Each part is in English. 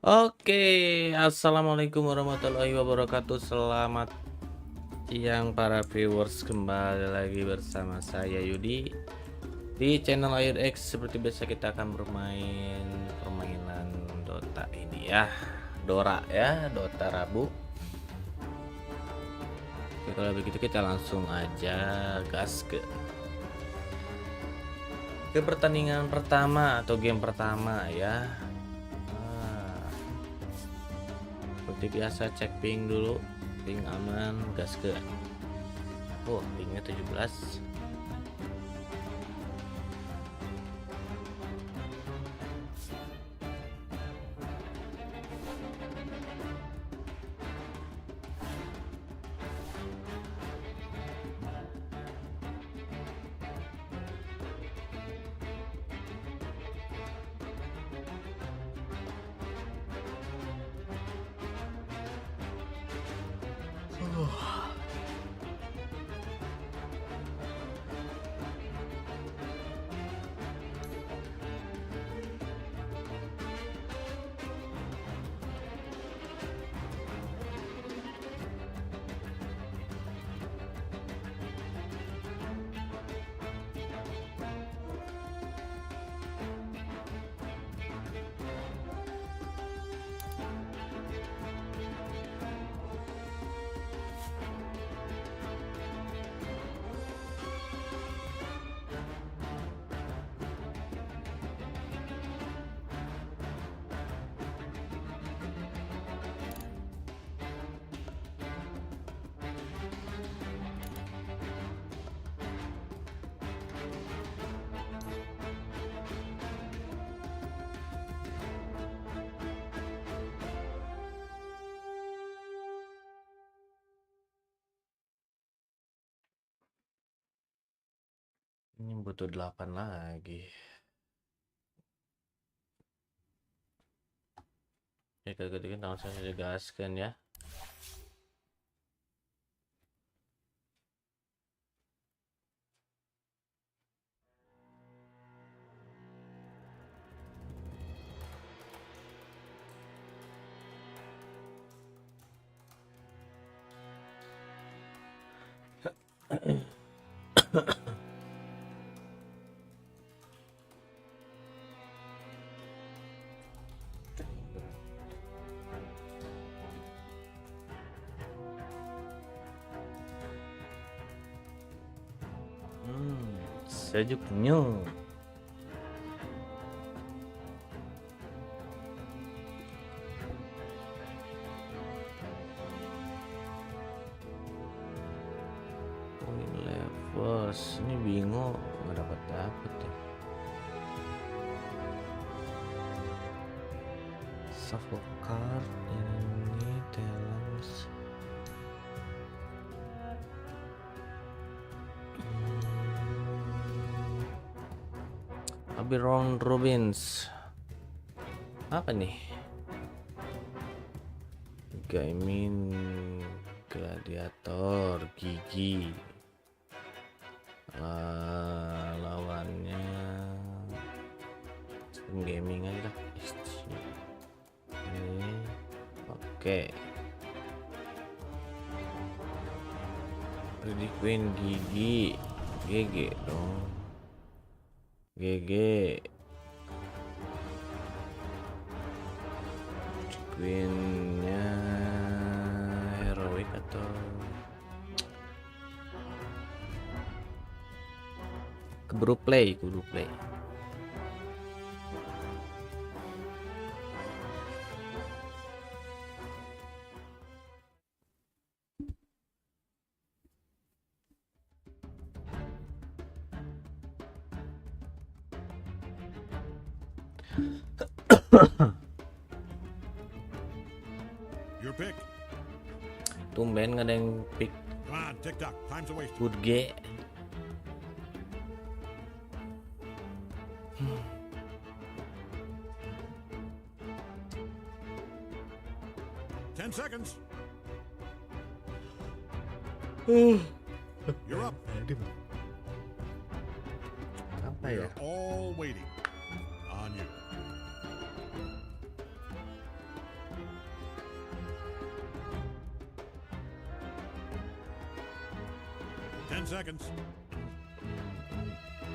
Oke, assalamualaikum warahmatullahi wabarakatuh. Selamat siang para viewers, kembali lagi bersama saya Yudi di channel Air X. Seperti biasa kita akan bermain permainan Dota ini ya, Dora ya, Dota Rabu. Oke, kalau begitu kita langsung aja gas ke pertandingan pertama atau game pertama ya. Seperti biasa cek ping dulu, ping aman, gas ke. Oh, pingnya 17. Ini butuh 8 lagi. Ya kalau gitu kan langsung saja gaskan ya. Sejuknya. Poin levels ini bingung nggak dapat ya. Shuffle card ini talents. Round Robins apa nih? Gaming gladiator gigi. Lawannya gaming aja lah. Ini oke. Predict win gigi GG dong. GG Queennya heroic atau keburu play. Your pick. Tumben nggak ada yang pick Come on, tick-tock. Time's a waste. good G. Seconds. You're up. Apa ya? We're all waiting on you. seconds.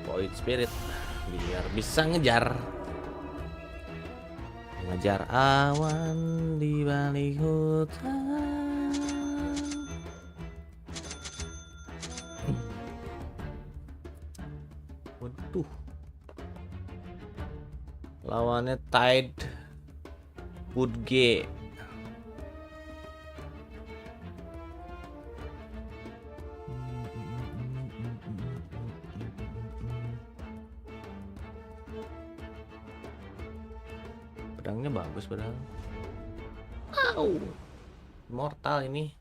Void Spirit biar bisa ngejar awan di balik hutan. Waduh, lawannya Tide Wood G. Pedangnya bagus padahal. Au, mortal ini.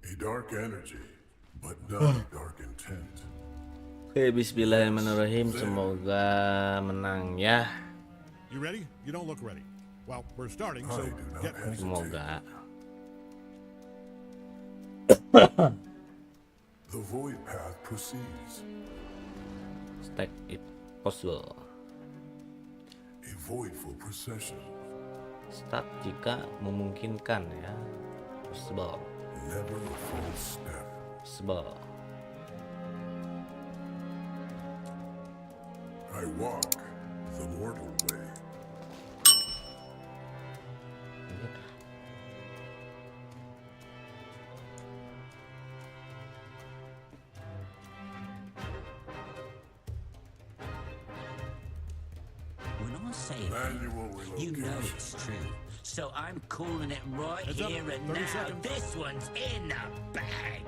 A dark energy, but not a dark intent. Oke, bismillahirrahmanirrahim. Semoga menang ya. You ready? You don't look ready. Well, we're starting, I so do not get ready. hesitate. Semoga. The void path proceeds. Stack it possible. A voidful procession. Start jika memungkinkan ya. Possible. Never a false step. Possible. I walk the mortal way. When I say it, Manual you know relocation. it's true. So I'm calling it right Heads up, here and 30 now. seconds. This one's in the bag.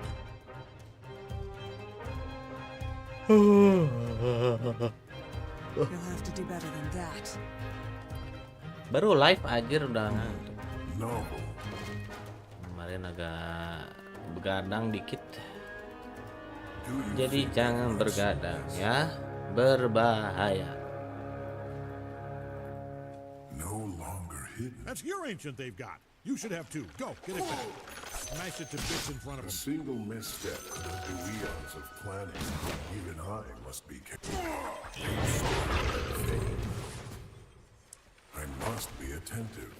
You'll have to do better than that. Baru live aja udah ngantuk. Novel. Kemarin agak begadang dikit. Do you Jadi think jangan you are bergadang serious? ya. Berbahaya. No longer hidden. That's your ancient they've got. You should have two. Go, get it back. Smash it to bits in front of A them. single misstep could undo eons of planning. Even I must be careful. I must be attentive.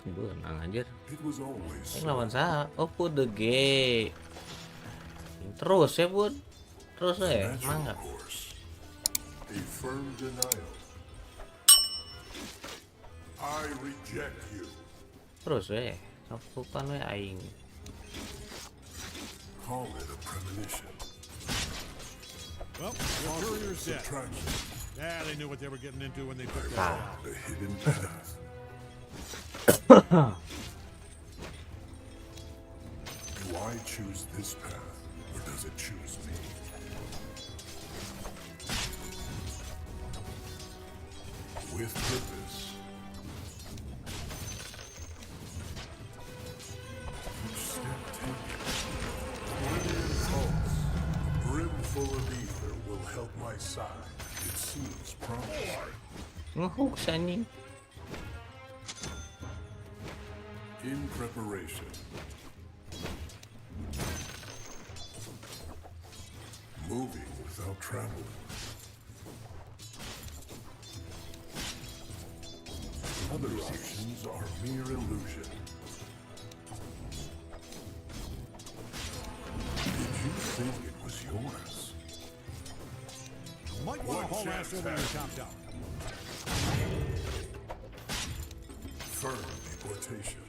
Benang anjir. It was always Ini so. lawan saya. Oh, put the G. Terus ya, Bud. Terus ya, Natural mangga. course. A firm denial. I reject you. Terus ya. Lakukan we aing. Call it a premonition. Well, your courier's dead. Subtraction. Yeah, they knew what they were getting into when they took that shot. The hidden path. Do I choose this path, or does it choose me? With purpose. Each step taken. Pointed pulse. A brim full of ether will help my side. It seems promising. Ngehuk anjing. In preparation. Moving without traveling. Other options are mere illusion. Did you think it was yours? Might want to haul ass over to your top tower. Firm deportation.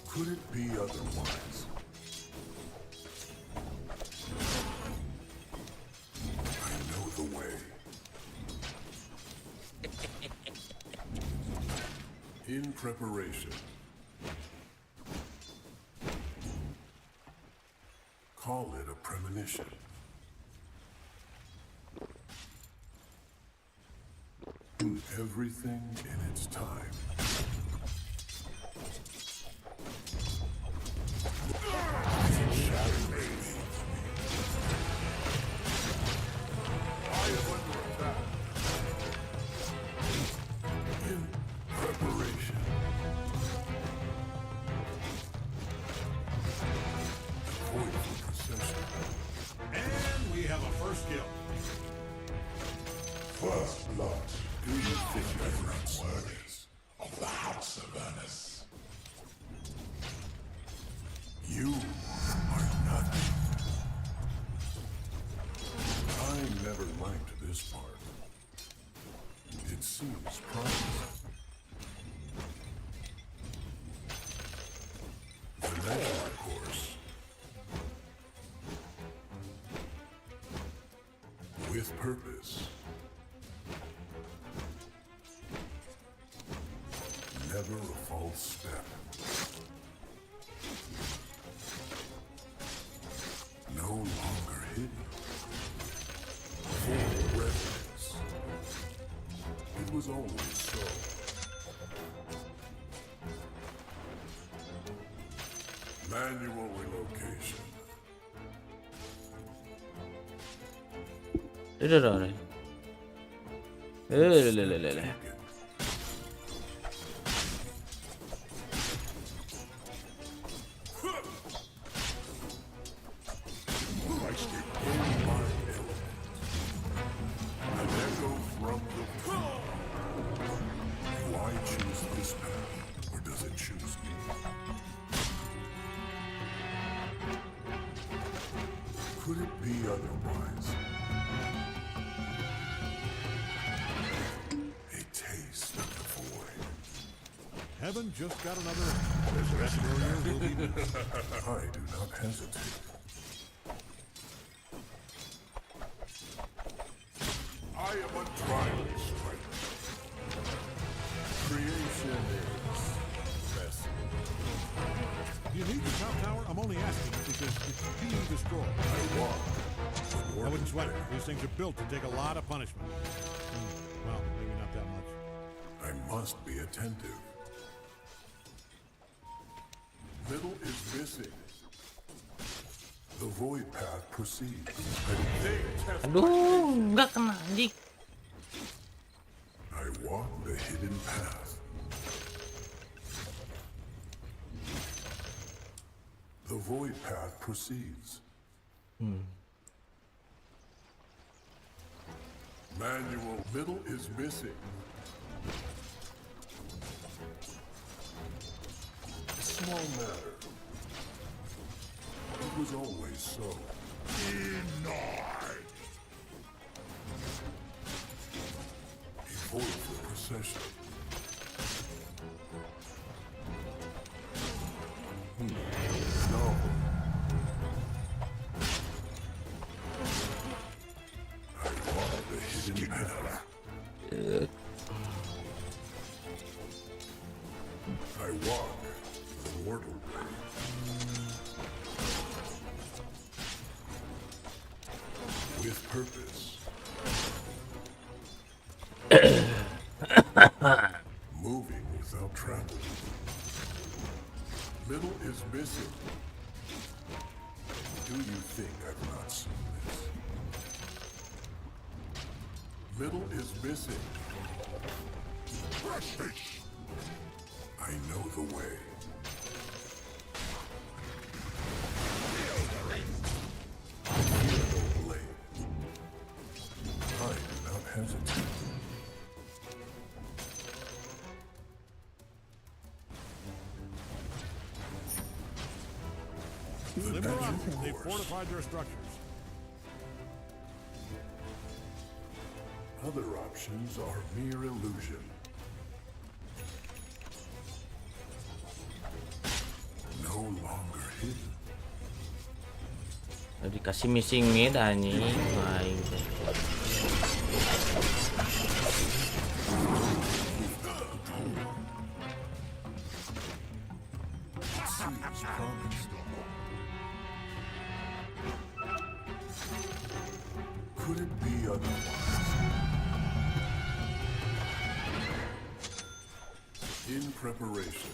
Could it be otherwise? I know the way. In preparation. Call it a premonition. Everything in its time. I am under attack. In preparation. skill. First blood. Do you think I've not worthies of the House of Ernest? You are nothing. I never liked this part. It seems promising. The natural course. With purpose. Never a false step. No longer hidden. Full reverence. It was always so. Manual relocation. I stay in my element. An echo from the past. Do I choose this path, or does it choose me? Could it be otherwise? A taste of the void. Heaven just got another. That warrior will be missed. I do not hesitate. I am untried strength. Creation is messy. You need the top tower? I'm only asking because it's being destroyed. I walk. I wouldn't sweat it. These things are built to take a lot of punishment. Well, maybe not that much. I must be attentive. Middle is missing. The void path proceeds. They test Aduh, enggak kena anjing. I walk the hidden path. The void path proceeds. Manual middle is missing. Small matter. It was always so. Denied. A void for procession. No. I walk the hidden path. I walk the mortal way. With purpose. Moving without travel. Middle is missing. Do you think I've not seen this? Middle is missing. I know the way. Fear no blade. I do not hesitate. The Limber up. natural They've course. fortified their structures. Other options are mere illusion. No longer hidden. Dikasih missing mid anjing. Main. Seems promised. Could it be otherwise? In preparation.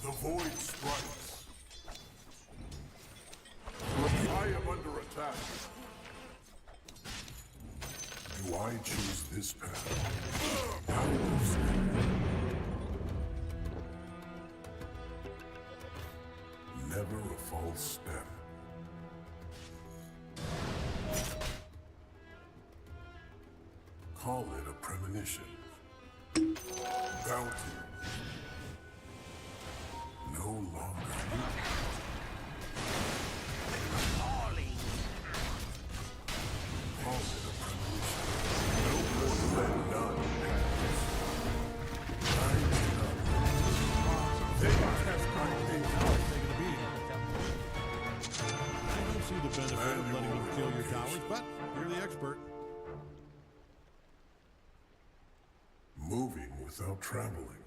The void strikes. I am under attack. Do I choose this path? Never never a false step. Call it a premonition. Bounty. No longer hidden. Call it a premonition. No more let none pass. Rise up. They test my faith. Taking a beating. I don't see the benefit of letting them kill your towers, but you're the expert. Moving without traveling.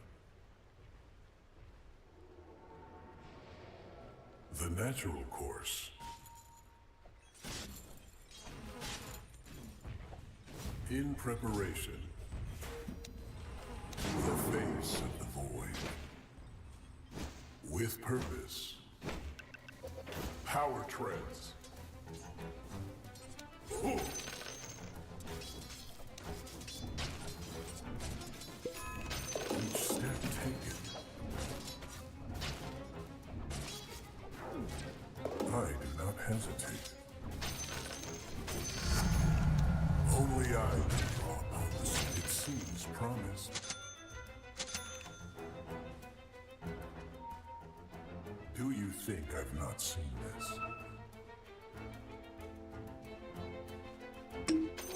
The natural course. In preparation. The face of the void. With purpose. Power treads. Ooh. Each step taken. I do not hesitate. Only I can draw upon the it seems promised. Do you think I've not seen this?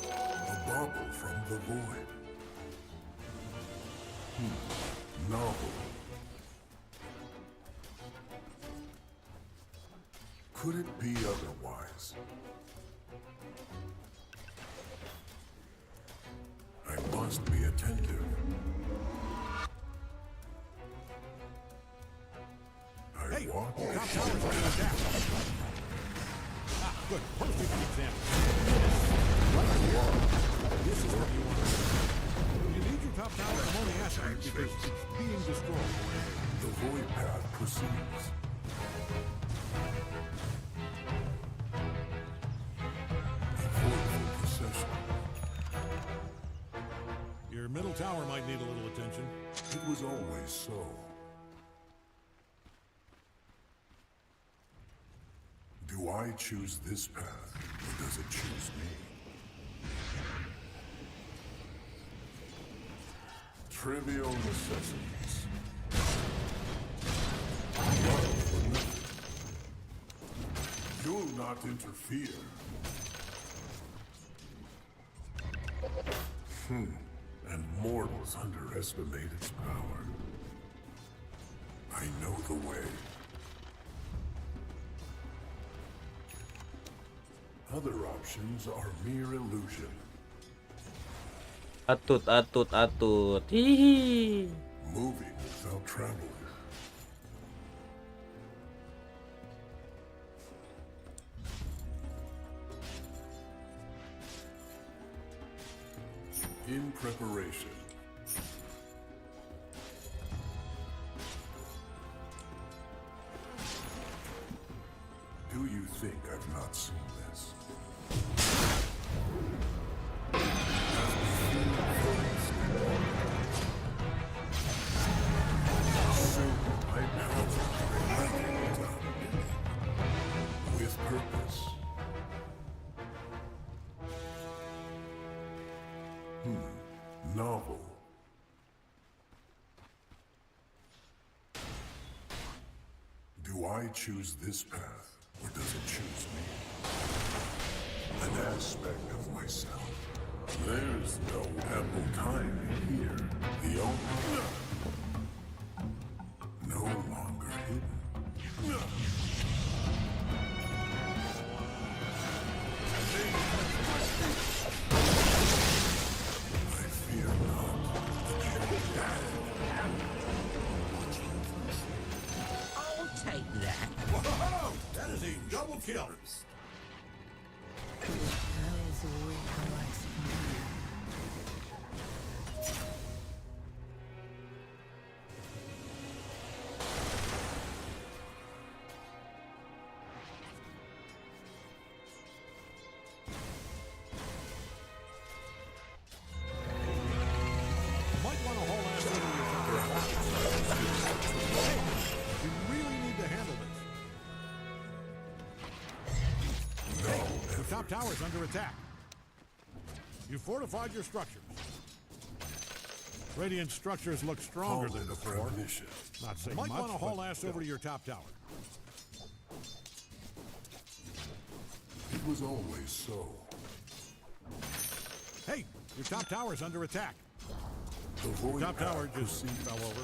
A bauble from the void. Novel. Could it be otherwise? I must be attentive. I Hey, walk top towers are under attack. Ah, good. Perfect example. This is what you want. You need your top tower ammoniacid because it's being destroyed. the void path proceeds. A voidful procession. Your middle tower might need a little attention. It was always so. Do I choose this path, or does it choose me? Trivial necessities. Love for nothing. You'll not interfere. And mortals underestimate its power. I know the way. Other options are mere illusion. Atut, atut, atut. Hihi. Moving without traveling. In preparation. Do you think I've not seen this? Soon I power with purpose. Novel. Do I choose this path, or does it choose me? An aspect of myself. There's no ample time here. The only... No longer hidden. I fear not. I'll take that. Whoa! That is a double kill. Might want to haul ass over your tower. Hey, you really need to handle this. top tower is under attack. You fortified your structures. Radiant structures look stronger than before. Not saying much, want to haul ass over to your top tower. It was always so. Hey, your top tower is under attack. The void Top tower path just proceeds. fell over.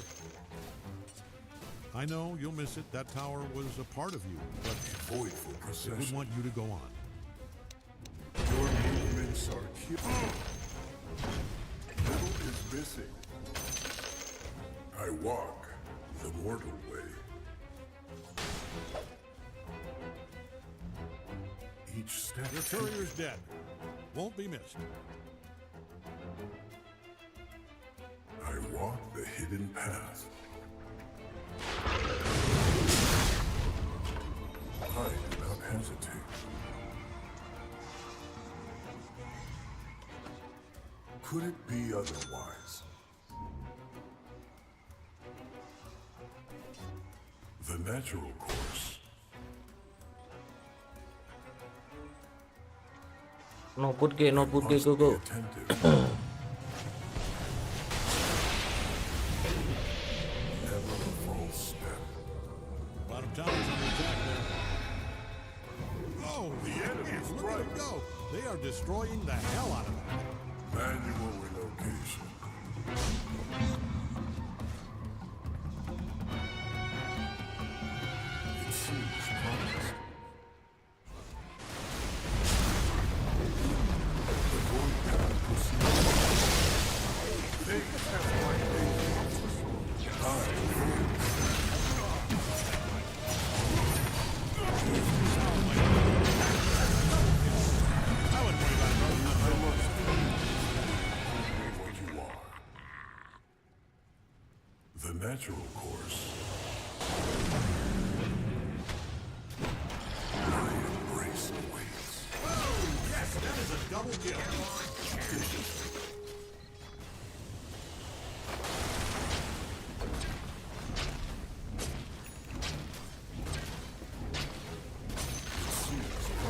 I know you'll miss it. That tower was a part of you, but Voidful I would procession. want you to go on. Your movements are killing. Little is missing. I walk the mortal way. Each step. Your courier's dead. Won't be missed. I walk the hidden path. I do not hesitate. Could it be otherwise? The natural course. No put ke, go Must be go. attentive. Never a false step. Bottom tower's under attack there. Oh, The enemy's look at them right. go. They are destroying the hell out of that. Manual relocation. It seems promised. The void path proceeds. Things have I wouldn't worry about it. I must be what you are. The natural course. My embrace awaits. Yes, that is a double kill.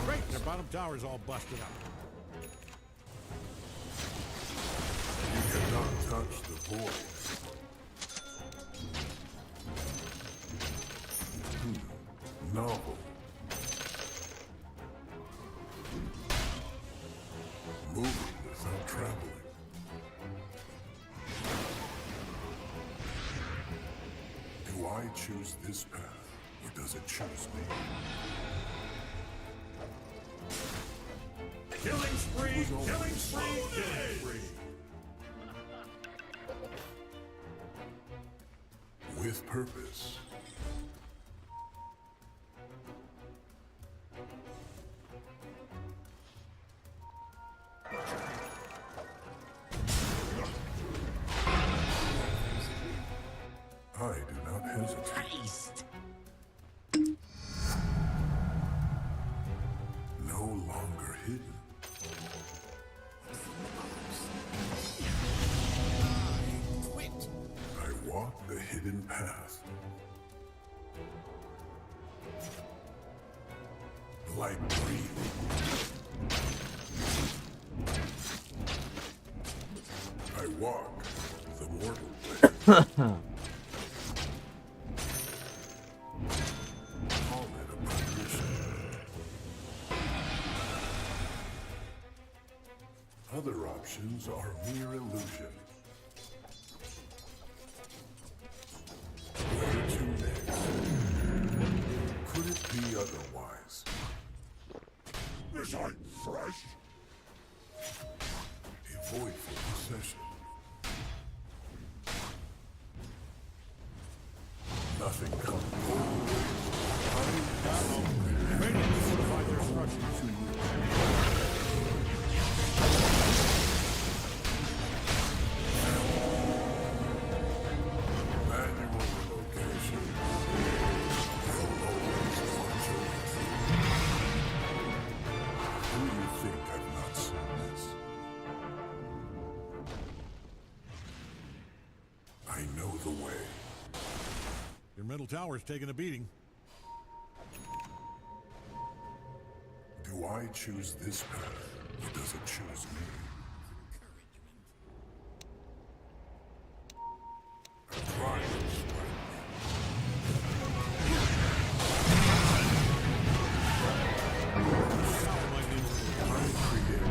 Great, their bottom tower's all busted up. You cannot touch the void. Novel. Moving without traveling. Do I choose this path, or does it choose me? Killing spree, killing spree, killing spree. With purpose. I do not hesitate. Taste. No longer hidden. Quit. I walk the hidden path. Like breathing. I walk the mortal way. Call it a premonition. Other options are mere illusion. Where to next? Could it be otherwise? This ain't fresh. A voidful procession. Nothing comes. Radiant fortified their structures. Manual relocation. Will always fluctuate. Who do you think I've not seen this? I know the way. Your middle tower's taking a beating. Do I choose this path, or does it choose me? Try to strike me. I created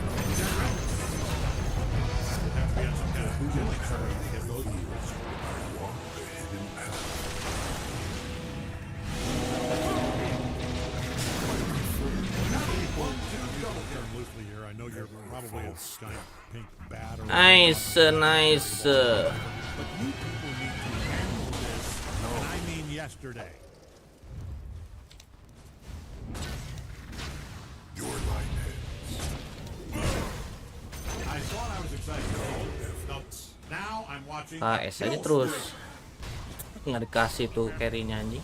a hidden path that leads where I walk the hidden path. Loosely here. I know you're probably a giant pink bat or Nice, nice. but you people need to handle this, and I mean yesterday. Your light heads. I thought I was excited. No, now I'm watching. KS aja terus. Nggak dikasih tuh carry-nya anjing.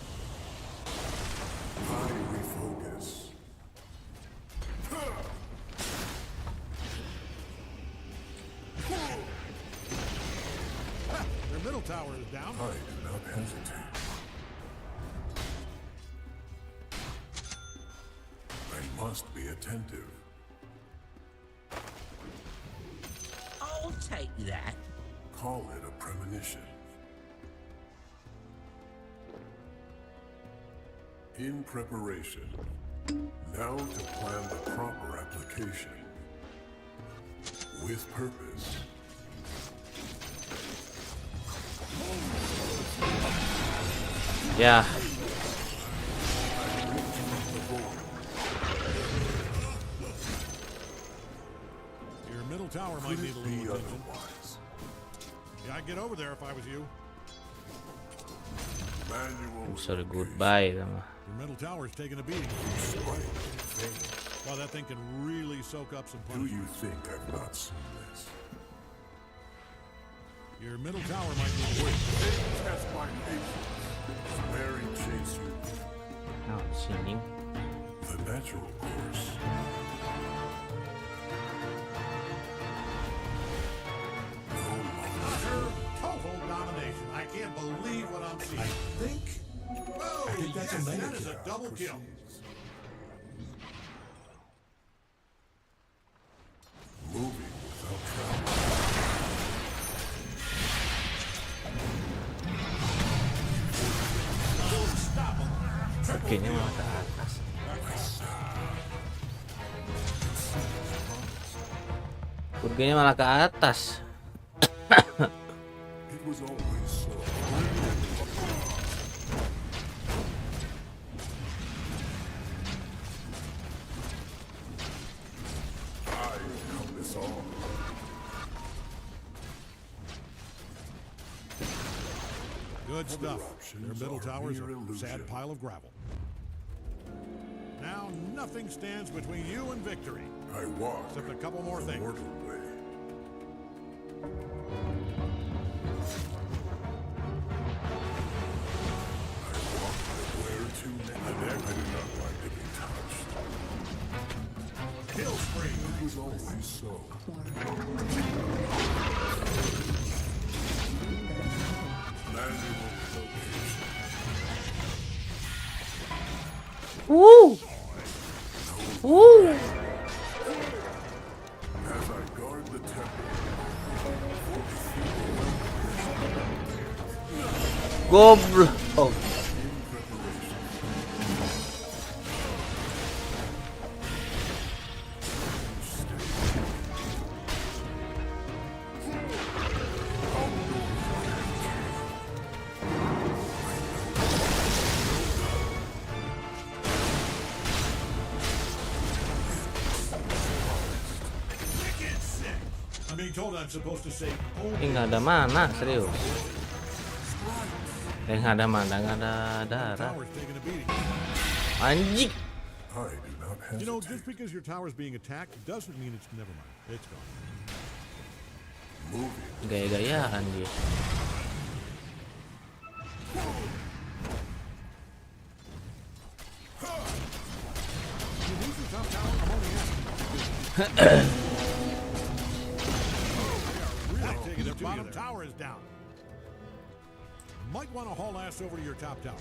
I refocus. Their middle tower is down. I do not hesitate. I must be attentive. I'll take that. Call it a premonition. In preparation. Now to plan the proper application. With purpose. Ya, Your middle tower might Could need it a be little attention. otherwise? Yeah, I'd get over there if I was you. Manual sorry relocation. goodbye sama. Your middle tower's taking a beating. Strike in vain. Well, that thing can really soak up some Do punishment. you think I've not seen this? Your middle tower might need a wait. Test my patience. Mary chase you. Nah, sini. The natural course. No longer. Total domination. I can't believe what I'm seeing. I think Oh, that's yes, a that is a negative. double kill. Moving without travel. Kayaknya malah ke atas. Burgernya malah ke atas. It was always so. I encompass all. Good stuff. options Their middle are tower's mere a illusion. sad pile of gravel. Now nothing stands between you and victory. I walk Except a couple more the things. mortal way. I walk where to next. I do not like to be touched. Kill spree. It was always so. Manual location. Woo! Woo! As I guard the temple, Goblok. Oh, in preparation. I'm being told I'm supposed to say ini nggak ada mana serius. Nggak ada mana, nggak ada darah. tower's taking a beating. Anjing. I do not You know, hesitate. just because your tower's being attacked doesn't mean it's never mind. It's gone. Moving. Gaya-gayaan dia. You lose your top tower, I'm only asking. Really taking their bottom tower is down. Might want to haul ass over to your top tower.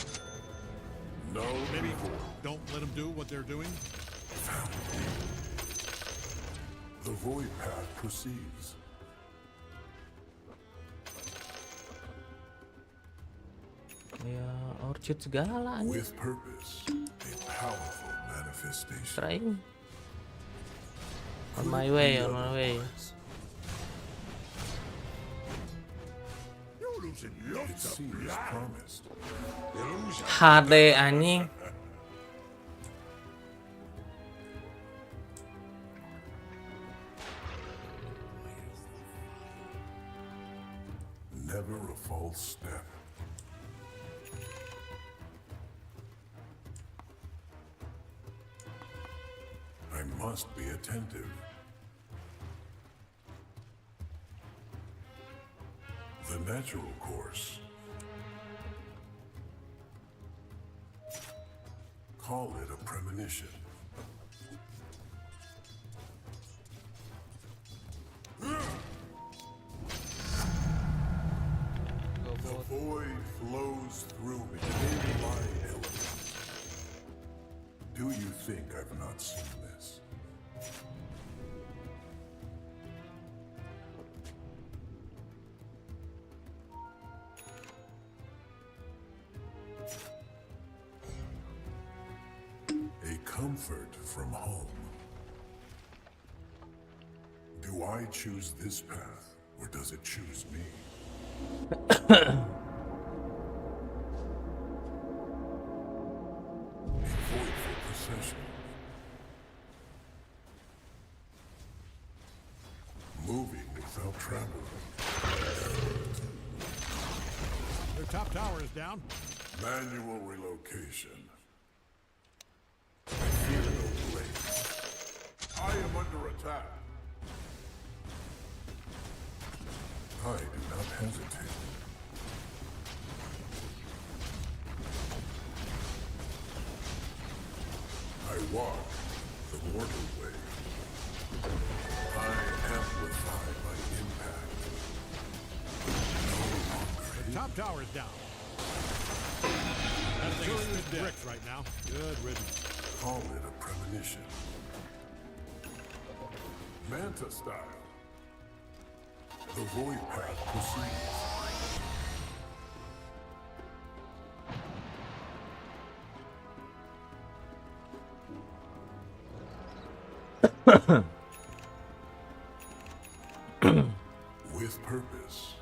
No, Maybe don't let them do what they're doing. The void path proceeds. Ya, orchid segala anjing. With purpose, a powerful manifestation. Trying. On my way, on my way. You're losing It lots of seems blood. promised. HD anjing. Never a false step. I must be attentive. The natural course. Call it a premonition. The void flows through me in my element. Do you think I've not seen this? A comfort from home. Do I choose this path, or does it choose me? A voidful procession. Moving without travel. Their top tower is down. Manual relocation. I fear no blade. I am under attack. I do not hesitate. I walk the mortal way. I amplify my impact. No longer The top tower is down. That thing is spitting bricks right now. Good riddance. call it a premonition. Manta style. The void path proceeds. With purpose.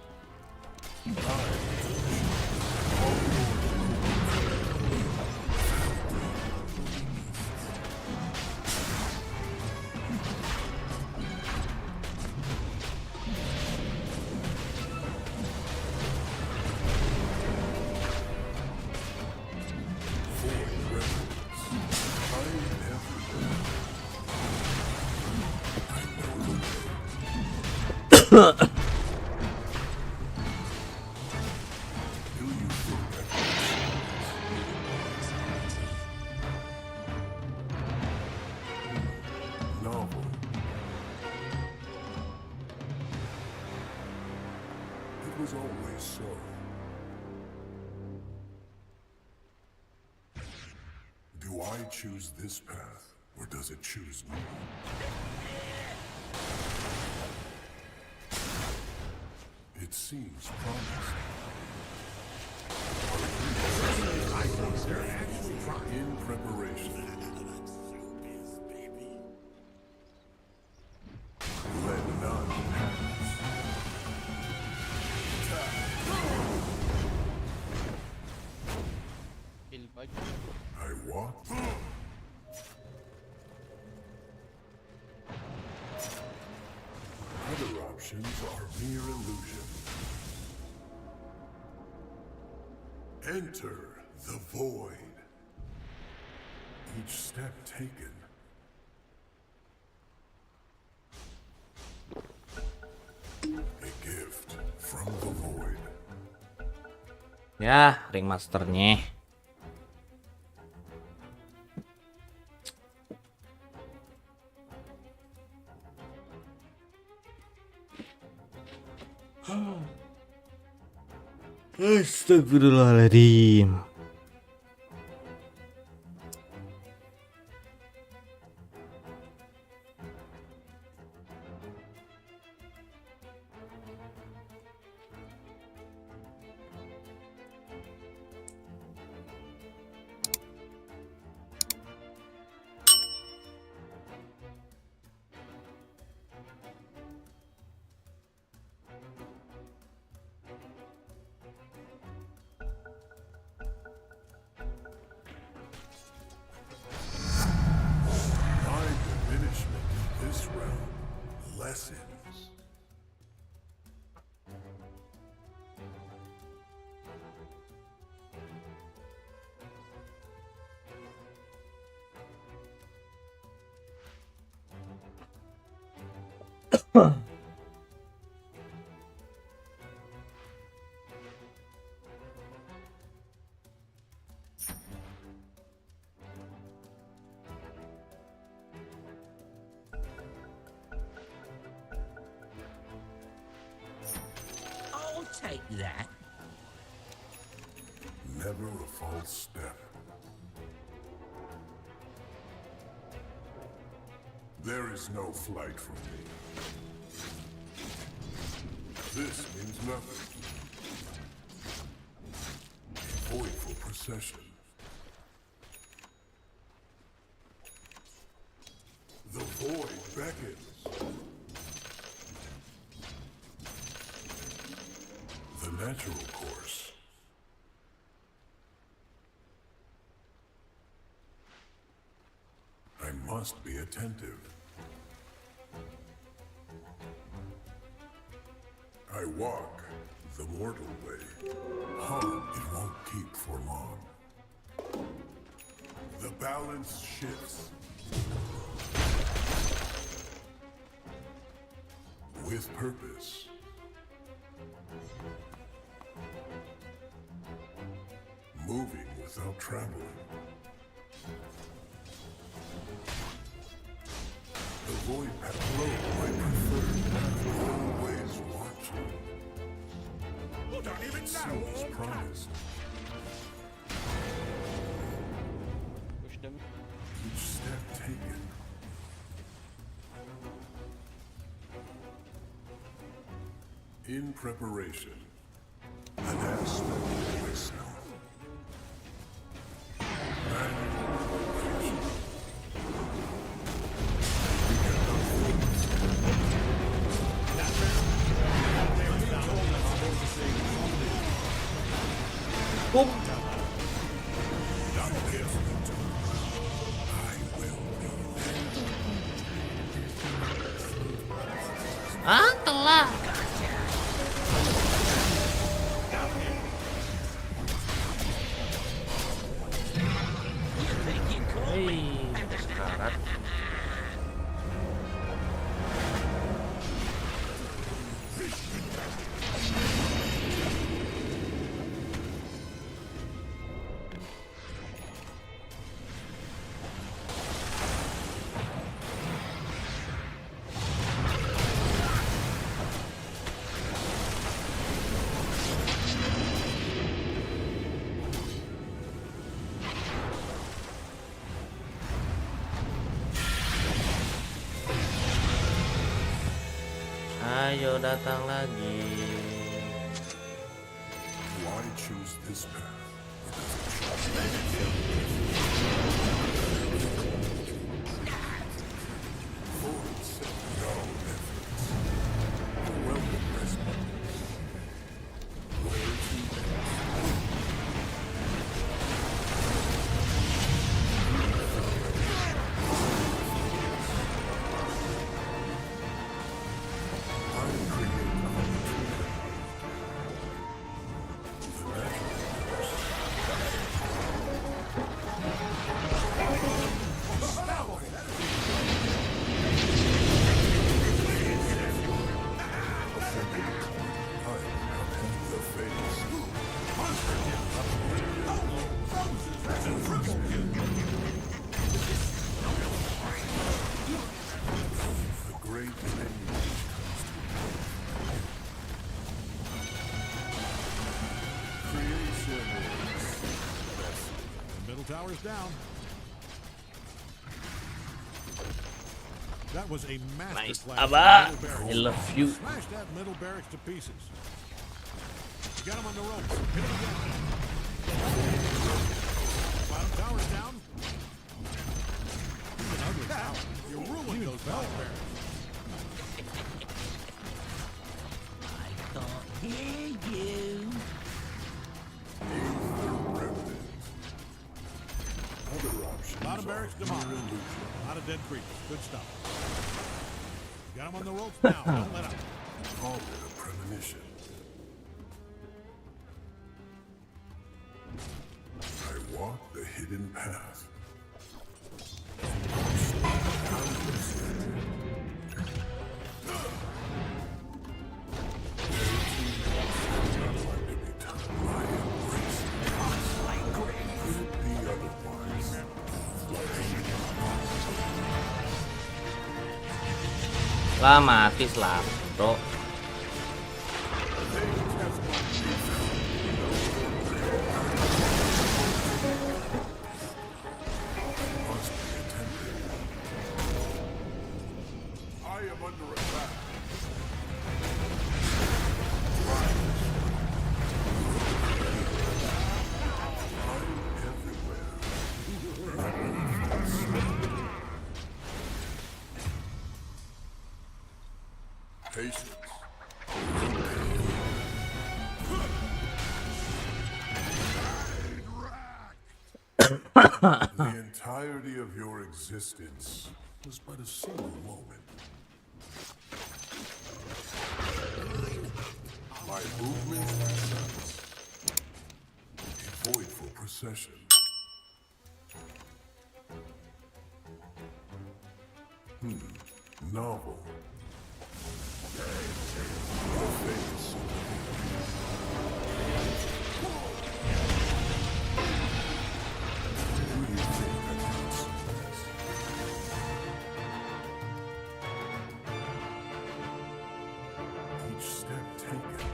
Novel. It was always so. Do I choose this path, or does it choose me? It seems promising. In preparation. Let none pass. I walk. Other options are mere illusion. Enter the void. Each step taken. A gift from the void. Ya, ringmasternya. Astagfirullahaladzim. I'll take that. Never a false step. There is no flight for me. This means nothing. Voidful procession. The void beckons. The natural course. I must be attentive. I walk the mortal way. Harm it won't keep for long. The balance shifts. With purpose. Moving without traveling. The void path road I prefer. Always watching. You don't even So know. is promised. Each step taken. In preparation. An aspect of myself. Boom. Ah, telat. Hei, sekarat. Ayo datang lagi. Why choose this path? Void set no efforts. A welcome respite. Where to next? I create opportunity. The natural course. The face. The great menu. Creation is The middle tower's down. That was a Nice, masterclass. Abba. from the middle I barracks. love you. Smash that middle barracks to pieces. Get him on the ropes. Hit him again. Bottom tower's down. He's an ugly tower. You ruined those bell barracks. I can't hear you. Other options. Bottom barracks are demolished. mere illusion. A lot of dead creatures. Good stuff. Got him on the ropes now. Don't let up. Call it a premonition. I walk the hidden path. Ah, mati lah, bro. I am under attack. Patience. The entirety of your existence was but a single moment. My movements and sense, a voidful procession. Novel. Your face. Do you think I can see this? Each step taken.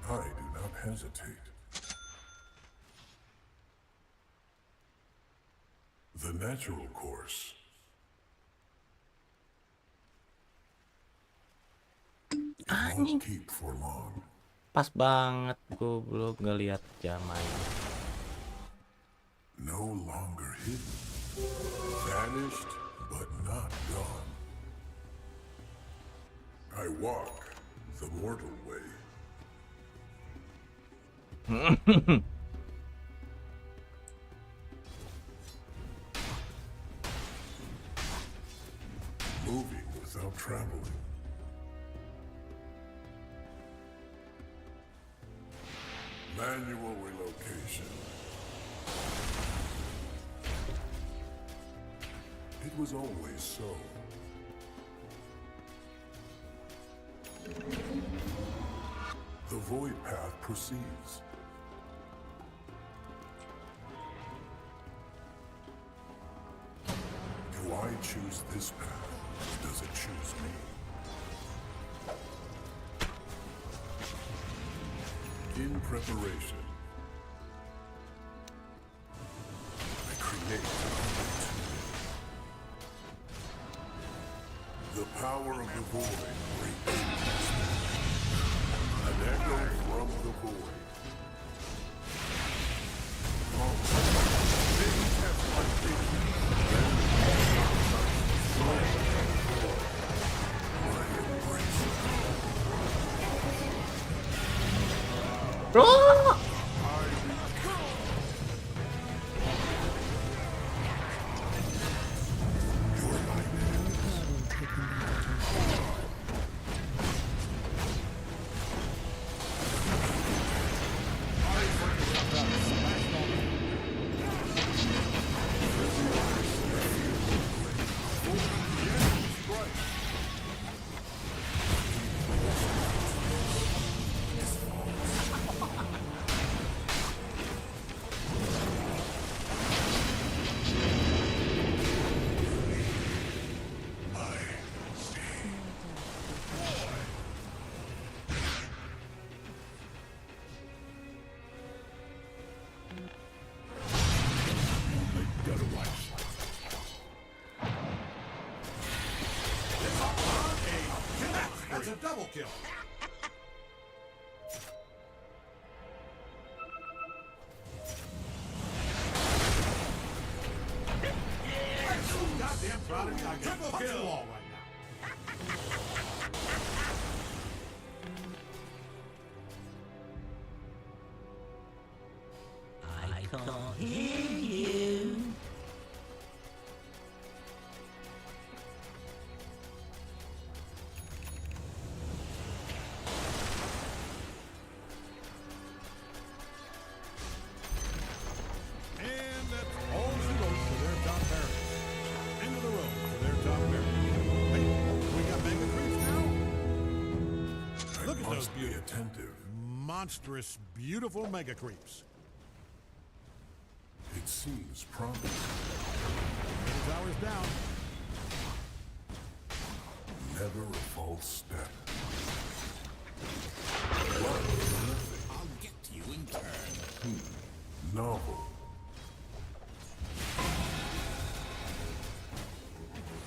I do not hesitate. The natural course. It won't keep for long. Pas banget, gue belum ngeliat jamnya. No longer hidden. Vanished, but not gone. I walk the mortal way. Moving without traveling. Manual relocation. It was always so. The void path proceeds. Do I choose this path, or does it choose me? In preparation, I create the power of the void. An echo from the void. Bro, That's a double kill. Goddamn proud of me. I can punch the wall right now. I can't hear you. And that's all she wrote for their top barracks. End of the road for their top barracks. Hey, we got mega creeps now? Look at those Must be beautiful, attentive. monstrous, beautiful mega creeps. It seems promising. Middle tower's down. Never a false step. I'll get to you in turn. Novel.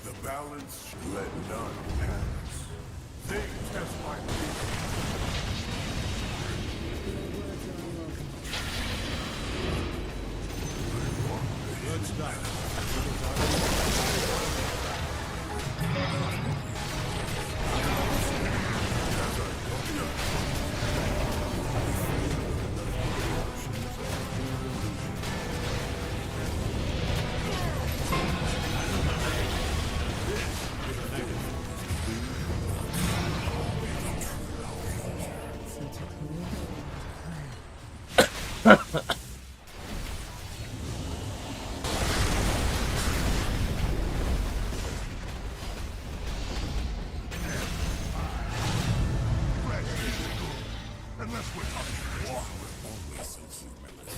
The balance let none pass. They test my patience. Good stuff. Unless we're talking war. Always so humorless.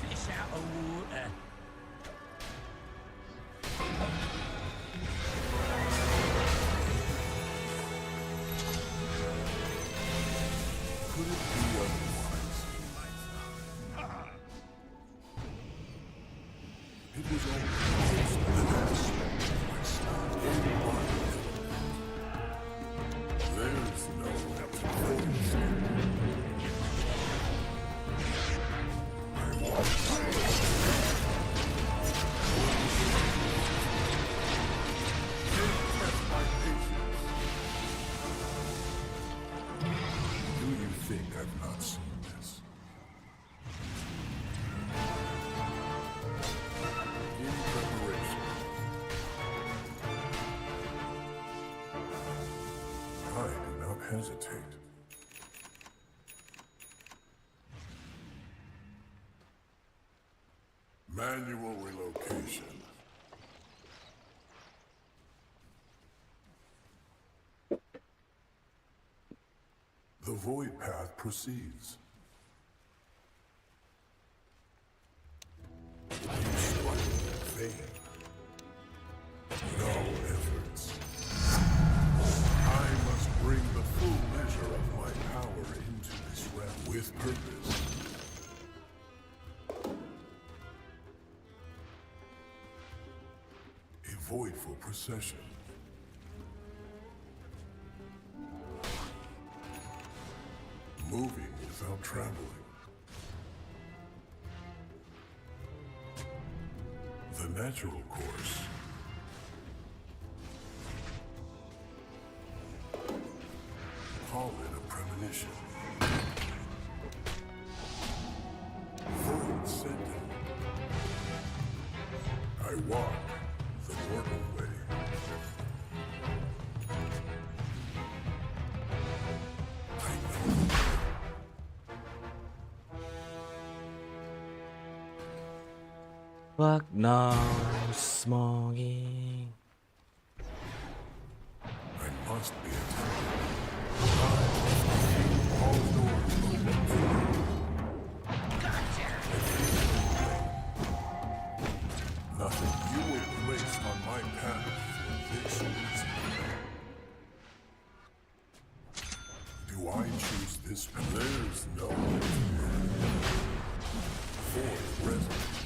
Fish out of water. Could it be otherwise? It was always an aspect of my style. There's no voice. I want test my patience. Do you think I've not seen this? In preparation. I do not hesitate. Manual relocation. The void path proceeds. You strike in vain. No efforts. I must bring the full measure of my power into this realm with purpose. A voidful procession. Moving without traveling. The natural course. Call it a premonition. Void sending. I walk the mortal way. I know. Fuck no smoking. I must be attended. All doors open. Nothing you will place on my path for this reason. Do I choose this path? There's no void resonance.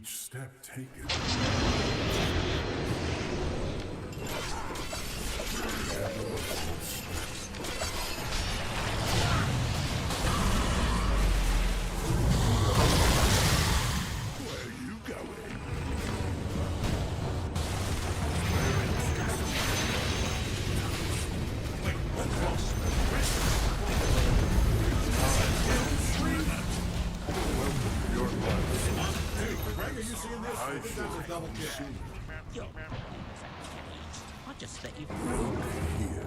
each step taken. Where you going? Your life. Hey, Greg, are you seeing this? I I think that's a double kick. should Yo, I'll just let you. here.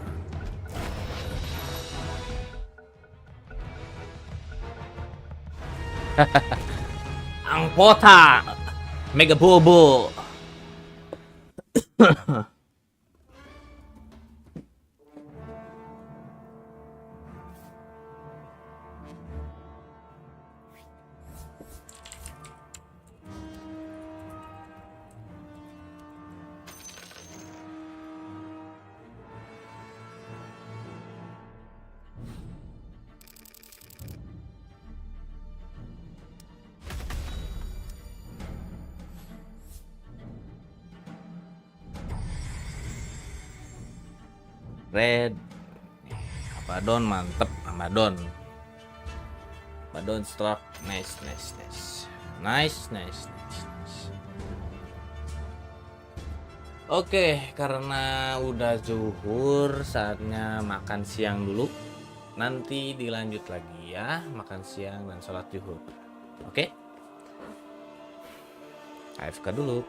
Angkota Mega Bobo. Red Abaddon mantep. Abaddon struck. Nice. Oke, karena udah zuhur, saatnya makan siang dulu. Nanti dilanjut lagi ya, makan siang dan sholat zuhur. Oke? AFK dulu.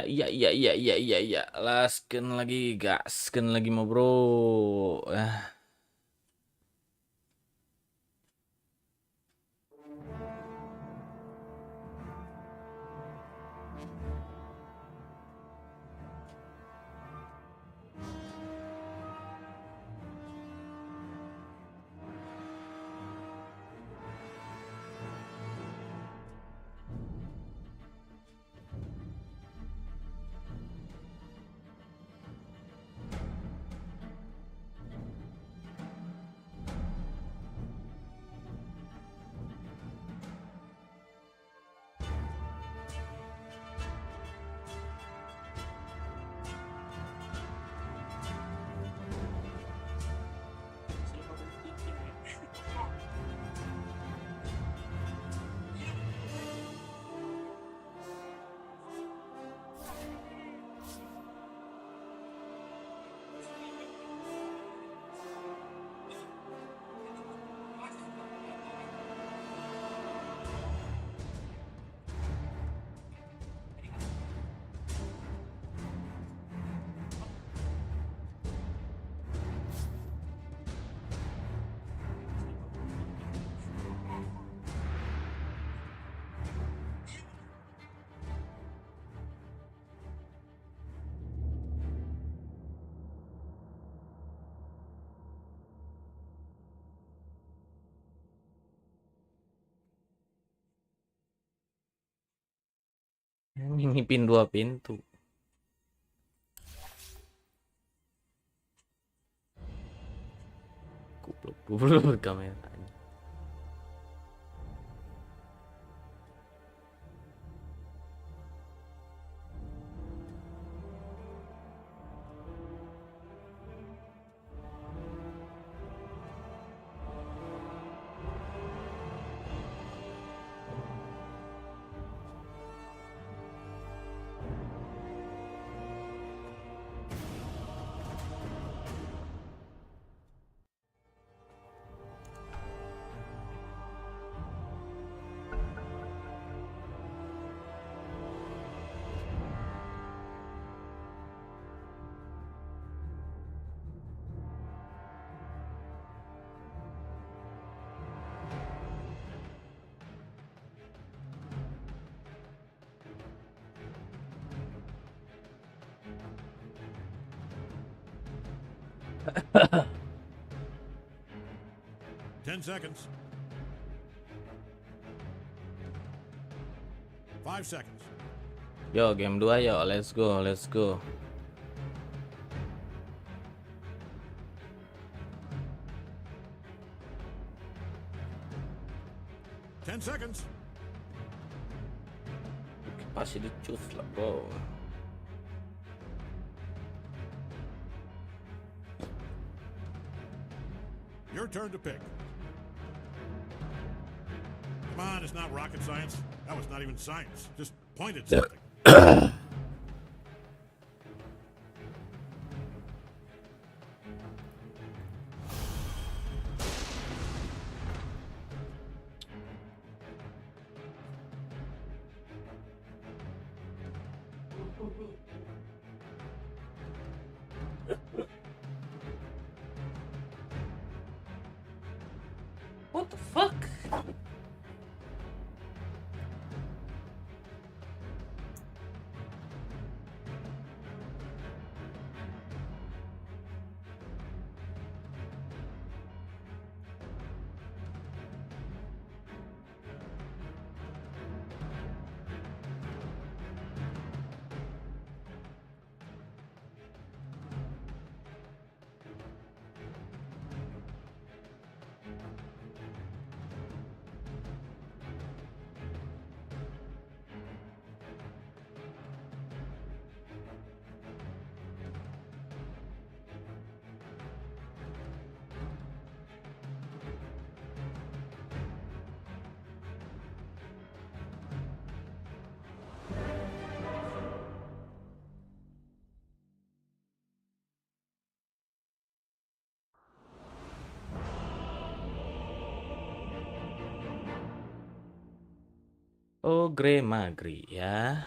Iya. Lasken lagi, gasken lagi mau bro. Ngipin 2 pintu. Goblok kameranya. Ten seconds. 5 seconds. Yo, game 2 yo, let's go. 10 seconds. Pasti dicus lah bro. Your turn to pick. Come on, it's not rocket science. That was not even science. Just point at something. What the fuck? Oh, Grey Magri ya.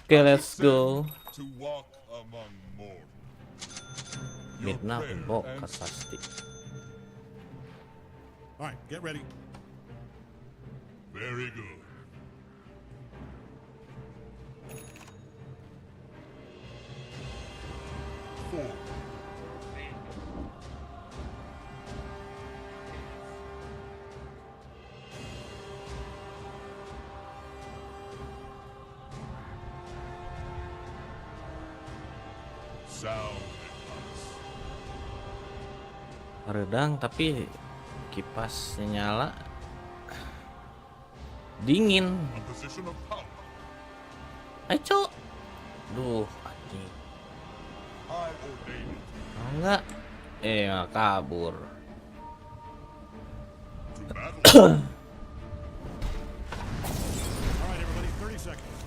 Oke, let's go. To walk among mortals. Midna bok pasti. All right, get ready. Very good. Four. Sound advice. Redang tapi kipasnya nyala. Dingin. A position of power. Ayo, Cok. Duh, anjing. I ordain it. Enggak. Kabur. To battle. All right, everybody, 30 seconds.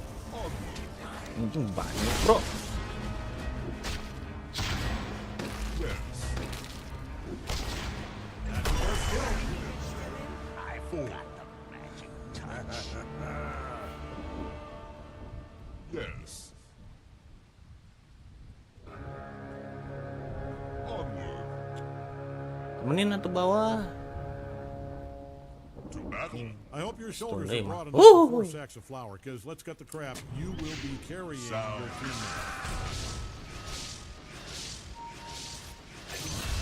Anjing banyak, Bro. Yes. Four. Yes. Onward. Temenin atau bawah. To battle. I hope your shoulders are lame. broad enough for 4 Ooh. sacks of flour, because let's cut the crap. You will be carrying Sound. your teammates.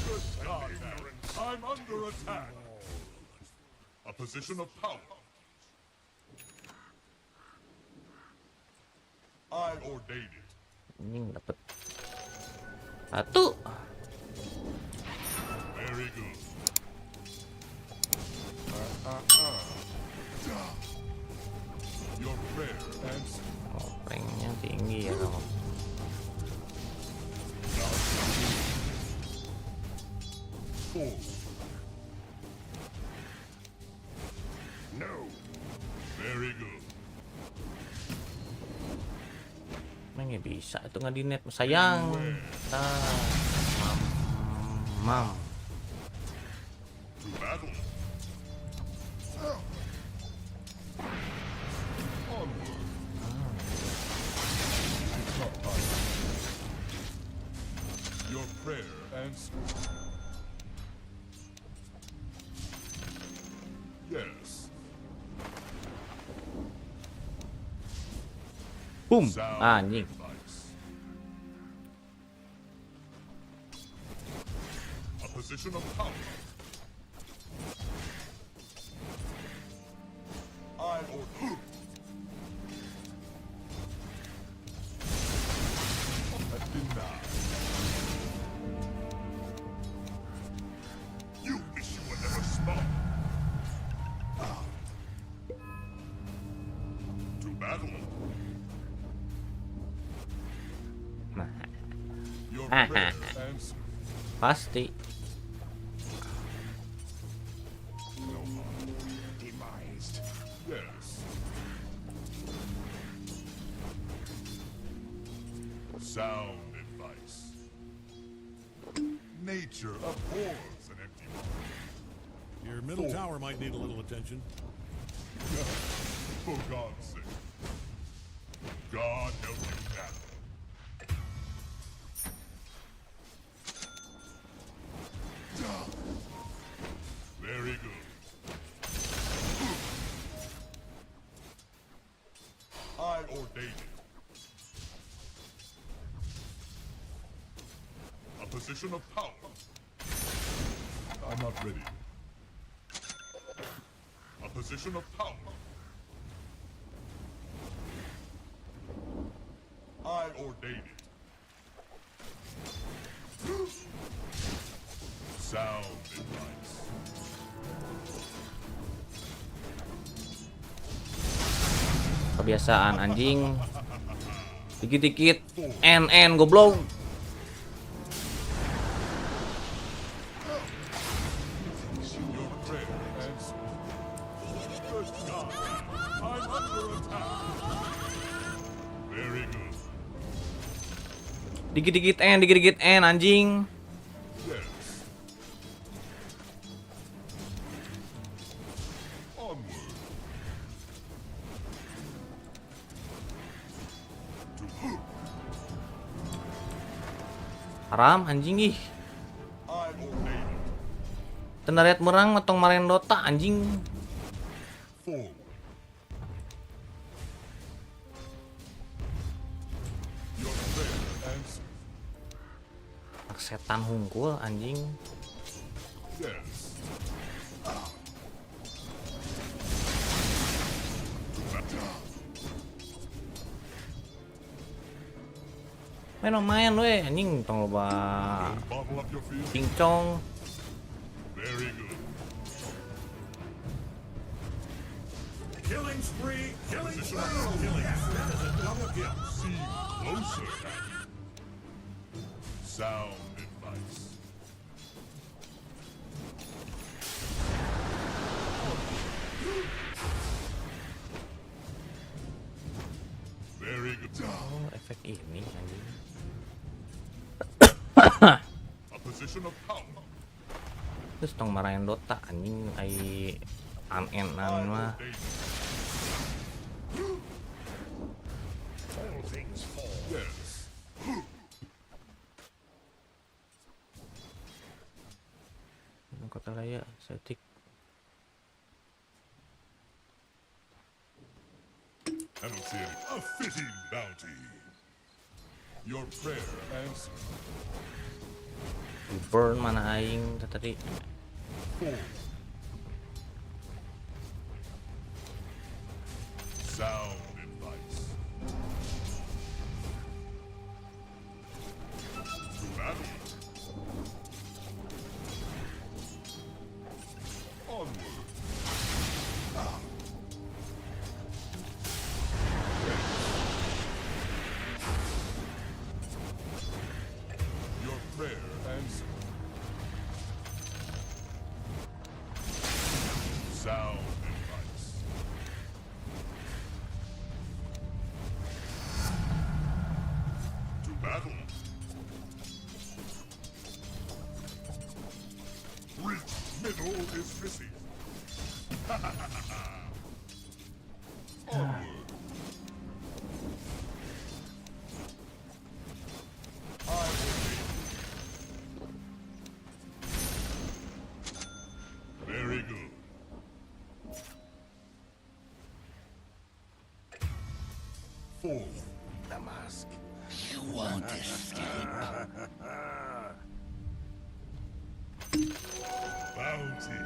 Good God, Baron. I'm under attack. A position of power. I ordain it. Anjing dapat satu. Very good. Your prayer answered. Oh, ranknya tinggi ya kamu. Four. No. Very good. Emang nggak bisa itu nggak di net sayang. Mam. To battle. Onward. Your prayer answered. Yes. Boom. Sound Anjing. advice. A position of power. I order. Denied. You wish you were never small. To battle. Nah, Your prayer answered. pasti. No harm. Demised. Yes. Sound advice. Nature abhors an empty mind. Your middle tower might need a little attention. For God's sake. God help you now. Very good. I ordain it. A position of power. I'm not ready. A position of power. I ordain it. Sound advice. Kebiasaan anjing. Dikit-dikit NN goblok. Your prayer answered. Good God. I'm under attack. Very good. Dikit-dikit N anjing. Yes. Onward. Haram anjing ih. I obey. Tenariat merang matong main Dota anjing. Forward. Your prayer answered. Setan hungkul anjing. Yes. Main we anjing tong loba Bottle up your field. cincong. Very good. Killing spree. Killing spree. Killing. That is a double kill. See closer. Sound advice. Very good. Oh, efek ini anjing. A position of power. Terus tong marahin Dota anjing ai an-enan mah. All things fall. Yes. Kota Raya setik. I don't see any. A fitting bounty. Your prayer answered. Burn mana aing tadi. Sound advice. To battle. Onward. Your prayer answered. Sound advice. To battle. Rich middle is missing. Onward. I obey. Very good. Forward. The mask. You won't escape. Bounty.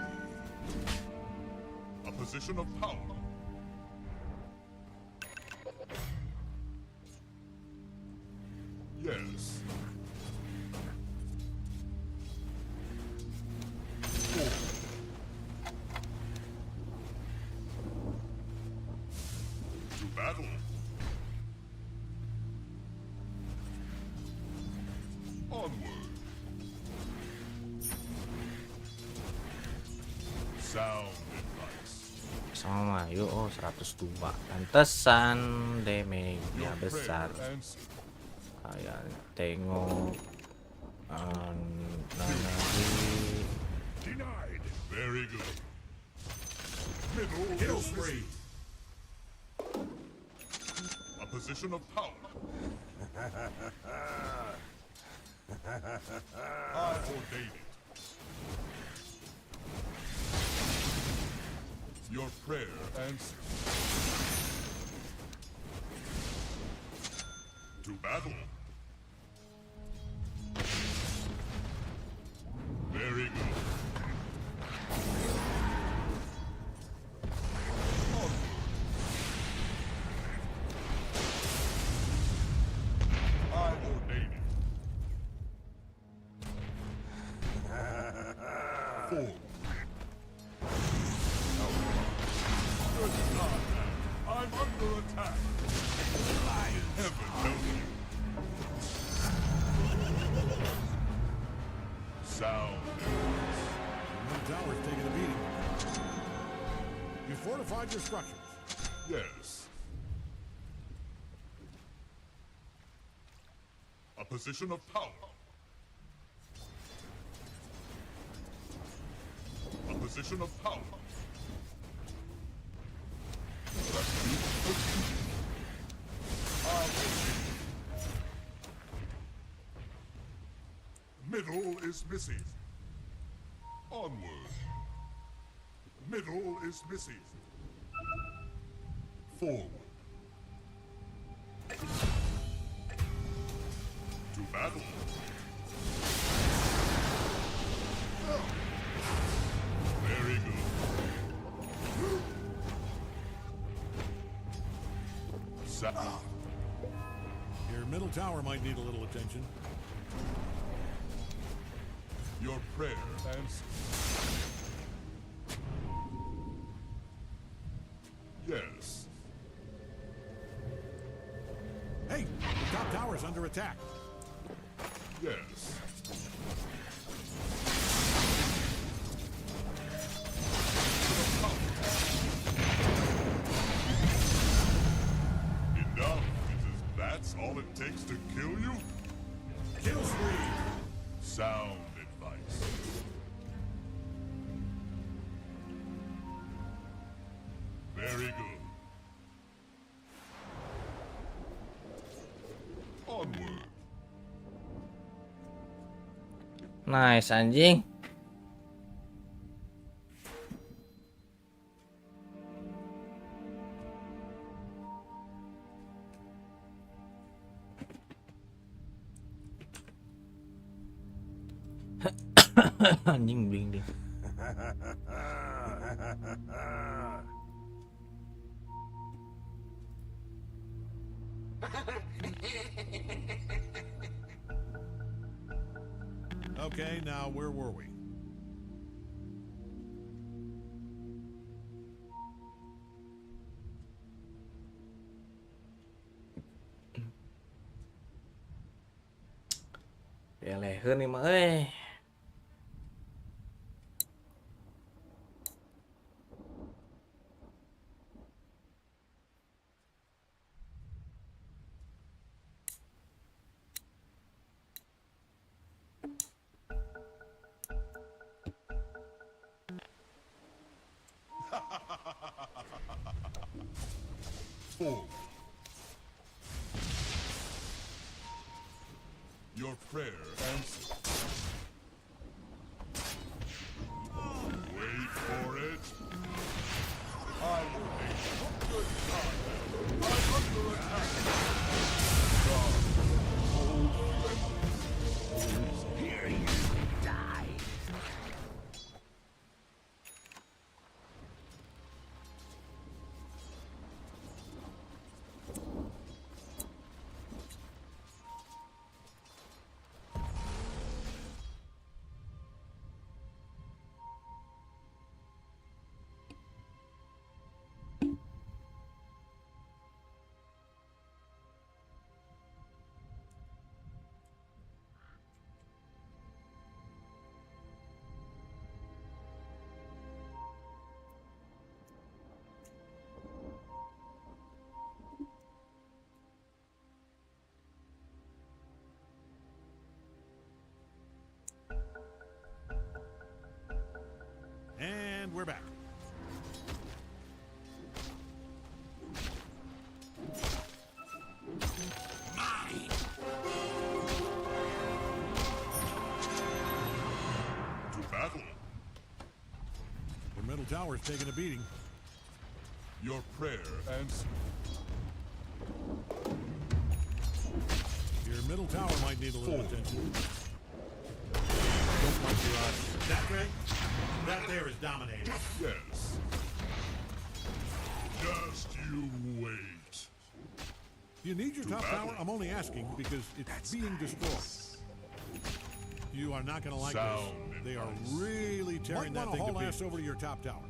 A position of power. Yes. Forward. To battle. Onward. Sound advice. Sama Mayu oh 102. Pantesan damage-nya besar. Answer. Kayak tengok lagi. Denied. Very good. Middle kill spree. A position of power. I ordain it. Your prayer answered. To battle. Very good. I ordain it. Forward. Good God, man. I'm under attack. Heaven help you. Sound. One tower's taking a beating. You fortified your structures. Yes. A position of power. A position of power. Middle is missing. Onward. Middle is missing. Forward. To battle. Very good. Your middle tower might need a little attention. Your prayer answered. Yes. Hey, the top tower's under attack. Yes. Enough. That's all it takes to kill you? Kill spree. Sound advice. Very good. Onward. Nice anjing. Anjing bling deh. Okay, now where were we? Leleheun nih mah euy. Forward. Your prayer answered. Wait for it. I will make good time. I'm under attack. Here you die. And we're back. To battle. Your middle tower's taking a beating. Your prayer answered. Your middle tower might need a little attention. Don't like your odds. That right? That there is dominating. Yes. Just you wait. You need your top battle. tower? I'm only asking because it's being destroyed. You are not going to like Sound this. They are advice. really tearing Might that thing to wanna haul pieces. Over to your top tower.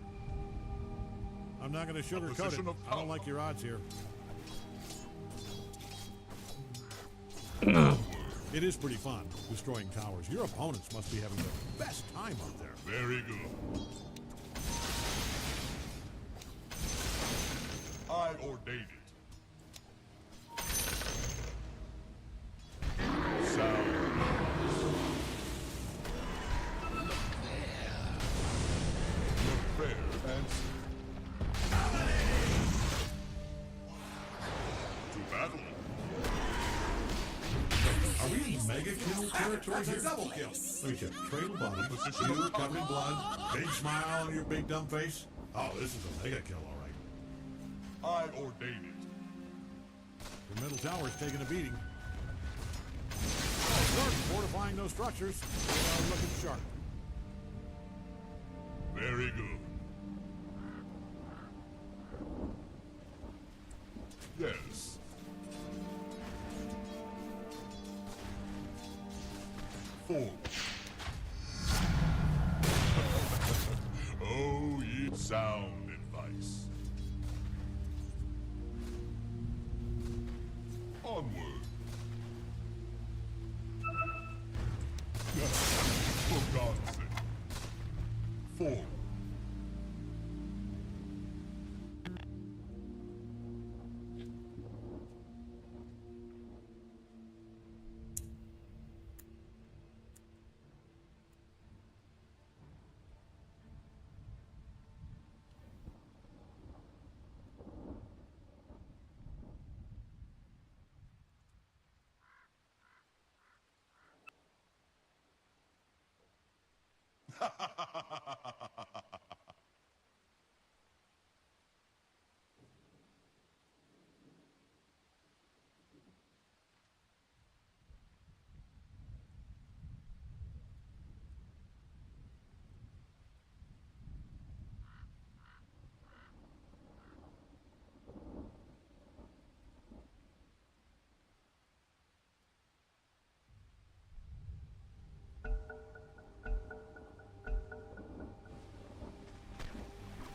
I'm not going to sugarcoat it. position of I don't power. like your odds here. It is pretty fun, destroying towers. Your opponents must be having the best time out there. Very good. I ordain it. Sound. Your prayer answered. To battle. Are we mega kill territory here. Double kill. Look at you, cradle body, you covered in blood, big smile on your big dumb face. Oh, this is a mega kill, all right. I ordain it. Your middle tower's taking a beating. Nice work fortifying those structures. They are looking sharp. Very good. Yes. Forward. Oh, yeah. Sound advice. Onward. For God's sake. Forward.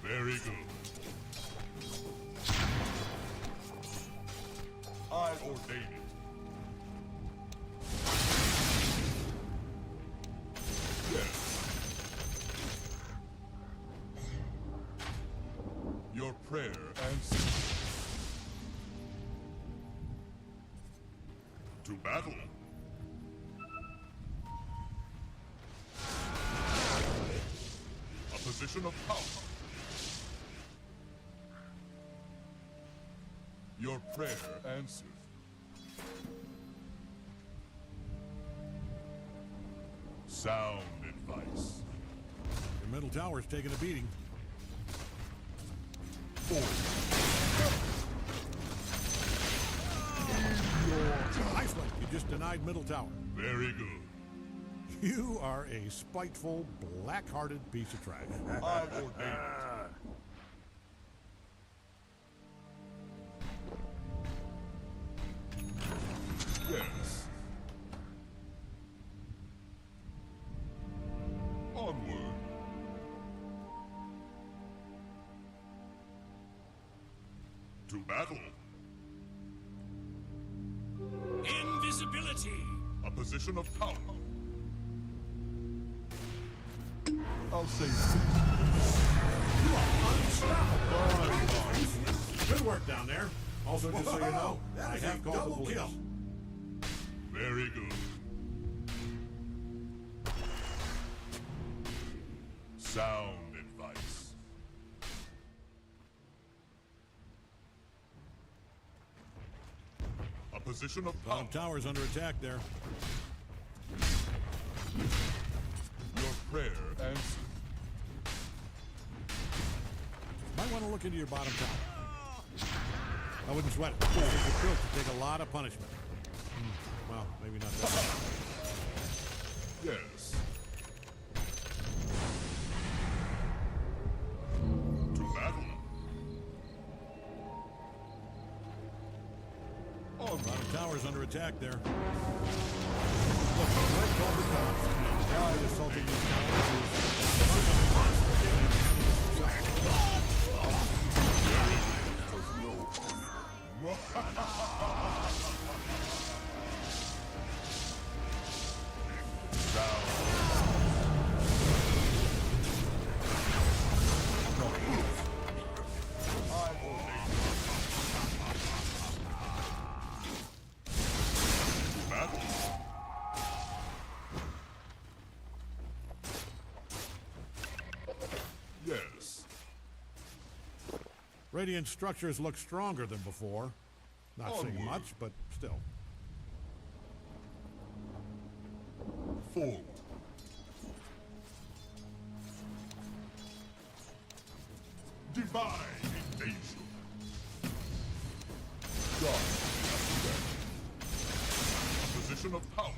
Very good. I ordain it. Yes. Your prayer answered. To battle. A position of power. Your prayer answered. Sound advice. Your middle tower's taking a beating. Nice one. You just denied middle tower. Very good. You are a spiteful, black-hearted piece of trash. I ordain it. Yes. Onward. To battle. Invisibility! A position of power. I'll say this. Good work down there. Also, just so you know, I have called the police. Very good. Sound advice. A position of power. Bottom tower's under attack there. Your prayer answered. Might want to look into your bottom tower. I wouldn't sweat it. It's built to take a lot of punishment. Well, maybe not that much. Yes. To battle. On Bottom tower's under attack there. Look, right call the cops. Guy assaulting these Yes. Radiant structures look stronger than before. Not saying Onward. much, but still. forward. Divine invasion. God, a position of power.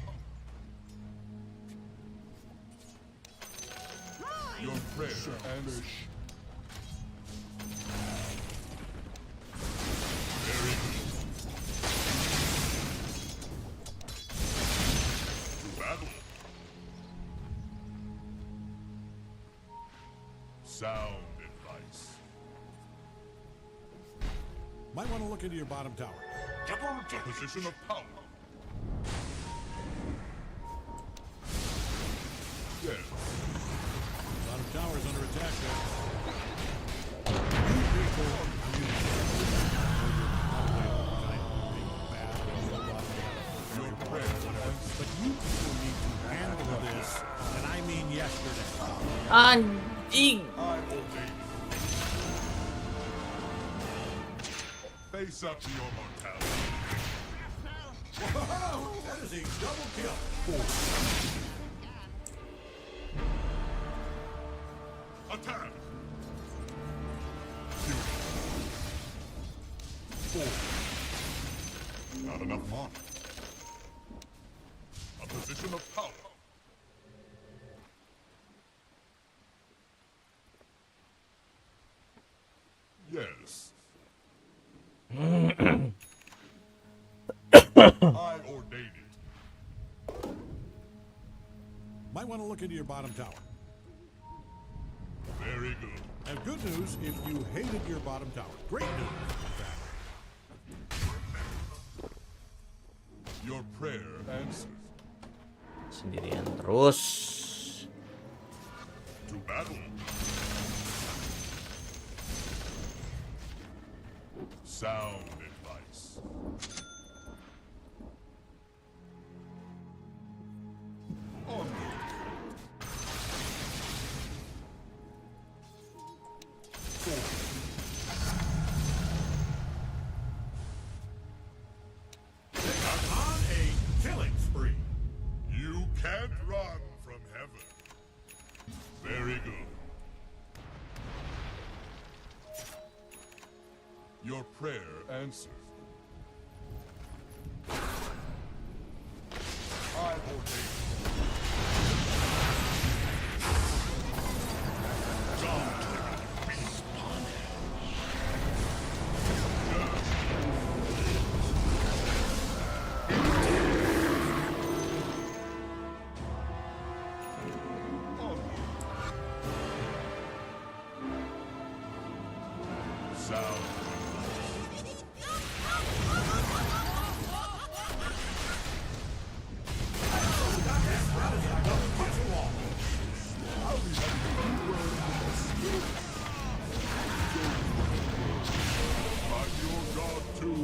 Your prayer and very good. To battle. Sound advice. Might want to look into your bottom tower. Position of power. Yes. Bottom tower's under attack there. You people need Your prayer. but you people need to handle this, and I mean yesterday. Anjing. I obey. Face up to your mortality. Whoa, that is a double kill. Attack. Four. Not enough mana. A position of power. Yes. I ordain it. Might want to look into your bottom tower. Very good. And good news if you hated your bottom tower. Great news. Your prayer answers. Sendirian terus. To battle. Sound advice. Onward. On a killing spree. You can't run from heaven. Very good. Your prayer answers. I ordain. Sound. I'm your god too.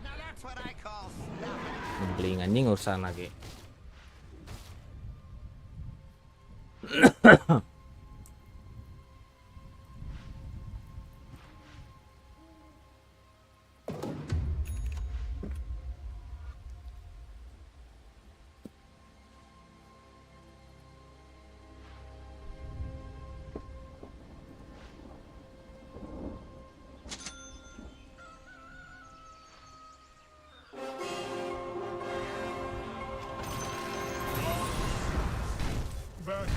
Now that's what I call Beli anjing urusan lagi. Back.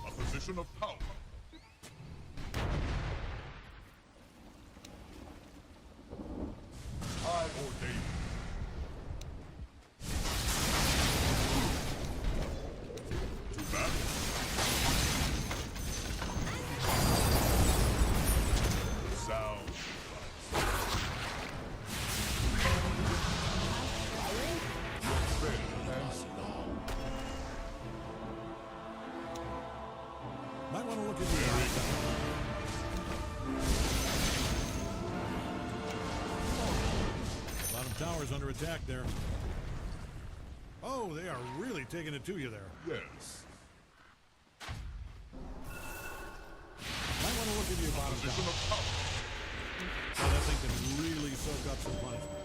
A position of power. I ordain. To battle. Sound. Might want to look into your bottom tower. Bottom tower's under attack there. Oh, they are really taking it to you there. Yes. up some punishment.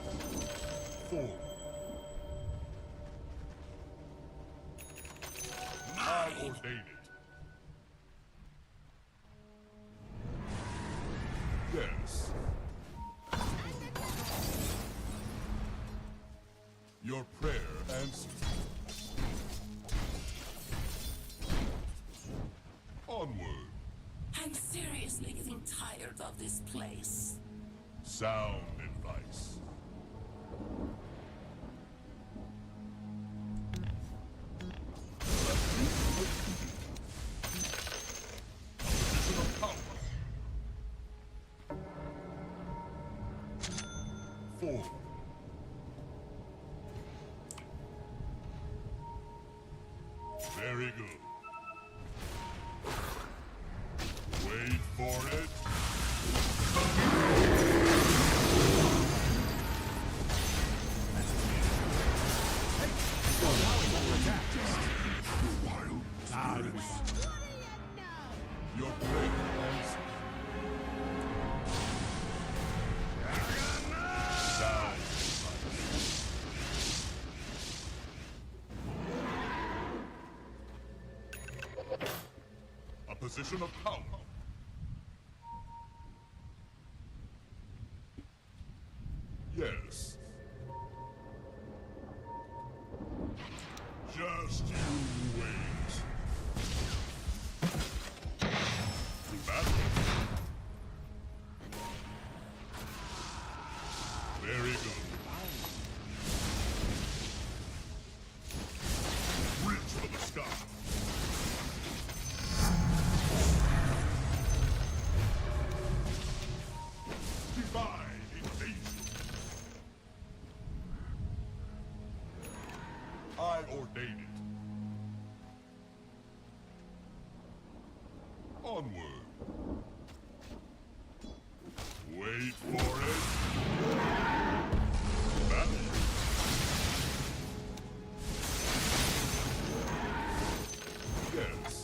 4. I ordain it. Yes. Your prayer answered. Onward. I'm seriously getting tired of this place. Sound advice. Position of power. 4. Very good. Wait for it. Your prayer answered. Sound advice. A position of power. Yes. Just you wait. To battle. Very good. Reach for the sky. Divine invasion. I ordain it. Onward. Wait for it. Battle. Yes.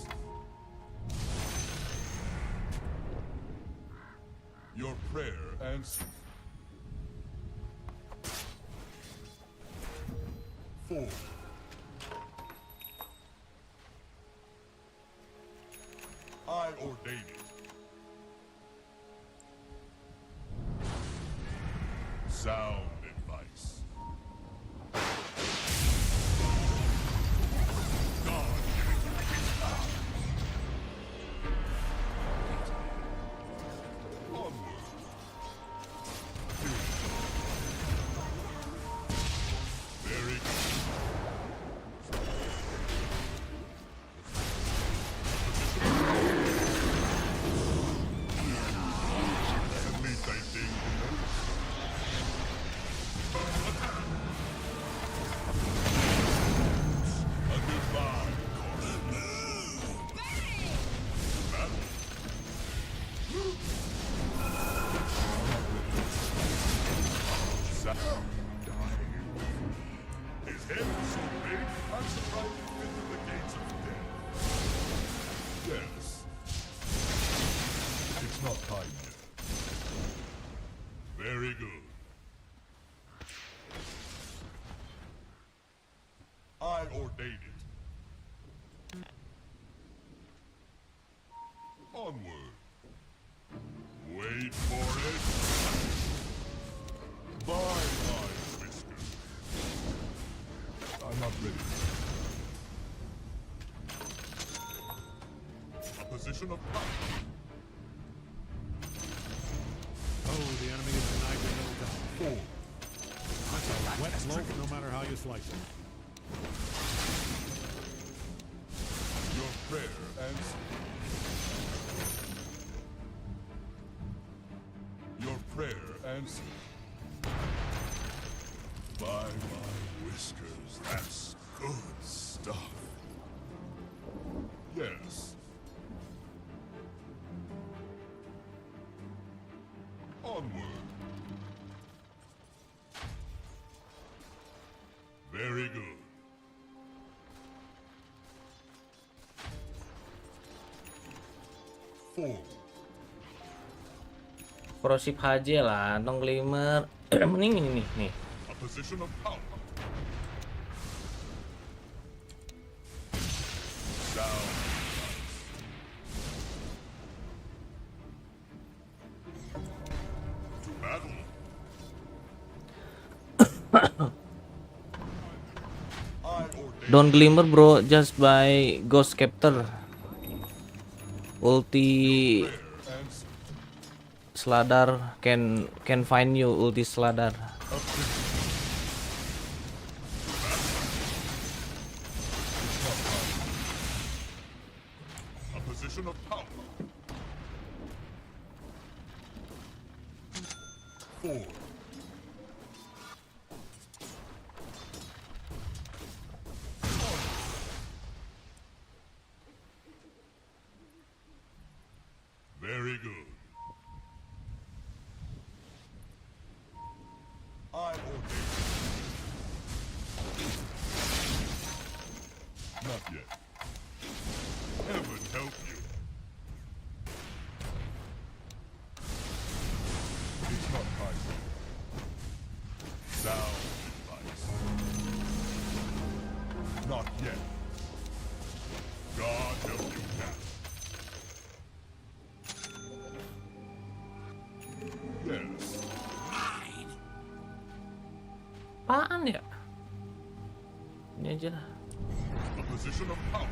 Your prayer answered. 4. I ordain it. Sound advice. God onward. Very good. At least I think. A goodbye. Battle. Sound. His head is so big, I'm surprised he fit through the gates of death. Yes. It's not time yet. Very good. I ordain it. Onward. Wait for it. Bye, my whiskers. I'm not ready. A position of power. Oh, the enemy is denied their middle tower. 4. That's a wet loaf, no matter how you slice it. Your prayer answered. Your prayer answered. By my whiskers, that's good stuff. Yes. Onward. Very good. Forward. Prosip aja lah, nong glimmer. Mending ini nih. A position of power. Sound advice. To battle. I ordain Don't glimmer bro, just by ghost captor. Ulti and Sladar can find you, ulti Sladar. a position of power. Forward. Very good. I ordain. Not yet. Heaven help you. It's not my way. Sound advice. Not yet. God help you now. Yes. Apaan ya? Ini aja lah. A position of power.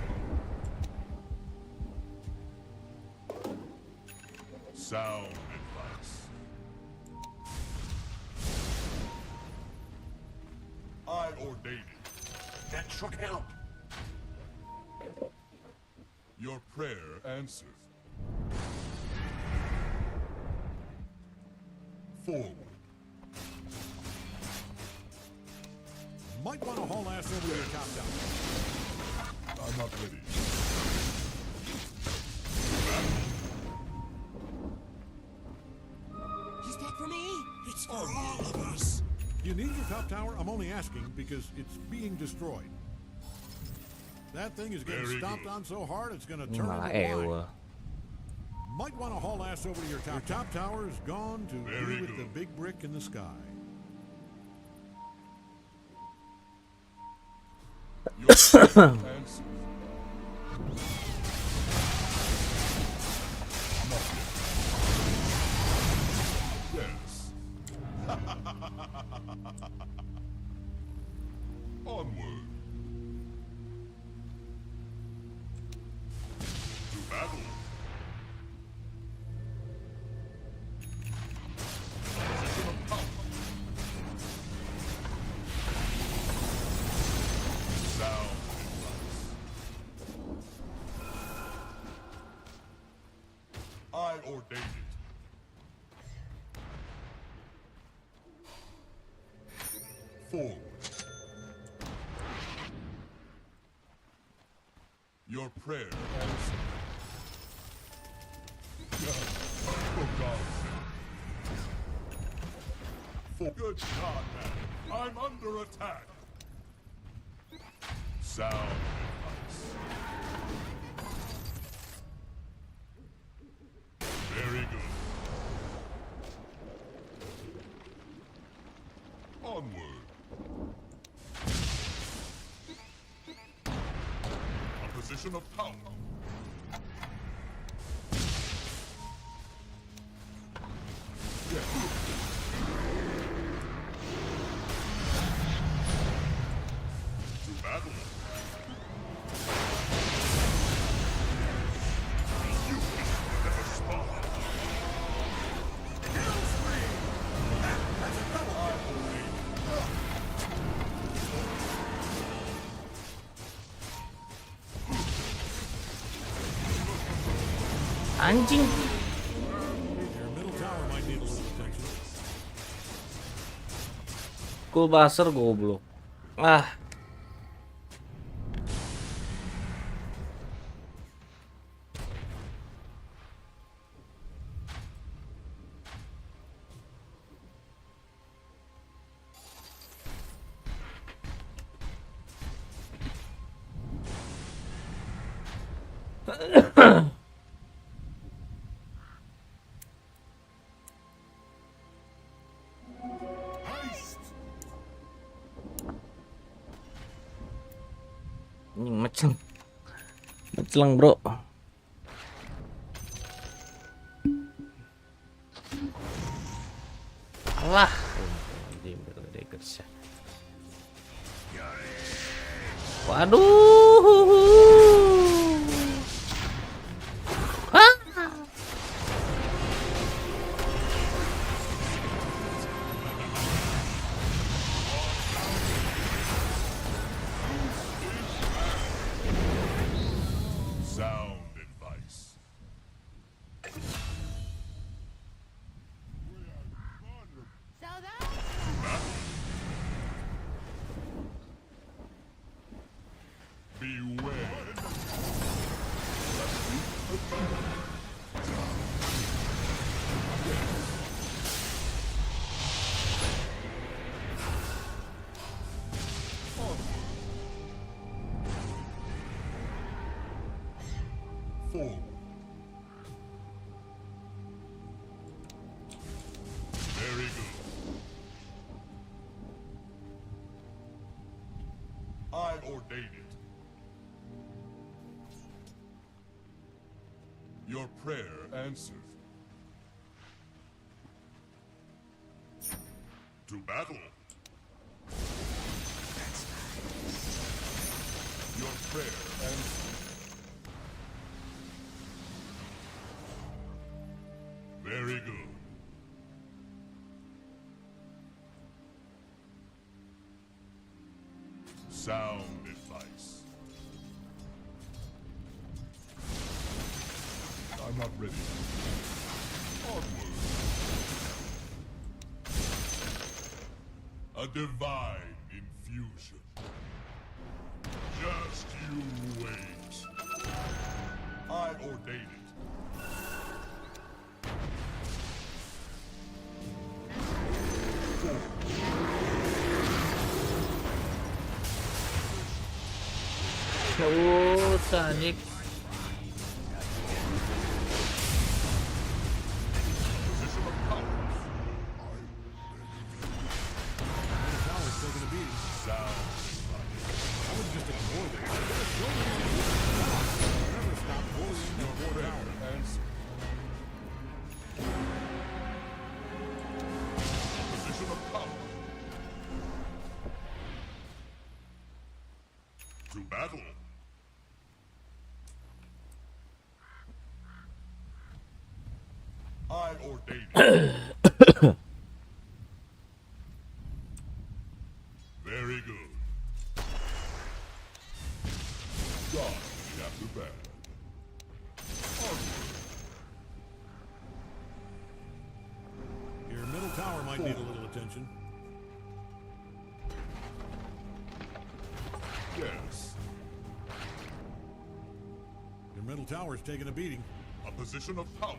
Sound advice. I ordain it. That should help. Your prayer answered. Forward. Might want to haul ass over to your top tower. I'm not ready. Is that for me? It's for all of us. You need your top tower? I'm only asking because it's being destroyed. That thing is getting Very stomped good. on so hard it's going to Ini turn malah into wine. ewa. Might want to haul ass over to your top. Your top tower is gone to Very be with the good. big brick in the sky. Your prayer answered. Not yet. Yes. Onward. To battle. Position of power. Sound advice. I ordain it. Forward. Your prayer answered. For God's sake. For good God, man. I'm under attack. Sound advice. Very good. Onward. A position of power. Yes. To battle. You never spawn. Kill spree. That's a double. I believe. Anjing. Your middle tower might need a little attention. Cool buzzer goblok. Ah. Celang bro. Alah. Waduh. Ah. Sound advice. Beware. Forward. Very good. I ordain it. Your prayer answered. To battle. Your prayer answered. Very good. Sound advice. I'm not ready. Onward. A divine infusion. Just you wait. I ordain it. Oh, Sonic. Position of power. The tower's taking a beating. Sound I would just ignore them. Never stop bullying the poor tower. answer. Position of power. To battle. I ordain it. Very good. God, after bad. Onward. Your middle tower might need a little attention. Yes. Your middle tower's taking a beating. A position of power.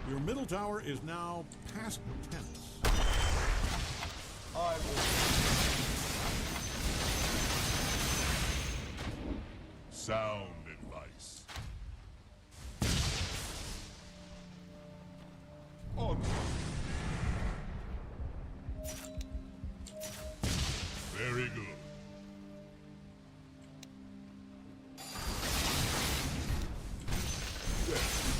Your middle tower is now past tense. I will. Sound advice. Onward. Very good. Yes.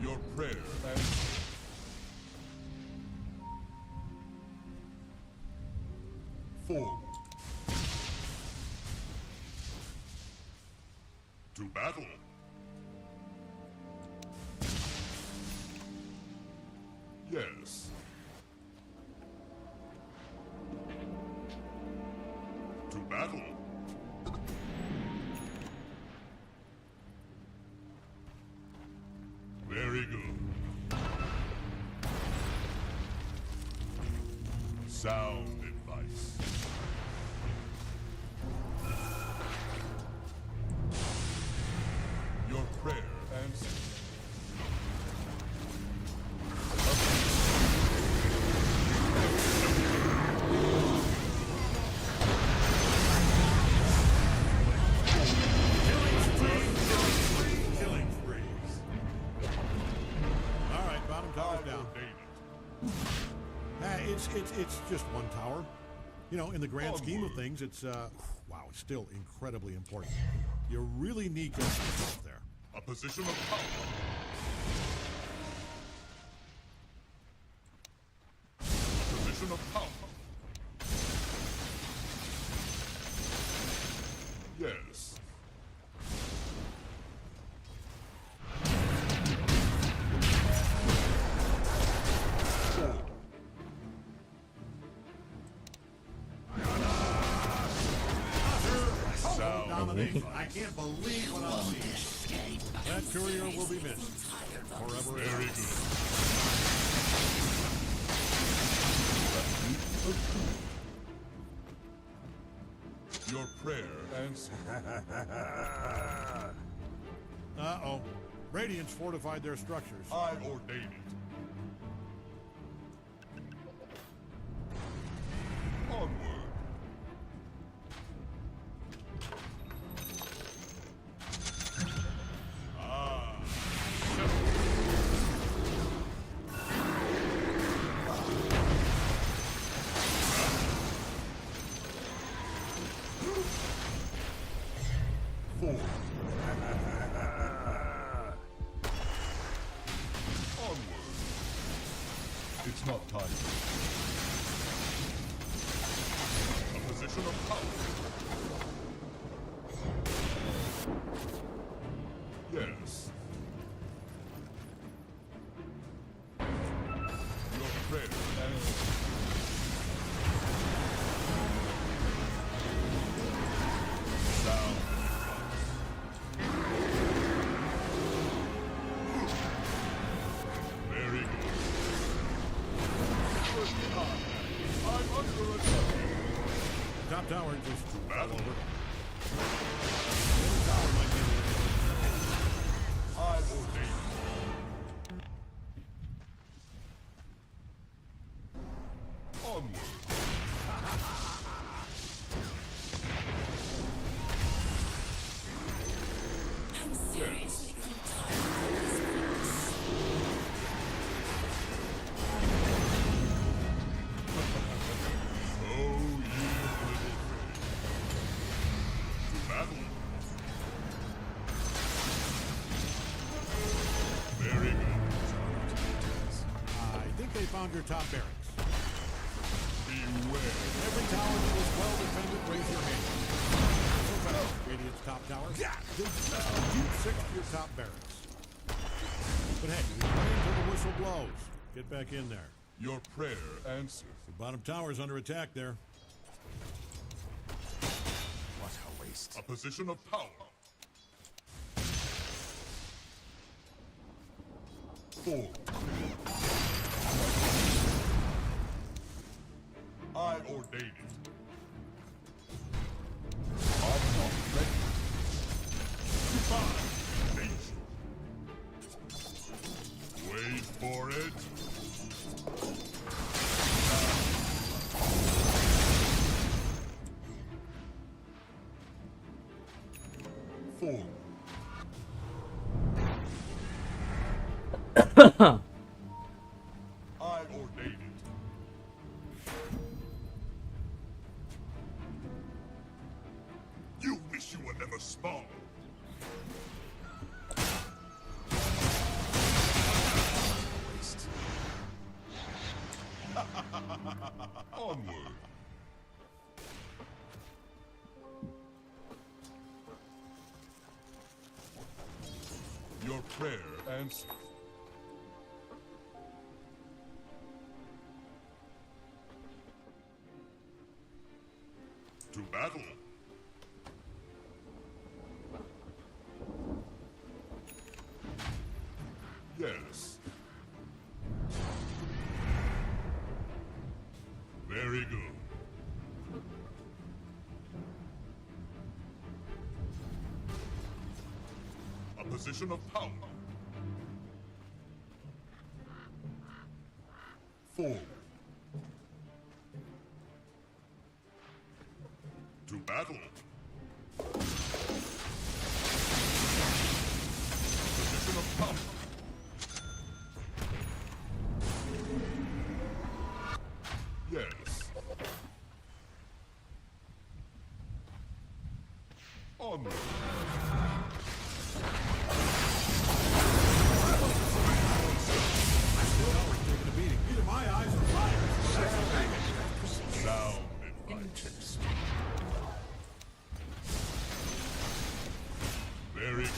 Your prayer answered. Forward. To battle. Yes. To battle. Very good. Sound advice. Your prayer answered. Killing sprees. All right, bottom tower's down. Ordain it. It's just one tower. You know, in the grand scheme of things, it's, wow, it's still incredibly important. You really need to have yourself there. A position of power. A position of power. Yes. Domination. I can't believe what I'm seeing. That courier will be missed. Forever. Very good. Your prayer answered. Uh-oh. Radiant's fortified their structures. I ordain it. Onward. It's not time. A position of power. Yes. Your prayer answered. Sound. Very good. I'm under attack. Top tower just Battle. over. The tower might be I ordain. Onward. Seriously, I'm tired of this. Oh, you little thing. To battle. Very good. I think they found your top barracks. Beware. Every tower that was well defended, raise your hand. So fast, Radiant's top tower. Deep six to your top barracks. But hey, you're playing till the whistle blows. Get back in there. Your prayer answered. The bottom tower's under attack there. What a waste. A position of power. Forward. I ordain it. I'm not ready. Goodbye, nature. Wait for it. Forward. I ordain it. You wish you were never small. Waste. Onward. Your prayer answered. To battle. Yes. Very good. A position of power. Forward. To battle. Position of power. Yes. Onward. Taking a beating. Either my eyes are fire. Sound advice. Interesting. Very good.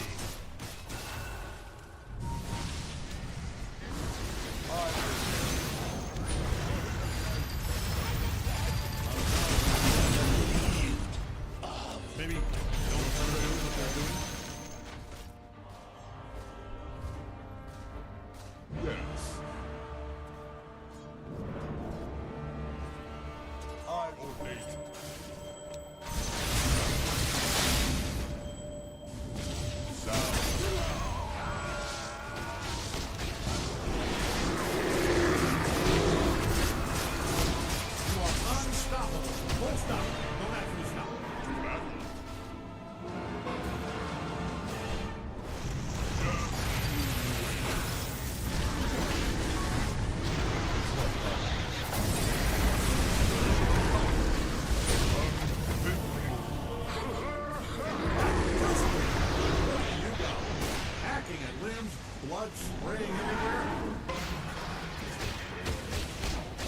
Maybe don't let them do what they're doing. Yes. I ordain. You are unstoppable. Full stop. Don't actually stop. Hacking at limbs, blood spraying everywhere.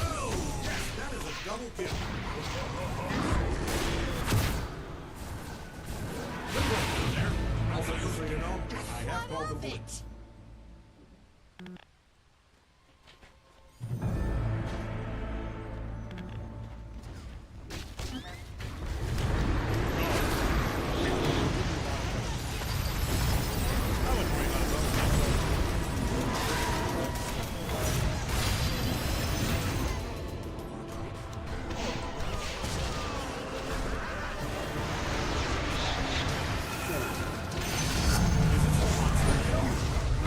Oh, yes, that is a double kill. Good work down there. Also, just so you know, I have called the blitz. I wouldn't worry about those.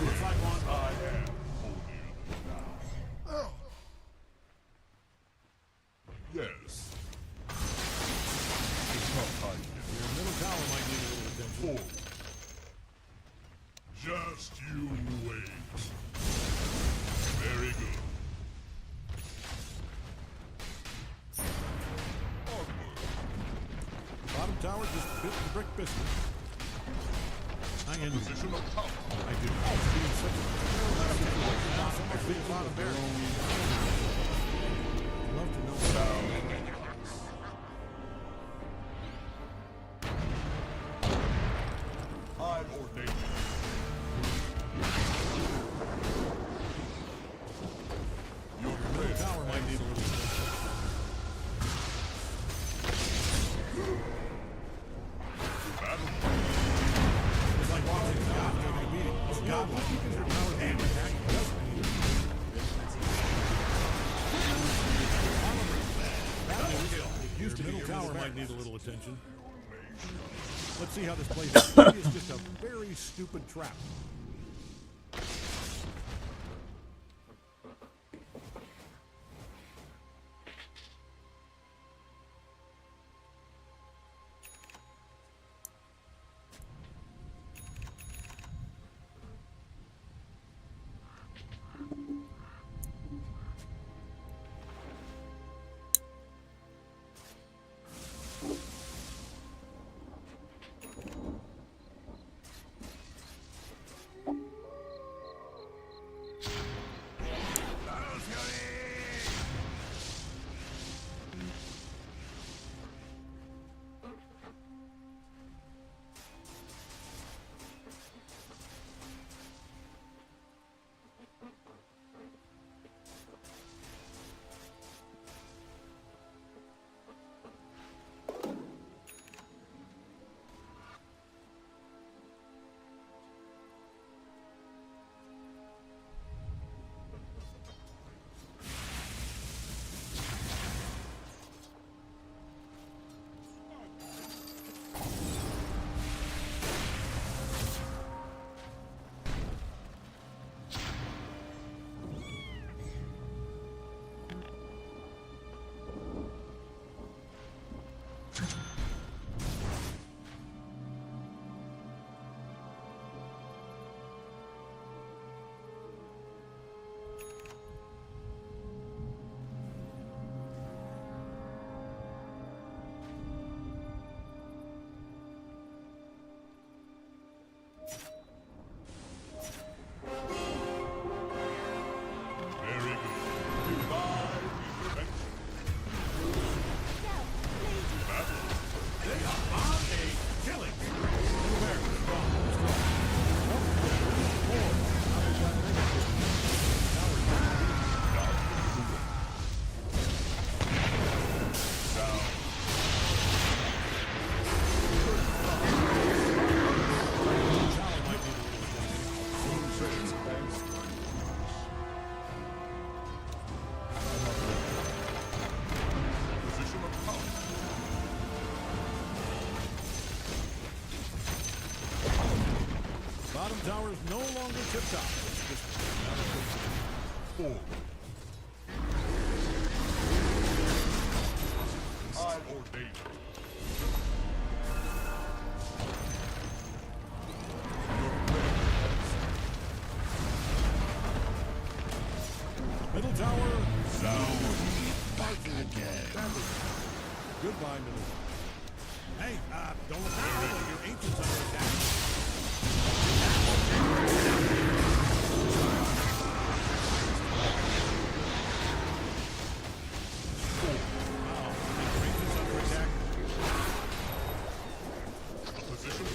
Looks like one. I am only now. Yes. It's not time yet. Your middle tower might need a little attention. Forward. Just you wait. Very good. Onward. Bottom tower just bit the brick biscuit. Hang in there. Position of power. I do. Being such a now so much big bottom barrel. Love to know that. I'm ordained. Your Middle prayer. tower might need a little attention. Battle. It's like watching God take a beating. It's godlike. Your tower and attack doesn't need it. Your middle tower might need a little attention. Let's see how this plays out. Maybe it's just a very stupid trap. Middle tower is no longer tip top. It's just four. Or danger. Middle tower down. Goodbye, middle. Hey, don't look out. Your ancient's under attack. Your ancient's under attack. Position.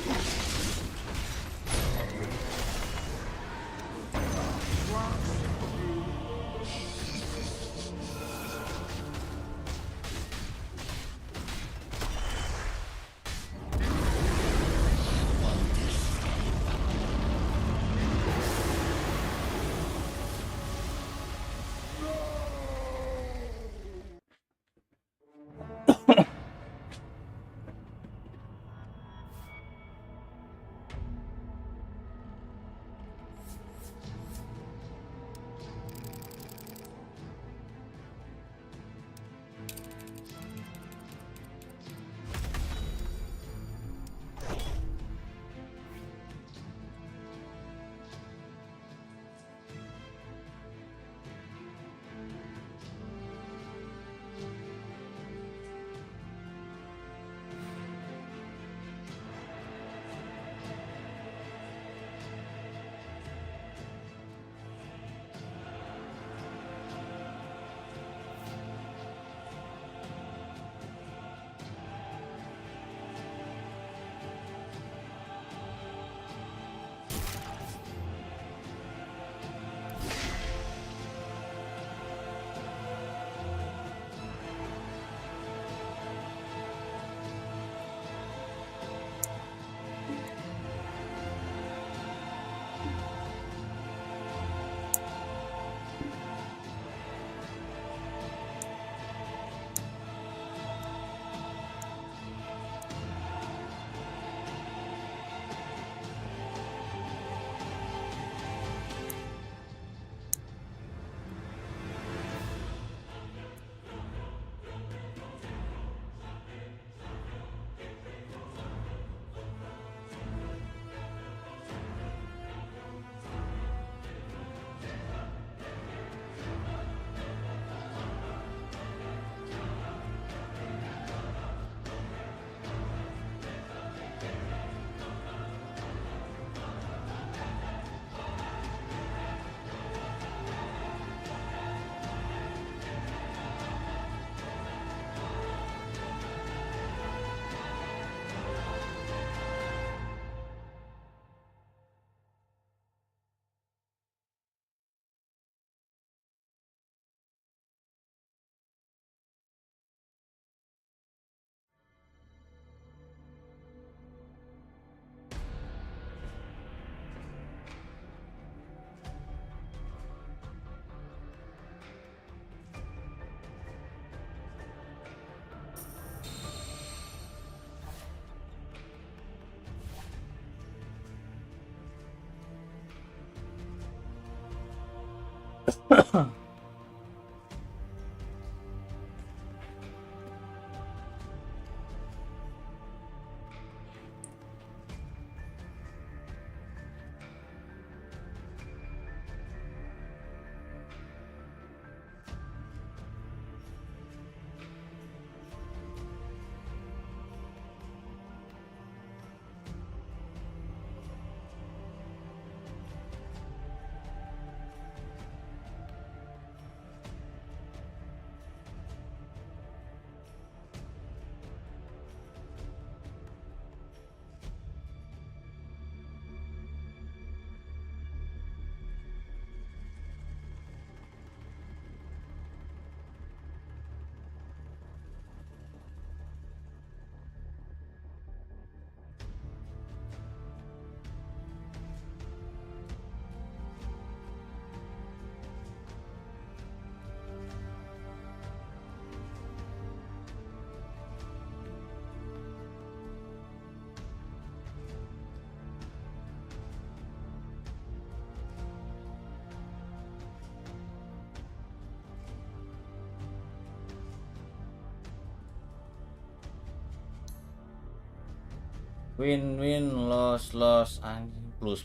Win loss anjing plus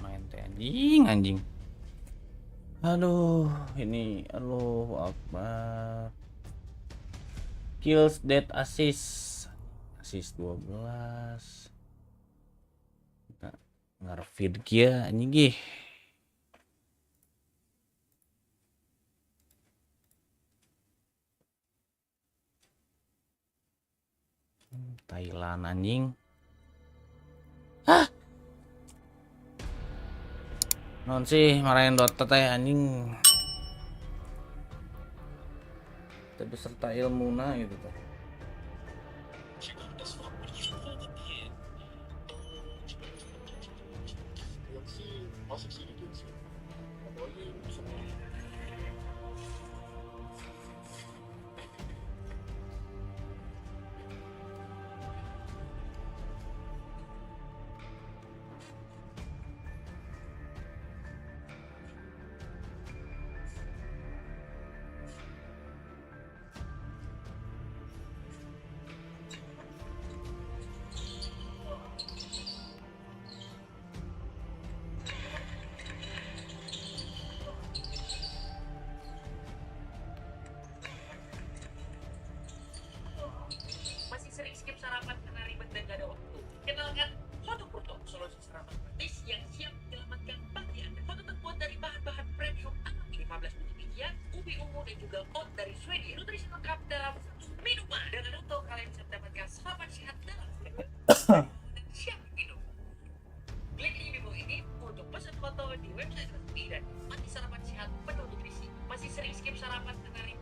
main teh anjing. Aduh, ini Akbar. Kills dead assist 12. Ngarfeed kia anjing gih. Thailand anjing. Hah? Non sih marahin Dota teh anjing. Tapi beserta ilmuna gitu tuh. Masih sering skip sarapan karena ribet dan gak ada waktu? Kenalkan Foto Purto, solusi sarapan praktis yang siap menyelamatkan pagi Anda. Foto terbuat dari bahan-bahan premium alam 15 biji bijian, ubi ungu dan juga oat dari Swedia. Nutrisi lengkap dalam satu minuman. Dengan Foto kalian bisa mendapatkan sarapan sehat dalam dan siap minum. Klik link di bawah ini untuk pesan foto di website resmi dan nikmati sarapan sehat penuh nutrisi. Masih sering skip sarapan karena ribet?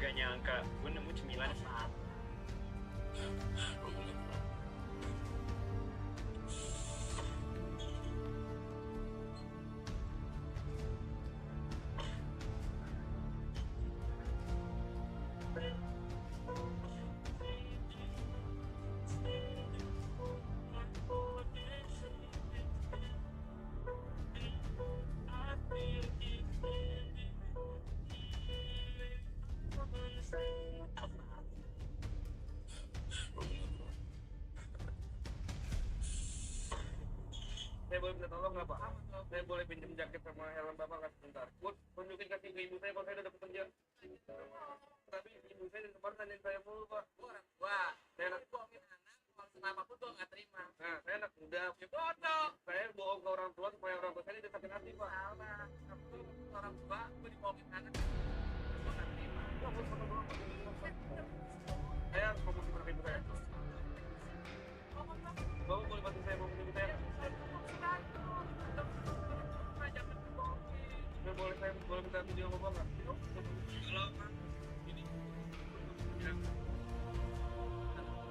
Gak nyangka, gue nemu cemilan saat Saya boleh minta tolong nggak Pak? Saya boleh pinjam jaket sama helm Bapak nggak sebentar? Gue tunjukin kasih ke ibu saya kalau saya udah dapat kerja. Tapi ibu saya di tempat nanyain saya mulu Pak. Wah, saya anak bohongin anak, maksud apapun gue nggak terima. Nah, saya anak muda. Ya bodoh. Saya bohong ke orang tua supaya orang tua saya tidak sakit hati Pak. Salah, kamu orang tua, gue dibohongin anak, gue nggak terima. Saya harus ngomong sama ibu saya. Bapak boleh bantu saya ngomong ibu saya? Saya boleh minta video sama Bapak nggak? Kalau Pak, ini yang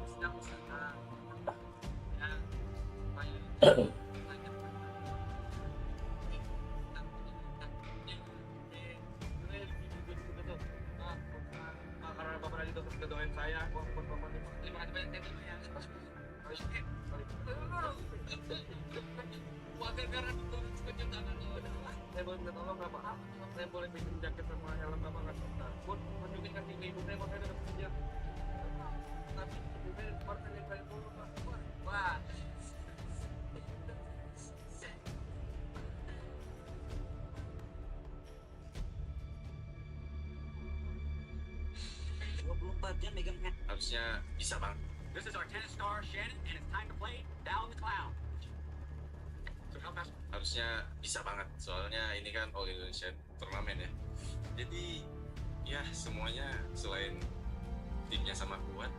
sedang usaha ya, karena Bapak lagi doain saya, terima kasih banyak ya. Wakil karena kejutan saya boleh minta tolong nggak Pak? Saya boleh pinjam jaket sama helm Bapak nggak sebentar? Gue tunjukin kasih ke ibu saya kalau saya udah dapat kerja. Tapi ibu saya di tempat nanyain saya mulu Pak. Wah. Harusnya bisa bang. This is our tennis star Shannon, and it's time to play Down the Cloud. So how fast? Harusnya bisa banget. Soalnya ini kan All Indonesian turnamen ya. Jadi ya semuanya selain timnya sama kuat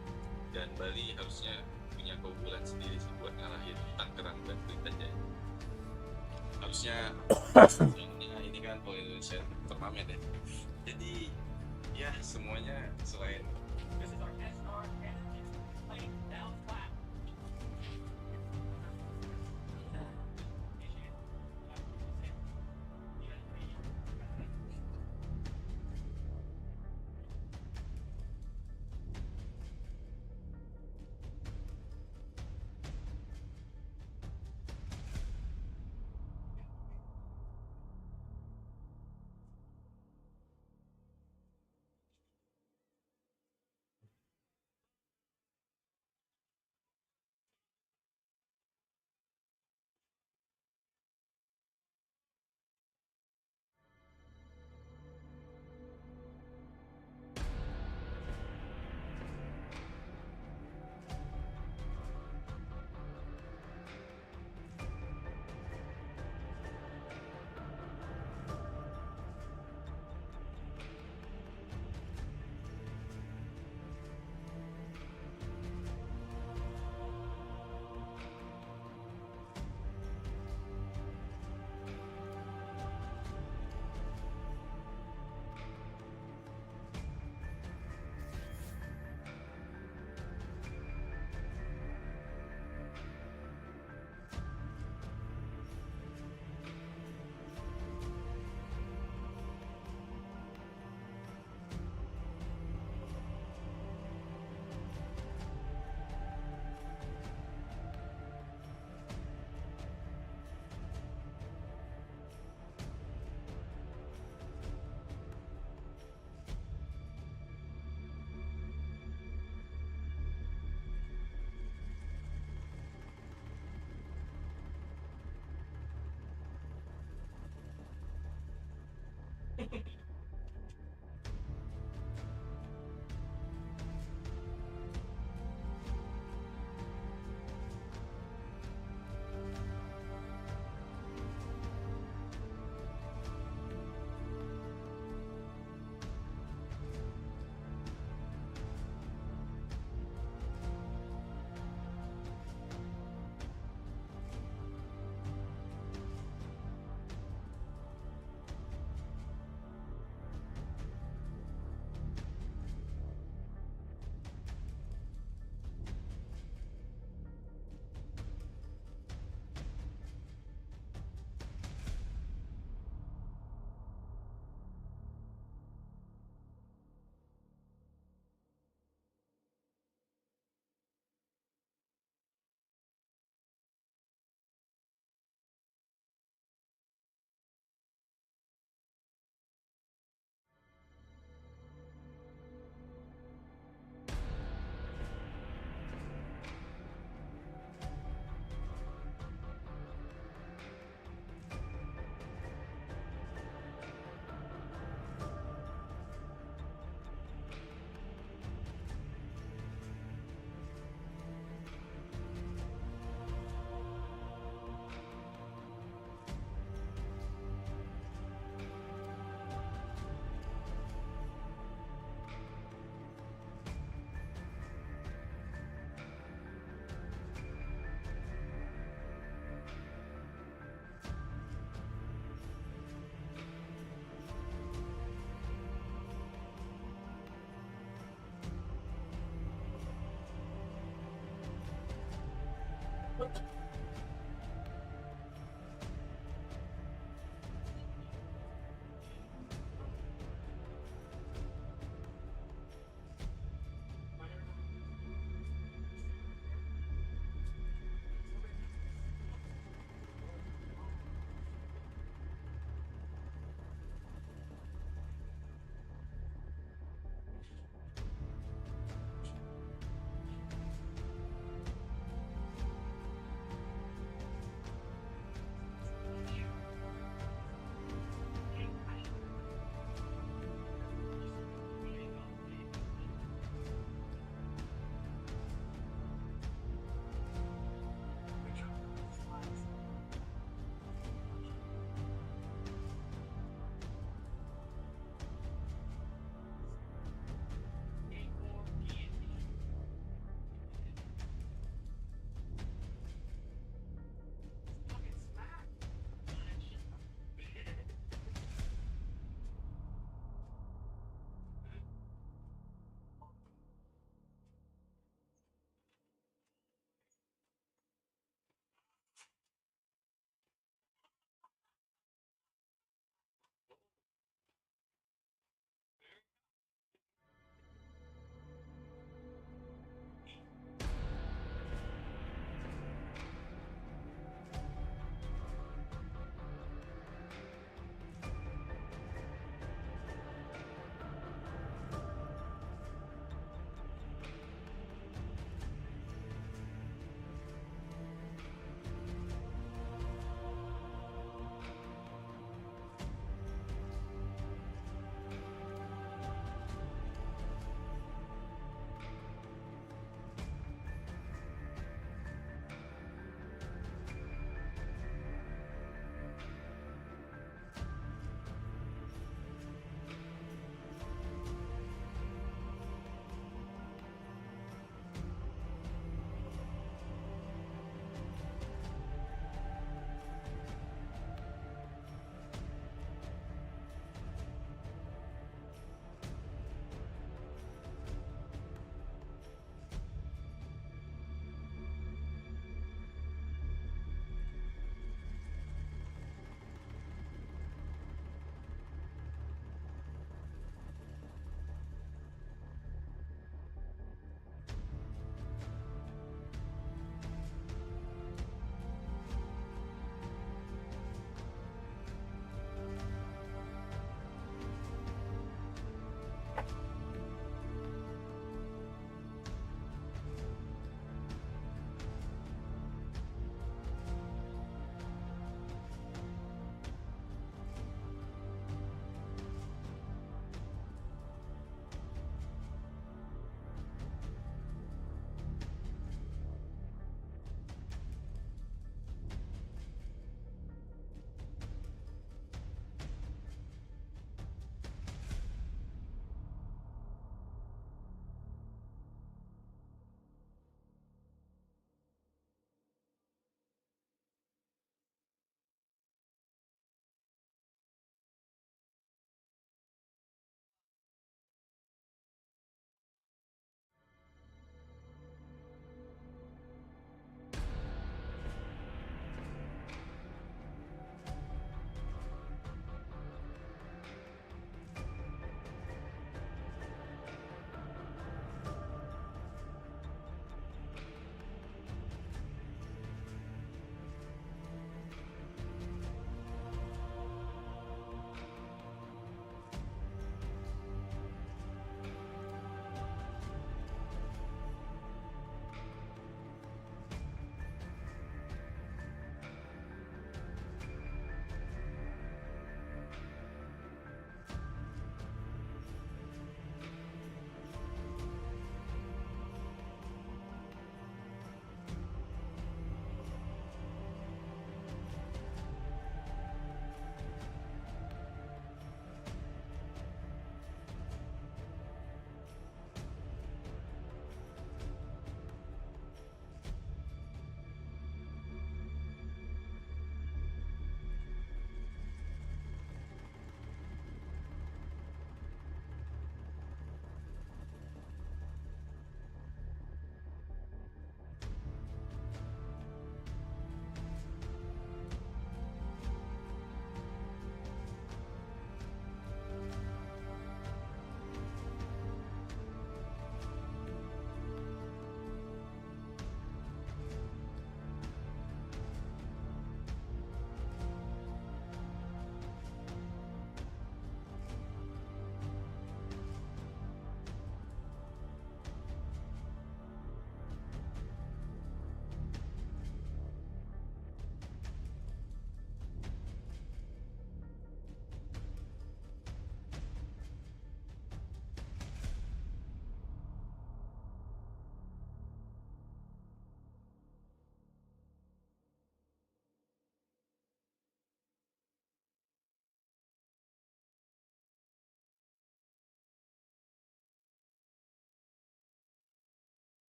dan Bali harusnya punya keunggulan sendiri sih buat ngalahin Tangerang dan Pelita Jaya. Harusnya soalnya ini kan All Indonesian turnamen ya. Jadi ya semuanya selain This is our tennis star Shannon, and it's playing Down the Cloud.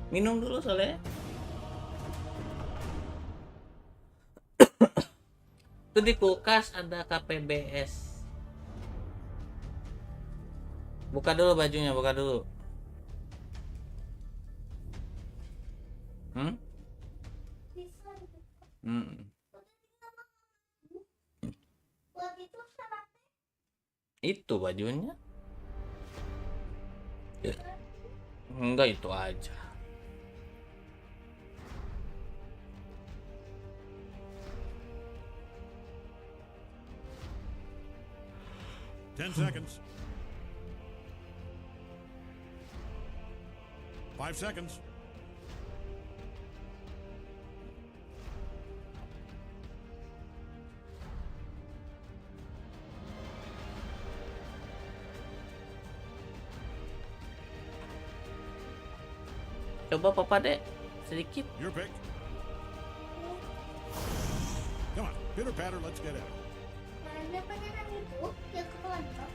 Minum dulu soalnya. Itu di kulkas ada KPBS. Buka dulu bajunya, buka dulu. Itu bajunya. Enggak, itu aja. Ten seconds. 5 seconds. Coba papa deh sedikit. Your pick. Come on, pitter patter, let's get it. Ada pangeran itu yang kelontong.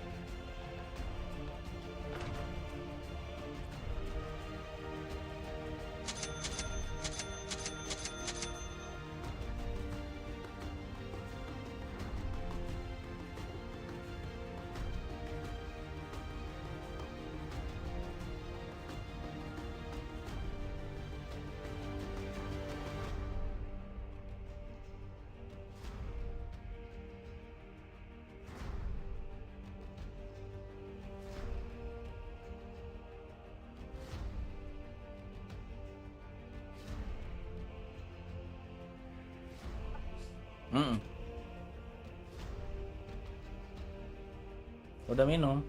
Udah minum.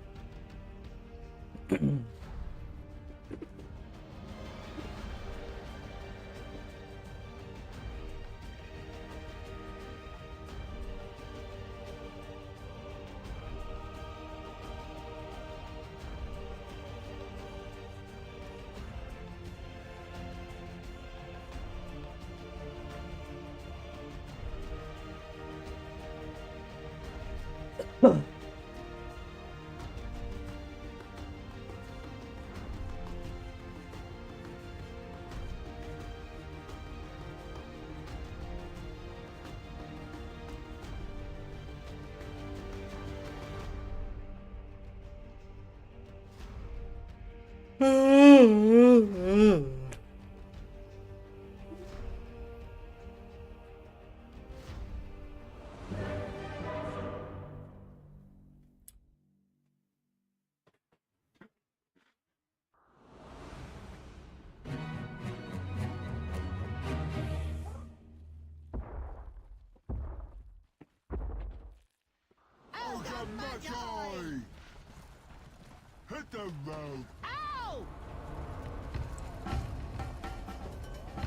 Hit the road.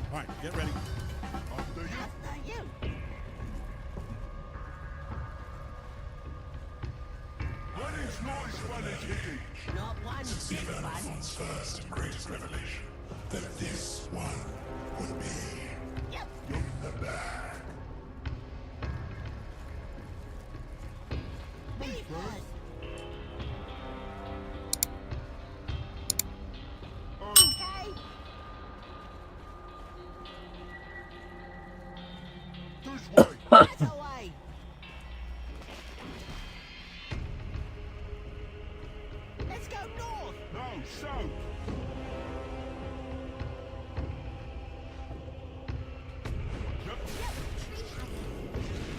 All right, get ready. After you. When is noise when it's hitting? Not one big one. Elephant's first and greatest revelation that this one would be in the bag. Me first. Okay. This way. That's away. Let's go north. No, south.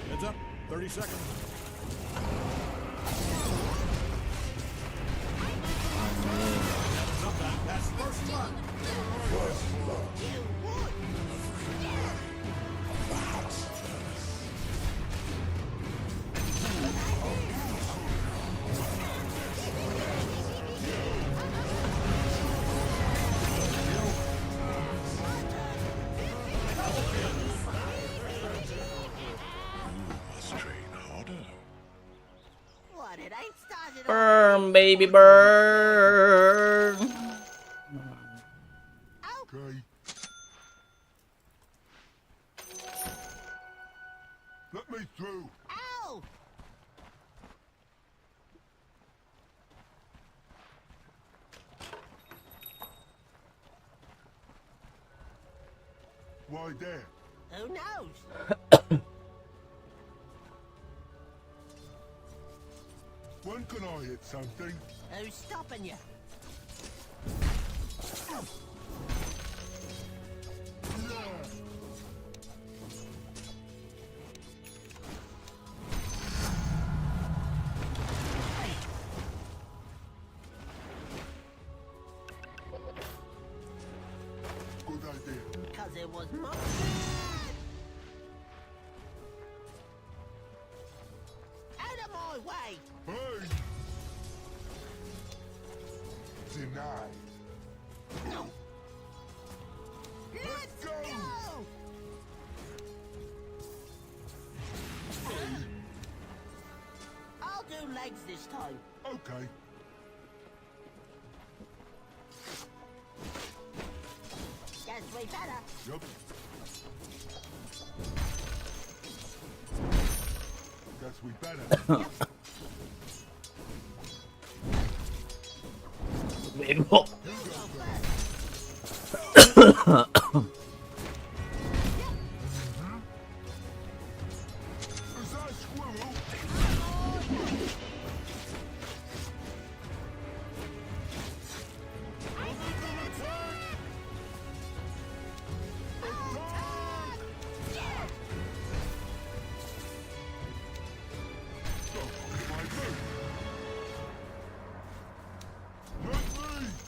Heads up, 30 seconds. That's first blood. You would. Burn, baby, burn. Okay. Let me through. Ow! Why there? Who knows? When can I hit something? Who's stopping you? Good idea. Because it was mine. Out of my way! Hey! Denied. Let's go! I'll do legs this time. Okay. Guess we better. Yup. Guess we better. Bego. You go first. Is that a squirrel?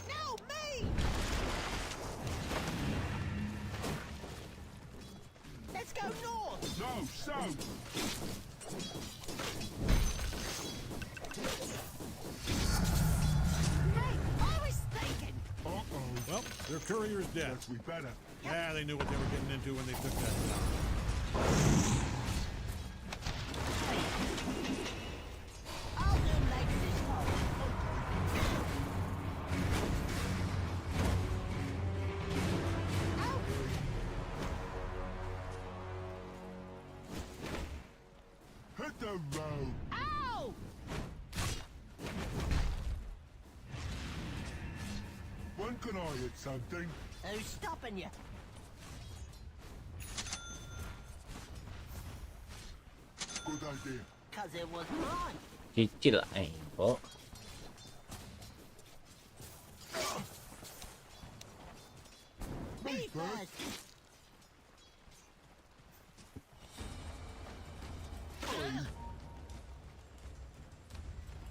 No, me! Let's go north! No, south. Hey, I was thinking! Uh-oh. Well, their courier's dead. Guess we better. Yeah, they knew what they were getting into when they took that job. I'll do legs this time. Hit the road. Ow! When can I hit something? Who's stopping you? Good idea. Because it was mine. Cicil po. Me first.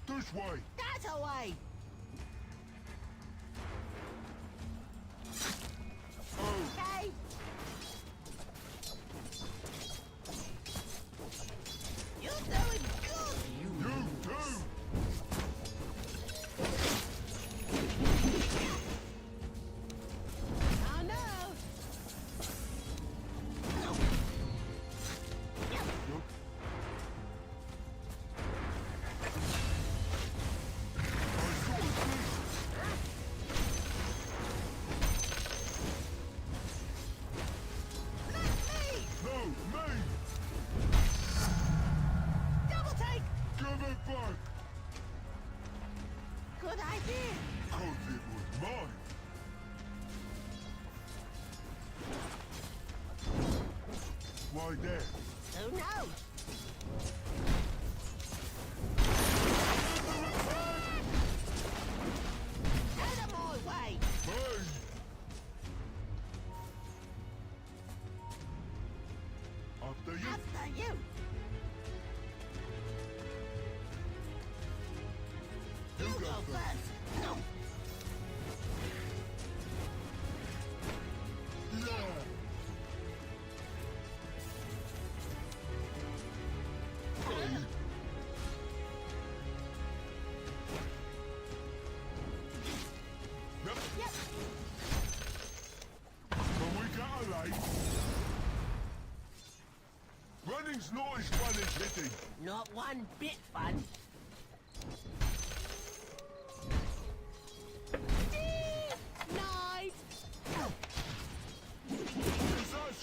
This way. That away. Okay. You're doing good. You too. Oh no. No, me. Double take. Give it back. Good idea. 'Cause it was mine. Why there? Who knows? Out of my way. Hey. After you. After you. You go first. No. Yeah. Yep. Yep. When we get a light. Running's not as fun as hitting. Not one bit fun.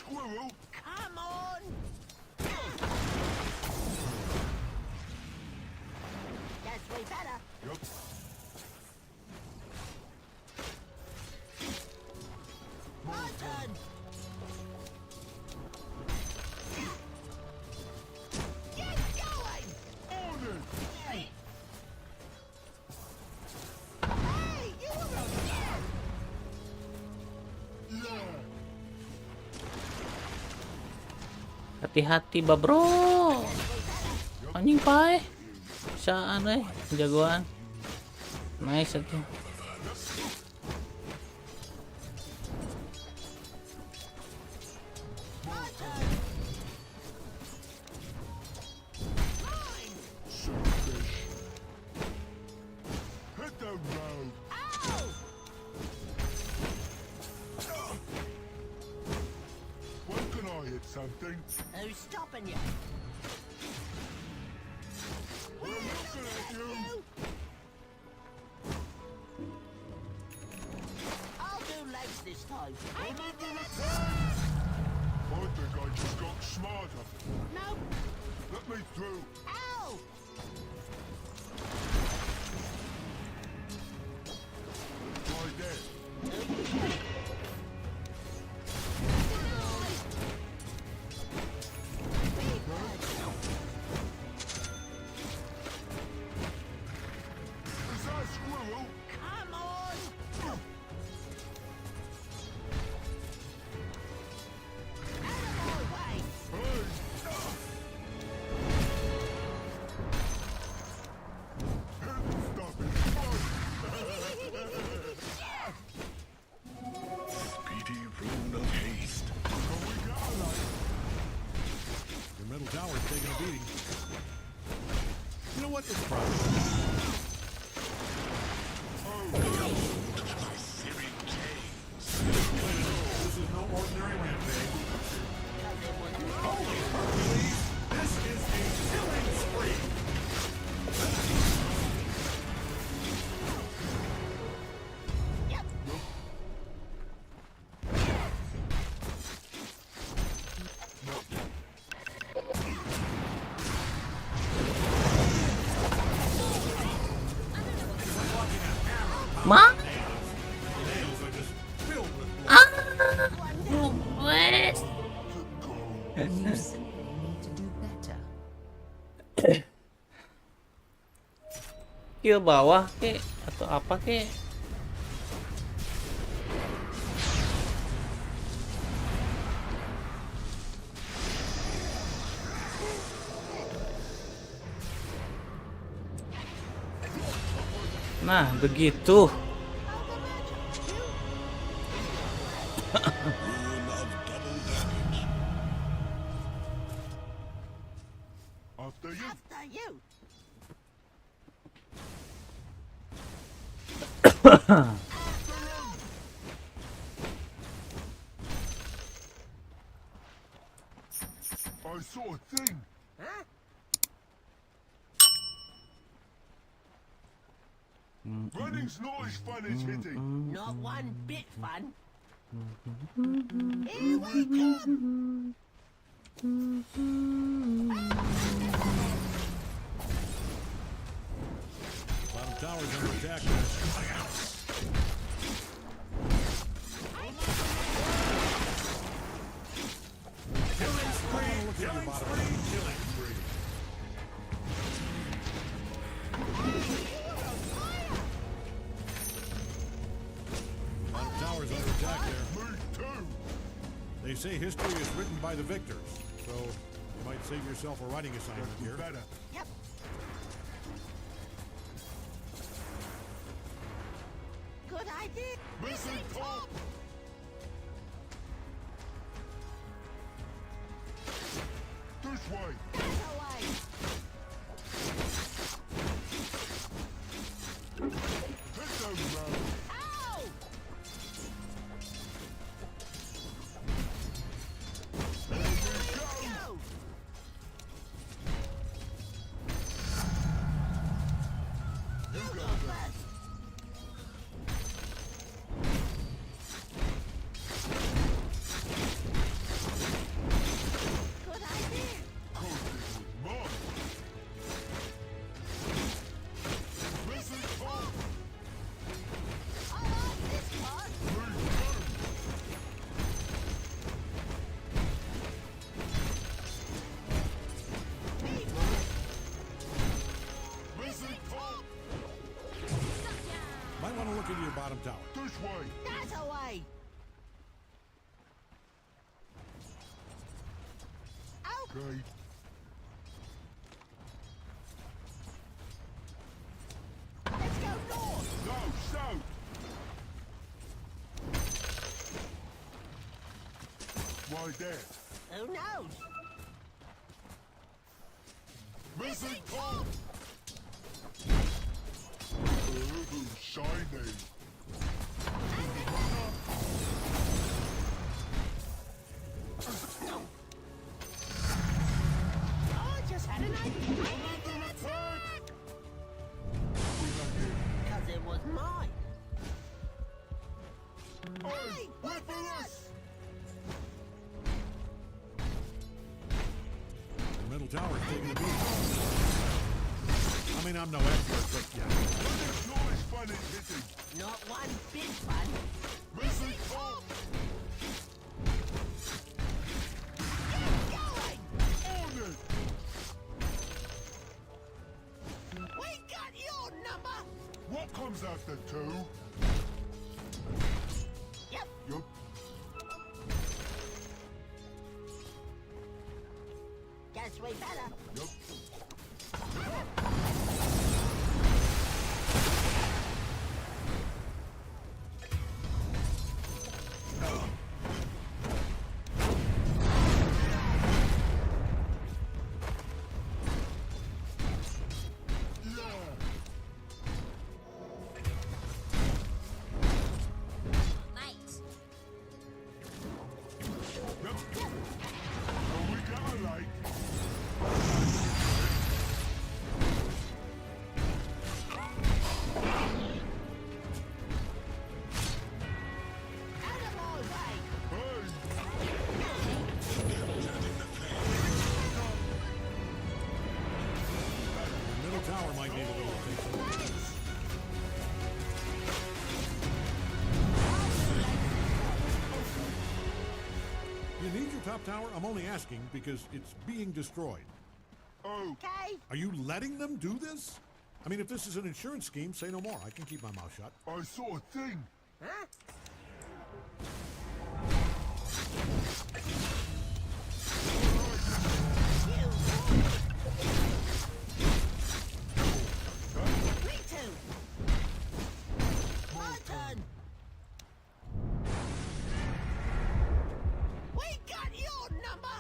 squirrel. Come on! Guess we better. Yup. My turn! Get going! On it. Hey, you were on there! Yeah. Hati-hati ba bro. Anjing pae. Saan jagoan. Nice atuh. My turn! Mine! Selfish. Hit the road. Ow! When can I hit something? Who's stopping you? We're looking at you. I'll do legs this time. I'm under attack. I think I just got smarter. Nope. Let me through. Ow! Try this. Is that a squirrel? Come on! Out of my way! Hey. Stop it. Speedy rune of haste. Can we get a light? Your middle tower's taking a beating. You know what? It's probably. This is no ordinary rampage. Holy Hercules! This is a killing spree! Ma? Nails are just filled with blood. Ah! Wes. You simply need to do better. Kill bawah kek atau apa kek? Nah, begitu. After you. After you! I saw a thing. Huh? Running's not as fun as hitting. Not one bit fun. Here we come! Bottom tower's under attack. Guys. Killing spree! Look at your bottom. Killing spree. Bottom tower's under attack there. Me too. They say history is written by the victors, so you might save yourself a writing assignment You here. better. Yep. Good idea. Missing top. This way. That away. Hit the road. Ow! There we go. Go! You go first. Okay. Let's go north. No, south. Why that? Who knows? Missing top. Ooh, shiny. I just had an idea. Because it was mine. Hey, wait for us! The middle tower's taking a beat. I mean, I'm no expert, but yeah. When is noise fun in hitting? Not one bit fun. Missing top. Get going! On it. We got your number! What comes after 2? Yep, Yup. guess we better. Yup. We got a light. Out of my way! Hey. The middle tower might need a little attention. You need your top tower? I'm only asking because it's being destroyed. Oh, Okay, Are you letting them do this? I mean, if this is an insurance scheme, say no more. I can keep my mouth shut. I saw a thing. huh? Me too! My turn! We got your number!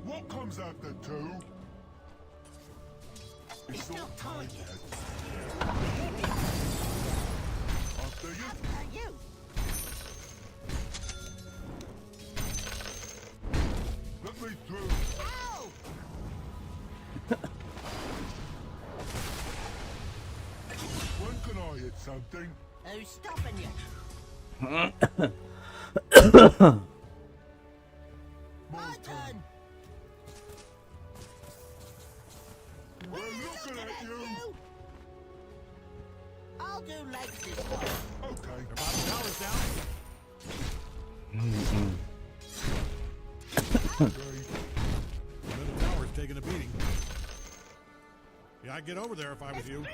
What comes after 2? It's not time yet. After you. After you! Let me through. Ow! When can I hit something? Who's stopping you? My turn! We're looking at you. I'll do legs this time. Okay. Your bottom tower's down. Okay. The middle tower's taking a beating. Yeah, I'd get over there if I was you.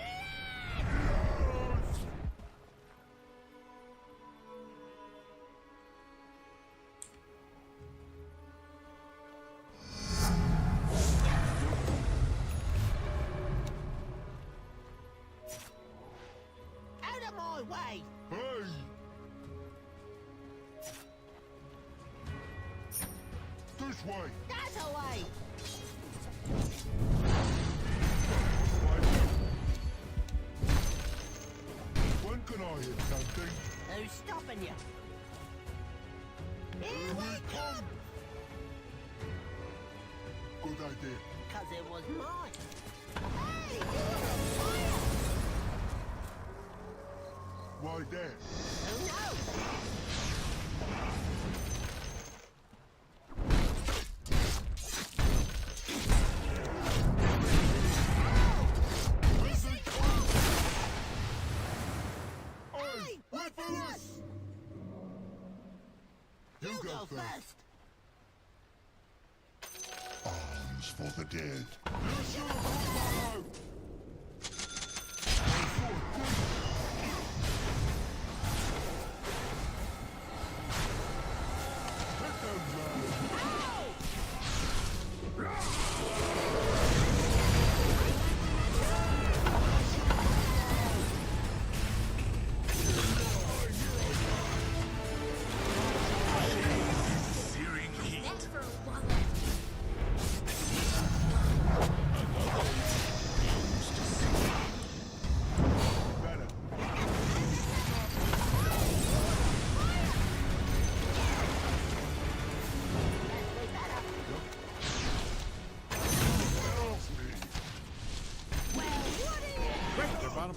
Out of my way! Hey. This way. That's away! When can I hit something? Who's stopping you? Here Here we we come! come. Good idea. Because it was mine. Hey, you were on fire! Why there? Who knows? Hey, wait for us! You go first. Arms for the dead. You should have brought that out. I saw a thing. Hit them, man. Ow!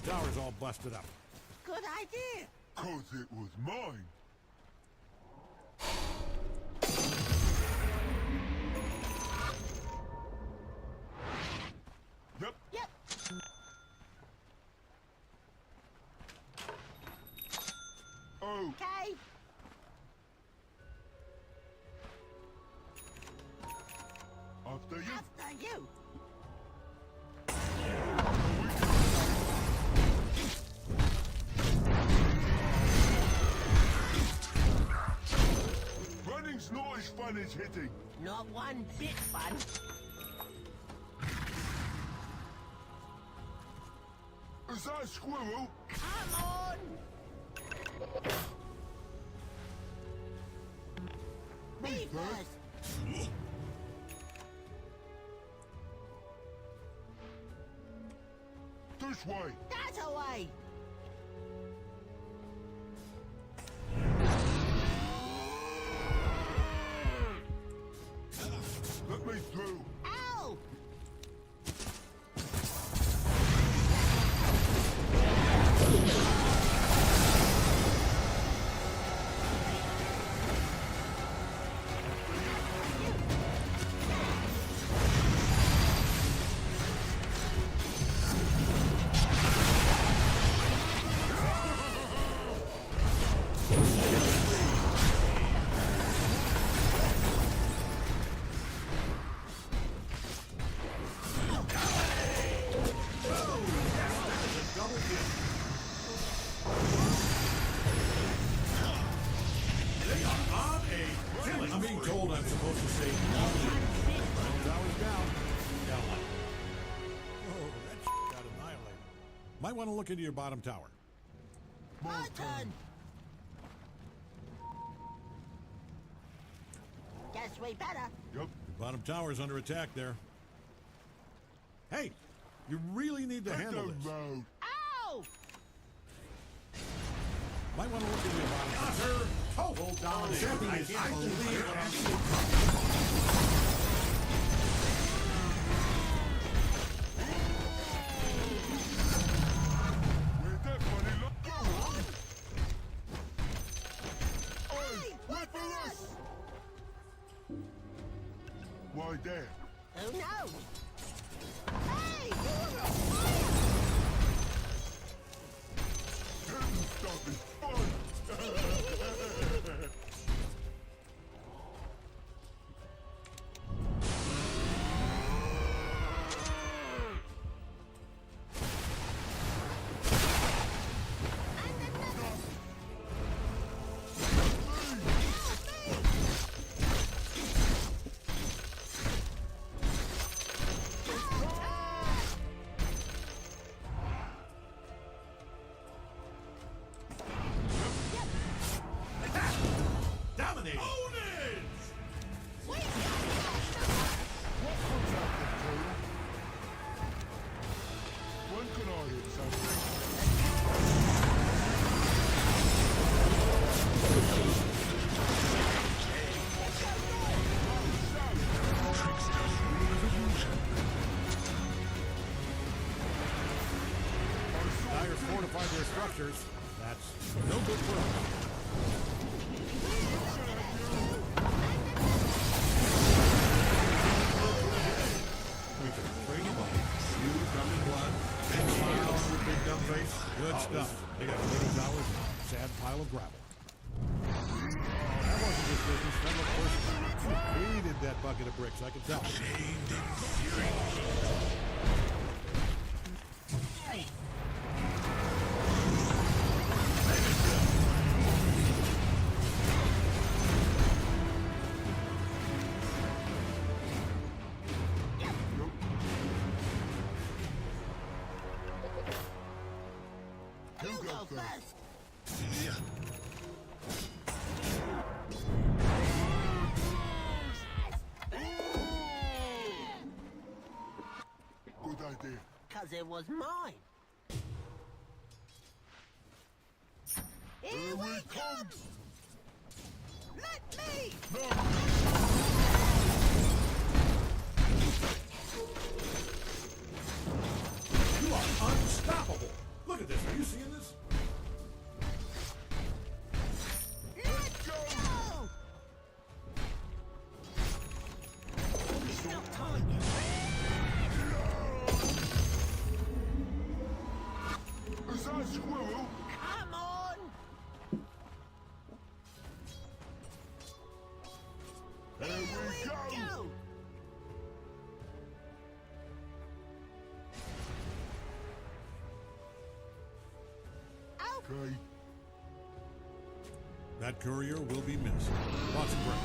tower's all busted up. Good idea. 'Cause it was mine. Yep. Yep. Oh, Okay. after you. After you. Running's not as fun as hitting. Not one bit fun. Is that a squirrel? Come on. Me first. This way. That away. Let me through. Ow. I'm being told I'm supposed to say tower's down. Oh, that got annihilated. Might want to look into your bottom tower. My turn. Guess we better. Yep. Your bottom tower's under attack there. Hey, you really need to Hit handle the this. road. Ow. Might want to look into your bottom tower. Total domination. I can't believe what I'm seeing. Where'd that money look? Go on. Hey, Wait for us. Why there? who knows? Hey, you're a fire. Getting stuff is fun. Dominating. When can I hit something? Dyer's fortified their structures. That's no good for us. We can trade him on you, dummy blood, and smile with big dumb face. Good stuff. They got little towers and a sad pile of gravel. That wasn't just business. That looked personal. You hated that bucket of bricks, I can tell. You go first. Good idea. Cause it was mine. Here we come. Let me. You are unstoppable. Look at Okay. That courier will be missed. Lots of break.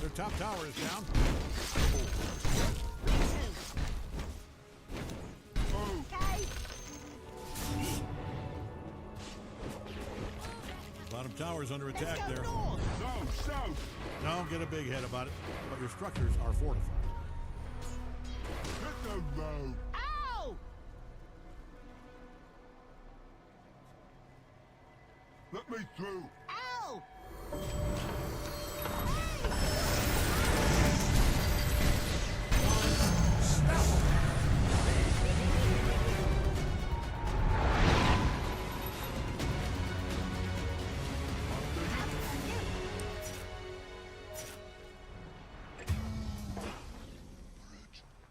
Their top tower is down. Okay. Bottom tower is under attack Let's go there. north. No, south. Don't get a big head about it, but your structures are fortified. Hit the road. Ow! Let me through. Ow!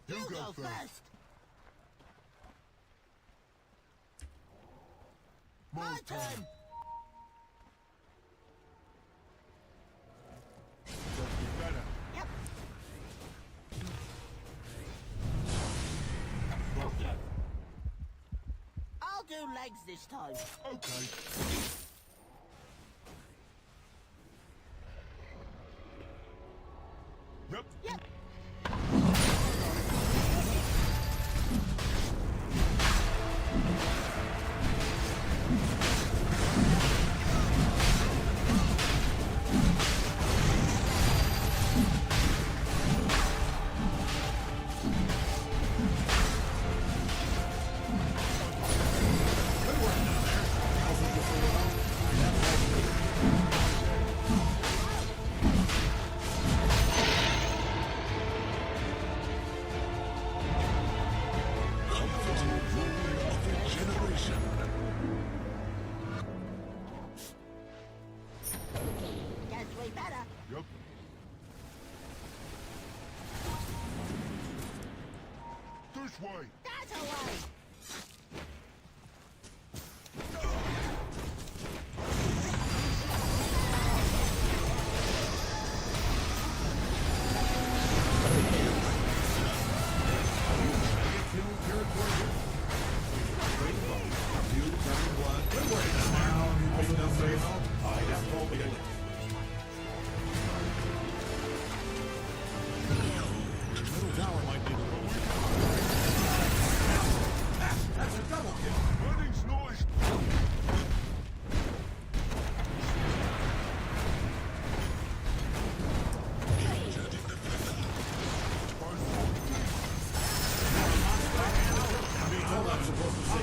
You You go go first. first. My turn. Just be better. Yep. I'll do legs this time. Okay. Yep. Yep. Guess we better. Yep. This way. That away. Middle tower might need a little. That's a double kill. Wedding's noise. I'm being told I'm supposed to say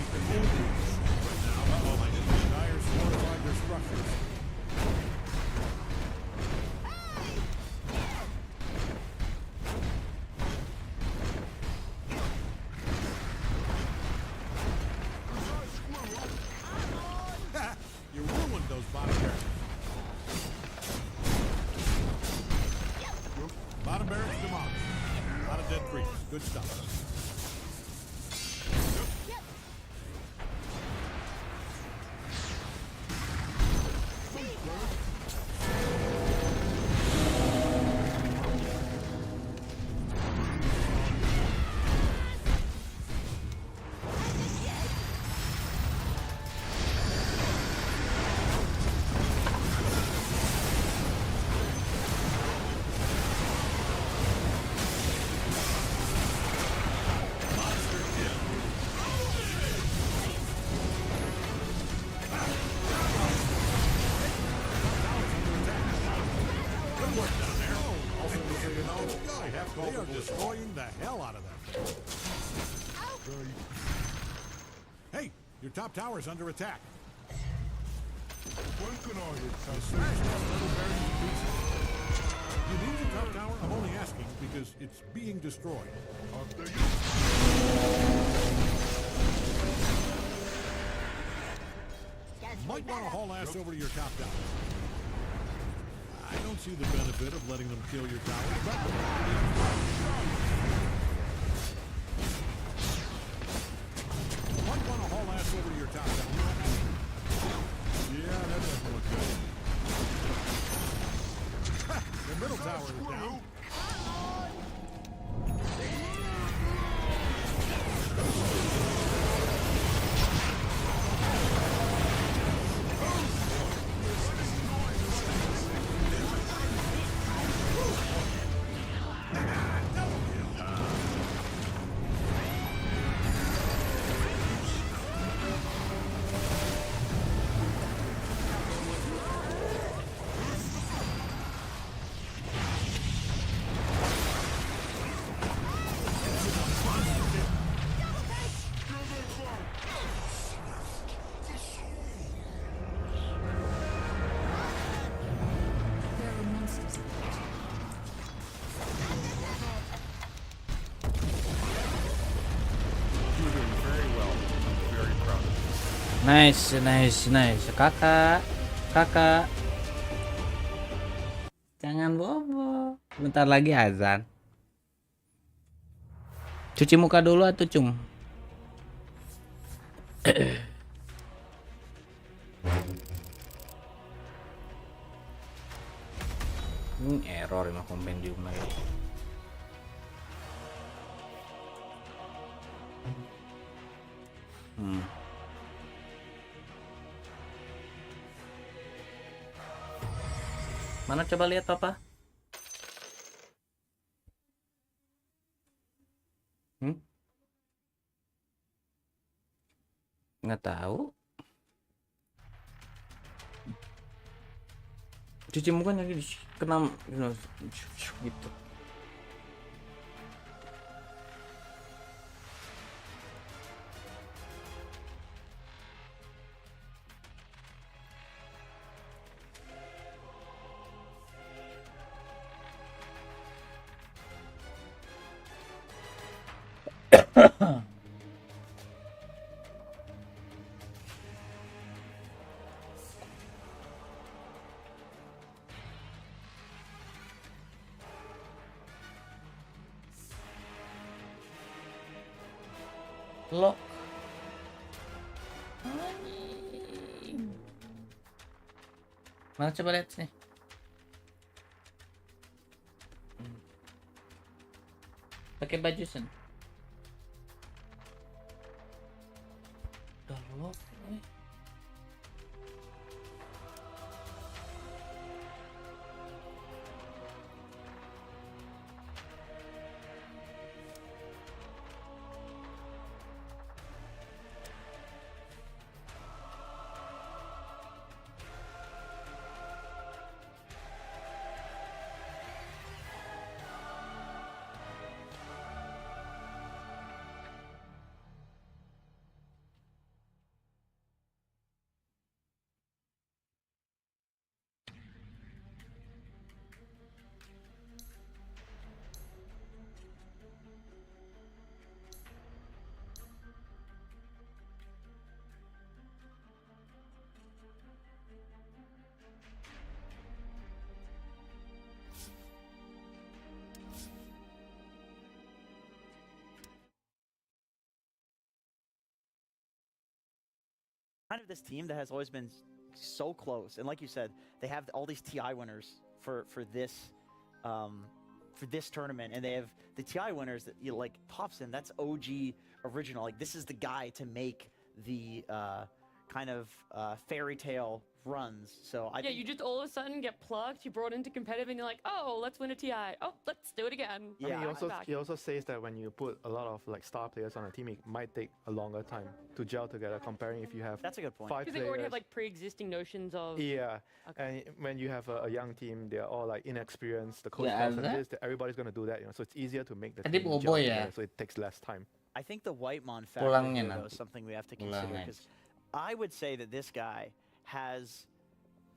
Dyer's fortified their structures. You ruined those bottom barracks. Bottom barracks demolished. A lot of dead creatures. Good stuff. Good work down there. Also, just so you know, they are destroying the hell out of that thing. Hey, your top tower is under attack. When can I hit So something? smash that little barracks to pieces. You need your top tower? I'm only asking because it's being destroyed. After you. Guess we Might want to better. haul ass over to your top tower. I don't see the benefit of letting them kill your tower, but over to your top tower. Yeah, that doesn't look good. The middle tower is down. There are monsters. You're doing very well. I'm very proud of you. Nice. Kakak. Jangan bobo. Bentar lagi azan. Cuci muka dulu atuh, Cung. Ini error emang kompendium lagi. Mana coba lihat apa? Nggak tahu. Cuci muka lagi kena gitu. Lo mana coba lihat sih. Pakai baju sen. Udah lo. Kind of this team that has always been so close, and like you said, they have all these TI winners for this tournament, and they have the TI winners that like Popson. That's OG original. Like this is the guy to make the kind of fairy tale runs. So I think you just all of a sudden get plucked. You brought into competitive, and you're like, oh, let's win a TI. Oh, let's do it again. Yeah, he also says that when you put a lot of like star players on a team, it might take a longer time to gel together. Comparing if you have that's a good point. 5 Because players. they already have like pre-existing notions of. Yeah, Okay. and when you have a young team, they're all like inexperienced. The coach tells them this, everybody's gonna do that, you know. So it's easier to make the team gel together, so it takes less time. I think the Whitemon factor here, though, is something we have to consider, because I would say that this guy has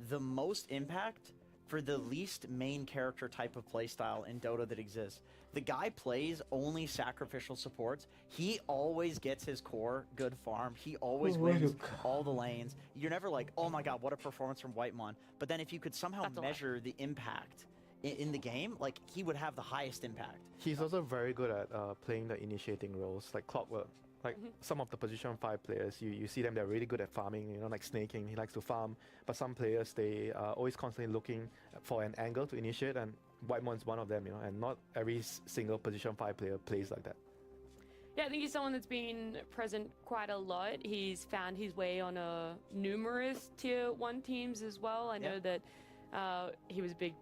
the most impact for the least main character type of playstyle in Dota that exists. The guy plays only sacrificial supports. He always gets his core good farm. He always wins all the lanes. You're never like, oh my god, what a performance from Whitemon. But then if you could somehow measure the impact in the game, like he would have the highest impact. He's also very good at playing the initiating roles, like Clockwork. Like some of the position 5 players, you see them, they're really good at farming, you know, like snaking, he likes to farm. But some players, they are always constantly looking for an angle to initiate, and Whitemon's one of them, you know, and not every single position 5 player plays like that. Yeah, I think he's someone that's been present quite a lot. He's found his way on numerous tier 1 teams as well. I know that he was a big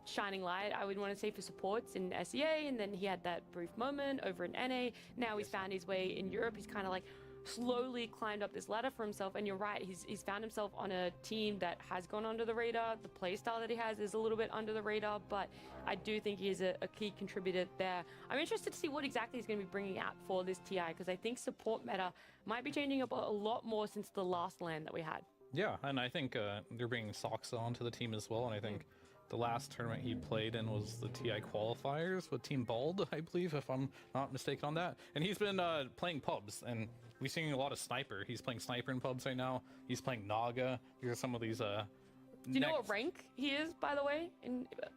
shining light, I would want to say, for supports in SEA, and then he had that brief moment over in NA. Now he's found his way in Europe. He's kind of like slowly climbed up this ladder for himself, and you're right, he's found himself on a team that has gone under the radar. The play style that he has is a little bit under the radar, but I do think he is a key contributor there. I'm interested to see what exactly he's going to be bringing out for this TI, because I think support meta might be changing up a lot more since the last LAN that we had. Yeah, and I think they're bringing Soxa onto the team as well, and I think the last tournament he played in was the TI qualifiers with Team Bald, I believe, if I'm not mistaken on that. And he's been playing pubs, and we're seeing a lot of Sniper. He's playing Sniper in pubs right now. He's playing Naga. These are some of these... Do you know what rank he is, by the way,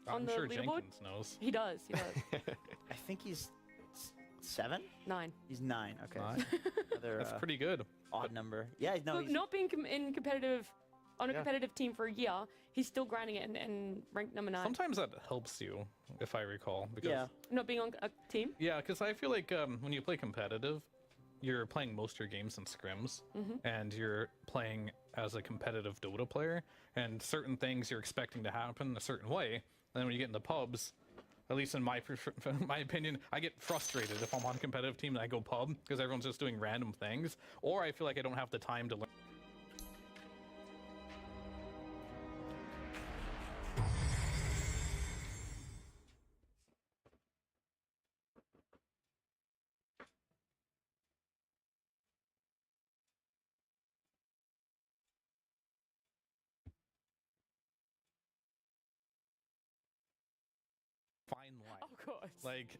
on the sure leaderboard? Jenkins knows. He does, he does. I think he's 7? 9. He's 9, okay. 9? Another, That's pretty good. Odd number. Yeah, no, Look, he's... not being in competitive... On a competitive team for a year, he's still grinding it and ranked number 9. Sometimes that helps you, if I recall. Because, not being on a team? Yeah, because I feel like when you play competitive, you're playing most of your games in scrims, and you're playing as a competitive Dota player, and certain things you're expecting to happen a certain way. And then when you get into pubs, at least in my opinion, I get frustrated if I'm on a competitive team and I go pub, because everyone's just doing random things, or I feel like I don't have the time to learn. Fine line. Of course. Like,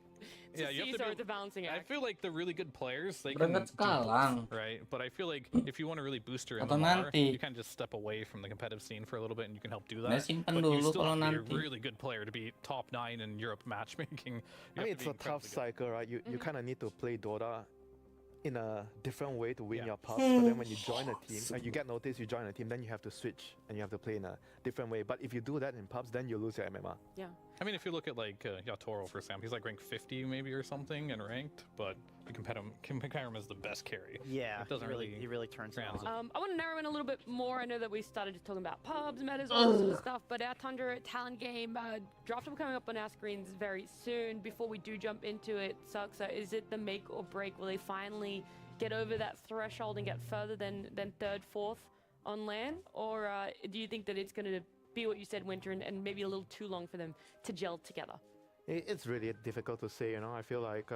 yeah, you have to it's a balancing act. I feel like the really good players, they can do both, right? But I feel like if you want to really boost your MMR, you can just step away from the competitive scene for a little bit, and you can help do that. But you still have to be a really good player to be top 9 in Europe matchmaking. I mean, it's a tough cycle, right? You kind of need to play Dota in a different way to win your pubs, but then when you join a team, you get noticed, you join a team, then you have to switch and you have to play in a different way. But if you do that in pubs, then you lose your MMR. Yeah. I mean, if you look at like Yatoro, for example, he's like ranked 50 maybe or something and ranked, but you compare him as the best carry. Yeah, it doesn't he really turns it on. I want to narrow in a little bit more. I know that we started just talking about pubs, metas, all this sort of stuff, but our Tundra talent game draft will be coming up on our screens very soon. Before we do jump into it, Soxa, is it the make or break? Will they finally get over that threshold and get further than 3rd, 4th on LAN? Or do you think that it's going to be what you said, Winter, and maybe a little too long for them to gel together? It's really difficult to say, you know. I feel like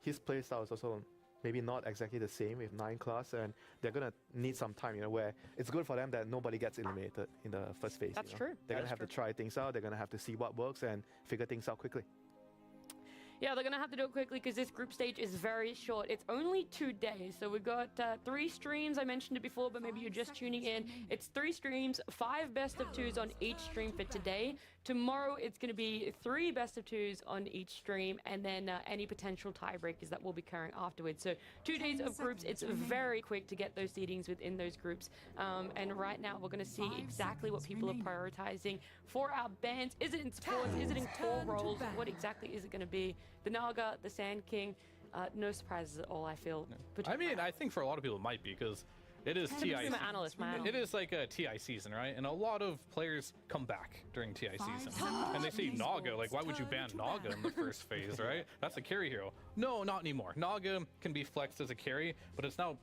his playstyle is also maybe not exactly the same with 9 class, and they're going to need some time, you know, where it's good for them that nobody gets eliminated in the first phase. That's you know? true. They're going to have to try things out, they're going to have to see what works and figure things out quickly. Yeah, they're going to have to do it quickly because this group stage is very short. It's only 2 days. So we've got 3 streams. I mentioned it before, but maybe you're just tuning in. It's 3 streams, 5 best of 2s on each stream for today. Tomorrow, it's going to be 3 best of 2s on each stream, and then any potential tiebreakers that will be occurring afterwards. So 2 days of groups. It's very quick to get those seedings within those groups. And right now, we're going to see exactly what people are prioritizing for our bands. Is it in sports? Is it in core roles? What exactly is it going to be? The Naga, the Sand King, no surprises at all, I feel. I mean, I think for a lot of people it might be, because it is TI. It is like a TI season, right? And a lot of players come back during TI season, and they see Naga. Like, why would you ban Naga in the first phase, right? That's a carry hero. No, not anymore. Naga can be flexed as a carry, but it's now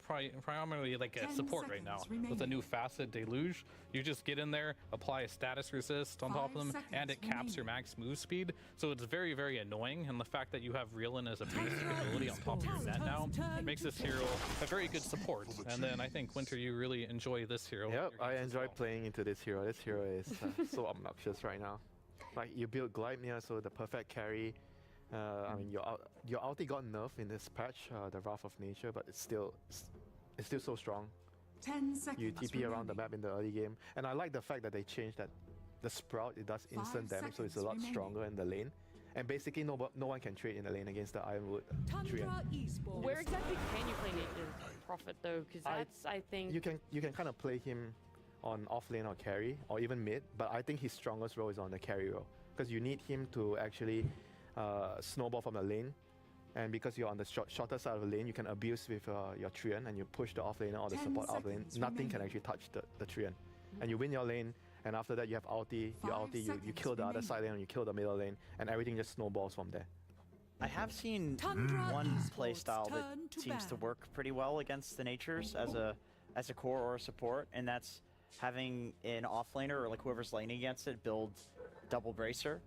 primarily like a support right now with a new facet, Deluge. You just get in there, apply a status resist on top of them, and it caps your max move speed. So it's very, very annoying. And the fact that you have Reelin as a basic ability on top of your net now makes this hero a very good support. And then I think, Winter, you really enjoy this hero. Yep, I enjoy playing into this hero. This hero is so obnoxious right now. Like, you build Gleipnir, so the perfect carry. I mean, your ulti got nerfed in this patch, the Wrath of Nature, but it's still so strong. 10 seconds. You TP around the map in the early game, and I like the fact that they changed that the Sprout, it does instant damage, so it's a lot stronger in the lane. And basically, no one can trade in the lane against the Ironwood Treant. Where exactly can you play Nature's Prophet though? Because that's, I think... You can kind of play him on off lane or carry, or even mid, but I think his strongest role is on the carry role. Because you need him to actually snowball from the lane, and because you're on the shorter side of the lane, you can abuse with your Treant, and you push the off laner or the support off lane. Nothing can actually touch the Treant. And you win your lane, and after that you have ulti, you kill the other side lane, and you kill the middle lane, and everything just snowballs from there. I have seen one playstyle that seems to work pretty well against the Natures as a core or a support, and that's having an offlaner or like whoever's laning against it build double bracer,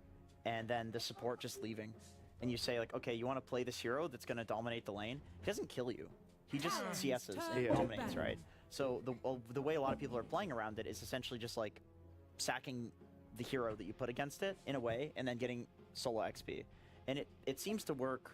and then the support just leaving. And you say like, okay, you want to play this hero that's going to dominate the lane? He doesn't kill you. He just CS's and dominates, right? So the way a lot of people are playing around it is essentially just like sacking the hero that you put against it in a way, and then getting solo XP. And it seems to work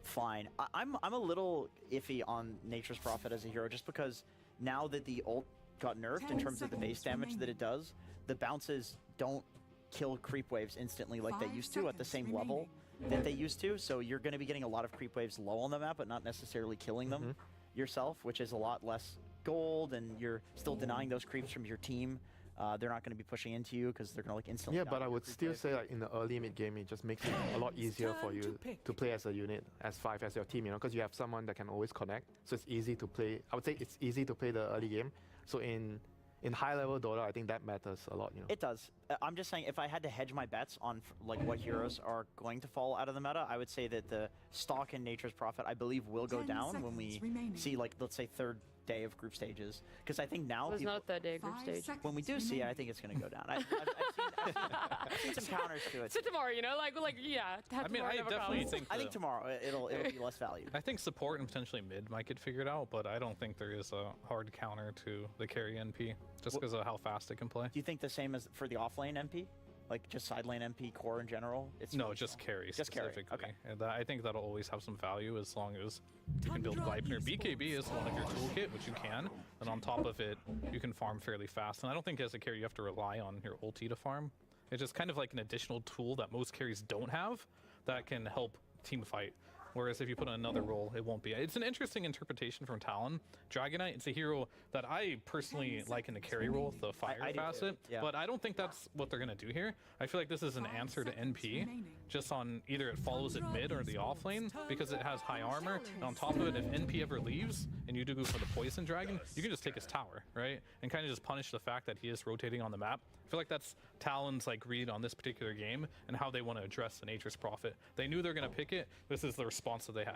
fine. I'm a little iffy on Nature's Prophet as a hero, just because now that the ult got nerfed in terms of the base damage that it does, the bounces don't kill creep waves instantly like they used to at the same level that they used to. So you're going to be getting a lot of creep waves low on the map, but not necessarily killing them yourself, which is a lot less gold, and you're still denying those creeps from your team. They're not going to be pushing into you because they're going to like instantly. Yeah, but I would still say like in the early mid game, it just makes it a lot easier for you to play as a unit, as 5 as your team, you know, because you have someone that can always connect. So it's easy to play. I would say it's easy to play the early game. So in high level Dota, I think that matters a lot, you know. It does. I'm just saying, if I had to hedge my bets on like what heroes are going to fall out of the meta, I would say that the stock in Nature's Prophet, I believe, will go down when we see like, let's say, third day of group stages, because I think now there's no third day of group stage. When we do see it, I think it's going to go down. I've seen some counters to it. So tomorrow, you know, like yeah. I mean, I definitely think. I think tomorrow it'll be less valued. I think support and potentially mid might get figured out, but I don't think there is a hard counter to the carry NP just because of how fast it can play. Do you think the same as for the offlane MP? Like just side lane MP core in general? No, just carry specifically. Okay. And I think that'll always have some value as long as you can build Gleipnir. BKB is one of your toolkit, which you can. And on top of it, you can farm fairly fast. And I don't think as a carry you have to rely on your ulti to farm. It's just kind of like an additional tool that most carries don't have that can help team fight. Whereas if you put in another role, it won't be. It's an interesting interpretation from Talon. Dragonite, it's a hero that I personally like in the carry role, the fire facet, but I don't think that's what they're going to do here. I feel like this is an answer to NP, just on either it follows it mid or the off lane, because it has high armor, and on top of it, if NP ever leaves, and you do go for the Poison Dragon, you can just take his tower, right? And kind of just punish the fact that he is rotating on the map. I feel like that's Talon's like read on this particular game and how they want to address the Nature's Prophet. They knew they're going to pick it. This is the response that they had.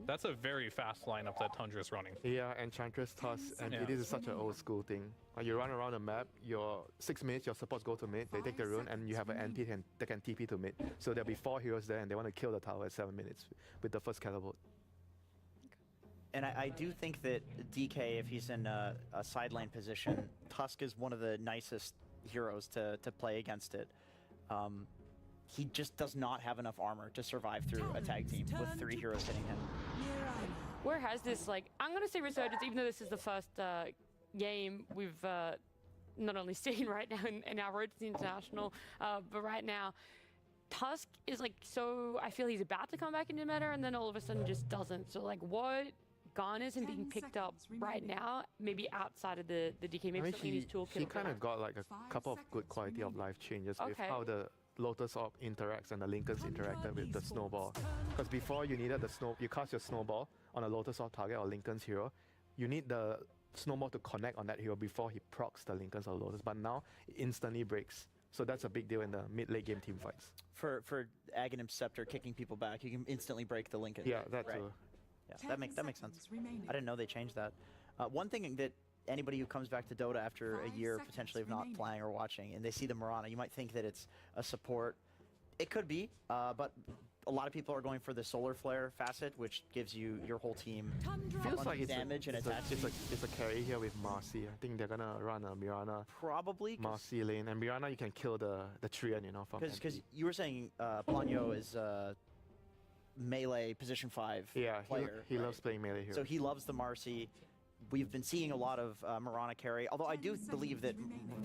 That's a very fast lineup that Tundra's running. Yeah, Enchantress, Tusk, and this is such an old school thing. You run around the map, your 6 minutes, your supports go to mid, they take the rune, and you have an NP that can TP to mid. So there'll be 4 heroes there, and they want to kill the tower at 7 minutes with the first caliber. And I do think that DK, if he's in a side lane position, Tusk is one of the nicest heroes to play against it. He just does not have enough armor to survive through a tag team with 3 heroes hitting him. Where has this, like, I'm going to say resurgence, even though this is the first game we've not only seen right now in our road to the international, but right now, Tusk is like, so I feel he's about to come back into meta, and then all of a sudden just doesn't. So like, what garners him being picked up right now, maybe outside of the DK, maybe something in his toolkit? He kind of got like a couple of good quality of life changes with how the Lotus Orb interacts and the Lincolns interacted with the snowball. Because before you needed you cast your snowball on a Lotus Orb target or Lincoln's hero, you need the snowball to connect on that hero before he procs the Lincolns or Lotus. But now it instantly breaks. So that's a big deal in the mid-late game team fights. For Aghanim Scepter kicking people back, you can instantly break the Lincoln. Yeah, that too. Yeah, that makes sense. I didn't know they changed that. One thing that anybody who comes back to Dota after a year potentially of not playing or watching, and they see the Mirana, you might think that it's a support. It could be, but a lot of people are going for the Solar Flare facet, which gives you your whole team feels like damage and attack. It's a carry here with Marcy. I think they're gonna run a Mirana. Probably. Marcy lane, and Mirana you can kill the Treant, you know. Because you were saying Planyo is melee position 5 player. He loves playing melee here. So he loves the Marcy. We've been seeing a lot of Mirana carry, although I do believe that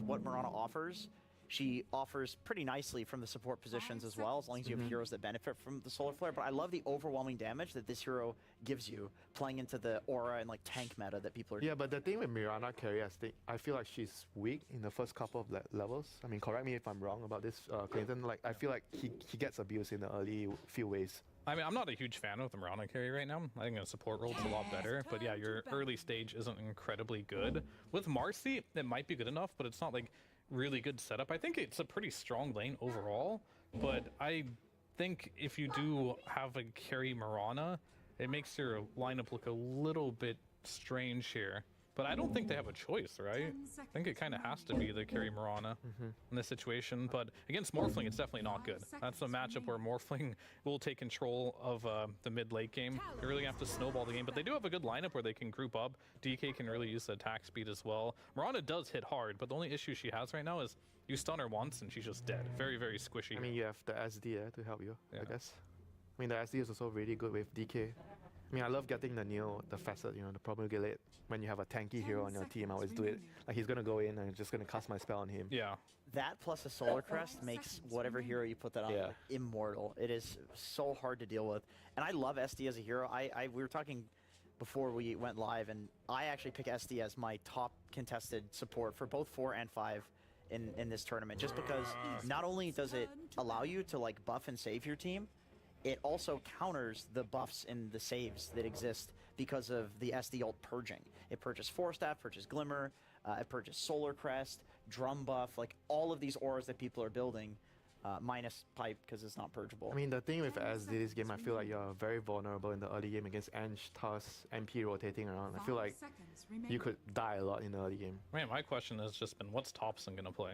what Mirana offers she offers pretty nicely from the support positions as well, as long as you have heroes that benefit from the solar flare. But I love the overwhelming damage that this hero gives you, playing into the aura and like tank meta that people are. Yeah, but the thing with Mirana carry, I feel like she's weak in the first couple of levels. I mean, correct me if I'm wrong about this, Clayton. Like, I feel like he gets abused in the early few waves. I mean, I'm not a huge fan of the Mirana carry right now. I think a support role's a lot better. But yeah, your early stage isn't incredibly good. With Marcy, it might be good enough, but it's not like really good setup. I think it's a pretty strong lane overall, but I think if you do have a carry Mirana, it makes your lineup look a little bit strange here. But I don't think they have a choice, right? I think it kind of has to be the carry Mirana in this situation. But against Morphling, it's definitely not good. That's a matchup where Morphling will take control of the mid-late game. They really have to snowball the game. But they do have a good lineup where they can group up. DK can really use the attack speed as well. Mirana does hit hard, but the only issue she has right now is you stun her once and she's just dead. Very, very squishy. I mean, you have the SD to help you, I guess. I mean, the SD is also really good with DK. I mean, I love getting the Neo, the facet, you know, the promulgate. When you have a tanky hero on your team, I always do it. Like, he's gonna go in and I'm just gonna cast my spell on him. Yeah. That plus a Solar Crest makes whatever hero you put that on immortal. It is so hard to deal with. And I love SD as a hero. We were talking before we went live, and I actually pick SD as my top contested support for both 4 and 5 in this tournament. Just because not only does it allow you to like buff and save your team, it also counters the buffs and the saves that exist because of the SD ult purging. It purges Force Staff, purges Glimmer, it purges Solar Crest, Drum Buff, like all of these auras that people are building, minus Pipe because it's not purgeable. I mean, the thing with SD this game, I feel like you're very vulnerable in the early game against Ange, Tuss, MP rotating around. I feel like you could die a lot in the early game. Man, my question has just been, what's Thompson gonna play?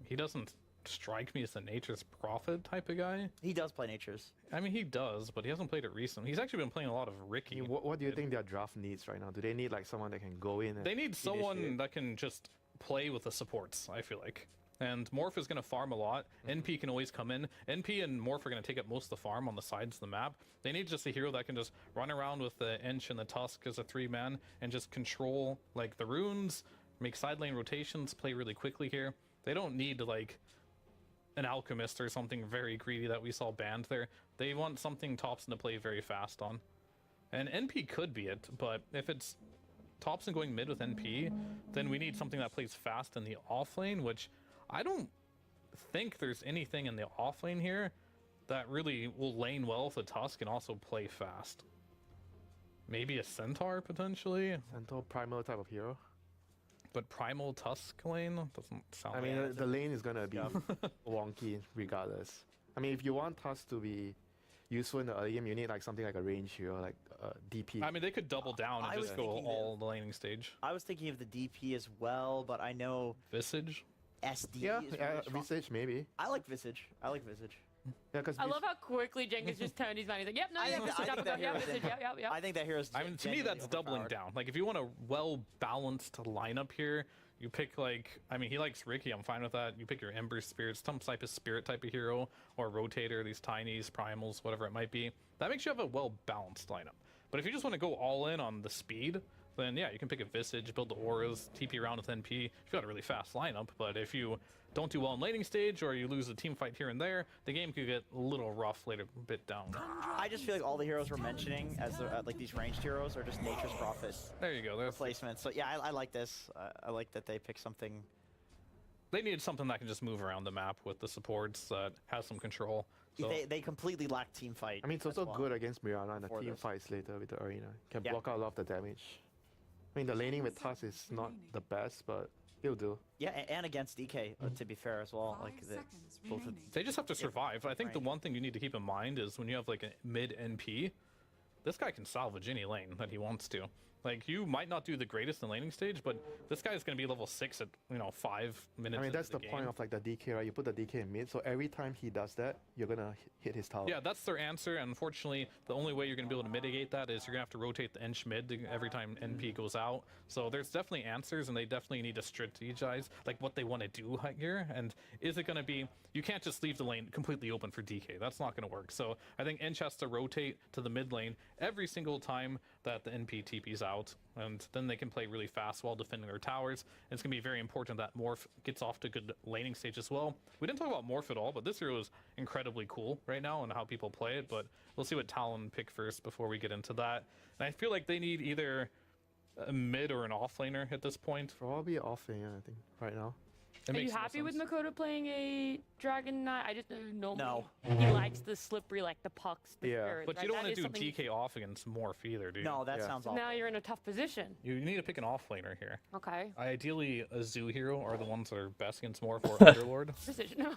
He doesn't strike me as a Nature's Prophet type of guy. He does play Nature's. I mean, he does, but he hasn't played it recently. He's actually been playing a lot of Ricky. I mean, what do you think their draft needs right now? Do they need like someone that can go in and They need someone that can just play with the supports, I feel like. And Morph is going to farm a lot. NP can always come in. NP and Morph are going to take up most of the farm on the sides of the map. They need just a hero that can just run around with the Ench and the Tusk as a 3-man and just control like the runes, make side lane rotations, play really quickly here. They don't need like an Alchemist or something very greedy that we saw banned there. They want something Thompson to play very fast on. And NP could be it, but if it's Thompson going mid with NP, then we need something that plays fast in the off lane, which I don't think there's anything in the off lane here that really will lane well with a Tusk and also play fast. Maybe a Centaur, potentially? Centaur, Primal type of hero. But Primal Tusk lane doesn't sound I mean, the lane is gonna be wonky regardless. I mean, if you want Tusk to be useful in the early game, you need like something like a range hero, like DP. I mean, they could double down and just go all the laning stage. I was thinking of the DP as well, but I know Visage? SD yeah, is really Visage maybe. I like Visage. Yeah, because I love how quickly Jenkins just turned his mind. He's like, yep, no, yeah, Visage, yep. I think that hero's. I mean, to me, that's doubling down. Like, if you want a well-balanced lineup here, you pick, like, I mean, he likes Ricky. I'm fine with that. You pick your Ember Spirits, some type of Spirit type of hero, or Rotator, these Tinies, Primals, whatever it might be. That makes you have a well-balanced lineup. But if you just want to go all in on the speed, then yeah, you can pick a Visage, build the auras, TP around with NP. You've got a really fast lineup, but if you don't do well in laning stage or you lose a team fight here and there, the game could get a little rough later, a bit down. I just feel like all the heroes we're mentioning as like these ranged heroes are just Nature's Prophet. There you go. Replacements. So yeah, I like this. I like that they pick something. They needed something that can just move around the map with the supports that has some control. So they completely lack team fight. I mean, it's also good against Mirana in the team fights later with the arena. Can block out a lot of the damage. I mean, the laning with Tusk is not the best, but it'll do. Yeah, and against DK, to be fair as well. Like they just have to survive. I think the one thing you need to keep in mind is when you have like a mid NP, this guy can salvage any lane that he wants to. Like, you might not do the greatest in laning stage, but this guy is going to be level 6 at, 5 minutes. I mean, that's the point of like the DK, right? You put the DK in mid, so every time he does that, you're going to hit his tower. Yeah, that's their answer. And unfortunately, the only way you're going to be able to mitigate that is you're going to have to rotate the Ench mid every time NP goes out. So there's definitely answers, and they definitely need to strategize like what they want to do here. And is it going to be, you can't just leave the lane completely open for DK. That's not going to work. So I think Ench has to rotate to the mid lane every single time that the NP TP's out, and then they can play really fast while defending their towers. And it's going to be very important that Morph gets off to a good laning stage as well. We didn't talk about Morph at all, but this hero is incredibly cool right now and how people play it, but we'll see what Talon pick first before we get into that. And I feel like they need either a mid or an offlaner at this point. Probably offlaner, I think, right now. Are you happy with Makoto playing a Dragon Knight? I just no. He likes the slippery, like the pucks, the spirits, but right? you don't want That to is do something- DK off against Morph either, do you? No, that sounds awful. Now you're in a tough position. You need to pick an offlaner here. Okay. Ideally, a Zoo hero are the ones that are best against Morph or Underlord. Precision. No,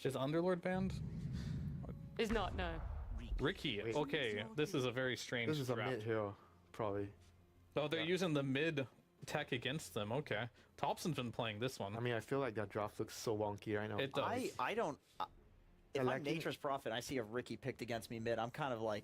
Is Underlord banned? is not, no. Ricky. Okay, this is a very strange This is a draft. mid hero, probably. Oh, they're using the mid tech against them. Okay. Thompson's been playing this one. I mean, I feel like that draft looks so wonky right now. It does. I don't. If I'm Nature's Prophet and I see a Ricky picked against me mid, I'm kind of like,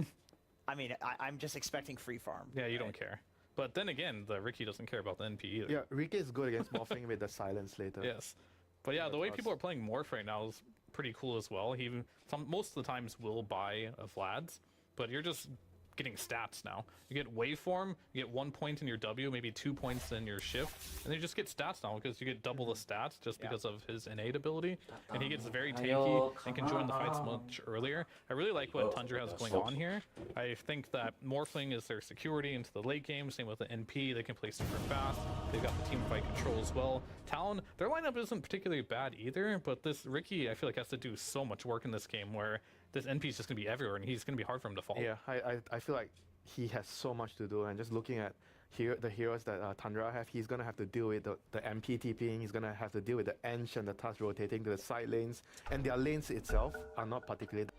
I mean, I'm just expecting free farm. Yeah, you don't care. But then again, the Ricky doesn't care about the NP either. Yeah, Ricky is good against morphing with the silence later. Yes. But yeah, the way people are playing Morph right now is pretty cool as well. He even most of the times will buy a Vlad's, but you're just getting stats now. You get waveform, you get 1 point in your W, maybe 2 points in your shift, and you just get stats now because you get double the stats just because of his innate ability, and he gets very tanky and can join the fights much earlier. I really like what Tundra has going on here. I think that Morphling is their security into the late game, same with the NP, they can play super fast, they've got the team fight control as well. Talon, their lineup isn't particularly bad either, but this Ricky I feel like has to do so much work in this game where this NP is just going to be everywhere, and he's going to be hard for him to fall. Yeah, I feel like he has so much to do, and just looking at the heroes that Tundra have, he's going to have to deal with the MP TPing, he's going to have to deal with the Ench and the Tusk rotating to the side lanes, and their lanes itself are not particularly...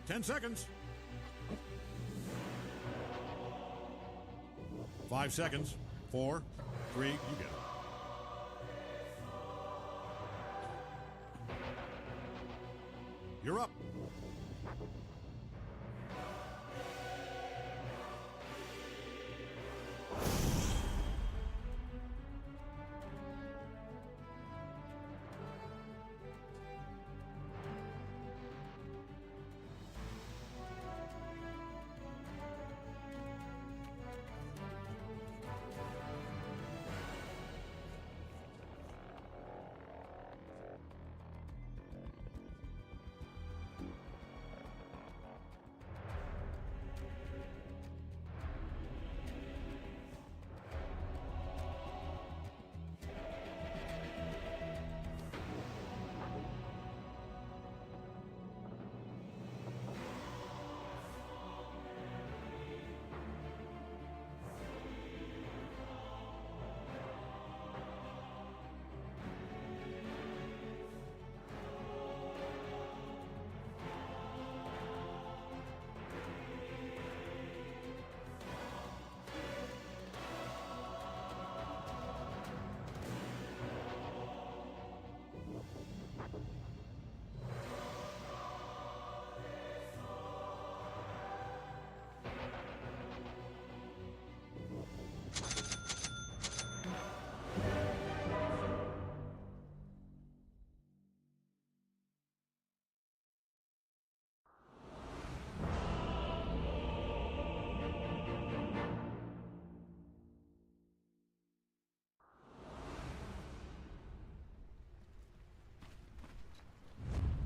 Ten seconds. 5 seconds. 4, 3, you get it. You're up.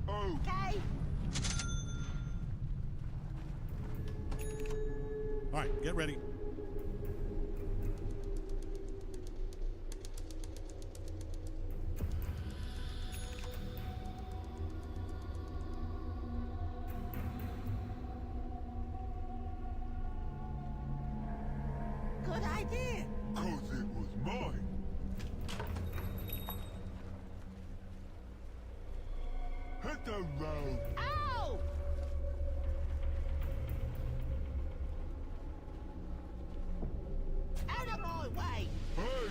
Okay. All right, get ready. Good idea. 'Cause it was mine. the road. Ow! Out of my way! Hey!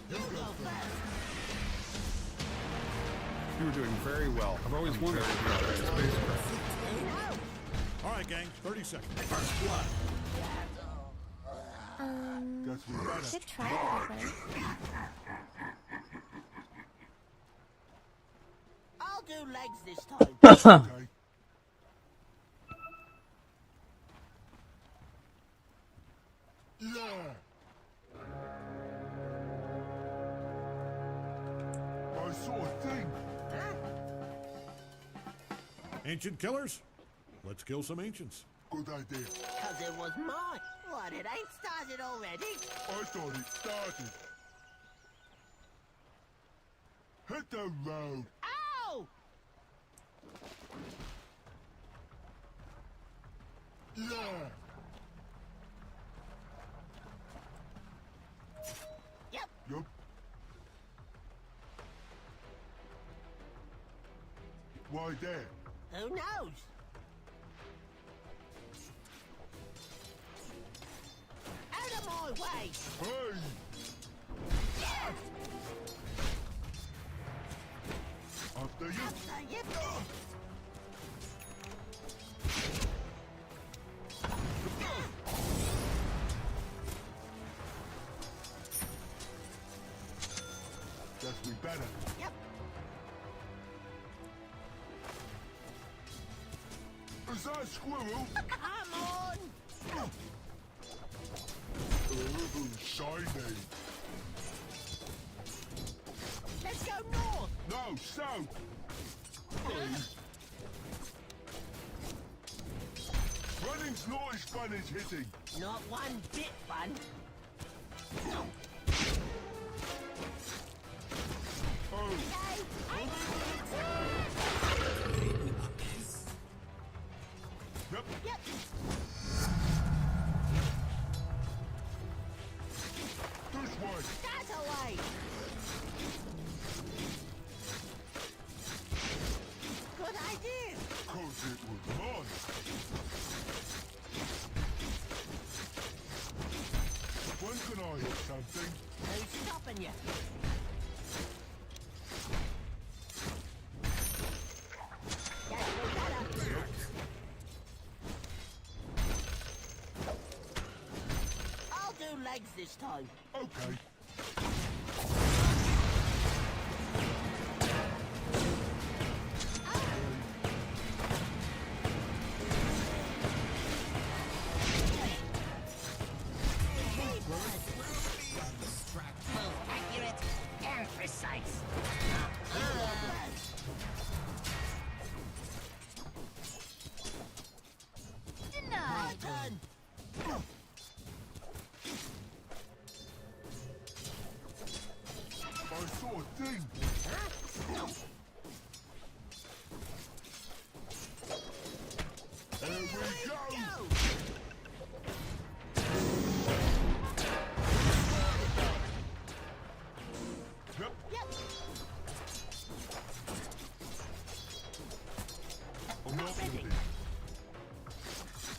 You go first. You were doing very well. I've always wanted to be on that spacecraft. All right, gang, 30 seconds. First blood. Guess we better. Should try that way. I'll do legs this time. Okay. Yeah. I saw a thing. Ancient killers? Let's kill some ancients. Good idea. Because it was mine. What, it ain't started already? I thought it started. Hit the road. Ow! Yeah. Yep. Yup. Why there? Who knows? Out of my way! Hey! After you. After you. Guess we better. Yep. Is that a squirrel? Come on! Ooh, shiny. Let's go north! No, south. Hey. Running's not as fun as hitting. Not one bit fun. Oh. Yep. Yep. This way. That away! Good idea! 'Cause it was mine. When can I hit something? Who's stopping you? Guess we better. I'll do legs this time. Okay. Accurate and precise. Denied. Turn. I saw a thing. Here we go. Yep. Yep. I'm not with it.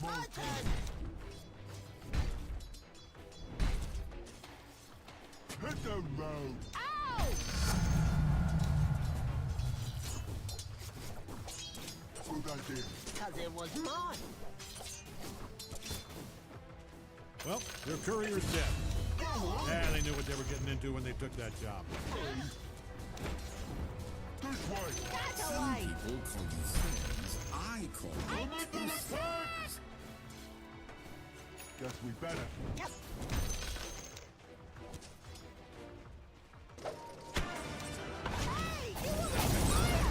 My My turn. Hit the road. Ow! Good idea. Because it was mine. Well, their courier's dead. Yeah, they knew what they were getting into when they took that job. This way. That away! People call you friends. I call I'm you under attack! Guess we better. Yep. Hey, you were on fire!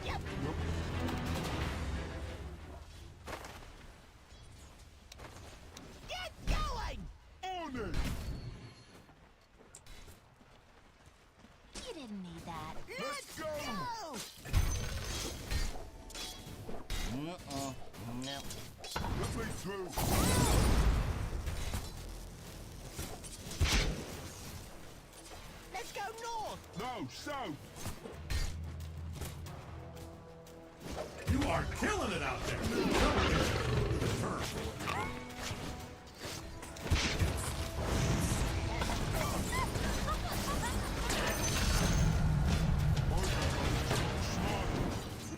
Yep. Get going! On it. You didn't need that. Let's go. Go! Let me Let's go north. No, south. You are killing it out there.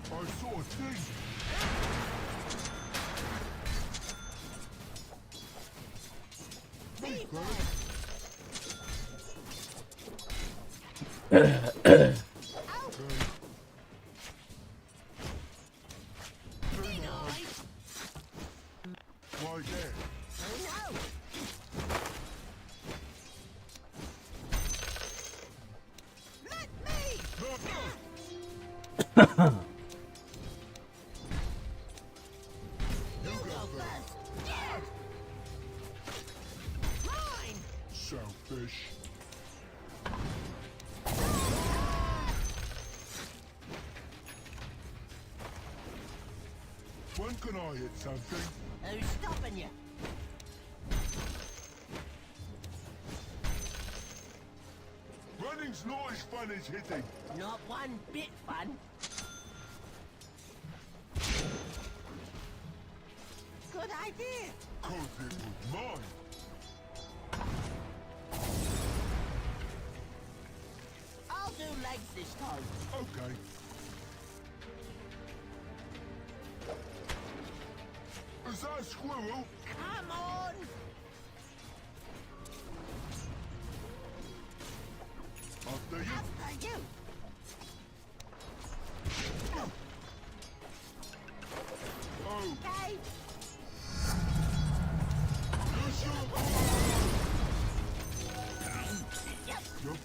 I saw a thing. Why there? Let me. You go first. Yes. Mine. Selfish. When can I hit something? Who's stopping you? Running's not as fun as hitting. Not one bit fun. Good idea. Cause it was mine. I'll do legs this time. Okay. Is that a squirrel? Come on. After you. After you. Oh. Okay. Yep. Yep.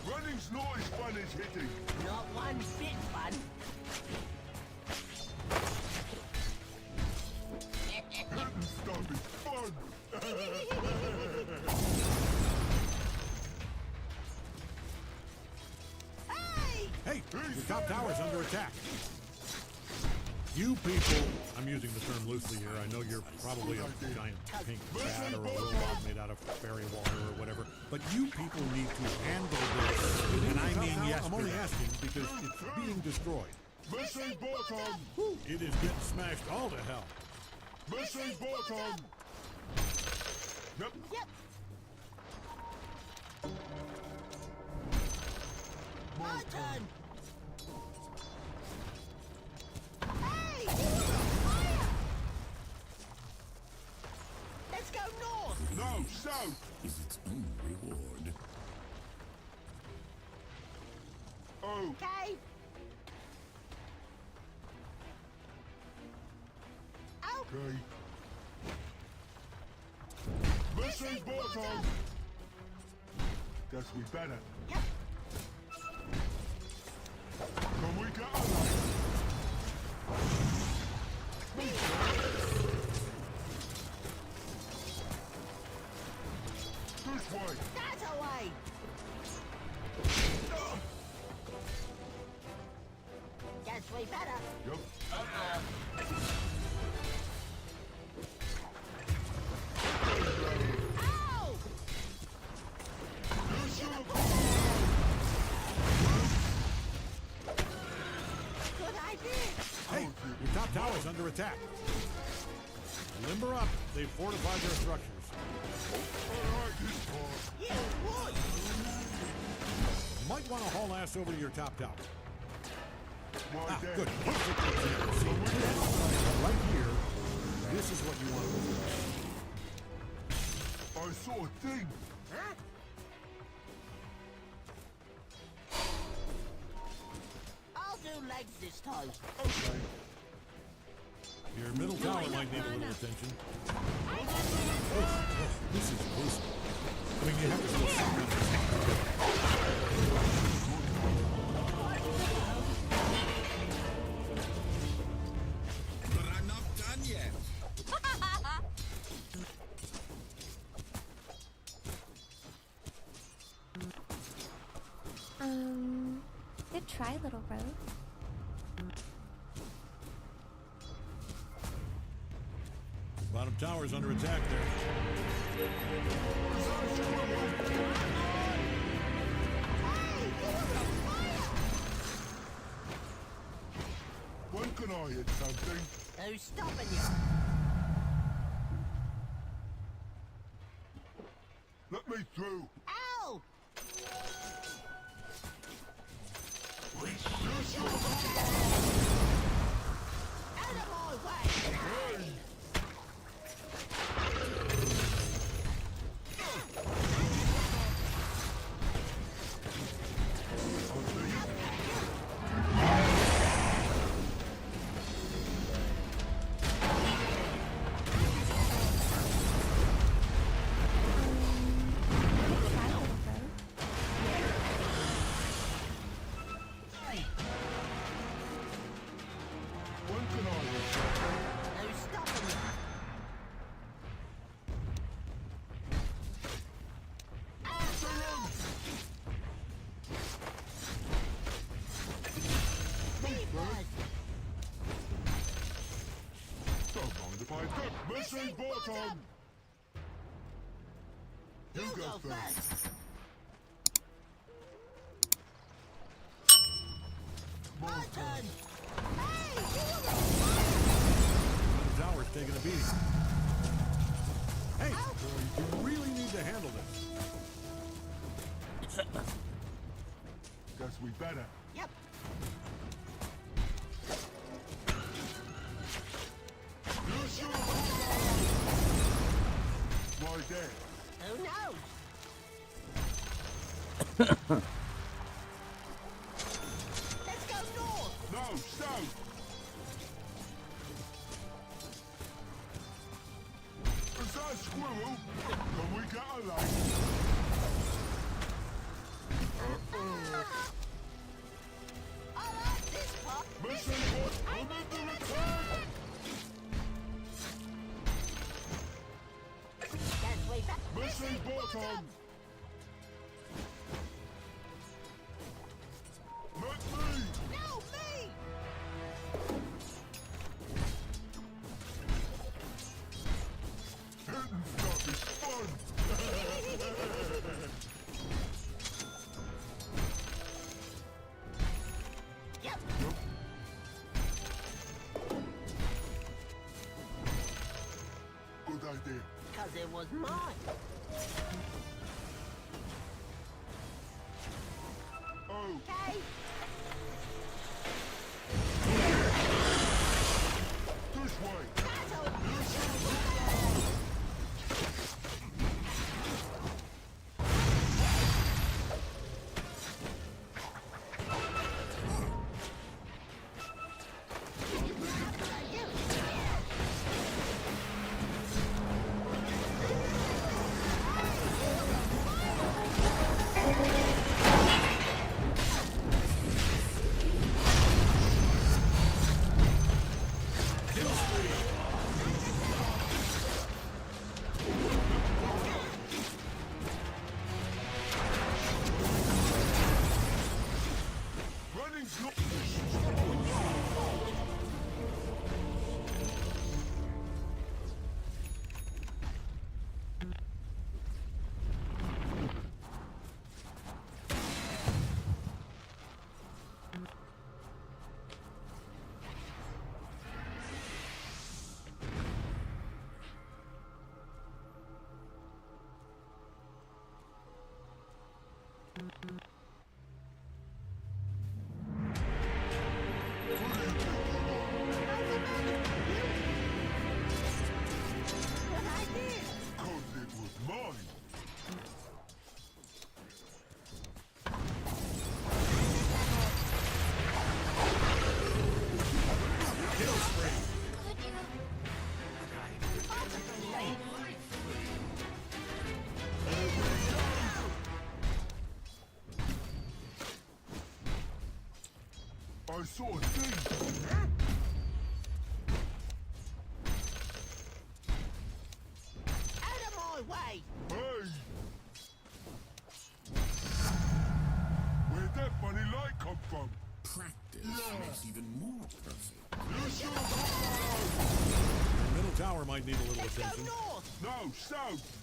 Running's not as fun as hitting. Not one bit fun. Hitting stuff is fun. Hey! Hey, your top tower's under attack. You people, I'm using the term loosely here. I know you're probably a giant pink cat or a robot made out of fairy water or whatever, but you people need to handle this. And I mean yes. I'm only asking because it's being destroyed. Missing bottom. It is getting smashed all to hell. Missing bottom. Yep. Yep. My turn. Hey! Fire! Let's go north. No, south. Is its own reward. Okay. Okay. Missing bottom. Guess we better. Yep. Can we get a light? This way. That away. Guess we better. Yep. Ow! Good idea. Hey, your top tower's under attack. Limber up. They've fortified their structures. You would. You might want to haul ass over to your top tower. Why there? Good. Perfect example. See, right here, this is what you want to do. I saw a thing. Huh? I'll do legs this time. Okay. Your middle tower might need a little attention. This is gruesome. I mean, you have to do some kind of But I'm not done yet. Good try, little bro. tower's under attack there. When can I hit something? Who's stopping you? Let me through. Ow! Out of my way! When can I hit something? Who's stopping you? Don't mind if I do. Missing bottom! You go first. My turn! The tower's taking a beating. Hey, boys, you really need to handle this. Guess we better. Yep. Why there? Who knows? Let's go north! No, south! Is that a squirrel? Can we get a light? I like this part! Missing what? I'm under attack! Guess we better... Missing bottom! Not me! No, me! Hitting stuff is fun! Yep. Good idea. Because it was mine. Okay. This way! Running slow! Good idea. 'Cause it was mine! Kill spree. I saw a thing! Out of my way! Hey! Where'd that funny light come from? Practice makes even more perfect. Your middle tower might need a little attention. No, south!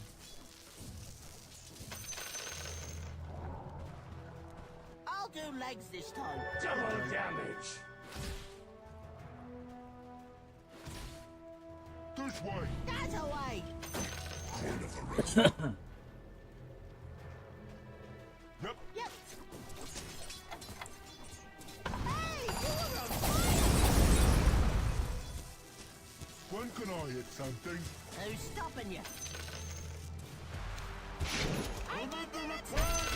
I'll do legs this time. Double damage. This way! That away. Yep. Yep. Hey, you're on fire. When can I hit something? Who's stopping you? I'm under attack!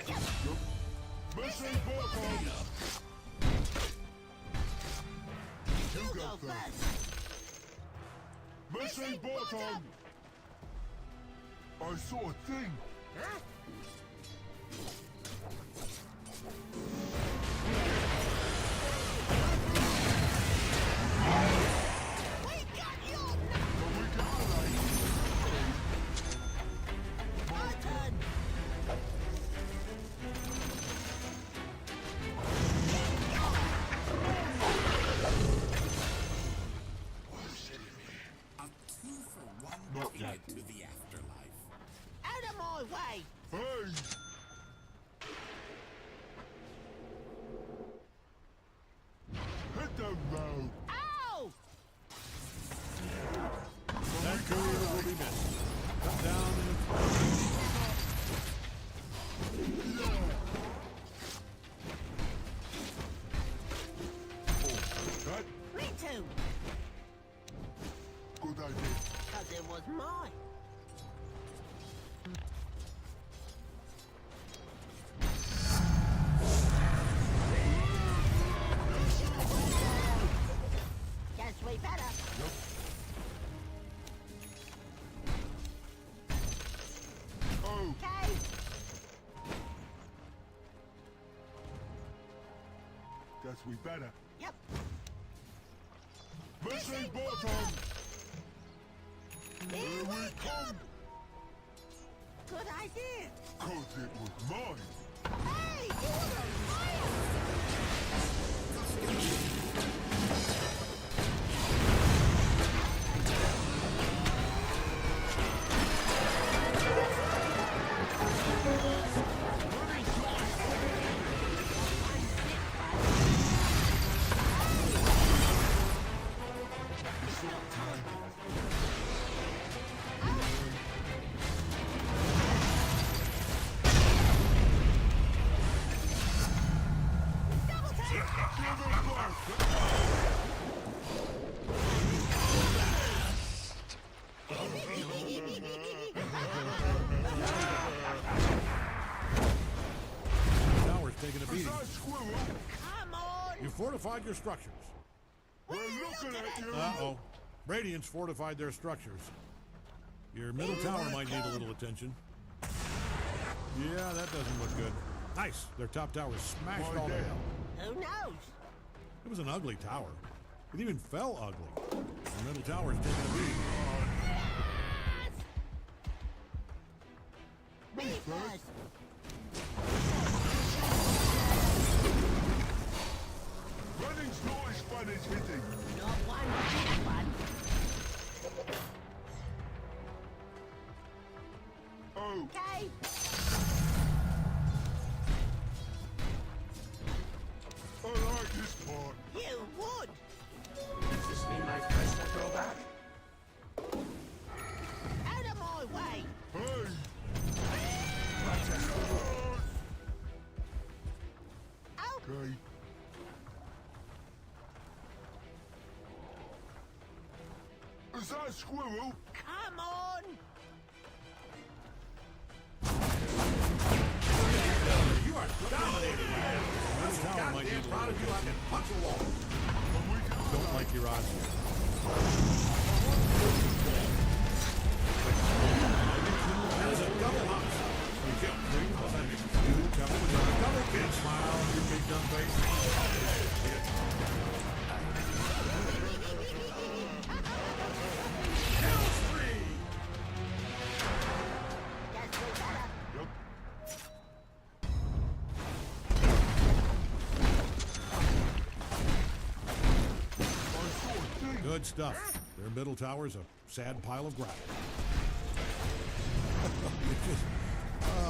Yep. Missing bottom! You go first. Missing bottom! I saw a thing! Huh? We got your My turn. Not yet. To the afterlife. Out of my way. Hey! Hit the road! Ow! That courier will be missed. Cut down and Cut! Me too. Good idea. Because it was mine. Guess we better. Oh! Okay. Guess we better. Yep. Missing bottom! Here we come. Good idea. 'Cause it was mine! Hey, you're on fire. tower's taking a beating. Come on. You fortified your structures. We're looking at you! Uh-oh. Radiant's fortified their structures. Your middle tower might need a little attention. Yeah, that doesn't look good. Nice. Their top tower's smashed all to hell. Who knows? It was an ugly tower. It even fell ugly. The middle tower's taking a beating. Me first. Running's not as fun as hitting! Not one big one. Oh! Okay. I like this part! You would. Does this mean my friends will go back? Out of my way. Hey! Out. Okay. Is that a squirrel? Come on. You are dominating. Middle tower might need a little You have attention. to punch a wall. Don't like your odds here. There's a double hop. You get 3 defending. You come with a double kill. Smile on your big dumb face. Guess we better. Yep. I saw a thing! stuff. Their middle tower's a sad pile of gravel.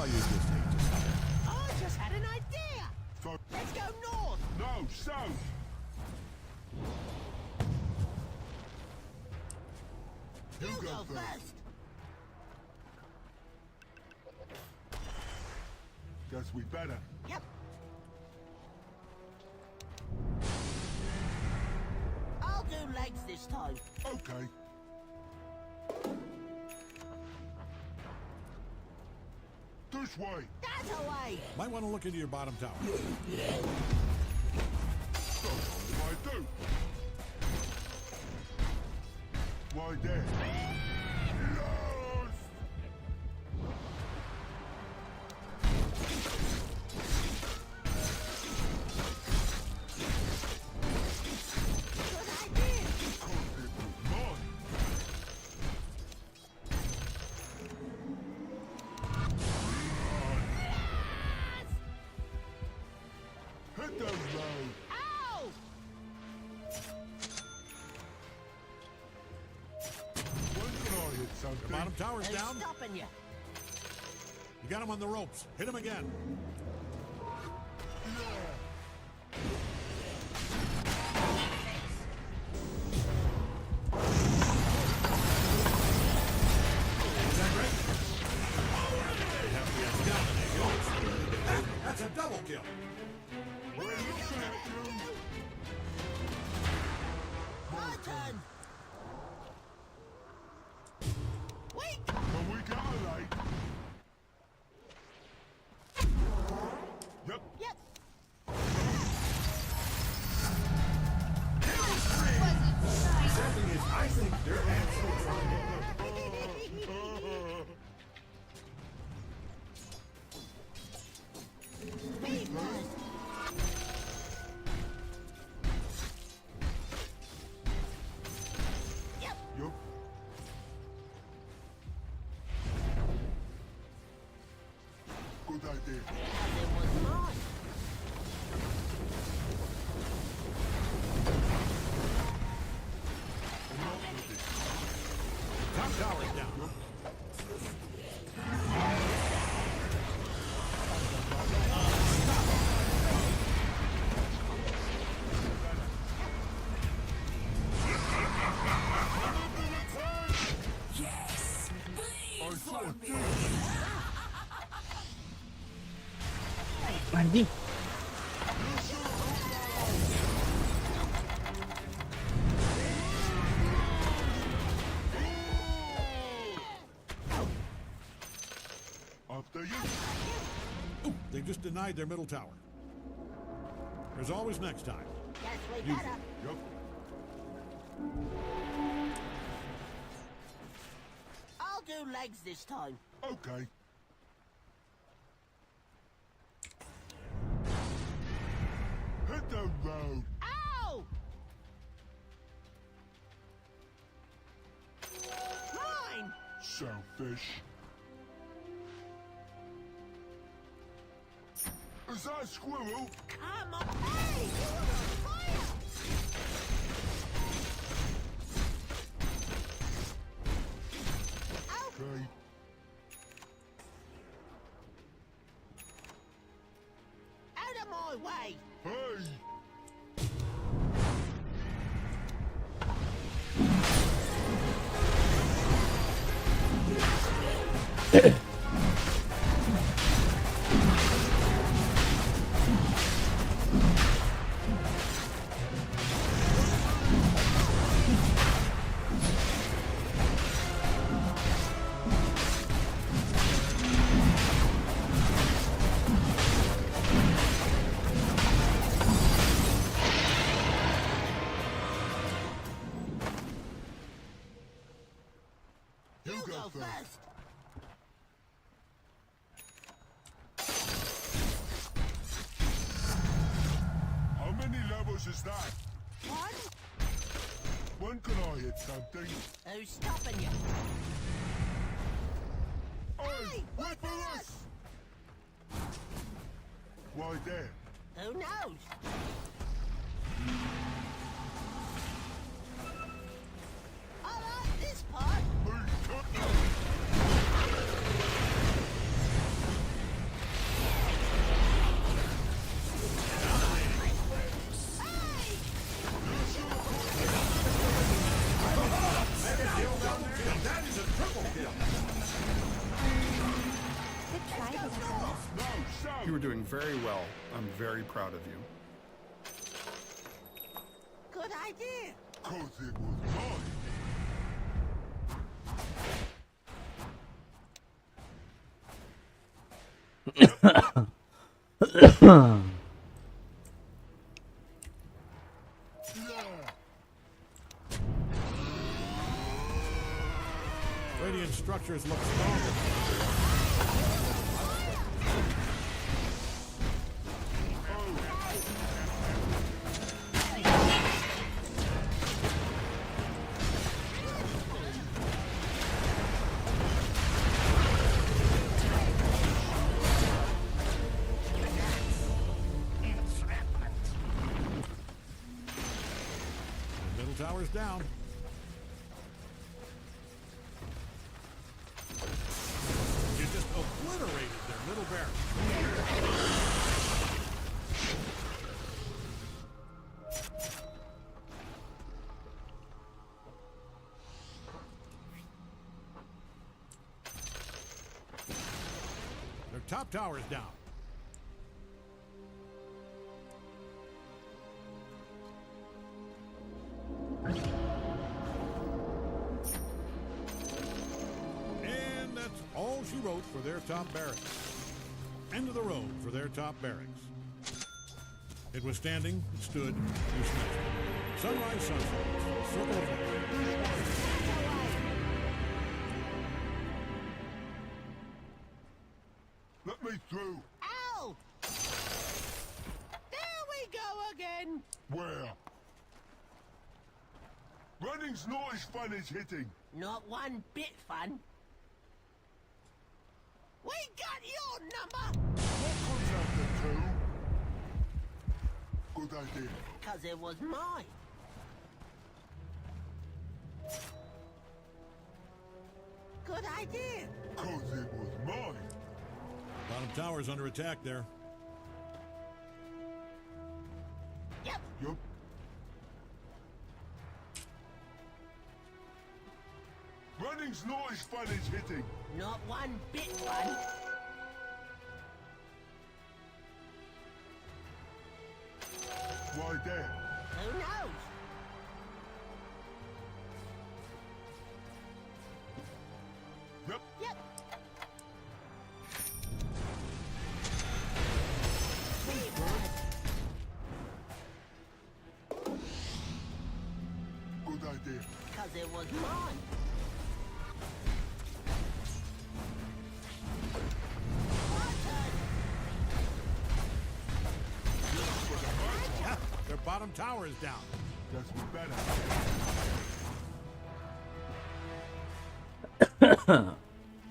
you just hate to see it. I just had an idea. Let's go north. No, south. You go first. Guess we better. Yep. I'll do legs this time. Okay. This way. That away. Might want to look into your bottom tower. Why do? Why there? The bottom tower's down. Stopping you. You got him on the ropes. Hit him again. That's a double kill. My turn. Can we go late? Yep. Yep. I think they're Yep. Yep. Good idea. It was mine. top tower's down. Anjing. After you. Ooh, they just denied their middle tower. There's always next time. Guess we better. Yep. I'll do legs this time. Okay. Hit the road. Ow! Mine! Selfish. Is that a squirrel? Come on! Hey! You were on fire! Okay. Out of my way! Hey! You go first! How many levels is that? One? When can I hit something? Who's stopping you? Hey! Wait Wait for us! Why there? Who knows? You were doing very well. I'm very proud of you. Good idea. 'Cause it was mine. Radiant structures look stronger. Middle tower's down. You just obliterated their middle barracks. Their top tower's down. And that's all she wrote for their top barracks. End of the road for their top barracks. It was standing, it stood, you smashed it. Sunrise, sunset, circle of life. Let me through. Ow! There we go again. Where? Running's not as fun as hitting. Not one bit fun. We got your number. What comes after two? Good idea. 'Cause it was mine. Good idea. 'Cause it was mine. Bottom tower's under attack there. Yep. Yup. Running's not as fun as hitting. Not one bit fun. Why there? Who knows? Yep. Yep. Good idea. 'Cause it was mine. Their bottom tower is down. That's better.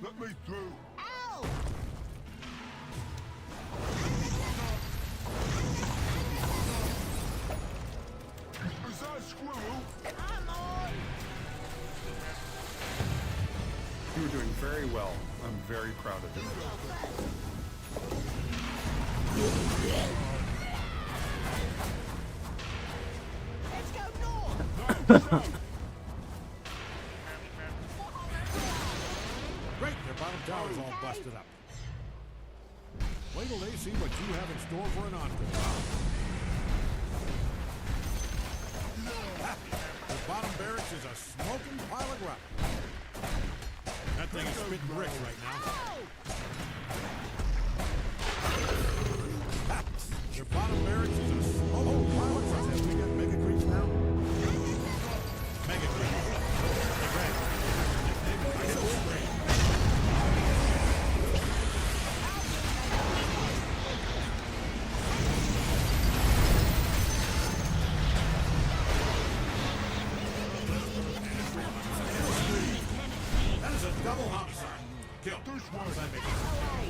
Let me through. Ow! Is that a squirrel? Come on! You were doing very well. I'm very proud of you. Let's go north! Great, their bottom tower's all busted up. Wait till they see what you have in store for an encore. The bottom barracks is a smoking pile of rock. That thing is spitting bricks right now. Their bottom barracks is a smoking pile of rock. Have we got mega creeps now? Mega creeps. That is a double homicide. Kill. Homicide mission.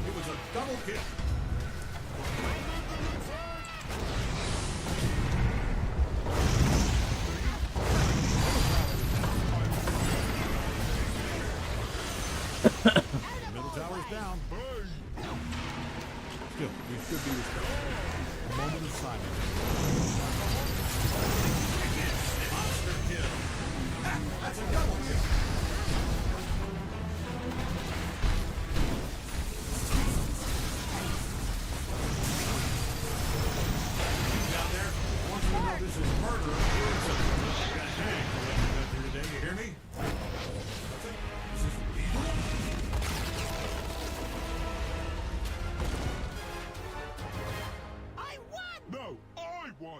It was a double kill. Middle tower's down. Still, we should be respectful. A moment of silence. Monster kill. That's a double kill.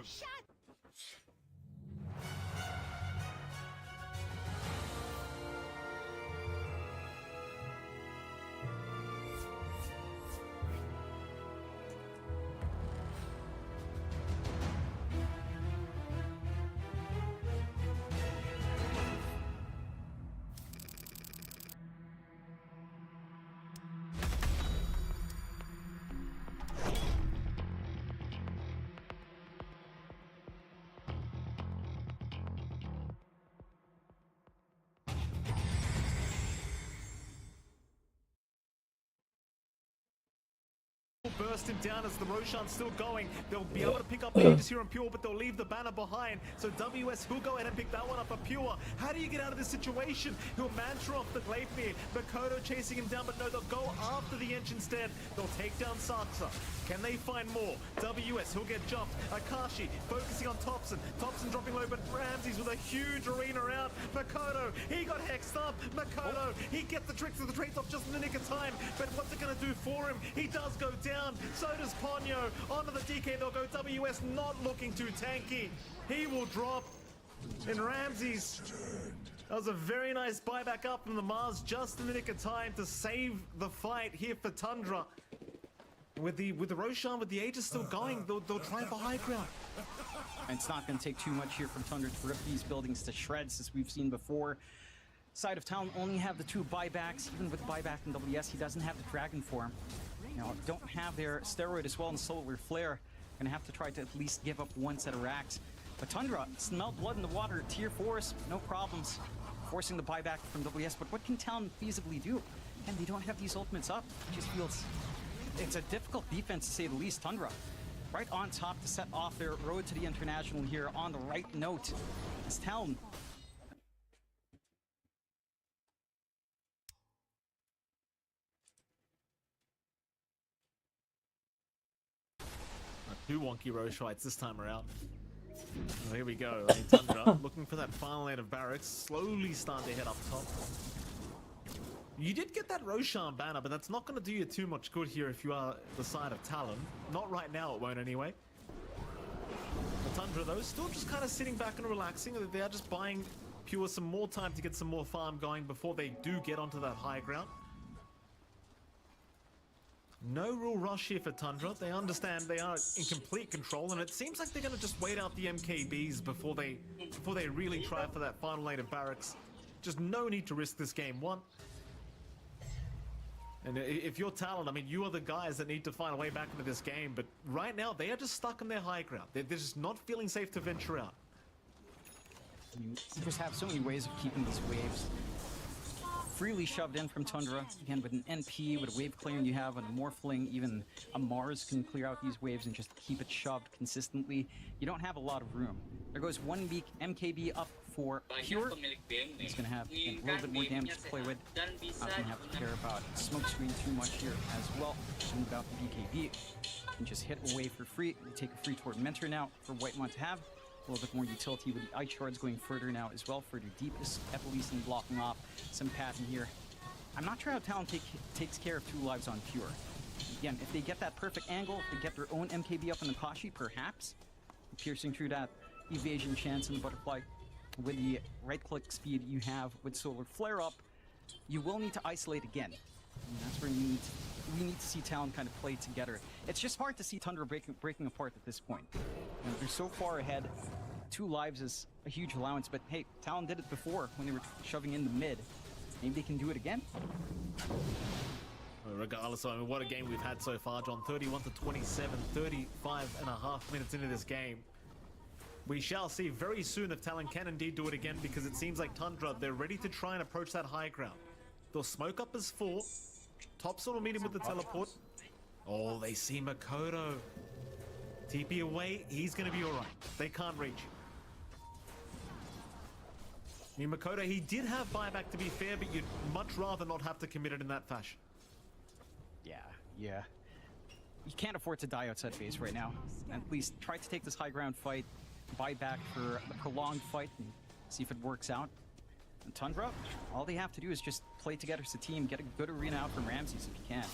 Shut. Burst him down as the Roshan's still going. They'll be able to pick up Aegis here on Pure, but they'll leave the banner behind. So WS will go ahead and pick that one up for Pure. How do you get out of this situation? He'll mantra off the Gleipnir. Makoto chasing him down, but no, they'll go after the Ench instead. They'll take down Saksa. Can they find more? WS, he'll get jumped. Akashi focusing on Thompson. Thompson dropping low, but Ramses with a huge arena out. Makoto, he got hexed up. Makoto, he gets the tricks of the trades off just in the nick of time. But what's it going to do for him? He does go down. So does Ponyo. Onto the DK, they'll go. WS not looking too tanky. He will drop. And Ramses, that was a very nice buyback up from the Mars just in the nick of time to save the fight here for Tundra. With the Roshan, with the Aegis still going, they'll try for high ground. And it's not going to take too much here from Tundra to rip these buildings to shreds, as we've seen before. Side of Town only have the 2 buybacks. Even with buyback in WS, he doesn't have the Dragon form. You know, don't have their steroid as well in Solar Flare. Gonna have to try to at least give up 1 set of racks. But Tundra, smell blood in the water, tier 4s, no problems. Forcing the buyback from WS, but what can Town feasibly do? And they don't have these ultimates up. It just feels... It's a difficult defense to say the least. Tundra right on top to set off their road to the International here on the right note. As Town... Two wonky Roshites this time around. Oh, here we go. I mean, Tundra looking for that final lane of barracks. Slowly starting to head up top. You did get that Roshan banner, but that's not going to do you too much good here if you are the side of Talon. Not right now, it won't anyway. The Tundra, though, still just kind of sitting back and relaxing. They are just buying Pure some more time to get some more farm going before they do get onto that high ground. No real rush here for Tundra. They understand they are in complete control, and it seems like they're going to just wait out the MKBs before they really try for that final lane of barracks. Just no need to risk this game 1. And if you're Talon, I mean, you are the guys that need to find a way back into this game, but right now they are just stuck on their high ground. They're just not feeling safe to venture out. You just have so many ways of keeping these waves freely shoved in from Tundra. Again, with an NP, with a wave clearing you have, and a Morphling, even a Mars can clear out these waves and just keep it shoved consistently. You don't have a lot of room. There goes 1 weak MKB up for Pure. He's going to have a little bit more damage to play with. Not going to have to care about smoke screen too much here as well. And without the BKB, can just hit away for free. You take a free toward Mentor now for Whitemon to have. A little bit more utility with the Ice Shards going further now as well for their deepest. Epilesion blocking off some pattern here. I'm not sure how Talon takes care of 2 lives on Pure. Again, if they get that perfect angle, if they get their own MKB up on the Kashi, perhaps piercing through that evasion chance in the Butterfly with the right-click speed you have with Solar Flare up, you will need to isolate again. And that's where we need to see Talon kind of play together. It's just hard to see Tundra breaking apart at this point. And they're so far ahead. 2 lives is a huge allowance, but hey, Talon did it before when they were shoving in the mid. Maybe they can do it again. Regardless, I mean, what a game we've had so far, John. 31-27, 35.5 minutes into this game. We shall see very soon if Talon can indeed do it again, because it seems like Tundra, they're ready to try and approach that high ground. They'll smoke up as 4. Topson will meet him with the teleport. Oh, they see Makoto. TP away, he's going to be alright. They can't reach. I mean, Makoto, he did have buyback to be fair, but you'd much rather not have to commit it in that fashion. Yeah. You can't afford to die outside base right now. At least try to take this high ground fight, buy back for a prolonged fight, and see if it works out. And Tundra, all they have to do is just play together as a team, get a good arena out from Ramses if you can.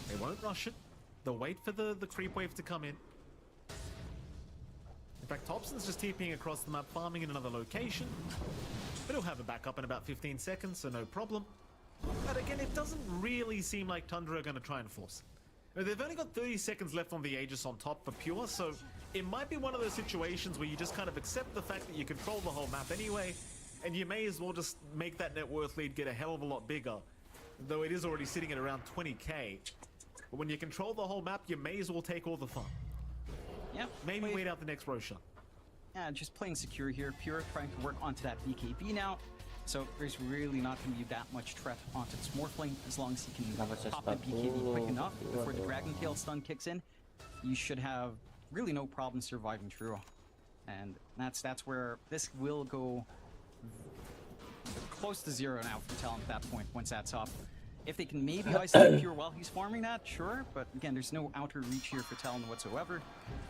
They won't rush it. They'll wait for the creep wave to come in. In fact, Thompson's just TPing across the map, farming in another location. But he'll have it back up in about 15 seconds, so no problem. But again, it doesn't really seem like Tundra are going to try and force it. They've only got 30 seconds left on the Aegis on top for Pure, so it might be one of those situations where you just kind of accept the fact that you control the whole map anyway, and you may as well just make that net worth lead get a hell of a lot bigger, though it is already sitting at around 20k. But when you control the whole map, you may as well take all the fun. Yep. Maybe wait out the next Roshan. Yeah, just playing secure here. Pure trying to work onto that BKB now. So there's really not going to be that much threat onto its Morphling as long as he can pop the BKB quick enough before the Dragon Tail stun kicks in. You should have really no problem surviving through. And that's where this will go close to zero now for Talon at that point once that's up. If they can maybe isolate Pure while he's farming that, sure, but again, there's no outer reach here for Talon whatsoever.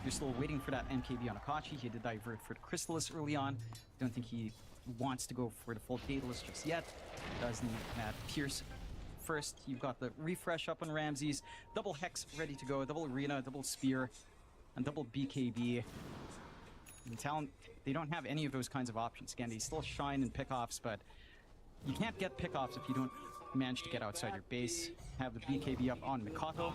You're still waiting for that MKB on Akachi. He did divert for the Crystallis early on. Don't think he wants to go for the full Daedalus just yet. Does need that Pierce first. You've got the refresh up on Ramses, double Hex ready to go, double Arena, double Spear, and double BKB. And Talon, they don't have any of those kinds of options. Again, they still shine in pickoffs, but you can't get pickoffs if you don't manage to get outside your base. Have the BKB up on Mikoto,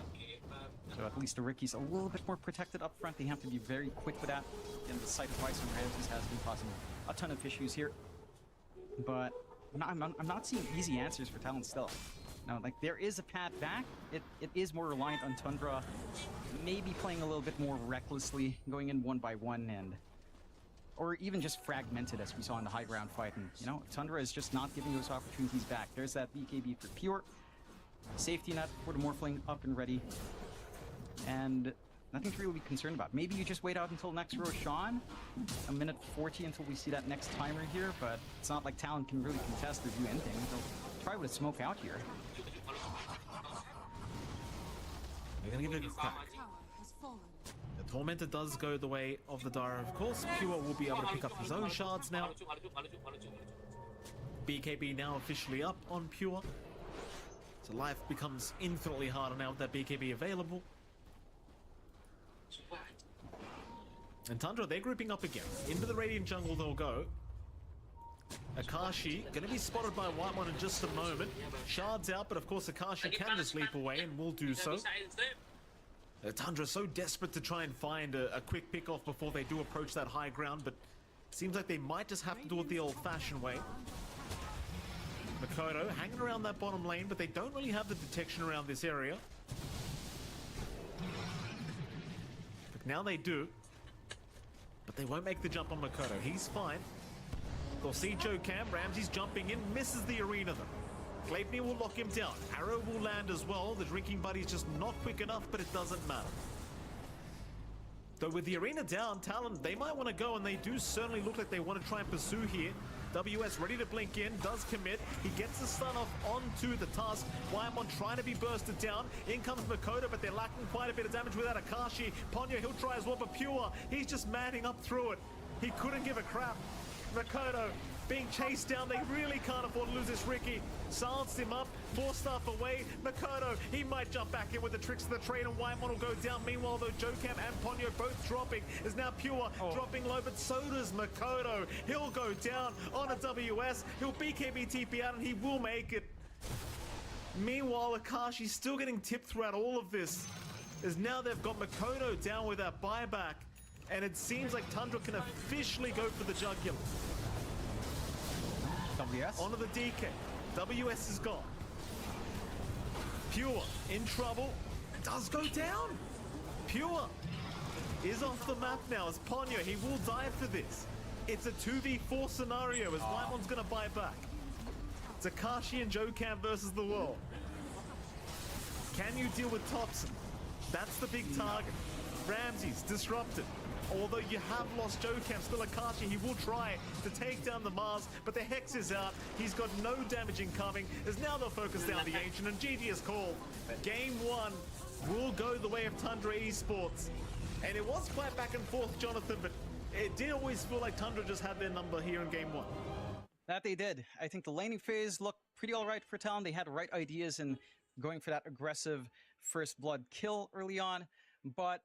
so at least the Ricky's a little bit more protected up front. They have to be very quick with that. And the sight of Vice on Ramses has been causing a ton of issues here. But I'm not seeing easy answers for Talon still. No, like there is a path back. It is more reliant on Tundra, maybe playing a little bit more recklessly, going in one by one, and or even just fragmented as we saw in the high ground fight. And you know, Tundra is just not giving those opportunities back. There's that BKB for Pure. Safety net for the Morphling up and ready. And nothing to really be concerned about. Maybe you just wait out until next Roshan, a minute 40 until we see that next timer here, but it's not like Talon can really contest or do anything. They'll try with a smoke out here. They're gonna give it a crack. The Tormentor does go the way of the Dora, of course. Pure will be able to pick up his own shards now. BKB now officially up on Pure. So life becomes infinitely harder now with that BKB available. And Tundra, they're grouping up again. Into the Radiant Jungle they'll go. Akashi going to be spotted by Whitemon in just a moment. Shards out, but of course Akashi can just leap away and will do so. Tundra so desperate to try and find a quick pick-off before they do approach that high ground, but it seems like they might just have to do it the old-fashioned way. Mikoto hanging around that bottom lane, but they don't really have the detection around this area. But now they do. But they won't make the jump on Mikoto. He's fine. They'll see Joe Cam. Ramsey's jumping in, misses the arena though. Gleipnir will lock him down. Arrow will land as well. The drinking buddy's just not quick enough, but it doesn't matter. Though with the arena down, Talon, they might want to go, and they do certainly look like they want to try and pursue here. WS ready to blink in, does commit. He gets the stun off onto the task. Whitemon trying to be bursted down. In comes Mikoto, but they're lacking quite a bit of damage without Akashi. Ponyo, he'll try as well, but Pure, he's just manning up through it. He couldn't give a crap. Mikoto being chased down. They really can't afford to lose this Ricky. Silenced him up, 4-staff away. Mikoto, he might jump back in with the tricks of the trade, and Whitemon will go down. Meanwhile, though, Jocam and Ponyo both dropping. Is now Pure dropping low, but so does Mikoto. He'll go down on a WS. He'll BKB TP out, and he will make it. Meanwhile, Akashi's still getting tipped throughout all of this, as now they've got Mikoto down with that buyback, and it seems like Tundra can officially go for the jugular. WS? Onto the DK. WS is gone. Pure in trouble. Does go down. Pure is off the map now as Ponyo. He will die for this. It's a 2v4 scenario as Whitemon's going to buy back. It's Akashi and Jocam versus the world. Can you deal with Thompson? That's the big target. Ramsey's disrupted. Although you have lost Jocam, still Akashi, he will try to take down the Mars, but the Hex is out. He's got no damage incoming, as now they'll focus down the Ancient, and GG is called. Game 1 will go the way of Tundra Esports. And it was quite back and forth, Jonathan, but it did always feel like Tundra just had their number here in Game 1. That they did. I think the laning phase looked pretty alright for Talon. They had right ideas and going for that aggressive first blood kill early on, but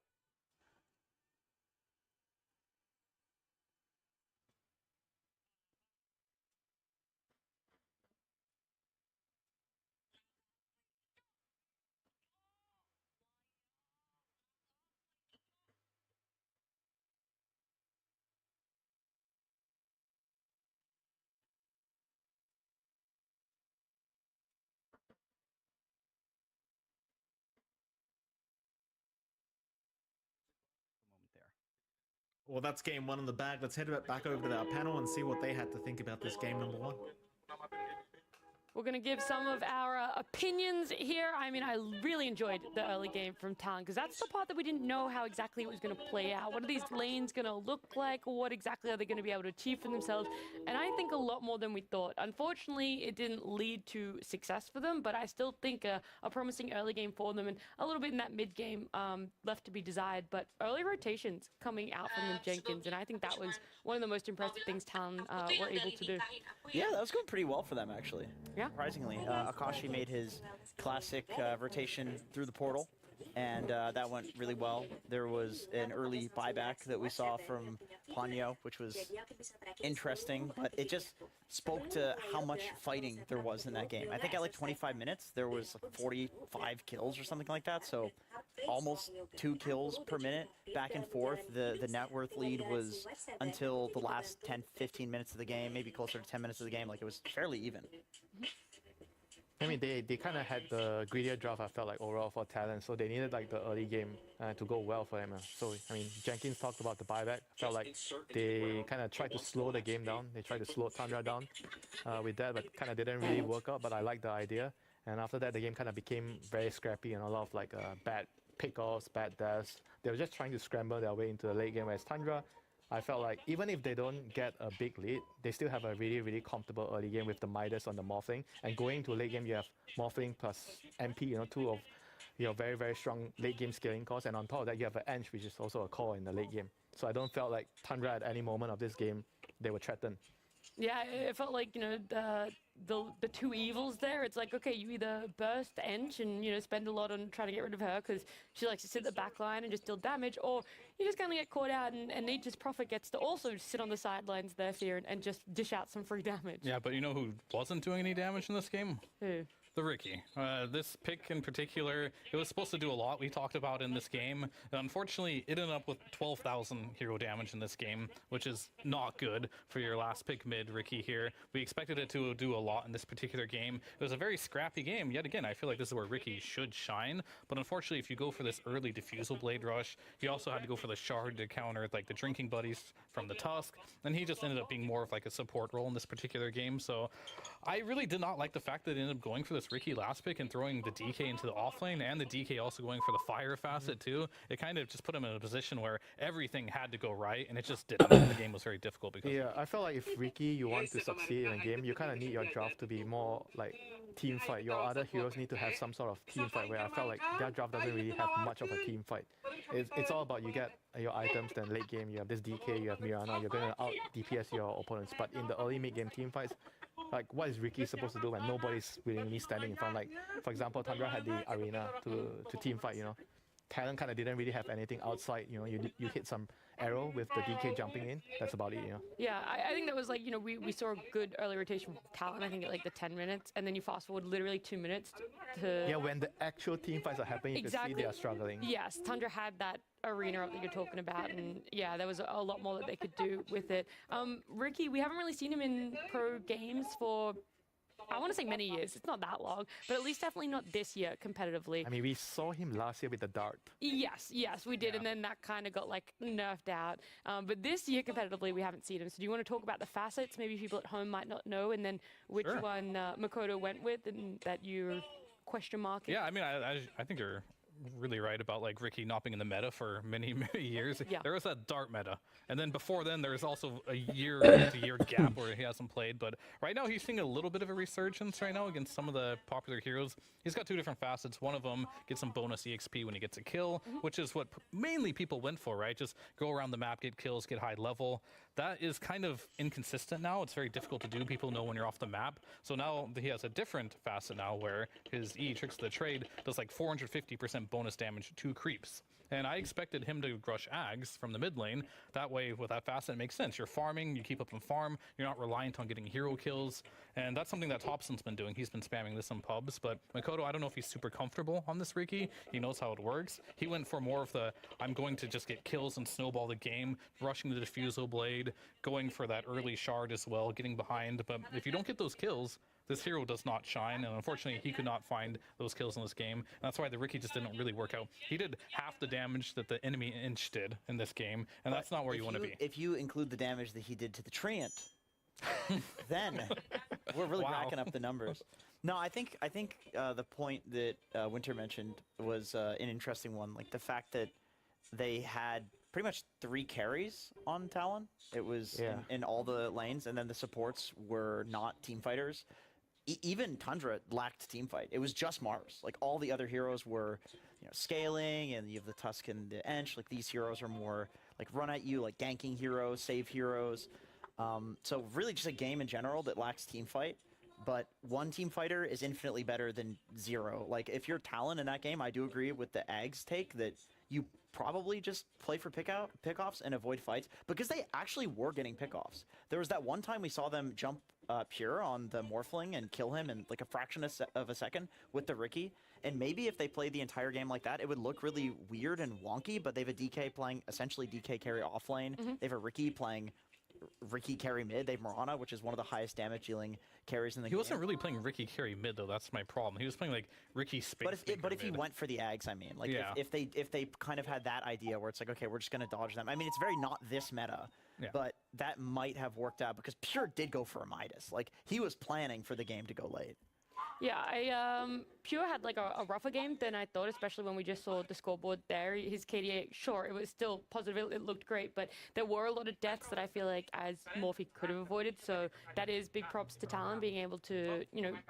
Well, that's game one in the bag. Let's head back over to our panel and see what they had to think about this game number one. We're going to give some of our opinions here. I mean, I really enjoyed the early game from Talon, because that's the part that we didn't know how exactly it was going to play out. What are these lanes going to look like? What exactly are they going to be able to achieve for themselves? And I think a lot more than we thought. Unfortunately, it didn't lead to success for them, but I still think a promising early game for them, and a little bit in that mid game left to be desired. But early rotations coming out from them, Jenkins, and I think that was one of the most impressive things Talon were able to do. Yeah, that was going pretty well for them, actually. Yeah. Surprisingly, Akashi made his classic rotation through the portal, and that went really well. There was an early buyback that we saw from Ponyo, which was interesting, but it just spoke to how much fighting there was in that game. I think at like 25 minutes, there was like 45 kills or something like that, so almost 2 kills per minute, back and forth. The net worth lead was until the last 10-15 minutes of the game, maybe closer to 10 minutes of the game. Like, it was fairly even. I mean, they kind of had the greedier draft, I felt like, overall for Talon, so they needed like the early game to go well for him. So, I mean, Jenkins talked about the buyback. I felt like they kind of tried to slow the game down. They tried to slow Tundra down with that, but kind of didn't really work out, but I like the idea. And after that, the game kind of became very scrappy and a lot of like bad pickoffs, bad deaths. They were just trying to scramble their way into the late game, whereas Tundra, I felt like even if they don't get a big lead, they still have a really, really comfortable early game with the Midas on the Morphling. And going to late game, you have Morphling plus MP, two of your very, very strong late game scaling cores. And on top of that, you have an Ench, which is also a core in the late game. So I don't feel like Tundra at any moment of this game, they were threatened. Yeah, it felt like, the two evils there. It's like, okay, you either burst Ench and, spend a lot on trying to get rid of her because she likes to sit at the back line and just deal damage, or you just kind of get caught out and Nature's Prophet gets to also sit on the sidelines there here and just dish out some free damage. Yeah, but you know who wasn't doing any damage in this game? Who? The Riki. This pick in particular, it was supposed to do a lot. We talked about in this game. Unfortunately, it ended up with 12,000 hero damage in this game, which is not good for your last pick mid Riki here. We expected it to do a lot in this particular game. It was a very scrappy game. Yet again, I feel like this is where Riki should shine. But unfortunately, if you go for this early Diffusal Blade Rush, you also had to go for the Shard to counter like the Drinking Buddies from the Tusk. And he just ended up being more of like a support role in this particular game. So I really did not like the fact that it ended up going for this Riki last pick and throwing the DK into the offlane, and the DK also going for the fire facet too. It kind of just put him in a position where everything had to go right, and it just didn't. The game was very difficult because I felt like if Riki, you want to succeed in a game, you kind of need your draft to be more like team fight. Your other heroes need to have some sort of team fight, where I felt like their draft doesn't really have much of a team fight. It's all about you get your items, then late game you have this DK, you have Mirana, you're going to out DPS your opponents. But in the early mid game team fights, like, what is Riki supposed to do when nobody's willingly standing in front? Like, for example, Tundra had the arena to team fight, Talon kind of didn't really have anything outside, you hit some arrow with the DK jumping in. That's about it, Yeah, I think that was like, we saw a good early rotation from Talon, I think at like the 10 minutes, and then you fast forward literally 2 minutes to... Yeah, when the actual team fights are happening, you can see they are struggling. Yes, Tundra had that arena up that you're talking about, and yeah, there was a lot more that they could do with it. Riki, we haven't really seen him in pro games for, I want to say many years. It's not that long, but at least definitely not this year competitively. I mean, we saw him last year with the dart. Yes, we did, and then that kind of got like nerfed out. But this year competitively, we haven't seen him. So do you want to talk about the facets? Maybe people at home might not know, and then which one Makoto went with, and that you question mark? Yeah, I mean, I think you're really right about like Ricky not being in the meta for many years. Yeah. There was that dart meta, and then before then there was also a year-to-year gap where he hasn't played. But right now he's seeing a little bit of a resurgence right now against some of the popular heroes. He's got two different facets. One of them gets some bonus EXP when he gets a kill, which is what mainly people went for, right? Just go around the map, get kills, get high level. That is kind of inconsistent now. It's very difficult to do. People know when you're off the map. So now he has a different facet now where his E, Tricks of the Trade, does like 450% bonus damage to creeps. And I expected him to rush Ags from the mid lane. That way, with that facet, it makes sense. You're farming, you keep up on farm, you're not reliant on getting hero kills. And that's something that Thompson's been doing. He's been spamming this in pubs. But Makoto, I don't know if he's super comfortable on this Riki. He knows how it works. He went for more of the, I'm going to just get kills and snowball the game, rushing the Diffusal Blade, going for that early shard as well, getting behind. But if you don't get those kills, this hero does not shine, and unfortunately he could not find those kills in this game. And that's why the Riki just didn't really work out. He did half the damage that the enemy Inch did in this game, and that's not where you want to be. If you include the damage that he did to the Treant, then we're really racking up the numbers. No, I think the point that Winter mentioned was an interesting one, like the fact that they had pretty much 3 carries on Talon. It was in all the lanes, and then the supports were not team fighters. Even Tundra lacked team fight. It was just Mars. Like all the other heroes were, scaling, and you have the Tusk and the Ench. Like these heroes are more like run at you, like ganking heroes, save heroes. So really just a game in general that lacks team fight. But one team fighter is infinitely better than 0. Like if you're Talon in that game, I do agree with the Ags take that you probably just play for pickoffs and avoid fights, because they actually were getting pickoffs. There was that one time we saw them jump Pure on the Morphling and kill him in like a fraction of a second with the Riki. And maybe if they played the entire game like that, it would look really weird and wonky, but they have a DK playing essentially DK carry off lane. They have a Riki playing Riki carry mid. They have Mirana, which is one of the highest damage dealing carries in the game. He wasn't really playing Riki carry mid though. That's my problem. He was playing like Riki space. But if he went for the Ags, I mean, like if they kind of had that idea where it's like, okay, we're just gonna dodge them. I mean, it's very not this meta, but that might have worked out because Pure did go for a Midas. Like he was planning for the game to go late. Yeah, Pure had like a rougher game than I thought, especially when we just saw the scoreboard there. His KDA, sure, it was still positive, it looked great, but there were a lot of deaths that I feel like as Morphe could have avoided, so that is big props to Talon being able to,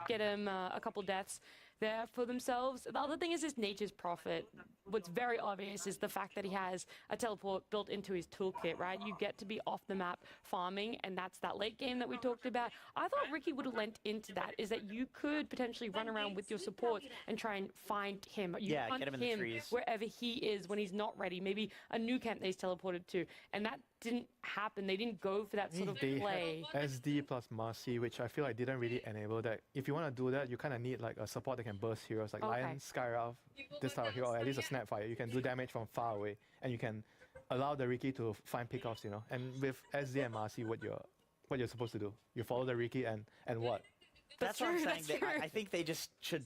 get him a couple deaths there for themselves. The other thing is his Nature's Prophet. What's very obvious is the fact that he has a teleport built into his toolkit, right? You get to be off the map farming, and that's that late game that we talked about. I thought Riki would have lent into that, is that you could potentially run around with your supports and try and find him. You hunt get him in the trees. Wherever he is when he's not ready. Maybe a new camp that he's teleported to. And that didn't happen. They didn't go for that sort of play. SD plus Marcy, which I feel like didn't really enable that. If you want to do that, you kind of need like a support that can burst heroes, like Lion, Skyralph, this type of hero, or at least a Snapfire. You can do damage from far away, and you can allow the Riki to find pickoffs, And with SD and Marcy, what you're supposed to do, you follow the Riki and what? That's what I'm saying. I think they just should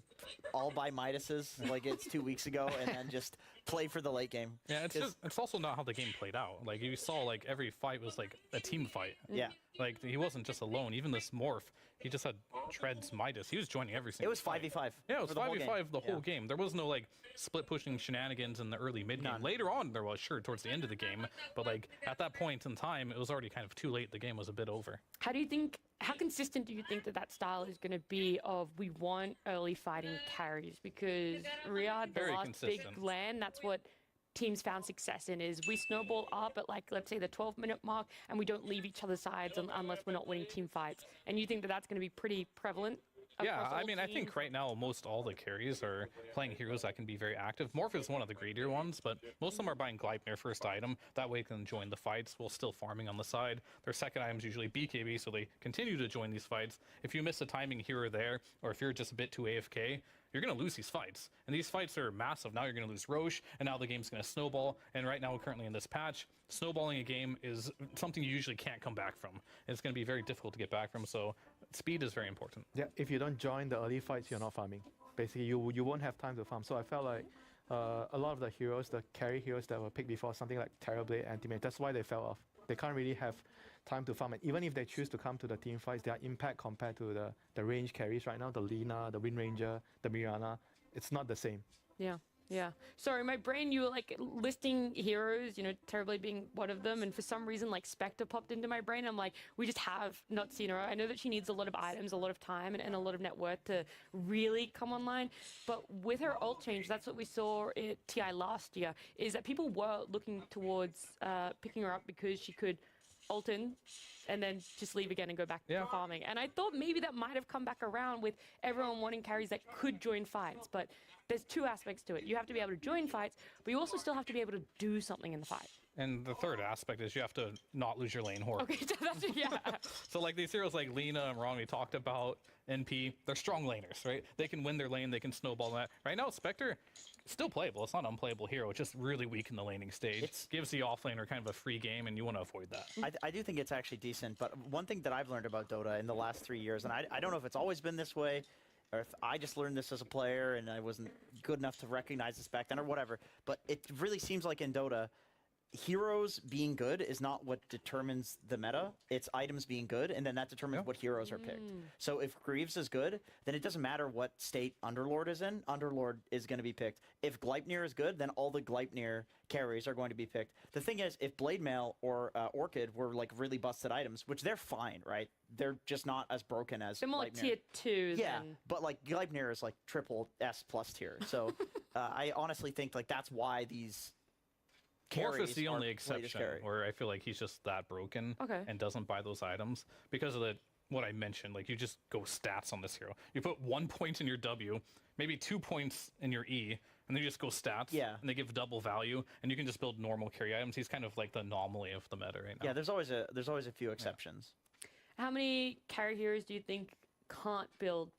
all buy Midases like it's 2 weeks ago, and then just play for the late game. Yeah, it's also not how the game played out. Like you saw, like every fight was like a team fight. Yeah. Like he wasn't just alone. Even this Morph, he just had Treads Midas. He was joining every single. It was 5v5. Yeah, it was 5v5 the whole game. There was no like split pushing shenanigans in the early mid game. Later on, there was towards the end of the game, but like at that point in time, it was already kind of too late. The game was a bit over. How consistent do you think that style is going to be of we want early fighting carries? Because Riyadh, the last big LAN, that's what teams found success in, is we snowball up at like, let's say the 12-minute mark, and we don't leave each other's sides unless we're not winning team fights. And you think that's going to be pretty prevalent? Yeah, I mean, I think right now most all the carries are playing heroes that can be very active. Morph is one of the greedier ones, but most of them are buying Gleipnir first item. That way they can join the fights while still farming on the side. Their second item is usually BKB, so they continue to join these fights. If you miss a timing here or there, or if you're just a bit too AFK, you're going to lose these fights. And these fights are massive. Now you're going to lose Roche, and now the game's going to snowball. And right now, currently in this patch, snowballing a game is something you usually can't come back from. It's going to be very difficult to get back from, so speed is very important. Yeah, if you don't join the early fights, you're not farming. Basically, you won't have time to farm. So I felt like a lot of the heroes, the carry heroes that were picked before, something like Terrorblade, Antimate, that's why they fell off. They can't really have time to farm. And even if they choose to come to the team fights, their impact compared to the range carries right now, the Lina, the Wind Ranger, the Mirana, it's not the same. Yeah. Yeah. Sorry, my brain, you were like listing heroes, you know, Terribly being one of them. And for some reason, like Spectre popped into my brain. I'm like, we just have not seen her. I know that she needs a lot of items, a lot of time, and a lot of net worth to really come online. But with her ult change, that's what we saw at TI last year, is that people were looking towards picking her up because she could ult in and then just leave again and go back to farming. And I thought maybe that might have come back around with everyone wanting carries that could join fights. But there's two aspects to it. You have to be able to join fights, but you also still have to be able to do something in the fight. And the third aspect is you have to not lose your lane horde. Okay, that's, yeah. So like these heroes like Lina and Wrong we talked about, NP, they're strong laners, right? They can win their lane, they can snowball that. Right now, Spectre, still playable. It's not an unplayable hero. It's just really weak in the laning stage. It gives the offlaner kind of a free game, and you want to avoid that. I do think it's actually decent, but one thing that I've learned about Dota in the last 3 years, and I don't know if it's always been this way, or if I just learned this as a player and I wasn't good enough to recognize this back then or whatever, but it really seems like in Dota, heroes being good is not what determines the meta. It's items being good, and then that determines what heroes are picked. So if Greaves is good, then it doesn't matter what state Underlord is in. Underlord is going to be picked. If Gleipnir is good, then all the Gleipnir carries are going to be picked. The thing is, if Blade Mail or Orchid were like really busted items, which they're fine, right? They're just not as broken as they're more like tier 2 yeah, than... but like Gleipnir is like triple S plus tier. So I honestly think like that's why these Morph is the only exception where I feel like he's just that broken and doesn't buy those items because of what I mentioned. Like you just go stats on this hero. You put 1 point in your W, maybe 2 points in your E, and then you just go stats. Yeah. And they give double value, and you can just build normal carry items. He's kind of like the anomaly of the meta right now. Yeah, there's always a few exceptions. How many carry heroes do you think can't build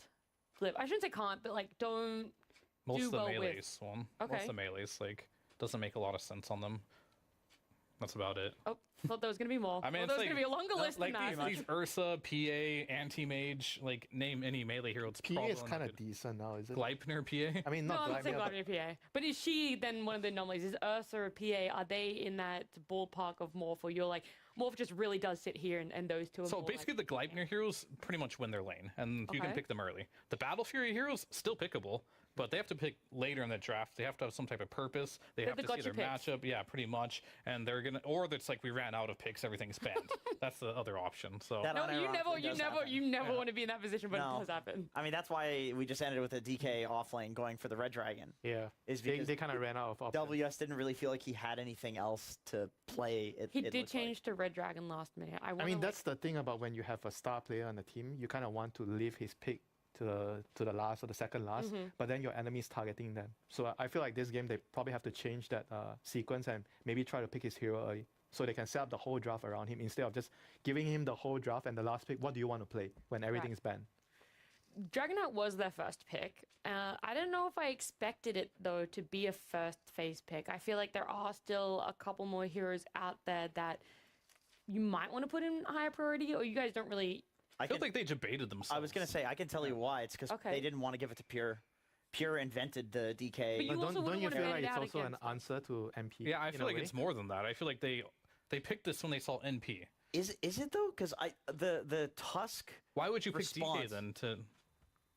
Glib? I shouldn't say can't, but like don't Most do of the well melees with. one. Okay. Most of the melees like doesn't make a lot of sense on them. That's about it. Oh, thought there was gonna be more. I mean, there was gonna be a longer list like than that. these Ursa, PA, Anti-Mage, like name any melee hero. It's PA probably is kind of decent now, is it? Gleipnir PA? I mean, No, not I'm saying Gleipnir, Gleipnir PA. But is she then one of the anomalies? Is Ursa or PA, are they in that ballpark of Morph, or you're like, Morph just really does sit here and those two are So more basically the Gleipnir heroes pretty much win their lane, and you can Okay. pick them early. The Battle Fury heroes, still pickable, but they have to pick later in the draft. They have to have some type of purpose. They They're have the to see their gotcha picks. matchup. Yeah, pretty much. And they're gonna, or it's like we ran out of picks, everything's banned. That's the other option. So That No, you never Yeah. want to be in that position, but No. it does happen. I mean, that's why we just ended with a DK offlane going for the Red Dragon. Yeah, Is they because kind of ran out of options. WS didn't really feel like he had anything else to play. He did change to Red Dragon last minute. I mean, that's the thing about when you have a star player on the team, you kind of want to leave his pick to the last or the second last, but then your enemy's targeting them. So I feel like this game, they probably have to change that sequence and maybe try to pick his hero early so they can set up the whole draft around him instead of just giving him the whole draft and the last pick. What do you want to play when everything is banned? Dragonheart was their first pick. I don't know if I expected it, though, to be a first phase pick. I feel like there are still a couple more heroes out there that you might want to put in higher priority, or you guys don't really... I feel like they debated themselves. I was going to say, I can tell you why. It's because they didn't want to give it to Pure. Pure invented the DK. But don't you feel like it's also an answer to MP? Yeah, I feel like it's more than that. I feel like they picked this when they saw NP. Is it though? Because the Tusk. Why would you pick response, DK then to?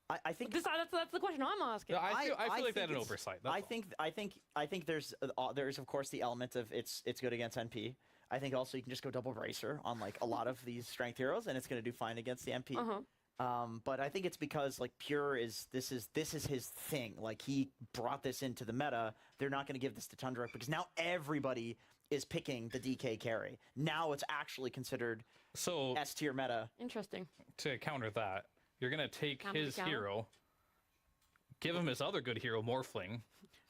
I think that's the question I'm asking. No, I feel like they had an it's- oversight. I think there's of course the element of it's good against NP. I think also you can just go double bracer on like a lot of these strength heroes, and it's going to do fine against the MP. But I think it's because like Pure this is his thing. Like he brought this into the meta. They're not going to give this to Tundra because now everybody is picking the DK carry. Now it's actually considered S tier meta. Interesting. To counter that, you're going to take Counter his counter? hero, give him his other good hero, Morphling,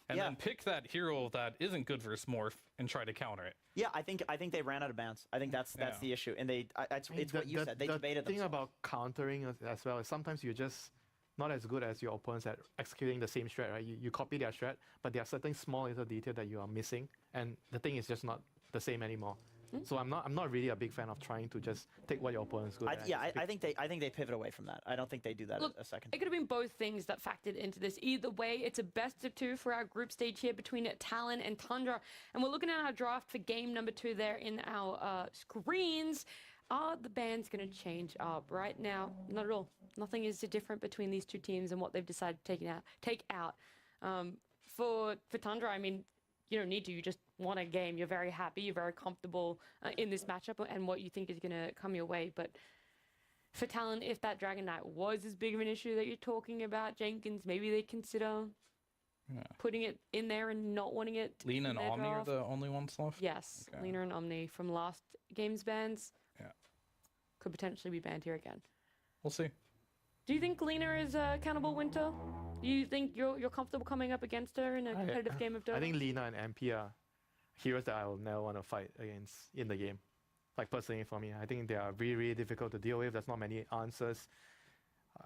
and then pick that hero that isn't good versus Morph and try to counter it. Yeah, I think they ran out of bans. I think that's the issue, and it's what you said. They debated The thing themselves. about countering as well is sometimes you're just not as good as your opponents at executing the same strat, right? You copy their strat, but there are certain small little detail that you are missing, and the thing is just not the same anymore. So I'm not really a big fan of trying to just take what your opponent's good at. I think they pivot away from that. I don't think they do that Look, a second. It could have been both things that factored into this. Either way, it's a best of 2 for our group stage here between Talon and Tundra. And we're looking at our draft for game number 2 there in our screens. Are the bans going to change up? Right now, not at all. Nothing is different between these two teams and what they've decided to take out. for Tundra, I mean, you don't need to. You just want a game. You're very happy. You're very comfortable in this matchup and what you think is going to come your way. But for Talon, if that Dragon Knight was as big of an issue that you're talking about, Jenkins, maybe they consider putting it in there and not wanting it. Lina and Omni are the only ones left? Yes, okay. Lina and Omni from last game's bans. Yeah. Could potentially be banned here again. We'll see. Do you think Lina is Cannibal Winter? Do you think you're comfortable coming up against her in a competitive game of Dota? I think Lina and MP are heroes that I will never want to fight against in the game. Like personally for me, I think they are really, really difficult to deal with. There's not many answers.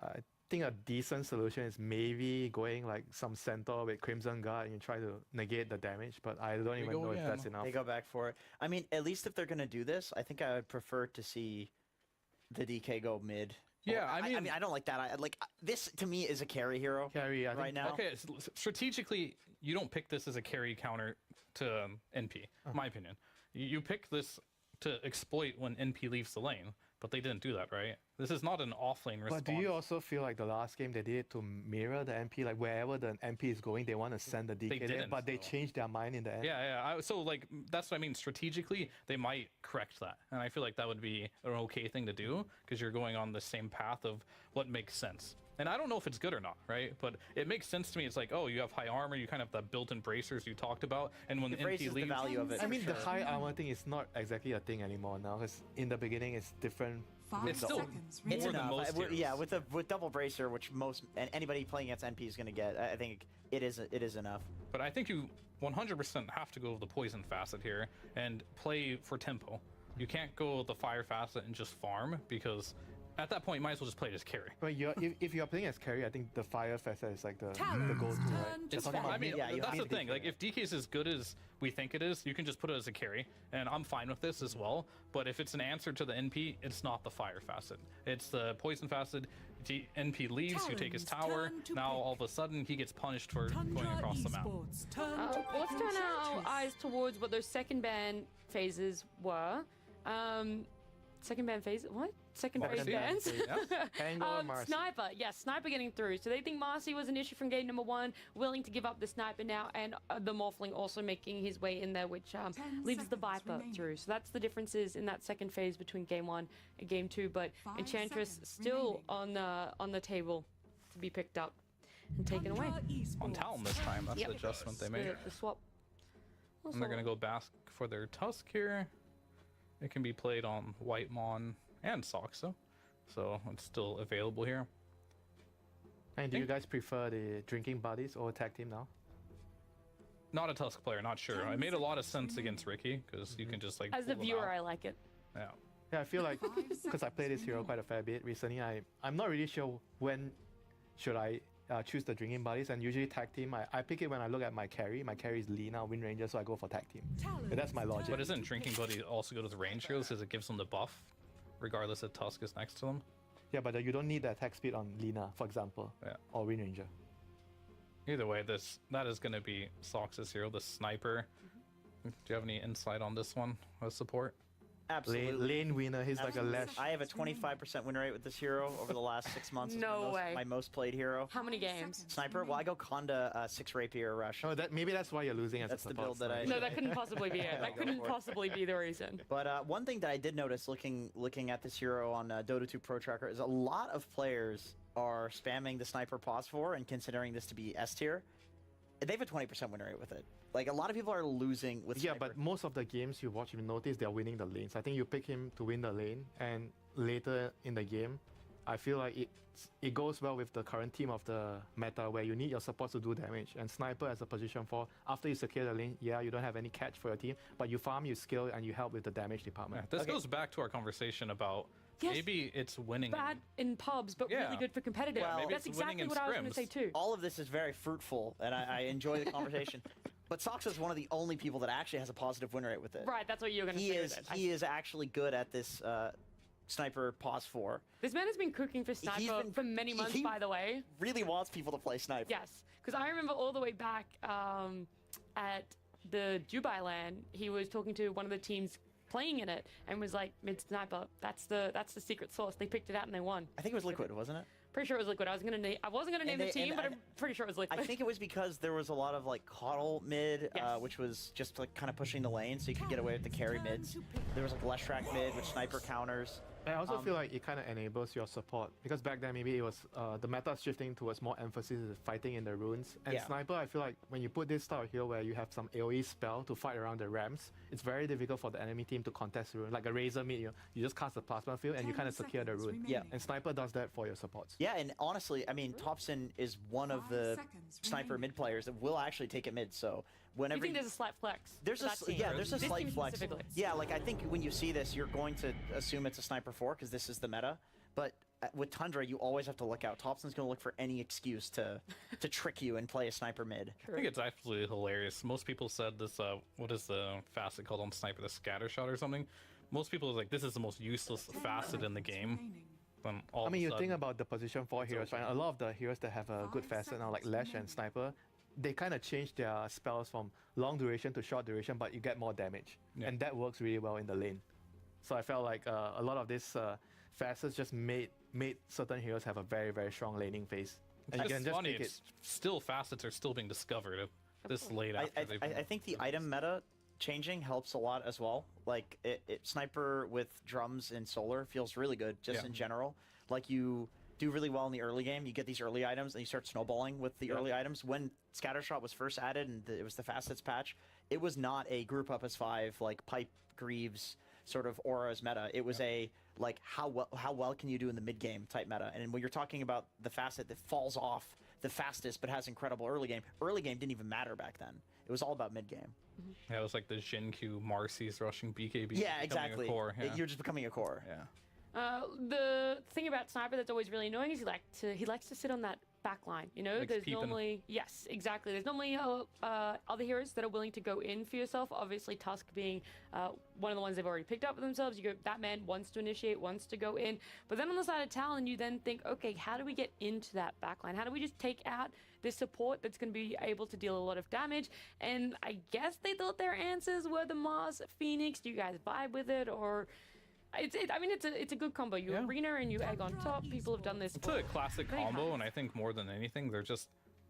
I think a decent solution is maybe going like some centaur with Crimson Guard and you try to negate the damage, but I don't even know if that's enough. They go back for it. I mean, at least if they're going to do this, I think I would prefer to see the DK go mid. Yeah, I mean, I don't like that. This to me is a carry hero. Right now. Okay, strategically, you don't pick this as a carry counter to NP. My opinion. You pick this to exploit when NP leaves the lane, but they didn't do that, right? This is not an off-lane response. But do you also feel like the last game they did it to mirror the NP? Like wherever the NP is going, they want to send the DK there, but they changed their mind in the end. Yeah. So like that's what I mean. Strategically, they might correct that, and I feel like that would be an okay thing to do because you're going on the same path of what makes sense. And I don't know if it's good or not, right? But it makes sense to me. It's like, oh, you have high armor, you kind of have the built-in bracers you talked about, and when the NP leaves, the value of it. I mean, the high armor thing is not exactly a thing anymore now, because in the beginning it's different. It's still it's more than most heroes. Yeah, with double bracer, which anybody playing against NP is going to get. I think it is enough. But I think you 100% have to go with the poison facet here and play for tempo. You can't go with the fire facet and just farm because at that point you might as well just play it as carry. But if you're playing as carry, I think the fire facet is like the go-to, right? It's fine. I mean, that's the thing. Like, if DK is as good as we think it is, you can just put it as a carry, and I'm fine with this as well. But if it's an answer to the NP, it's not the fire facet. It's the poison facet. NP leaves, you take his tower. Now all of a sudden he gets punished for going across the map. Let's turn our eyes towards what those second ban phases were. Second ban phase? What? Second phase bans? Sniper. Yes, Sniper getting through. So they think Marcy was an issue from game number 1, willing to give up the Sniper now, and the Morphling also making his way in there, which leaves the Viper through. So that's the differences in that second phase between game 1 and game 2. But Enchantress still on the table to be picked up and taken away. On Talon this time. That's the adjustment they made. The swap. And they're going to go back for their Tusk here. It can be played on White Mon and Soxa, so it's still available here. And do you guys prefer the drinking buddies or tag team now? Not a Tusk player, not sure. It made a lot of sense against Ricky because you can just like. As a viewer, I like it. Yeah, I feel like because I played this hero quite a fair bit recently, I'm not really sure when should I choose the drinking buddies, and usually tag team I pick it when I look at my carry. My carry is Lina, Wind Ranger, so I go for tag team. That's my logic. But isn't drinking buddy also go to the range heroes because it gives them the buff, regardless if Tusk is next to them? Yeah, but you don't need the attack speed on Lina, for example, or Wind Ranger. Either way, that is going to be Sox's hero, the sniper. Do you have any insight on this one as support? Absolutely. Lane winner, he's like a Lash. I have a 25% win rate with this hero over the last 6 months. No way. My most played hero. How many games? Sniper? Well, I go Conda 6 Rapier Rush. Oh, maybe that's why you're losing as That's a the support. build that I... No, that couldn't possibly be it. That couldn't possibly be the reason. But one thing that I did notice looking at this hero on Dota 2 Pro Tracker is a lot of players are spamming the Sniper Pos 4 and considering this to be S tier. They have a 20% win rate with it. Like, a lot of people are losing with Sniper. But most of the games you watch, you notice they're winning the lanes. I think you pick him to win the lane, and later in the game, I feel like it goes well with the current team of the meta where you need your support to do damage. And Sniper as a position 4, after you secure the lane, you don't have any catch for your team, but you farm, you skill, and you help with the damage department. This goes back to our conversation about maybe it's winning. Bad in pubs, but really good for competitive. Well, that's exactly what I was going to say too. All of this is very fruitful, and I enjoy the conversation. But Sox is one of the only people that actually has a positive win rate with it. Right, that's what you're going to say. He is actually good at this Sniper Pos 4. This man has been cooking for Sniper for many months, by the way. Really wants people to play Sniper. Yes, because I remember all the way back at the Dubai LAN, he was talking to one of the teams playing in it and was like, mid Sniper, that's the secret sauce. They picked it out and they won. I think it was Liquid, wasn't it? Pretty sure it was Liquid. I wasn't gonna name the team, but I'm pretty sure it was Liquid. I think it was because there was a lot of like coddle mid, which was just like kind of pushing the lane, so you could get away with the carry mids. There was like less track mid with sniper counters. I also feel like it kind of enables your support because back then maybe it was the meta shifting towards more emphasis in fighting in the runes. And sniper, I feel like when you put this style here where you have some AoE spell to fight around the ramps, it's very difficult for the enemy team to contest rune. Like a Razor mid, you just cast the plasma field and you kind of secure the rune. Yeah, and sniper does that for your supports. Yeah, and honestly, I mean, Thompson is one of the sniper mid players that will actually take it mid. So whenever you think there's a slight flex? There's a slight flex. Yeah, like I think when you see this, you're going to assume it's a sniper 4 because this is the meta. But with Tundra, you always have to look out. Thompson's going to look for any excuse to trick you and play a sniper mid. I think it's absolutely hilarious. Most people said this. What is the facet called on sniper? The scatter shot or something. Most people are like, this is the most useless facet in the game. I mean, you think about the position 4 heroes, right? A lot of the heroes that have a good facet now, like Lash and Sniper, they kind of change their spells from long duration to short duration, but you get more damage. And that works really well in the lane. So I felt like a lot of these facets just made certain heroes have a very, very strong laning phase. And It's you can just funny, take it. it's still facets are still being discovered this late after they've been I think the item meta changing helps a lot as well. Like sniper with drums and solar feels really good just in general. Like you do really well in the early game, you get these early items and you start snowballing with the early items. When Scattershot was first added and it was the facets patch, it was not a group up as 5 like Pipe Greaves sort of auras meta. It was a like how well can you do in the mid game type meta. And when you're talking about the facet that falls off the fastest but has incredible early game didn't even matter back then. It was all about mid game. Yeah, it was like the Jin-Q Marcy's rushing BKB. Yeah, becoming exactly. A core, yeah. You're just becoming a core. Yeah. The thing about Sniper that's always really annoying is he likes to sit on that back line. You know, there's normally exactly. There's normally other heroes that are willing to go in for yourself. Obviously, Tusk being one of the ones they've already picked up for themselves. You go, that man wants to initiate, wants to go in. But then on the side of Talon, you then think, okay, how do we get into that back line? How do we just take out this support that's going to be able to deal a lot of damage? And I guess they thought their answers were the Mars Phoenix. Do you guys vibe with it, or? I mean, it's a good combo. You arena and you egg on top. People have done this. It's a classic combo, and I think more than anything, they're just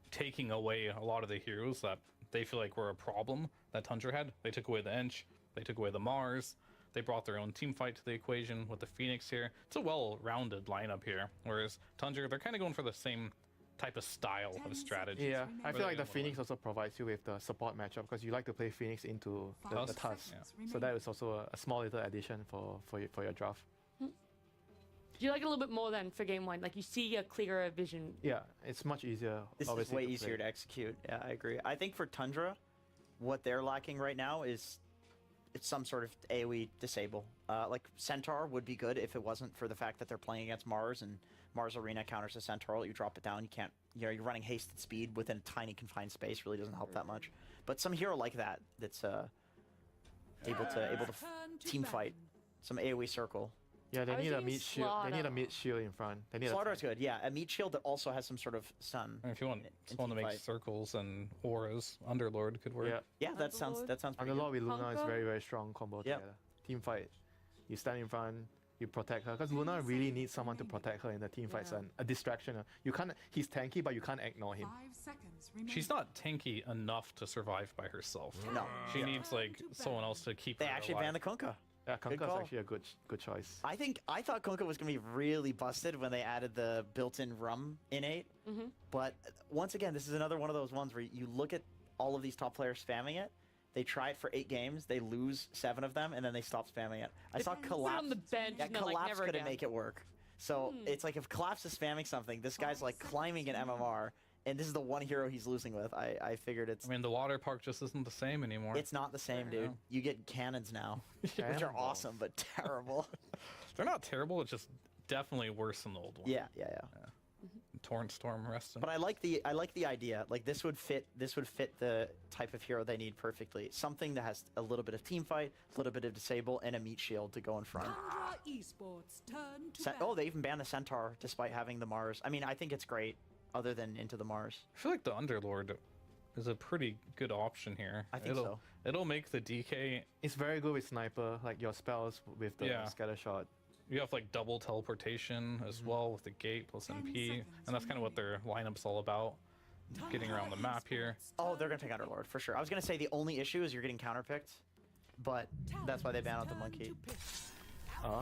taking away a lot of the heroes that they feel like were a problem that Tundra had. They took away the Ench, they took away the Mars, they brought their own team fight to the equation with the Phoenix here. It's a well-rounded lineup here, whereas Tundra, they're kind of going for the same type of style of strategy. Yeah, I feel like the Phoenix also provides you with the support matchup because you like to play Phoenix into the Tusk. So that is also a small little addition for your draft. Do you like it a little bit more than for game 1? Like you see a clearer vision. Yeah, it's much easier. This is way easier to execute. Yeah, I agree. I think for Tundra, what they're lacking right now is it's some sort of AoE disable. Like Centaur would be good if it wasn't for the fact that they're playing against Mars and Mars Arena counters a Centaur. You drop it down, you can't. You're running hasted speed within a tiny confined space. Really doesn't help that much. But some hero like that that's able to team fight, some AoE circle. Yeah, they need a meat shield. They need a meat shield in front. They need Slaughter is good. Yeah, a meat shield that also has some sort of stun. And if you want to make circles and auras, Underlord could work. Yeah, that sounds pretty Underlord good. with Luna is very, very strong combo together. Team fight, you stand in front, you protect her because Luna really needs someone to protect her in the team fights and a distraction. You can't. He's tanky, but you can't ignore him. She's not tanky enough to survive by herself. No, she needs like someone else to keep. They her actually alive. banned the Kunkka. Yeah, Kunkka is actually a good choice. I thought Kunkka was gonna be really busted when they added the built-in rum innate. But once again, this is another one of those ones where you look at all of these top players spamming it. They try it for 8 games, they lose 7 of them, and then they stop spamming it. I saw Collapse. On the bench, yeah, Collapse never couldn't again. make it work. So it's like if Collapse is spamming something, this guy's like climbing an MMR, and this is the one hero he's losing with. I figured it's. I mean, the water park just isn't the same anymore. It's not the same, dude. You get cannons now, which are awesome but terrible. They're not terrible. It's just definitely worse than the old one. Yeah. Torrent Storm resting. But I like the idea. Like this would fit the type of hero they need perfectly. Something that has a little bit of team fight, a little bit of disable, and a meat shield to go in front. Esports turn to they even banned the Centaur despite having the Mars. I mean, I think it's great. Other than Into the Mars, I feel like the Underlord is a pretty good option here. I think so. It'll make the DK. It's very good with sniper, like your spells with the scatter shot. you have like double teleportation as well with the gate plus NP, and that's kind of what their lineup's all about. Getting around the map here. Oh, they're gonna take Underlord for sure. I was gonna say the only issue is you're getting counterpicked, but that's why they ban out the monkey.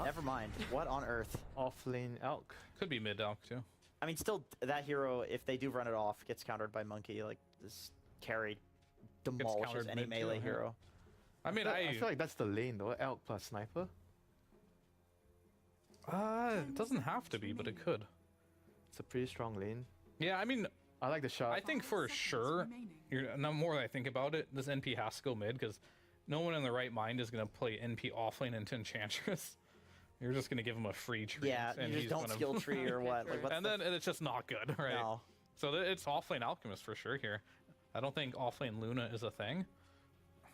Never mind. What on earth? Offlane Elk. Could be mid Elk too. I mean, still, that hero, if they do run it off, gets countered by monkey. Like, this carry demolishes any melee hero. I mean, I feel like that's the lane though. Elk plus sniper. It doesn't have to be, but it could. It's a pretty strong lane. Yeah, I mean, I like the shot. I think for sure, the more I think about it, this NP has to go mid because no one in the right mind is going to play NP offlane into Enchantress. You're just going to give him a free tree. Yeah, and you just don't skill tree or what. Like, and then it's just not good, right? No. So it's offlane Alchemist for sure here. I don't think offlane Luna is a thing.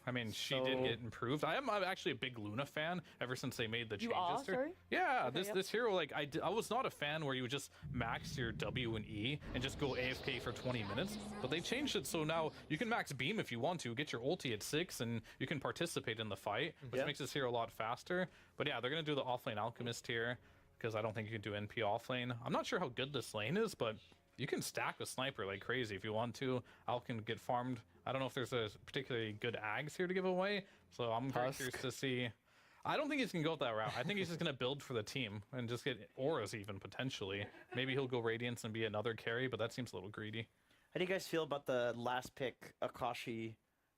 I mean, she did get improved. I'm actually a big Luna fan ever since they made the changes. You are, sorry? Yeah, okay, this hero, like, I was not a fan where you would just max your W and E and just go AFK for 20 minutes, but they changed it so now you can max beam if you want to, get your ulti at 6, and you can participate in the fight, which makes this hero a lot faster. But yeah, they're going to do the offlane Alchemist here, because I don't think you can do NP offlane. I'm not sure how good this lane is, but you can stack with Sniper like crazy if you want to. Alk can get farmed. I don't know if there's a particularly good Ags here to give away, so I'm very curious to see. I don't think he's going to go that route. I think he's just going to build for the team and just get auras even, potentially. Maybe he'll go Radiance and be another carry, but that seems a little greedy. How do you guys feel about the last pick, Akashi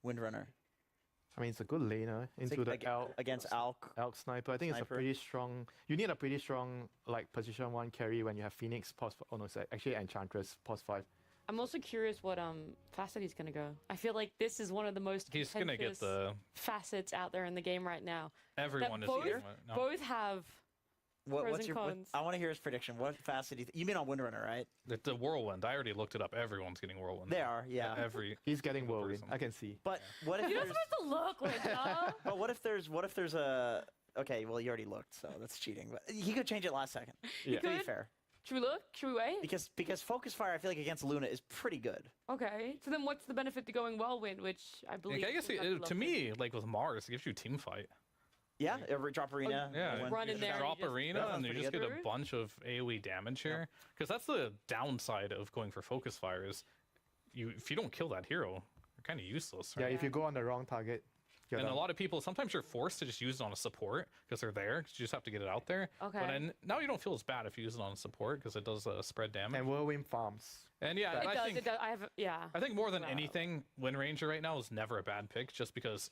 Windrunner? I mean, it's a good laner into the Elk. Against Alk. Elk Sniper. I think it's a pretty strong... You need a pretty strong, like, position 1 carry when you have Phoenix, pos... Oh, no, it's actually Enchantress, pos 5. I'm also curious what facet he's gonna go. I feel like this is one of the most he's gonna get the facets out there in the game right now. Everyone is both, both have pros and cons. I want to hear his prediction. What facet do you think? You mean on Windrunner, right? The Whirlwind. I already looked it up. Everyone's getting Whirlwind. They are, yeah. He's getting Whirlwind. I can see. But what if you're not supposed to look, Linda? But what if there's a? Okay, well you already looked, so that's cheating. But he could change it last second. Yeah. To be fair. Should we look? Should we wait? Because Focus Fire, I feel like against Luna is pretty good. Okay, so then what's the benefit to going Whirlwind, which I believe? Yeah, I guess to me, like with Mars, it gives you team fight. Yeah, drop arena. Yeah, run in there. Drop arena, and you just get a bunch of AOE damage here. Because that's the downside of going for Focus Fire is, if you don't kill that hero, you're kind of useless. Right? Yeah, if you go on the wrong target. And a lot of people, sometimes you're forced to just use it on a support because they're there. Cause you just have to get it out there. Okay. But now you don't feel as bad if you use it on a support because it does spread damage. And Whirlwind farms. And yeah, it does. I think more than anything, Wind Ranger right now is never a bad pick just because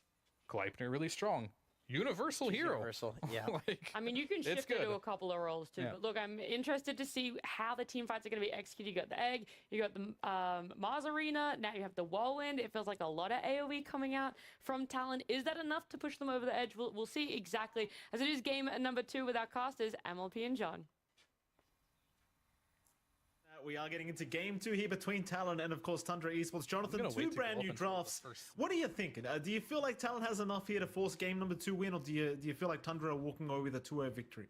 Gleipnir really strong. Universal hero. Universal, yeah. I mean, you can shift it to a couple of roles too. Yeah. But look, I'm interested to see how the team fights are going to be executed. You got the Egg, you got the Mars Arena, now you have the Whirlwind. It feels like a lot of AoE coming out from Talon. Is that enough to push them over the edge? We'll see exactly. As it is game number 2 with our casters, MLP and John. We are getting into game 2 here between Talon and, of course, Tundra Esports. Jonathan, 2 brand new drafts. What are you thinking? Do you feel like Talon has enough here to force game number 2 win, or do you feel like Tundra are walking away with a 2-0 victory?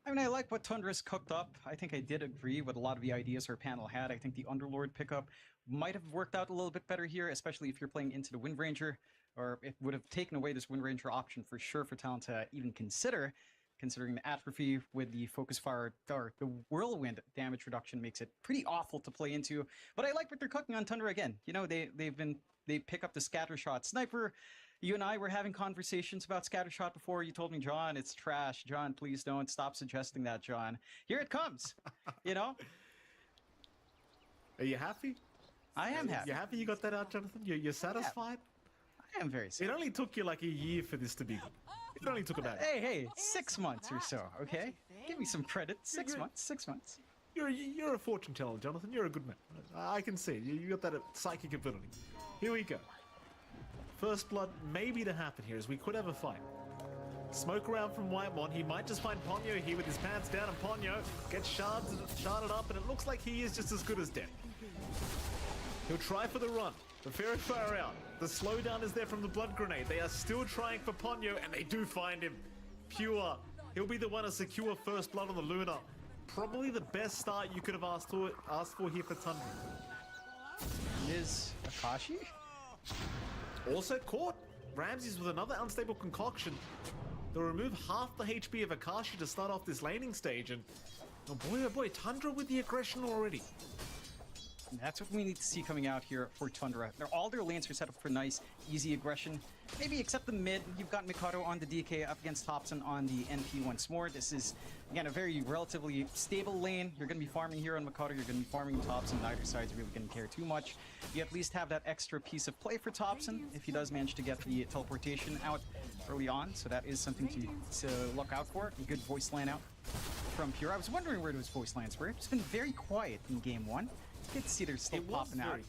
I mean, I like what Tundra's cooked up. I think I did agree with a lot of the ideas her panel had. I think the Underlord pickup might have worked out a little bit better here, especially if you're playing into the Wind Ranger, or it would have taken away this Wind Ranger option for sure for Talon to even consider. Considering the atrophy with the Focus Fire, or the Whirlwind damage reduction makes it pretty awful to play into. But I like what they're cooking on Tundra again. You know, they pick up the Scattershot Sniper. You and I were having conversations about Scattershot before. You told me, John, it's trash. John, please don't stop suggesting that, John. Here it comes. You know? Are you happy? I am happy. You happy you got that out, Jonathan? You're satisfied? I am very satisfied. It only took you like a year for this to be. It only took about. Hey, 6 months or so, okay? Give me some credit. 6 months, 6 months. You're a fortune teller, Jonathan. You're a good man. I can see it. You got that psychic ability. Here we go. First blood maybe to happen here, as we could have a fight. Smoke around from Whitemon. He might just find Ponyo here with his pants down, and Ponyo gets sharded up, and it looks like he is just as good as dead. He'll try for the run. The Fairy Fire out. The slowdown is there from the Blood Grenade. They are still trying for Ponyo, and they do find him. Pure. He'll be the one to secure first blood on the Luna. Probably the best start you could have asked for here for Tundra. Is Akashi? Also caught. Ramses with another unstable concoction. They'll remove half the HP of Akashi to start off this laning stage, and oh boy, Tundra with the aggression already. That's what we need to see coming out here for Tundra. All their lanes are set up for nice, easy aggression. Maybe except the mid. You've got Mikado on the DK up against Thompson on the NP once more. This is, again, a very relatively stable lane. You're going to be farming here on Mikado. You're going to be farming Thompson. Neither side's really going to care too much. You at least have that extra piece of play for Thompson if he does manage to get the teleportation out early on. So that is something to look out for. A good voice line out from Pure. I was wondering where those voice lines were. It's been very quiet in game one. Good to see they're still popping out.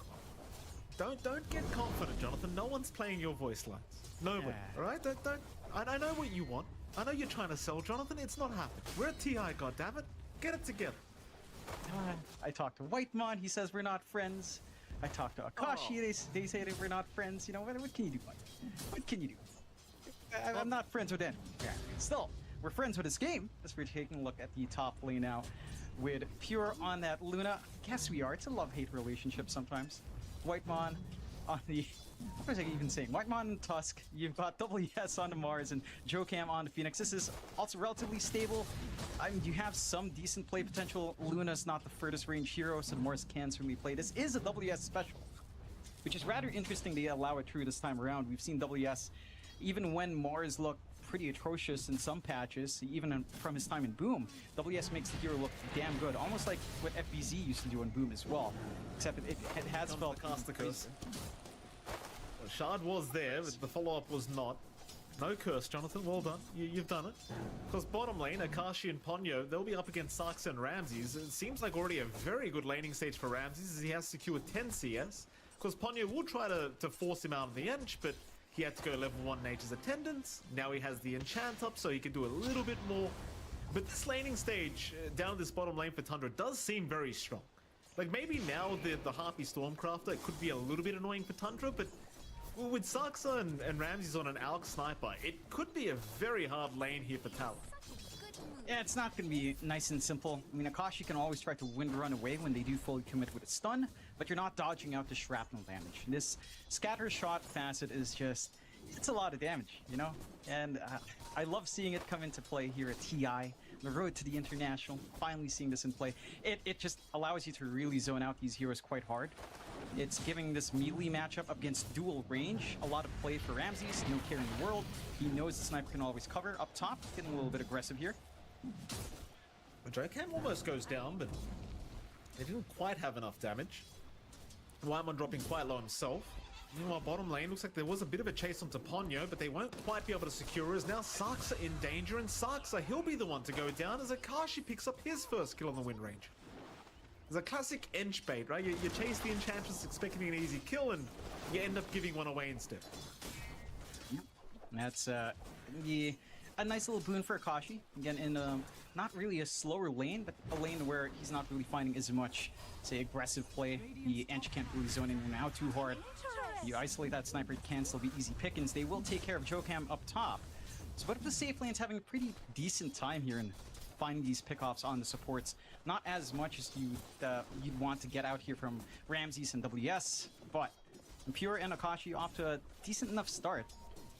Don't get confident, Jonathan. No one's playing your voice lines. Nobody. All right? Don't. I know what you want. I know you're trying to sell, Jonathan. It's not happening. We're at TI, goddammit. Get it together. I talked to Whitemon. He says we're not friends. I talked to Akashi. They say that we're not friends. You know, what can you do, Mike? What can you do? I'm not friends with them. Still, we're friends with this game. As we're taking a look at the top lane now with Pure on that Luna. I guess we are. It's a love-hate relationship sometimes. Whitemon on the... What was I even saying? Whitemon and Tusk. You've got WS on the Mars and JoCam on the Phoenix. This is also relatively stable. I mean, you have some decent play potential. Luna's not the furthest range hero, so Mars can certainly play. This is a WS special, which is rather interesting they allow it through this time around. We've seen WS, even when Mars looked pretty atrocious in some patches, even from his time in Boom, WS makes the hero look damn good, almost like what FBZ used to do in Boom as well, except it has felt... Shard was there, but the follow-up was not. No curse, Jonathan. Well done. You've done it. Because bottom lane, Akashi and Ponyo, they'll be up against Sarksa and Ramses. It seems like already a very good laning stage for Ramses, as he has secured 10 CS. Because Ponyo will try to force him out of the Ench, but he had to go level 1 Nature's Attendance. Now he has the enchant up, so he can do a little bit more. But this laning stage, down this bottom lane for Tundra, does seem very strong. Like, maybe now the Harpy Stormcrafter could be a little bit annoying for Tundra, but with Sarksa and Ramses on an Alk Sniper, it could be a very hard lane here for Talon. Yeah, it's not going to be nice and simple. I mean, Akashi can always try to wind run away when they do fully commit with a stun, but you're not dodging out the shrapnel damage. This scatter shot facet is just, it's a lot of damage, you know? And I love seeing it come into play here at TI, the road to the International, finally seeing this in play. It just allows you to really zone out these heroes quite hard. It's giving this melee matchup against dual range a lot of play for Ramses, no care in the world. He knows the sniper can always cover up top, getting a little bit aggressive here. JoCam almost goes down, but they didn't quite have enough damage. Wyman dropping quite low himself. Meanwhile, bottom lane, looks like there was a bit of a chase onto Ponyo, but they won't quite be able to secure us. Now Sarksa in danger, and Sarksa, he'll be the one to go down as Akashi picks up his first kill on the win range. It's a classic Ench bait, right? You chase the Enchantress expecting an easy kill, and you end up giving one away instead. Yep. That's a nice little boon for Akashi. Again, in not really a slower lane, but a lane where he's not really finding as much, say, aggressive play. The Ench can't really zone in and out too hard. You isolate that sniper, it can still be easy pickings. They will take care of JoCam up top. So what if the safe lane's having a pretty decent time here in finding these pickoffs on the supports? Not as much as you'd want to get out here from Ramses and WS, but Pure and Akashi off to a decent enough start,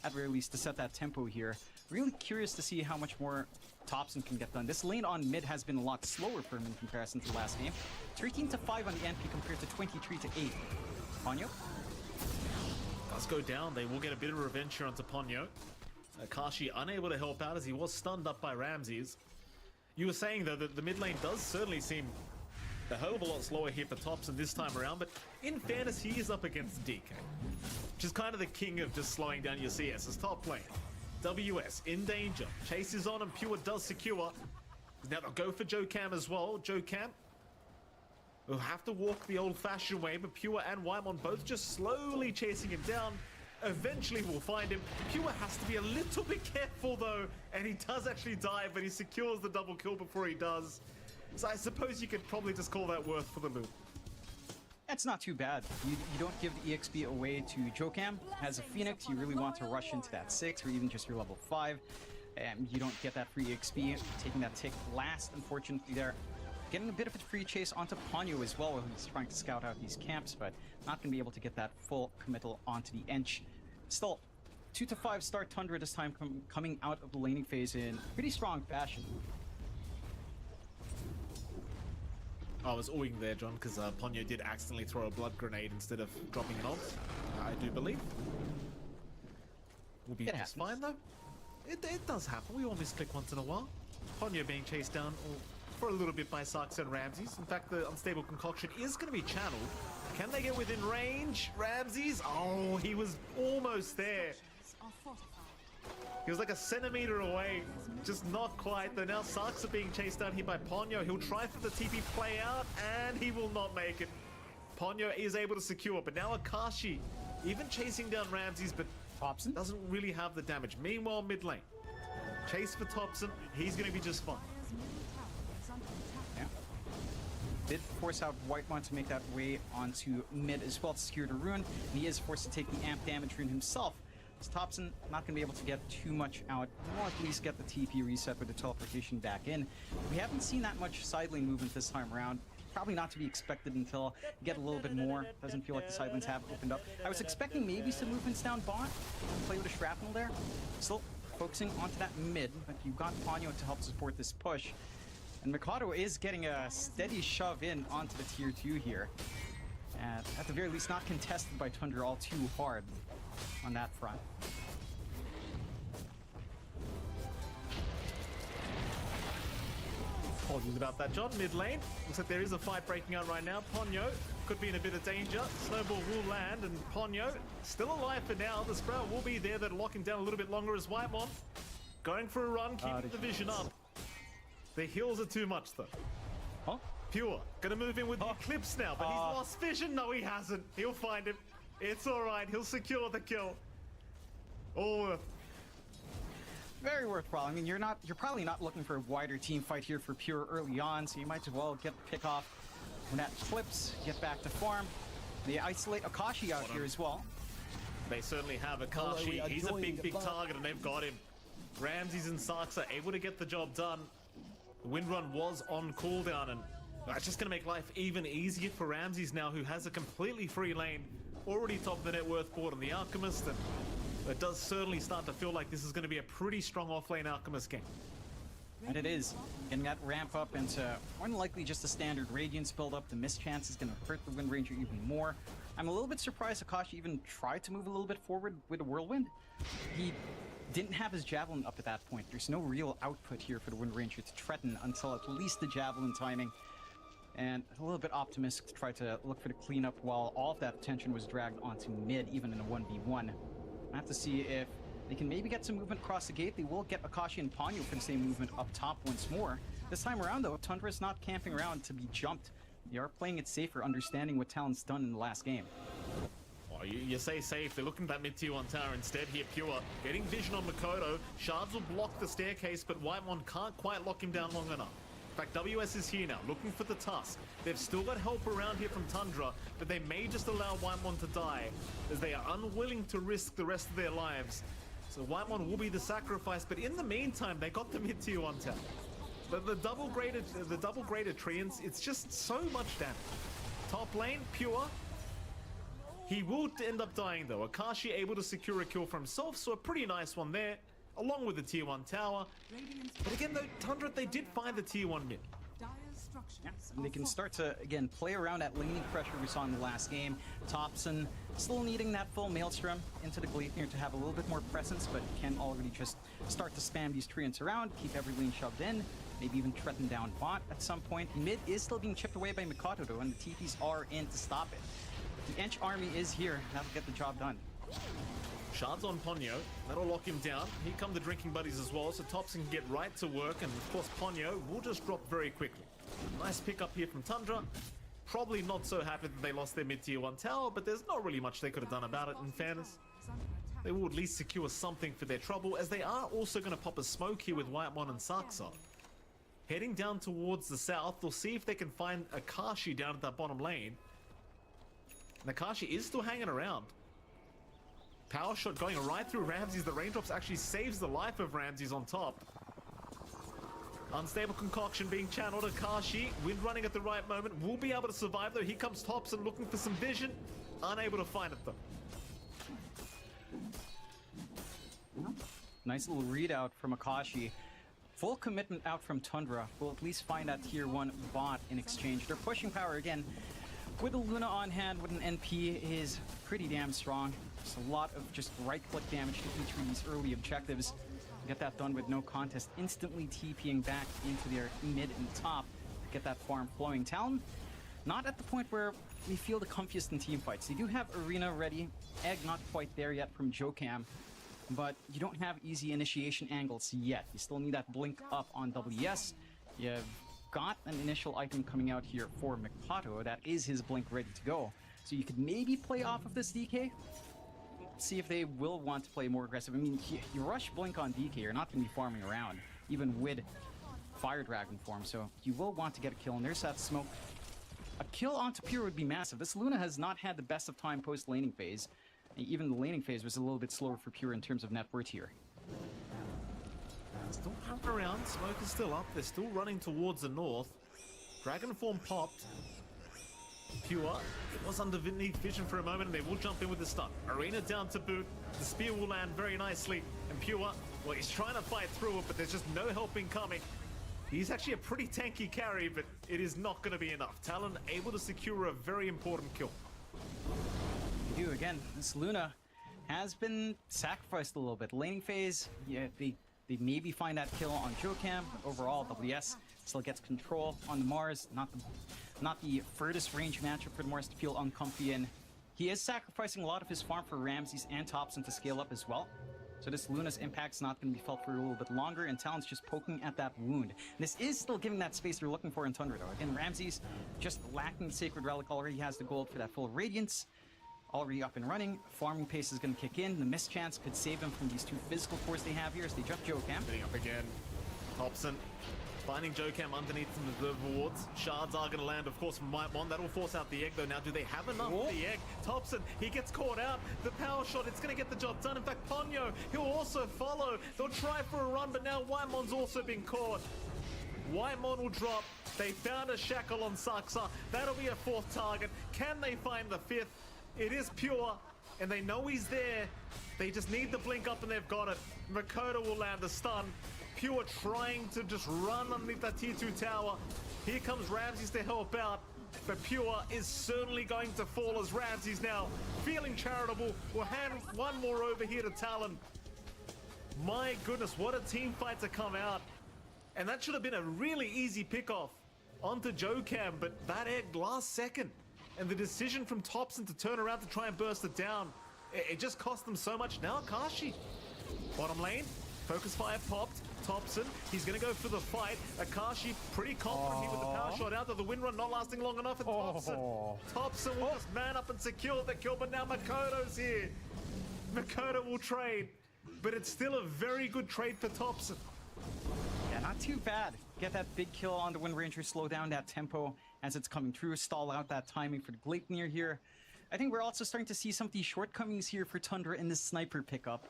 at very least, to set that tempo here. Really curious to see how much more Thompson can get done. This lane on mid has been a lot slower for him in comparison to last game. 13-5 on the NP compared to 23-8. Ponyo? Does go down. They will get a bit of revenge here onto Ponyo. Akashi unable to help out as he was stunned up by Ramses. You were saying, though, that the mid lane does certainly seem a hell of a lot slower here for Thompson this time around, but in fairness, he is up against DK, which is kind of the king of just slowing down your CS as top lane. WS in danger. Chase is on and Pure does secure. Now they'll go for JoCam as well. JoCam will have to walk the old-fashioned way, but Pure and Wyman both just slowly chasing him down. Eventually we'll find him. Pure has to be a little bit careful though, and he does actually die, but he secures the double kill before he does. So I suppose you could probably just call that worth for the loot. That's not too bad. You don't give the EXP away to JoCam. As a Phoenix, you really want to rush into that 6 or even just your level 5. And you don't get that free EXP. Taking that tick last, unfortunately, there. Getting a bit of a free chase onto Ponyo as well, who's trying to scout out these camps, but not going to be able to get that full committal onto the Ench. Still, 2 to 5 star Tundra this time coming out of the laning phase in pretty strong fashion. I was oohing there, John, because Ponyo did accidentally throw a blood grenade instead of dropping an ult, I do believe. Will be just fine, though. It does happen. We all misclick once in a while. Ponyo being chased down for a little bit by Sarks and Ramses. In fact, the unstable concoction is going to be channeled. Can they get within range? Ramses? Oh, he was almost there. He was like a centimeter away. Just not quite. Though now Sarks are being chased down here by Ponyo. He'll try for the TP play out, and he will not make it. Ponyo is able to secure, but now Akashi even chasing down Ramses, but Thompson doesn't really have the damage. Meanwhile, mid lane. Chase for Thompson. He's going to be just fine. Yeah. Did force out Whitemon to make that way onto mid as well to secure the rune, and he is forced to take the amp damage rune himself. Thompson not going to be able to get too much out. We'll at least get the TP reset with the teleportation back in. We haven't seen that much side lane movement this time around. Probably not to be expected until you get a little bit more. Doesn't feel like the side lanes have opened up. I was expecting maybe some movements down bot. Play with a shrapnel there. Still focusing onto that mid, but you've got Ponyo to help support this push. And Mikado is getting a steady shove in onto the tier 2 here. And at the very least not contested by Tundra all too hard on that front. Apologies about that, John. Mid lane. Looks like there is a fight breaking out right now. Ponyo could be in a bit of danger. Snowball will land, and Ponyo still alive for now. The Sprout will be there. That'll lock him down a little bit longer as Whitemon going for a run, keeping the vision up. The heals are too much, though. Huh? Pure. Gonna move in with the Eclipse now, but he's lost vision. No, he hasn't. He'll find him. It's all right. He'll secure the kill. All worth. Very worthwhile. I mean, you're probably not looking for a wider team fight here for Pure early on, so you might as well get the pick off when that flips, get back to farm. They isolate Akashi out here as well. They certainly have Akashi. He's a big target, and they've got him. Ramses and Sarks are able to get the job done. The Windrun was on cooldown, and that's just going to make life even easier for Ramses now, who has a completely free lane, already top of the net worth board on the Alchemist, and it does certainly start to feel like this is going to be a pretty strong off-lane Alchemist game. And it is. Getting that ramp up into more than likely just a standard Radiance build up. The mischance is going to hurt the Wind Ranger even more. I'm a little bit surprised Akashi even tried to move a little bit forward with a Whirlwind. He didn't have his Javelin up at that point. There's no real output here for the Wind Ranger to threaten until at least the Javelin timing. And a little bit optimistic to try to look for the cleanup while all of that attention was dragged onto mid, even in a 1v1. I have to see if they can maybe get some movement across the gate. They will get Akashi and Ponyo for the same movement up top once more. This time around, though, Tundra is not camping around to be jumped. They are playing it safer, understanding what Talon's done in the last game. Oh, you say safe. They're looking at that mid-tier 1 tower instead here. Pure getting vision on Makoto. Shards will block the staircase, but Whitemon can't quite lock him down long enough. In fact, WS is here now, looking for the tusk. They've still got help around here from Tundra, but they may just allow Whitemon to die, as they are unwilling to risk the rest of their lives. So Whitemon will be the sacrifice, but in the meantime, they got the mid-tier 1 tower. But the double-graded treants, it's just so much damage. Top lane, Pure. He will end up dying though. Akashi able to secure a kill for himself, so a pretty nice one there, along with the tier 1 tower. But again though, Tundra, they did find the tier 1 mid. Yeah, and they can start to, again, play around that laning pressure we saw in the last game. Thompson still needing that full Maelstrom into the Gleipnir to have a little bit more presence, but can already just start to spam these treants around, keep every lane shoved in, maybe even threaten down bot at some point. Mid is still being chipped away by Mikado though, and the TPs are in to stop it. But the Ench army is here, that'll get the job done. Shards on Ponyo, that'll lock him down. Here come the drinking buddies as well, so Thompson can get right to work, and of course Ponyo will just drop very quickly. Nice pickup here from Tundra. Probably not so happy that they lost their mid-tier 1 tower, but there's not really much they could have done about it, in fairness. They will at least secure something for their trouble, as they are also going to pop a smoke here with Whitemon and Sarksa. Heading down towards the south, they'll see if they can find Akashi down at that bottom lane. And Akashi is still hanging around. Power shot going right through Ramses. The raindrops actually saves the life of Ramses on top. Unstable concoction being channeled. Akashi, wind running at the right moment, will be able to survive though. Here comes Thompson looking for some vision. Unable to find it though. Nice little readout from Akashi. Full commitment out from Tundra. We'll at least find that tier 1 bot in exchange. They're pushing power again. With a Luna on hand, with an NP is pretty damn strong. Just a lot of just right-click damage to each of these early objectives. Get that done with no contest. Instantly TPing back into their mid and top. Get that farm flowing. Talon, not at the point where we feel the comfiest in team fights. They do have Arena ready. Egg not quite there yet from Jokam. But you don't have easy initiation angles yet. You still need that blink up on WS. You've got an initial item coming out here for Mikado. That is his blink ready to go. So you could maybe play off of this DK. See if they will want to play more aggressive. I mean, you rush blink on DK, you're not going to be farming around, even with Fire Dragon form. So you will want to get a kill. And there's that smoke. A kill onto Pure would be massive. This Luna has not had the best of time post-laning phase. Even the laning phase was a little bit slower for Pure in terms of net worth here. Still pumping around. Smoke is still up. They're still running towards the north. Dragon form popped. Pure, it was under vision for a moment, and they will jump in with the stun. Arena down to boot. The spear will land very nicely. And Pure, well, he's trying to fight through it, but there's just no helping coming. He's actually a pretty tanky carry, but it is not going to be enough. Talon able to secure a very important kill. You do again. This Luna has been sacrificed a little bit. Laning phase, yeah, they maybe find that kill on Jokam. Overall, WS still gets control on the Mars. Not the furthest range matchup for the Mars to feel uncomfy in. He is sacrificing a lot of his farm for Ramses and Thompson to scale up as well. So this Luna's impact's not going to be felt for a little bit longer, and Talon's just poking at that wound. This is still giving that space they're looking for in Tundra, though. Again, Ramses just lacking the Sacred Relic, already has the gold for that full Radiance. Already up and running. Farming pace is going to kick in. The mischance could save them from these two physical cores they have here as they jump Jokam. Getting up again. Thompson finding Jokam underneath some of the wards. Shards are going to land, of course, from Whitemon. That'll force out the egg, though. Now, do they have enough of the egg? Thompson, he gets caught out. The power shot, it's going to get the job done. In fact, Ponyo, he'll also follow. They'll try for a run, but now Whitemon's also been caught. Whitemon will drop. They found a shackle on Saksa. That'll be a fourth target. Can they find the fifth? It is Pure, and they know he's there. They just need the blink up, and they've got it. Makoto will land the stun. Pure trying to just run underneath that tier 2 tower. Here comes Ramses to help out, but Pure is certainly going to fall as Ramses now, feeling charitable, will hand one more over here to Talon. My goodness, what a team fight to come out. And that should have been a really easy pickoff onto Jokam, but that egg last second. And the decision from Thompson to turn around to try and burst it down, it just cost them so much. Now Akashi, bottom lane, focus fire popped. Thompson, he's going to go for the fight. Akashi pretty confident here with the power shot out, though the wind run not lasting long enough. And Thompson will just man up and secure the kill, but now Makoto's here. Makoto will trade, but it's still a very good trade for Thompson. Yeah, not too bad. Get that big kill on the Wind Ranger, slow down that tempo as it's coming through, stall out that timing for the Gleipnir here. I think we're also starting to see some of these shortcomings here for Tundra in this sniper pickup.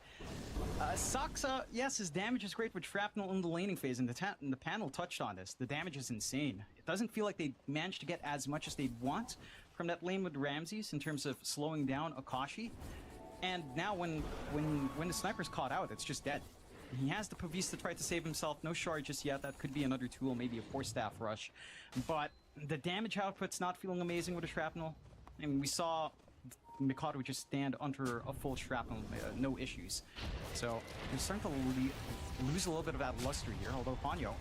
Saksa, yes, his damage is great with shrapnel in the laning phase, and the panel touched on this. The damage is insane. It doesn't feel like they managed to get as much as they'd want from that lane with Ramses in terms of slowing down Akashi. And now when the sniper's caught out, it's just dead. He has the Pavis to try to save himself. No shard just yet. That could be another tool, maybe a 4-staff rush. But the damage output's not feeling amazing with a shrapnel. I mean, we saw Mikado just stand under a full shrapnel, no issues. So we're starting to lose a little bit of that luster here, although Ponyo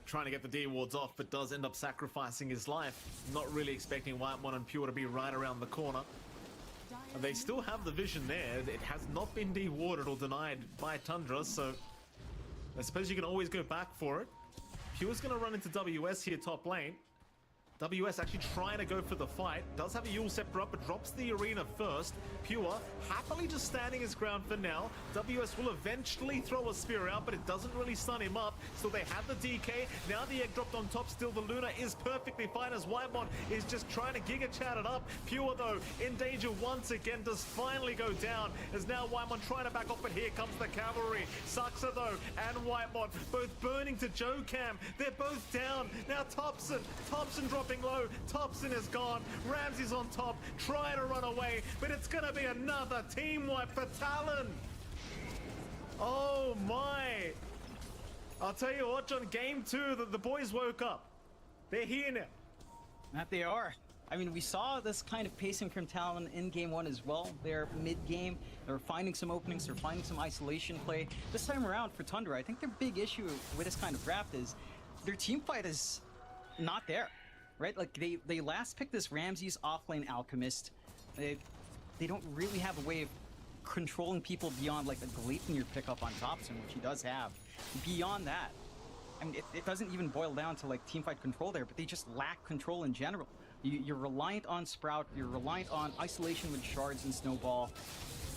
trying to get the D wards off, but does end up sacrificing his life. Not really expecting Whitemon and Pure to be right around the corner. And they still have the vision there. It has not been de-warded or denied by Tundra, so I suppose you can always go back for it. Pure's going to run into WS here top lane. WS actually trying to go for the fight. Does have a Yule Scepter up, but drops the arena first. Pure happily just standing his ground for now. WS will eventually throw a spear out, but it doesn't really stun him up. Still, they have the DK. Now the egg dropped on top. Still, the Luna is perfectly fine as Whitemon is just trying to Giga Chat it up. Pure, though, in danger once again, does finally go down. As now Whitemon trying to back off, but here comes the cavalry. Saksa, though, and Whitemon both burning to Jokam. They're both down. Now Thompson dropping low. Thompson is gone. Ramses on top, trying to run away, but it's going to be another team wipe for Talon. Oh my! I'll tell you what, John, game 2, the boys woke up. They're here now. That they are. I mean, we saw this kind of pacing from Talon in game 1 as well. They're mid-game, they're finding some openings, they're finding some isolation play. This time around for Tundra, I think their big issue with this kind of draft is their team fight is not there, right? Like, they last picked this Ramses offlane Alchemist. They don't really have a way of controlling people beyond, like, a Gleipnir pickup on Thompson, which he does have. Beyond that, I mean, it doesn't even boil down to, like, teamfight control there, but they just lack control in general. You're reliant on Sprout, you're reliant on isolation with Shards and Snowball,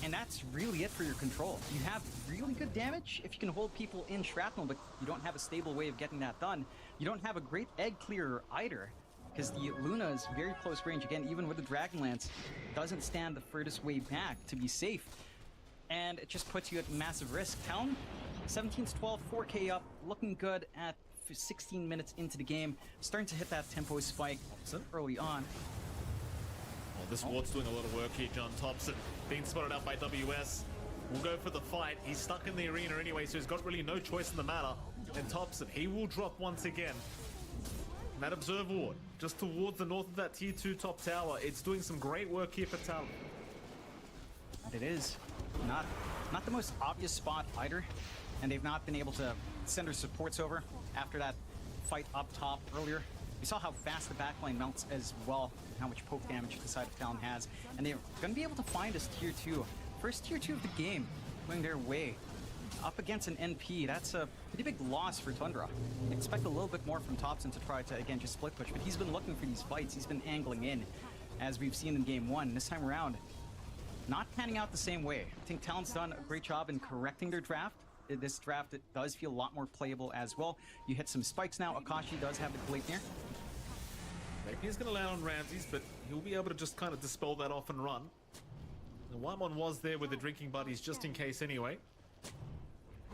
and that's really it for your control. You have really good damage if you can hold people in Shrapnel, but you don't have a stable way of getting that done. You don't have a great egg clearer either, because the Luna is very close range. Again, even with the Dragonlance, doesn't stand the furthest way back to be safe, and it just puts you at massive risk. Talon, 17-12, 4K up, looking good at 16 minutes into the game, starting to hit that tempo spike early on. Well, this ward's doing a lot of work here, John. Thompson being spotted out by WS. Will go for the fight. He's stuck in the arena anyway, so he's got really no choice in the matter. And Thompson, he will drop once again. And that observer ward, just towards the north of that tier 2 top tower, it's doing some great work here for Talon. And it is not the most obvious spot either, and they've not been able to send their supports over after that fight up top earlier. We saw how fast the backline melts as well, and how much poke damage the side of Talon has, and they're going to be able to find us tier 2. First tier 2 of the game, going their way. Up against an NP, that's a pretty big loss for Tundra. I expect a little bit more from Thompson to try to, again, just split push, but he's been looking for these fights. He's been angling in, as we've seen in game 1. This time around, not panning out the same way. I think Talon's done a great job in correcting their draft. This draft, it does feel a lot more playable as well. You hit some spikes now. Akashi does have the Gleipnir. He's going to land on Ramses, but he'll be able to just kind of dispel that off and run. The Whitemon was there with the drinking buddies just in case anyway.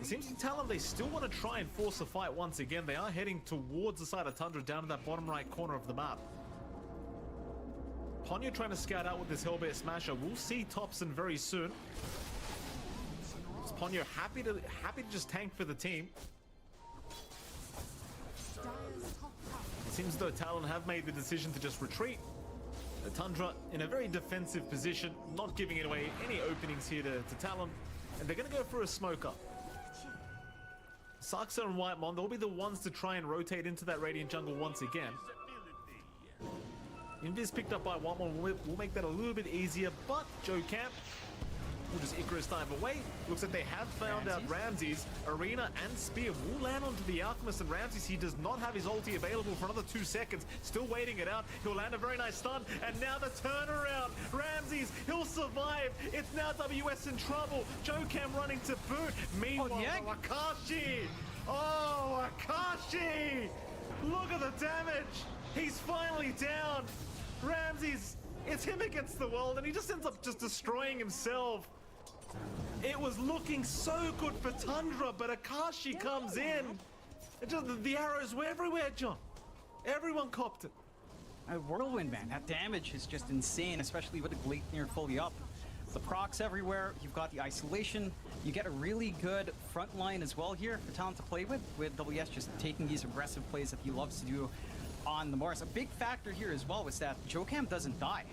It seems to Talon they still want to try and force a fight once again. They are heading towards the side of Tundra, down to that bottom right corner of the map. Ponyo trying to scout out with this Hellbear Smasher. We'll see Thompson very soon. Ponyo happy to just tank for the team. It seems as though Talon have made the decision to just retreat. The Tundra in a very defensive position, not giving away any openings here to Talon, and they're going to go for a smoke up. Saksa and Whitemon, they'll be the ones to try and rotate into that Radiant jungle once again. Invis picked up by Whitemon will make that a little bit easier, but Joe Camp will just Icarus dive away. Looks like they have found out Ramses. Arena and Spear will land onto the Alchemist, and Ramses, he does not have his ulti available for another 2 seconds. Still waiting it out. He'll land a very nice stun, and now the turnaround. Ramses, he'll survive. It's now WS in trouble. Joe Cam running to boot. Meanwhile, Akashi. Oh, Akashi! Look at the damage. He's finally down. Ramses, it's him against the world, and he just ends up just destroying himself. It was looking so good for Tundra, but Akashi comes in. The arrows were everywhere, John. Everyone copped it. A whirlwind, man. That damage is just insane, especially with the Gleipnir fully up. The procs everywhere. You've got the isolation. You get a really good front line as well here for Talon to play with WS just taking these aggressive plays that he loves to do on the Mars. A big factor here as well was that Jokam doesn't die.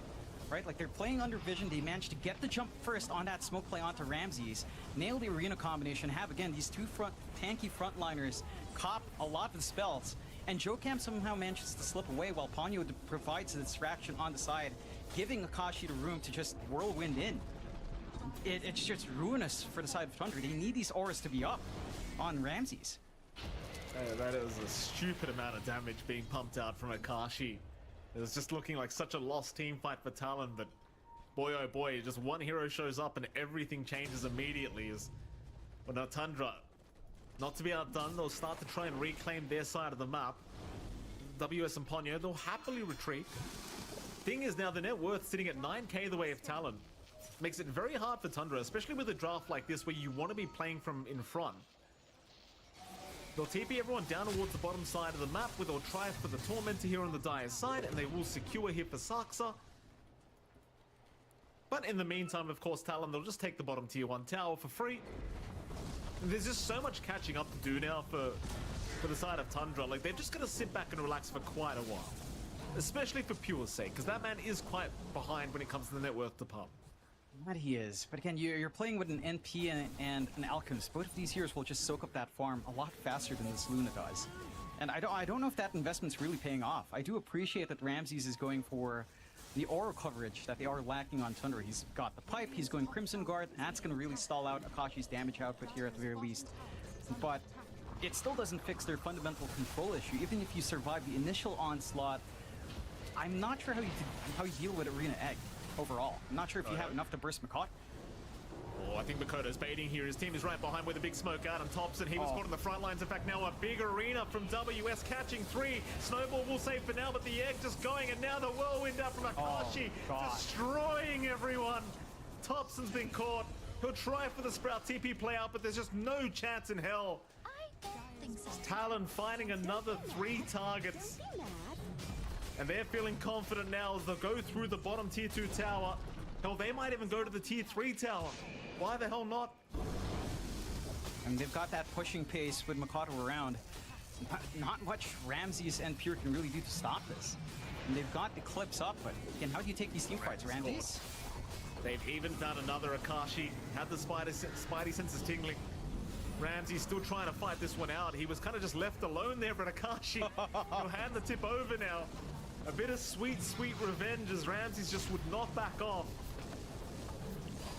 Right, like they're playing under vision. They managed to get the jump first on that smoke play onto Ramses, nail the arena combination, have again these two tanky frontliners cop a lot of the spells, and Jokam somehow manages to slip away while Ponyo provides the distraction on the side, giving Akashi the room to just whirlwind in. It's just ruinous for the side of Tundra. They need these auras to be up on Ramses. That is a stupid amount of damage being pumped out from Akashi. It was just looking like such a lost team fight for Talon, but boy oh boy, just one hero shows up and everything changes immediately. But now Tundra, not to be outdone, they'll start to try and reclaim their side of the map. WS and Ponyo, they'll happily retreat. Thing is now the net worth sitting at 9k the way of Talon. Makes it very hard for Tundra, especially with a draft like this where you want to be playing from in front. They'll TP everyone down towards the bottom side of the map, where they'll try for the Tormentor here on the Dire's side, and they will secure here for Saksa. But in the meantime, of course, Talon, they'll just take the bottom tier 1 tower for free. There's just so much catching up to do now for the side of Tundra. Like, they're just gonna sit back and relax for quite a while. Especially for Pure's sake, because that man is quite behind when it comes to the net worth department. That he is. But again, you're playing with an NP and an Alchemist. Both of these heroes will just soak up that farm a lot faster than this Luna does. And I don't know if that investment's really paying off. I do appreciate that Ramses is going for the aura coverage that they are lacking on Tundra. He's got the pipe, he's going Crimson Guard. That's going to really stall out Akashi's damage output here at the very least. But it still doesn't fix their fundamental control issue. Even if you survive the initial onslaught, I'm not sure how you deal with Arena Egg overall. I'm not sure if you have enough to burst Makoto. Oh, I think Makoto's baiting here. His team is right behind with a big smoke out on Thompson. He was caught on the front lines. In fact, now a big arena from WS catching 3. Snowball will save for now, but the egg just going, and now the whirlwind out from Akashi, destroying everyone. Thompson's been caught. He'll try for the Sprout TP play out, but there's just no chance in hell. Talon finding another 3 targets. And they're feeling confident now as they'll go through the bottom tier 2 tower. Hell, they might even go to the tier 3 tower. Why the hell not? And they've got that pushing pace with Makoto around. Not much Ramses and Pure can really do to stop this. And they've got the clips up, but again, how do you take these team fights, Ramses? They've even found another Akashi. Had the Spidey senses tingling. Ramsey's still trying to fight this one out. He was kind of just left alone there, but Akashi will hand the tip over now. A bit of sweet, sweet revenge as Ramses just would not back off.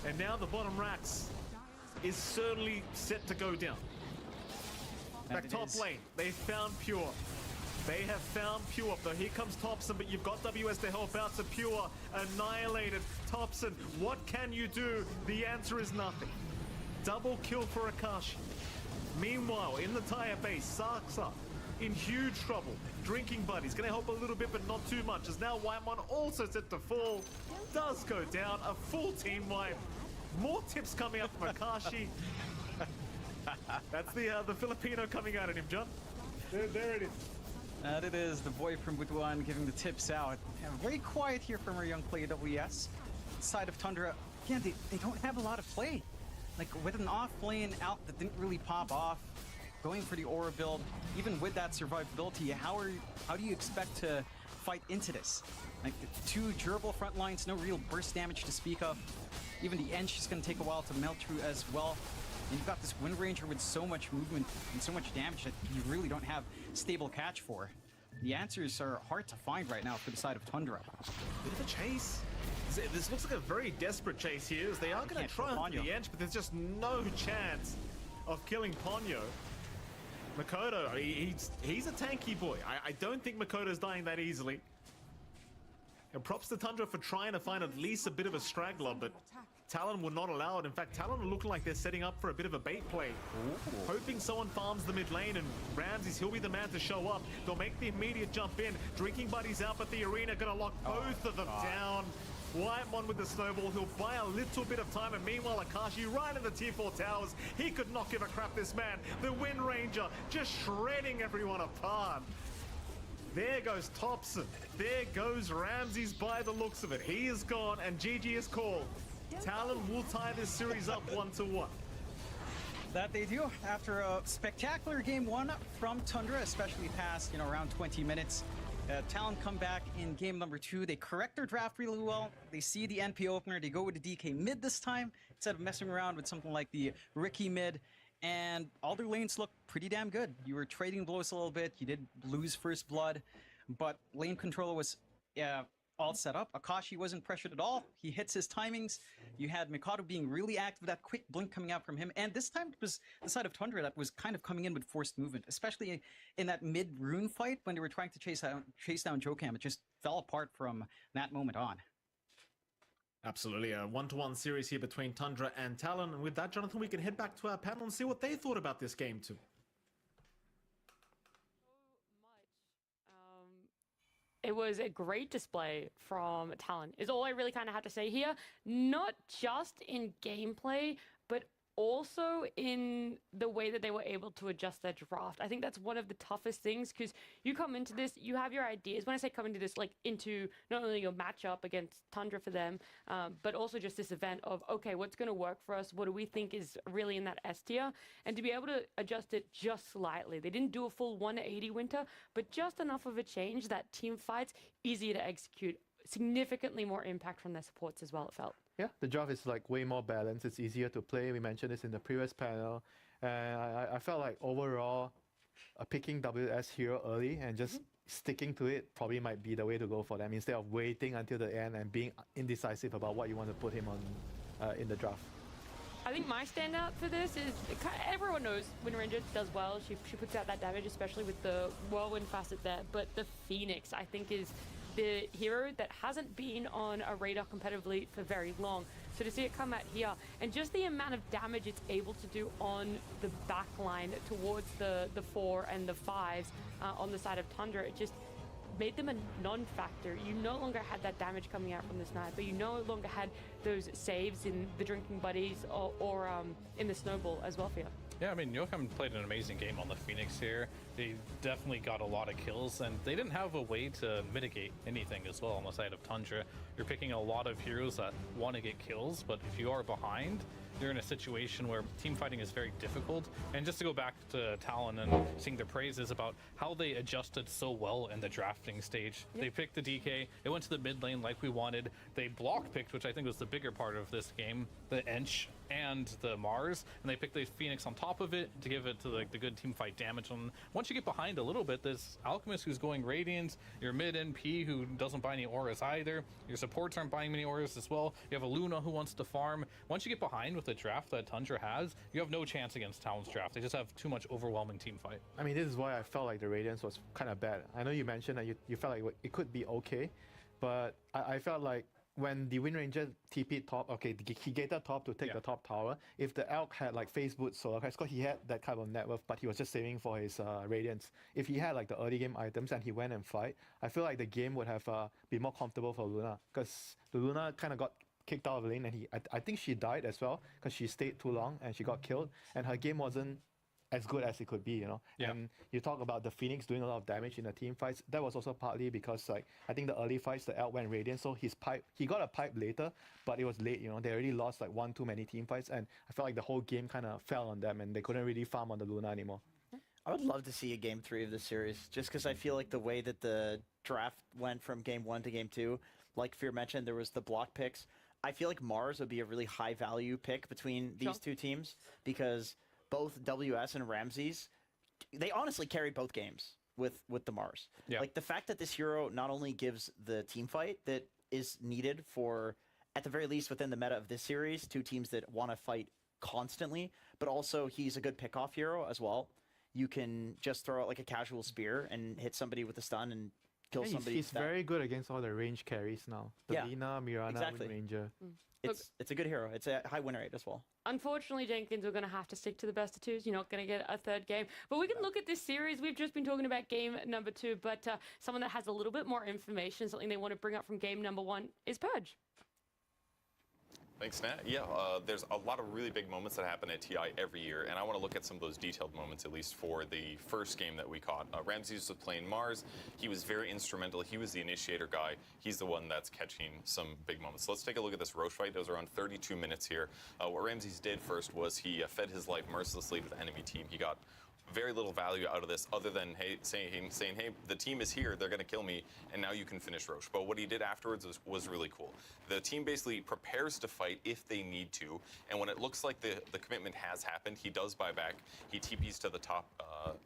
And now the bottom racks is certainly set to go down. Back top lane, they found Pure. They have found Pure, though here comes Thompson, but you've got WS to help out, so Pure annihilated. Thompson, what can you do? The answer is nothing. Double kill for Akashi. Meanwhile, in the tire base, Saksa in huge trouble. Drinking Buddy's gonna help a little bit, but not too much, as now Whitemon also set to fall. Does go down, a full team wipe. More tips coming up from Akashi. That's the Filipino coming out at him, John. There it is. And it is the boy from Butuan giving the tips out. Yeah, very quiet here from our young player WS. Side of Tundra, again, they don't have a lot of play. Like, with an off lane out that didn't really pop off, going for the aura build, even with that survivability, how do you expect to fight into this? Like, 2 durable front lines, no real burst damage to speak of. Even the Ench is going to take a while to melt through as well. And you've got this Wind Ranger with so much movement and so much damage that you really don't have stable catch for. The answers are hard to find right now for the side of Tundra. Bit of a chase. This looks like a very desperate chase here, as they are going to try on the Ench, but there's just no chance of killing Ponyo. Makoto, he's a tanky boy. I don't think Makoto's dying that easily. And props to Tundra for trying to find at least a bit of a straggler, but Talon will not allow it. In fact, Talon are looking like they're setting up for a bit of a bait play. Ooh. Hoping someone farms the mid lane, and Ramses, he'll be the man to show up. They'll make the immediate jump in. Drinking Buddies out, but the arena gonna lock both of them down. Whitemon with the snowball, he'll buy a little bit of time, and meanwhile Akashi right in the tier 4 towers. He could not give a crap, this man. The Wind Ranger just shredding everyone apart. There goes Thompson. There goes Ramses by the looks of it. He is gone, and GG is called. Talon will tie this series up 1-1. That they do after a spectacular game 1 from Tundra, especially past, around 20 minutes. Talon come back in game number 2. They correct their draft really well. They see the NP opener. They go with the DK mid this time instead of messing around with something like the Ricky mid. And all their lanes look pretty damn good. You were trading blows a little bit. You did lose first blood, but lane control was all set up. Akashi wasn't pressured at all. He hits his timings. You had Mikado being really active, that quick blink coming out from him. And this time it was the side of Tundra that was kind of coming in with forced movement, especially in that mid-rune fight when they were trying to chase down Jokam. It just fell apart from that moment on. Absolutely, a 1-1 series here between Tundra and Talon. And with that, Jonathan, we can head back to our panel and see what they thought about this game too. It was a great display from Talon, is all I really kind of have to say here. Not just in gameplay, but also in the way that they were able to adjust their draft. I think that's one of the toughest things, because you come into this, you have your ideas. When I say come into this, like into not only your matchup against Tundra for them, but also just this event of, okay, what's going to work for us? What do we think is really in that S tier? And to be able to adjust it just slightly. They didn't do a full 180 winter, but just enough of a change that team fights easier to execute. Significantly more impact from their supports as well, it felt. Yeah, the draft is like way more balanced. It's easier to play. We mentioned this in the previous panel. And I felt like overall, picking WS hero early and just sticking to it probably might be the way to go for them, instead of waiting until the end and being indecisive about what you want to put him on in the draft. I think my standout for this is, everyone knows Wind Ranger does well. She puts out that damage, especially with the Whirlwind facet there. But the Phoenix, I think, is the hero that hasn't been on a radar competitively for very long. So to see it come out here, and just the amount of damage it's able to do on the back line towards the 4 and the 5s on the side of Tundra, it just made them a non-factor. You no longer had that damage coming out from the sniper. You no longer had those saves in the Drinking Buddies or in the Snowball as well for you. Yeah, I mean, Joachim played an amazing game on the Phoenix here. They definitely got a lot of kills, and they didn't have a way to mitigate anything as well on the side of Tundra. You're picking a lot of heroes that want to get kills, but if you are behind, you're in a situation where team fighting is very difficult. And just to go back to Talon and sing their praises about how they adjusted so well in the drafting stage. Yep. They picked the DK, it went to the mid lane like we wanted. They block picked, which I think was the bigger part of this game, the Ench and the Mars, and they picked the Phoenix on top of it to give it to like the good team fight damage. And once you get behind a little bit, there's Alchemist who's going Radiant, your mid NP who doesn't buy any auras either, your supports aren't buying many auras as well, you have a Luna who wants to farm. Once you get behind with the draft that Tundra has, you have no chance against Talon's draft. They just have too much overwhelming team fight. I mean, this is why I felt like the Radiance was kind of bad. I know you mentioned that you felt like it could be okay, but I felt like when the Wind Ranger TP'd top, okay, he gated top to take the top tower. If the Elk had like face boot solo, because he had that kind of net worth, but he was just saving for his Radiance. If he had like the early game items and he went and fight, I feel like the game would have been more comfortable for Luna, because the Luna kind of got kicked out of the lane, and I think she died as well because she stayed too long and she got killed, and her game wasn't as good as it could be, you know. Yeah. And you talk about the Phoenix doing a lot of damage in the team fights. That was also partly because like I think the early fights the Elk went Radiant, so he got a pipe later, but it was late, you know. They already lost like one too many team fights, and I felt like the whole game kind of fell on them and they couldn't really farm on the Luna anymore. I would love to see a game 3 of this series, just because I feel like the way that the draft went from game 1 to game 2, like Fear mentioned, there was the block picks. I feel like Mars would be a really high value pick between these two teams, because both WS and Ramses, they honestly carried both games with the Mars. Yeah. Like the fact that this hero not only gives the team fight that is needed for, at the very least within the meta of this series, two teams that want to fight constantly, but also he's a good pick-off hero as well. You can just throw out like a casual spear and hit somebody with a stun and kill somebody. He's very good against all the range carries now. The Lina, Mirana, Wind Ranger. It's a good hero. It's a high win rate as well. Unfortunately, Jenkins, we're going to have to stick to the best of 2s. You're not going to get a third game. But we can look at this series. We've just been talking about game number 2, but someone that has a little bit more information, something they want to bring up from game number 1, is Purge. Thanks, Nat. Yeah, there's a lot of really big moments that happen at TI every year, and I want to look at some of those detailed moments, at least for the first game that we caught. Ramses was playing Mars. He was very instrumental. He was the initiator guy. He's the one that's catching some big moments. So let's take a look at this Roche fight. It was around 32 minutes here. What Ramses did first was he fed his life mercilessly to the enemy team. He got very little value out of this other than saying, hey, the team is here, they're going to kill me, and now you can finish Roche. But what he did afterwards was really cool. The team basically prepares to fight if they need to, and when it looks like the commitment has happened, he does buy back. He TPs to the top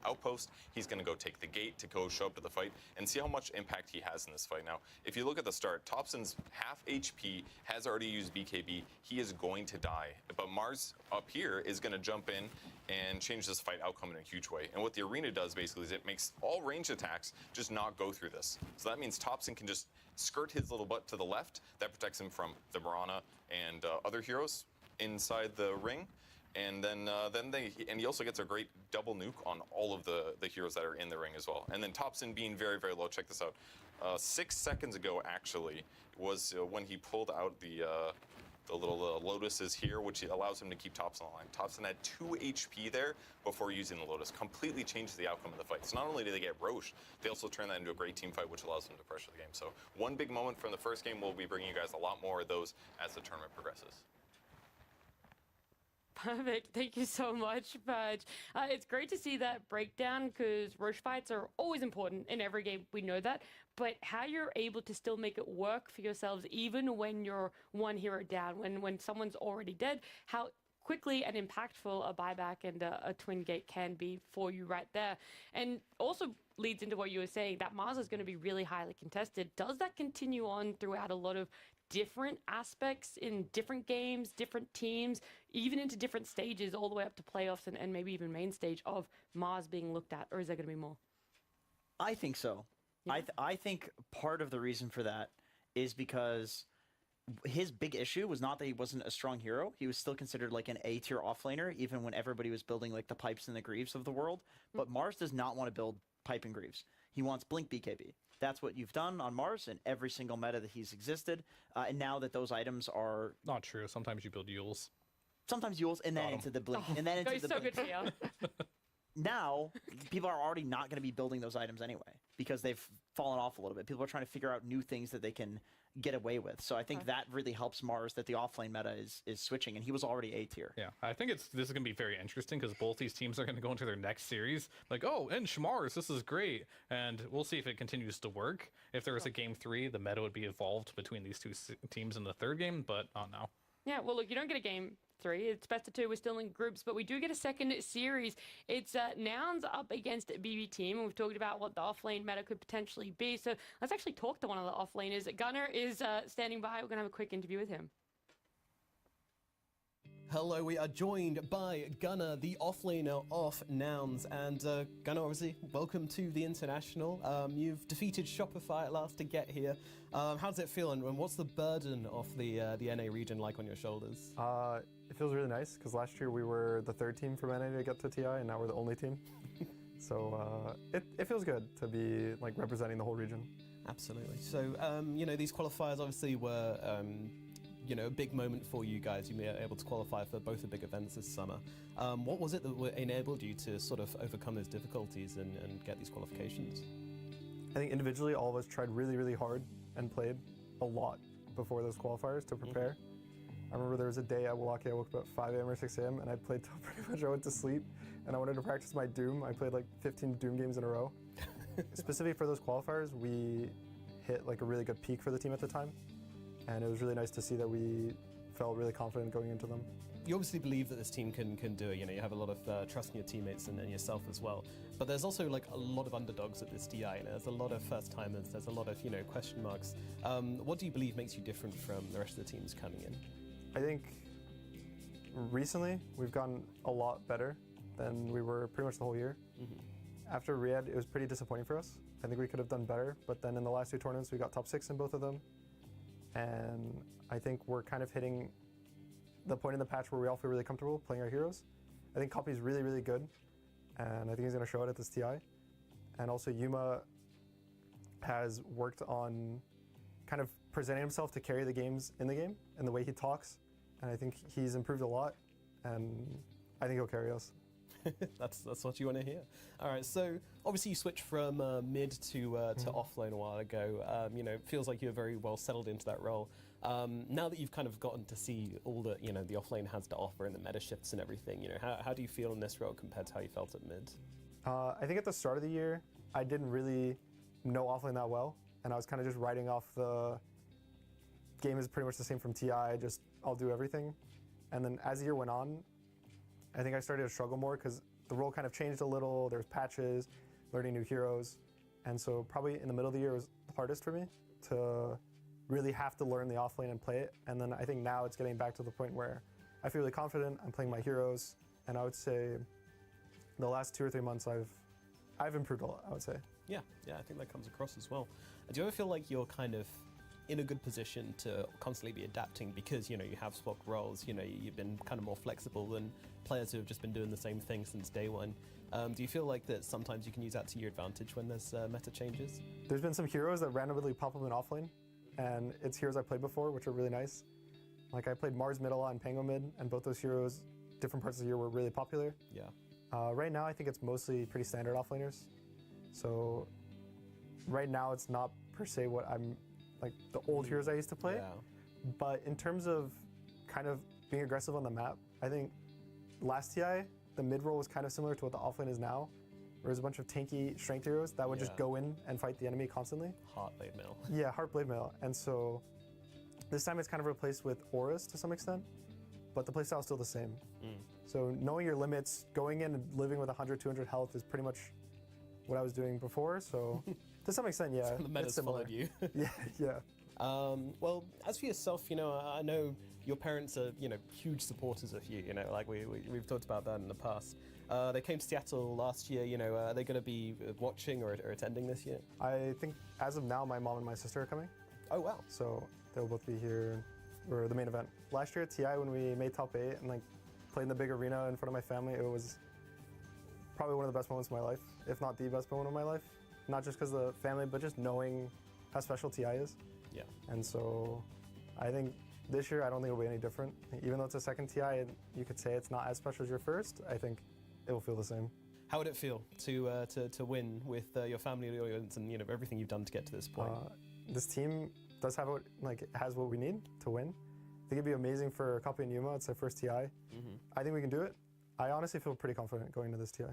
outpost. He's going to go take the gate to go show up to the fight and see how much impact he has in this fight. Now, if you look at the start, Thompson's half HP, has already used BKB. He is going to die. But Mars up here is going to jump in and change this fight outcome in a huge way. And what the arena does basically is it makes all ranged attacks just not go through this. So that means Thompson can just skirt his little butt to the left. That protects him from the Mirana and other heroes inside the ring. And then he also gets a great double nuke on all of the heroes that are in the ring as well. And then Thompson being very, very low. Check this out. 6 seconds ago, actually, was when he pulled out the The little Lotus is here, which allows him to keep Thompson alive. Thompson had 2 HP there before using the Lotus. Completely changes the outcome of the fight. So not only do they get Roche, they also turn that into a great team fight, which allows them to pressure the game. So one big moment from the first game. We'll be bringing you guys a lot more of those as the tournament progresses. Perfect. Thank you so much, Fudge. It's great to see that breakdown because Roche fights are always important in every game. We know that. But how you're able to still make it work for yourselves even when you're one hero down, when someone's already dead, how quickly and impactful a buyback and a twin gate can be for you right there. And also leads into what you were saying, that Mars is going to be really highly contested. Does that continue on throughout a lot of different aspects in different games, different teams, even into different stages, all the way up to playoffs and maybe even main stage of Mars being looked at? Or is there going to be more? I think so. Yeah. I think part of the reason for that is because his big issue was not that he wasn't a strong hero. He was still considered like an A-tier offlaner, even when everybody was building like the Pipes and the Greaves of the world. But Mars does not want to build Pipe and Greaves. He wants Blink BKB. That's what you've done on Mars in every single meta that he's existed. And now that those items are... Not true. Sometimes you build Yules. Sometimes Yules, and then into the Blink. And then into the so Blink. Good for you. Now, people are already not going to be building those items anyway because they've fallen off a little bit. People are trying to figure out new things that they can get away with. So I think that really helps Mars that the offlane meta is switching, and he was already A tier. Yeah, I think this is going to be very interesting because both these teams are going to go into their next series like, oh, and Mars, this is great. And we'll see if it continues to work. If there was a game 3, the meta would be evolved between these two teams in the third game, but not now. Yeah, well, look, you don't get a game 3. It's best of 2. We're still in groups, but we do get a second series. It's Nouns up against BB Team, and we've talked about what the offlane meta could potentially be. So let's actually talk to one of the offlaners. Gunnar is standing by. We're going to have a quick interview with him. Hello, we are joined by Gunnar, the offlaner of Nouns. And Gunnar, obviously, welcome to the International. You've defeated Shopify at last to get here. How does it feel, and what's the burden of the NA region like on your shoulders? It feels really nice, because last year we were the 3rd team from NA to get to TI, and now we're the only team. So it feels good to be like representing the whole region. Absolutely. So, you know, these qualifiers obviously were... you know, a big moment for you guys. You were able to qualify for both the big events this summer. What was it that enabled you to sort of overcome those difficulties and get these qualifications? I think individually all of us tried really, really hard and played a lot before those qualifiers to prepare. I remember there was a day at Wallachia, I woke up at 5 a.m. or 6 a.m. and I played till pretty much I went to sleep, and I wanted to practice my Doom. I played like 15 Doom games in a row. Specifically for those qualifiers, we hit like a really good peak for the team at the time. And it was really nice to see that we felt really confident going into them. You obviously believe that this team can do it. You know, you have a lot of trust in your teammates and yourself as well. But there's also like a lot of underdogs at this DI. You know, there's a lot of first timers. There's a lot of question marks. What do you believe makes you different from the rest of the teams coming in? I think recently we've gotten a lot better than we were pretty much the whole year. After Riyadh, it was pretty disappointing for us. I think we could have done better. But then in the last 2 tournaments, we got top 6 in both of them. And I think we're kind of hitting the point in the patch where we all feel really comfortable playing our heroes. I think Copy's really, really good, and I think he's going to show it at this TI. And also Yuma has worked on kind of presenting himself to carry the games in the game and the way he talks, and I think he's improved a lot, and I think he'll carry us. That's what you want to hear. All right, so obviously you switched from mid to offlane a while ago. You know, it feels like you're very well settled into that role. Now that you've kind of gotten to see all that the offlane has to offer and the meta shifts and everything, how do you feel in this role compared to how you felt at mid? I think at the start of the year, I didn't really know offlane that well, and I was kind of just writing off the game is pretty much the same from TI, just I'll do everything. And then as the year went on, I think I started to struggle more because the role kind of changed a little. There's patches, learning new heroes. And so probably in the middle of the year was the hardest for me to really have to learn the offlane and play it. And then I think now it's getting back to the point where I feel really confident. I'm playing my heroes. And I would say the last 2 or 3 months I've improved a lot, I would say. Yeah, I think that comes across as well. Do you ever feel like you're kind of in a good position to constantly be adapting because you have SPEC roles, you've been kind of more flexible than players who have just been doing the same thing since day one? Do you feel like that sometimes you can use that to your advantage when there's meta changes? There's been some heroes that randomly pop up in offlane, and it's heroes I played before, which are really nice. Like I played Mars mid a lot and Pango mid, and both those heroes, different parts of the year, were really popular. Yeah. Right now, I think it's mostly pretty standard offlaners. So right now, it's not per se what I'm like the old heroes I used to play. Yeah. But in terms of kind of being aggressive on the map, I think last TI, the mid role was kind of similar to what the offlane is now. Where there's a bunch of tanky strength heroes that would just go in and fight the enemy constantly. Heart blade mail. Yeah, heart blade mail. And so this time it's kind of replaced with auras to some extent, but the playstyle is still the same. So knowing your limits, going in and living with 100, 200 health is pretty much what I was doing before. So to some extent, yeah, So the meta's it's similar. followed you. Yeah. Well, as for yourself, I know your parents are, huge supporters of you. Like we've talked about that in the past. They came to Seattle last year. Are they going to be watching or attending this year? I think as of now, my mom and my sister are coming. Oh wow! So they'll both be here for the main event. Last year at TI, when we made top 8 and played in the big arena in front of my family, it was probably one of the best moments of my life, if not the best moment of my life. Not just because of the family, but just knowing how special TI is. Yeah. And so I think this year, I don't think it'll be any different. Even though it's a second TI, and you could say it's not as special as your first, I think it will feel the same. How would it feel to win with your family audience and everything you've done to get to this point? This team does have has what we need to win. I think it'd be amazing for Copy and Yuma. It's their first TI. I think we can do it. I honestly feel pretty confident going into this TI.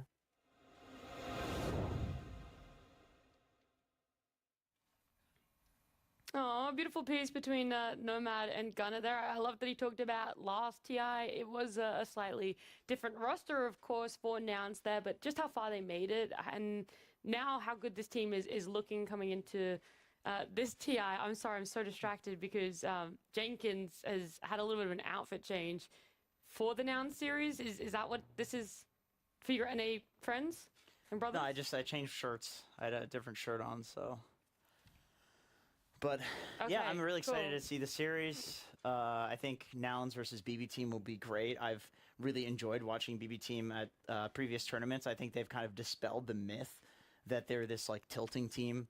Oh, beautiful piece between Nomad and Gunner there. I love that he talked about last TI. It was a slightly different roster, of course, for Nouns there, but just how far they made it, and now how good this team is looking coming into this TI. I'm sorry, I'm so distracted because Jenkins has had a little bit of an outfit change for the Nouns series. Is that what this is for your NA friends and brothers? No, I changed shirts. I had a different shirt on, so... But yeah, I'm really excited to see the series. I think Nouns versus BB Team will be great. I've really enjoyed watching BB Team at previous tournaments. I think they've kind of dispelled the myth that they're this tilting team.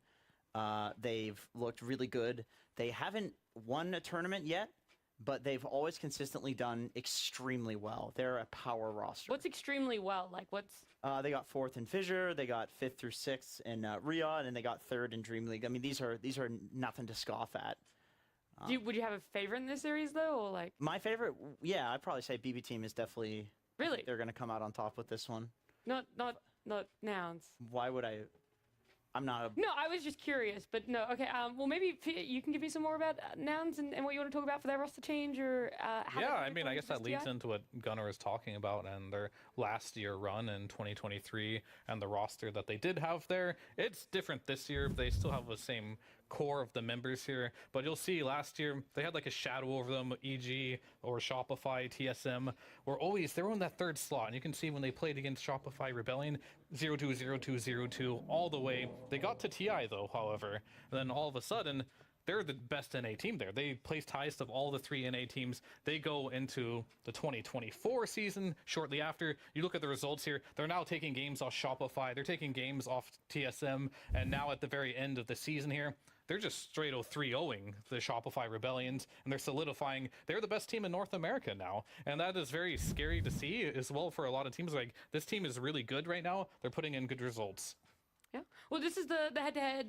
They've looked really good. They haven't won a tournament yet, but they've always consistently done extremely well. They're a power roster. What's extremely well? What's... They got 4th in Fissure, they got 5th through 6th in Riyadh, and they got 3rd in Dream League. I mean, these are nothing to scoff at. Would you have a favorite in this series, though? Or My favorite, yeah, I'd probably say BB Team is definitely... Really? They're going to come out on top with this one. Not Nouns. Why would I... I'm not a... No, I was just curious, but no. Okay, well, maybe you can give me some more about Nouns and what you want to talk about for their roster change, or how yeah, I mean, I guess that leads into what Gunnar was talking about and their last year run in 2023 and the roster that they did have there. It's different this year. They still have the same core of the members here, but you'll see last year they had a shadow over them. EG or Shopify, TSM they were in that 3rd slot, and you can see when they played against Shopify Rebellion, 0-2, 0-2, 0-2 all the way. They got to TI though, however, and then all of a sudden they're the best NA team there. They placed highest of all the 3 NA teams. They go into the 2024 season shortly after. You look at the results here. They're now taking games off Shopify. They're taking games off TSM. And now at the very end of the season here, they're just straight 3-0ing the Shopify Rebellions, and they're solidifying. They're the best team in North America now, and that is very scary to see as well for a lot of teams. This team is really good right now. They're putting in good results. Yeah. Well, this is the head-to-head,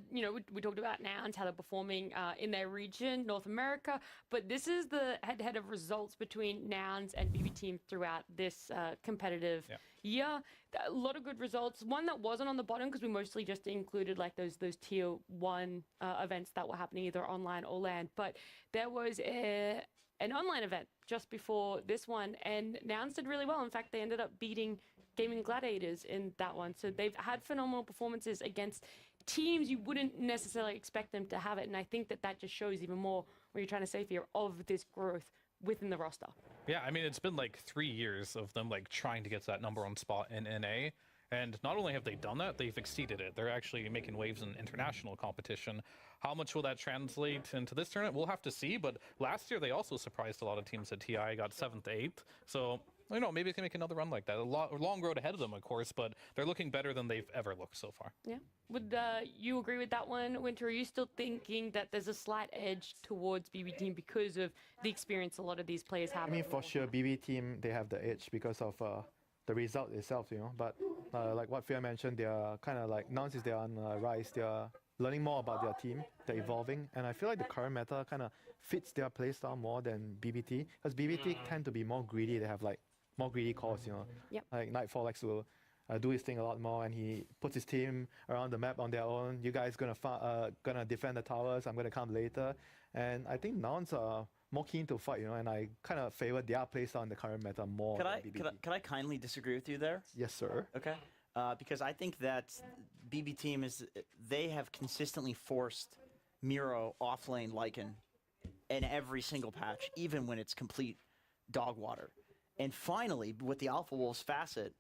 we talked about Nouns, how they're performing in their region, North America, but this is the head-to-head of results between Nouns and BB Team throughout this competitive year. A lot of good results. One that wasn't on the bottom because we mostly just included those tier 1 events that were happening either online or LAN, but there was an online event just before this one, and Nouns did really well. In fact, they ended up beating Gaming Gladiators in that one. So they've had phenomenal performances against teams you wouldn't necessarily expect them to have it. And I think that just shows even more what you're trying to say here of this growth within the roster. Yeah, I mean, it's been 3 years of them trying to get to that #1 spot in NA. And not only have they done that, they've exceeded it. They're actually making waves in international competition. How much will that translate into this tournament? We'll have to see. But last year, they also surprised a lot of teams at TI, got 7th, 8th. So I don't know, maybe they can make another run like that. A long road ahead of them, of course, but they're looking better than they've ever looked so far. Yeah. Would you agree with that one, Winter? Are you still thinking that there's a slight edge towards BB Team because of the experience a lot of these players have? I mean, for sure, BB Team, they have the edge because of the result itself, you know. But like what Fear mentioned, they are kind of like, now since they are on rise, they are learning more about their team, they're evolving. And I feel like the current meta kind of fits their playstyle more than BBT. Because BBT tend to be more greedy, they have like more greedy calls, you know. Yep. Like Nightfall likes to do his thing a lot more, and he puts his team around the map on their own. You guys gonna defend the towers, I'm gonna come later. And I think Nouns are more keen to fight, you know, and I kind of favor their playstyle in the current meta more Could than I, BBT. could I kindly disagree with you there? Yes, sir. Okay. Because I think that BB Team they have consistently forced Miro offlane Lycan in every single patch, even when it's complete dog water. And finally, with the Alpha Wolves facet,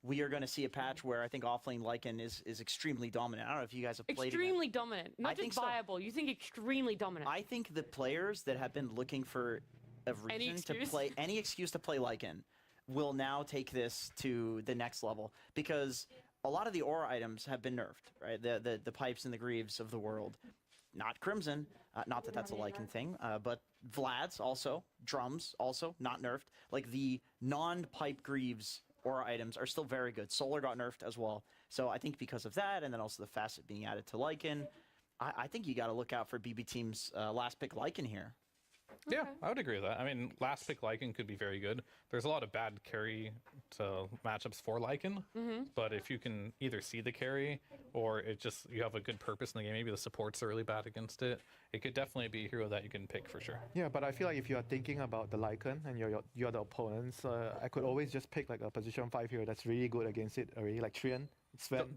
we are going to see a patch where I think offlane Lycan is extremely dominant. I don't know if you guys have played Extremely dominant, not just viable. You think extremely dominant. I think the players that have been looking for a reason to play any excuse to play Lycan will now take this to the next level, because a lot of the aura items have been nerfed, right? The pipes and the greaves of the world. Not Crimson, not that that's a Lycan thing, but Vlad's also, drums also, not nerfed. Like the non-pipe greaves aura items are still very good. Solar got nerfed as well. So I think because of that, and then also the facet being added to Lycan, I think you got to look out for BB Team's last pick Lycan here. Yeah, I would agree with that. I mean, last pick Lycan could be very good. There's a lot of bad carry to matchups for Lycan, but if you can either see the carry or you have a good purpose in the game, maybe the supports are really bad against it, it could definitely be a hero that you can pick for sure. Yeah, but I feel like if you are thinking about the Lycan and you're the opponents, I could always just pick like a position 5 hero that's really good against it already, like Trian.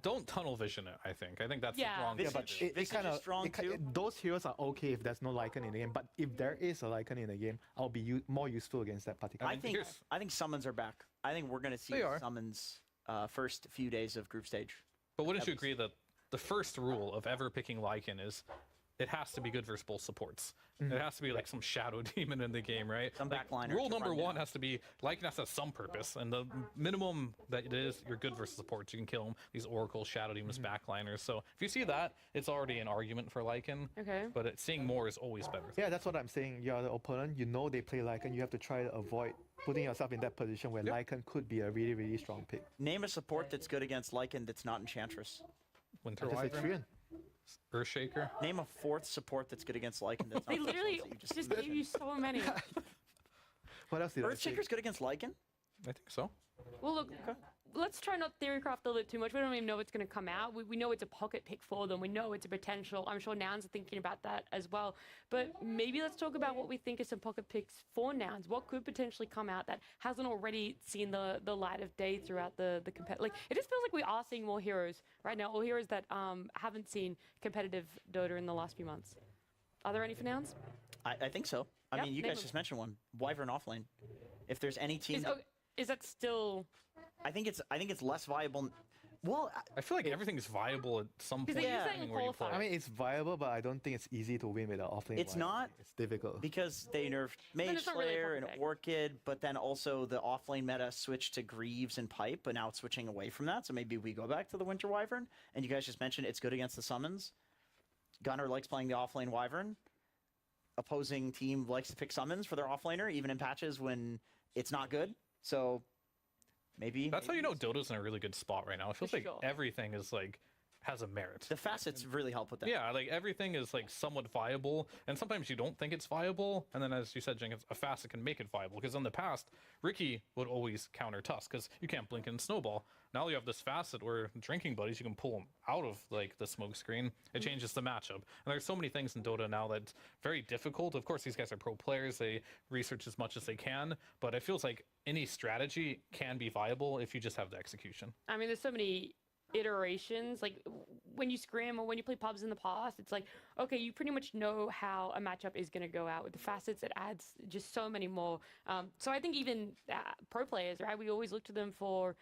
Don't tunnel vision it, I think. I think that's wrong. Yeah, but it kind of those heroes are okay if there's no Lycan in the game. But if there is a Lycan in the game, I'll be more useful against that particular. I think summons are back. I think we're going to see summons first few days of group stage. But wouldn't you agree that the first rule of ever picking Lycan is it has to be good versus both supports? It has to be like some shadow demon in the game, right? Some backliners. Rule number one has to be Lycan has to have some purpose, and the minimum that it is, you're good versus supports. You can kill them. These Oracle, shadow demons, backliners. So if you see that, it's already an argument for Lycan. Okay. But seeing more is always better. Yeah, that's what I'm saying. You're the opponent. You know they play Lycan. You have to try to avoid putting yourself in that position where Lycan could be a really, really strong pick. Name a support that's good against Lycan that's not Enchantress. Winter Wyvern. Wyvern. Earthshaker. Name a fourth support that's good against Lycan that's not They literally just gave you so many. What else did I say? Earthshaker's good against Lycan? I think so. Well, look, let's try not theorycraft a little bit too much. We don't even know what's going to come out. We know it's a pocket pick for them. We know it's a potential. I'm sure Nouns are thinking about that as well. But maybe let's talk about what we think are some pocket picks for Nouns. What could potentially come out that hasn't already seen the light of day throughout the competitive. Like, it just feels like we are seeing more heroes right now, or heroes that haven't seen competitive Dota in the last few months. Are there any for Nouns? I think so. I mean, you guys just mentioned one. Wyvern offlane. If there's any team... Is that still... I think it's less viable. Well, I feel like everything's viable at some point. I mean, it's viable, but I don't think it's easy to win with an offlane. It's not. It's difficult. Because they nerfed Mage Slayer and Orchid, but then also the offlane meta switched to Greaves and Pipe, but now it's switching away from that. So maybe we go back to the Winter Wyvern. And you guys just mentioned it's good against the summons. Gunner likes playing the offlane Wyvern. Opposing team likes to pick summons for their offlaner, even in patches when it's not good. So maybe that's how you know Dota's in a really good spot right now. It feels like everything is like has a merit. The facets really help with that. Yeah, like everything is like somewhat viable, and sometimes you don't think it's viable, and then as you said, Jenkins, a facet can make it viable. Because in the past, Ricky would always counter Tusk because you can't blink and snowball. Now you have this facet where drinking buddies, you can pull them out of like the smoke screen. It changes the matchup, and there's so many things in Dota now that's very difficult. Of course, these guys are pro players; they research as much as they can, but it feels like any strategy can be viable if you just have the execution. I mean, there's so many iterations. Like when you scrim or when you play pubs in the past, it's like, okay, you pretty much know how a matchup is going to go out. With the facets, it adds just so many more. So I think even pro players, right, we always look to them for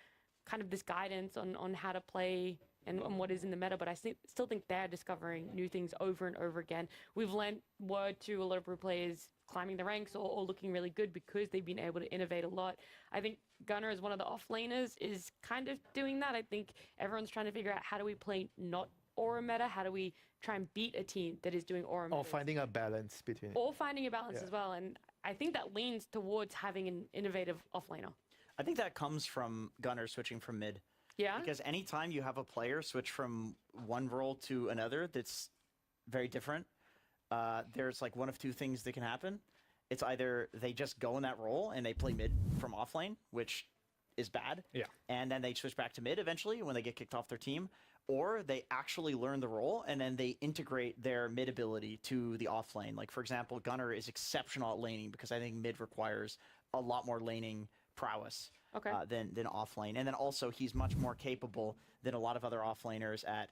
kind of this guidance on how to play and what is in the meta, but I still think they're discovering new things over and over again. We've lent word to a lot of pro players climbing the ranks or looking really good because they've been able to innovate a lot. I think Gunnar, as one of the offlaners, is kind of doing that. I think everyone's trying to figure out how do we play not aura meta, how do we try and beat a team that is doing aura meta. Or finding a balance between it. Or finding a balance as well. And I think that leans towards having an innovative offlaner. I think that comes from Gunnar switching from mid. Yeah. Because anytime you have a player switch from one role to another that's very different, there's like one of two things that can happen. It's either they just go in that role and they play mid from offlane, which is bad. Yeah. And then they switch back to mid eventually when they get kicked off their team. Or they actually learn the role and then they integrate their mid ability to the offlane. Like, for example, Gunnar is exceptional at laning because I think mid requires a lot more laning prowess than offlane. And then also he's much more capable than a lot of other offlaners at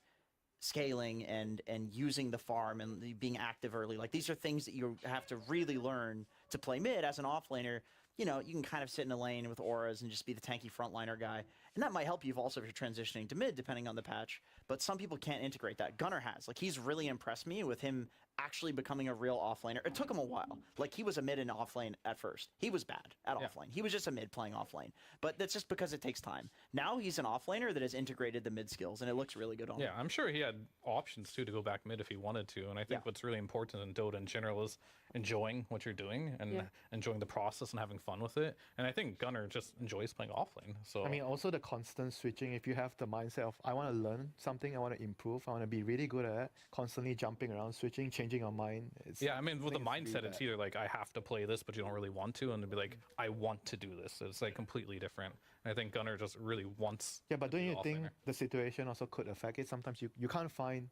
scaling and using the farm and being active early. Like, these are things that you have to really learn to play mid as an offlaner. You know, you can kind of sit in a lane with auras and just be the tanky frontliner guy. And that might help you also if you're transitioning to mid, depending on the patch. But some people can't integrate that. Gunnar has. Like, he's really impressed me with him actually becoming a real offlaner. It took him a while. Like, he was a mid and offlane at first. He was bad at offlane. He was just a mid playing offlane. But that's just because it takes time. Now he's an offlaner that has integrated the mid skills, and it looks really good on him. Yeah, I'm sure he had options, too, to go back mid if he wanted to. And I think what's really important in Dota in general is enjoying what you're doing and enjoying the process and having fun with it. And I think Gunnar just enjoys playing offlane. So I mean, also the constant switching. If you have the mindset of, I want to learn something, I want to improve, I want to be really good at it, constantly jumping around, switching, changing your mind. I mean, with the mindset, it's either like, I have to play this, but you don't really want to, and to be like, I want to do this. It's like completely different. And I think Gunnar just really wants. Yeah, but don't you think the situation also could affect it? Sometimes you can't find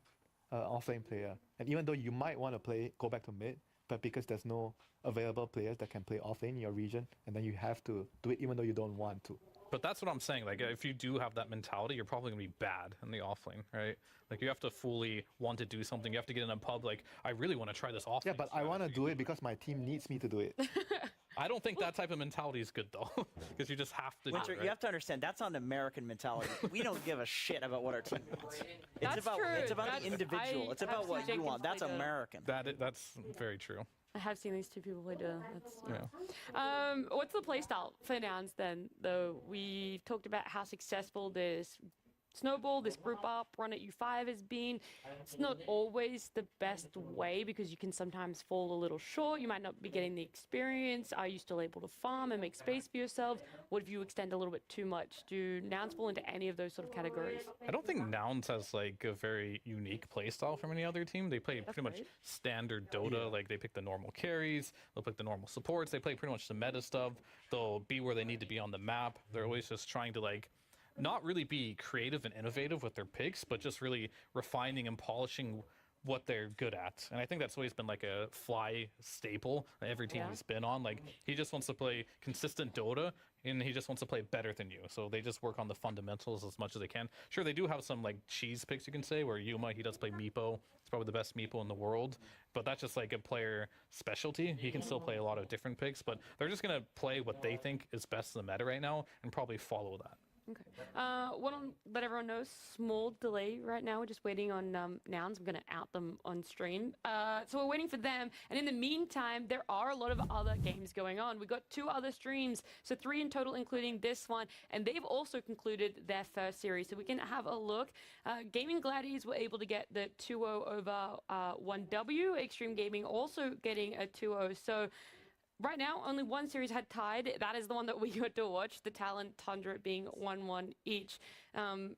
an offlane player, and even though you might want to go back to mid, but because there's no available players that can play offlane in your region, and then you have to do it even though you don't want to. But that's what I'm saying. Like, if you do have that mentality, you're probably going to be bad in the offlane, right? Like, you have to fully want to do something. You have to get in a pub, like, I really want to try this offlane. Yeah, but I want to do it because my team needs me to do it. I don't think that type of mentality is good, though, because you just have to Winter, do it, right? you have to understand, that's an American mentality. We don't give a shit about what our team wants. It's about the individual. It's about what you want. That's American. That's very true. I have seen these two people play Dota. That's what's the playstyle for Nouns then? Though we talked about how successful this Snowball, this group up run at U5 has been. It's not always the best way because you can sometimes fall a little short. You might not be getting the experience. Are you still able to farm and make space for yourselves? What if you extend a little bit too much? Do Nouns fall into any of those sort of categories? I don't think Nouns has like a very unique playstyle from any other team. They play pretty much standard Dota. Like, they pick the normal carries, they'll pick the normal supports. They play pretty much the meta stuff. They'll be where they need to be on the map. They're always just trying to like not really be creative and innovative with their picks, but just really refining and polishing what they're good at. And I think that's always been like a Fly staple that every team he's been on. Like, he just wants to play consistent Dota, and he just wants to play better than you. So they just work on the fundamentals as much as they can. Sure, they do have some like cheese picks, you can say, where Yuma, he does play Meepo. It's probably the best Meepo in the world, but that's just like a player specialty. He can still play a lot of different picks, but they're just going to play what they think is best in the meta right now and probably follow that. Okay. Want to let everyone know, small delay right now. We're just waiting on Nouns. I'm going to out them on stream. So we're waiting for them. And in the meantime, there are a lot of other games going on. We got 2 other streams, so 3 in total, including this one. And they've also concluded their first series. So we can have a look. Gaming Gladies were able to get the 2-0 over 1W. Extreme Gaming also getting a 2-0. So right now, only one series had tied. That is the one that we got to watch, the Talon Tundra being 1-1 each.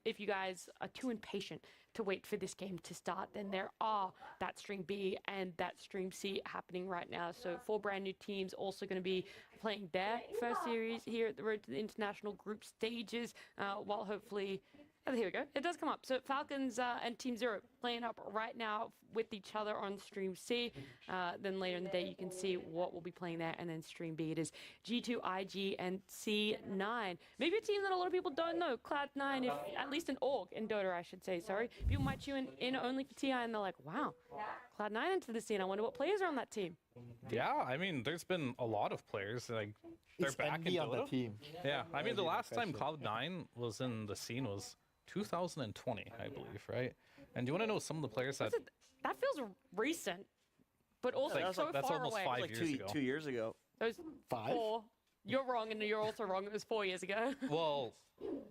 If you guys are too impatient to wait for this game to start, then there are that Stream B and that Stream C happening right now. So 4 brand new teams also going to be playing their first series here at the Road to the International Group Stages, while hopefully... Oh, here we go. It does come up. So Falcons and Team Zero playing up right now with each other on Stream C. Then later in the day, you can see what we'll be playing there. And then Stream B, it is G2, IG, and C9. Maybe a team that a lot of people don't know. Cloud9, if at least an org in Dota, I should say, sorry. People might tune in only for TI, and they're like, wow, Cloud9 into the scene. I wonder what players are on that team. Yeah, I mean, there's been a lot of players, like, they're It's back in envy on Dota. the team. Yeah, I mean, the last time Impression. Cloud9 was in the scene was 2020, I believe, right? And do you want to know some of the players that... That feels recent. But also That was so like- that's far almost away. 5 like years ago. 2 years ago. It was 5? 4. You're wrong, and you're also wrong. It was 4 years ago. Well,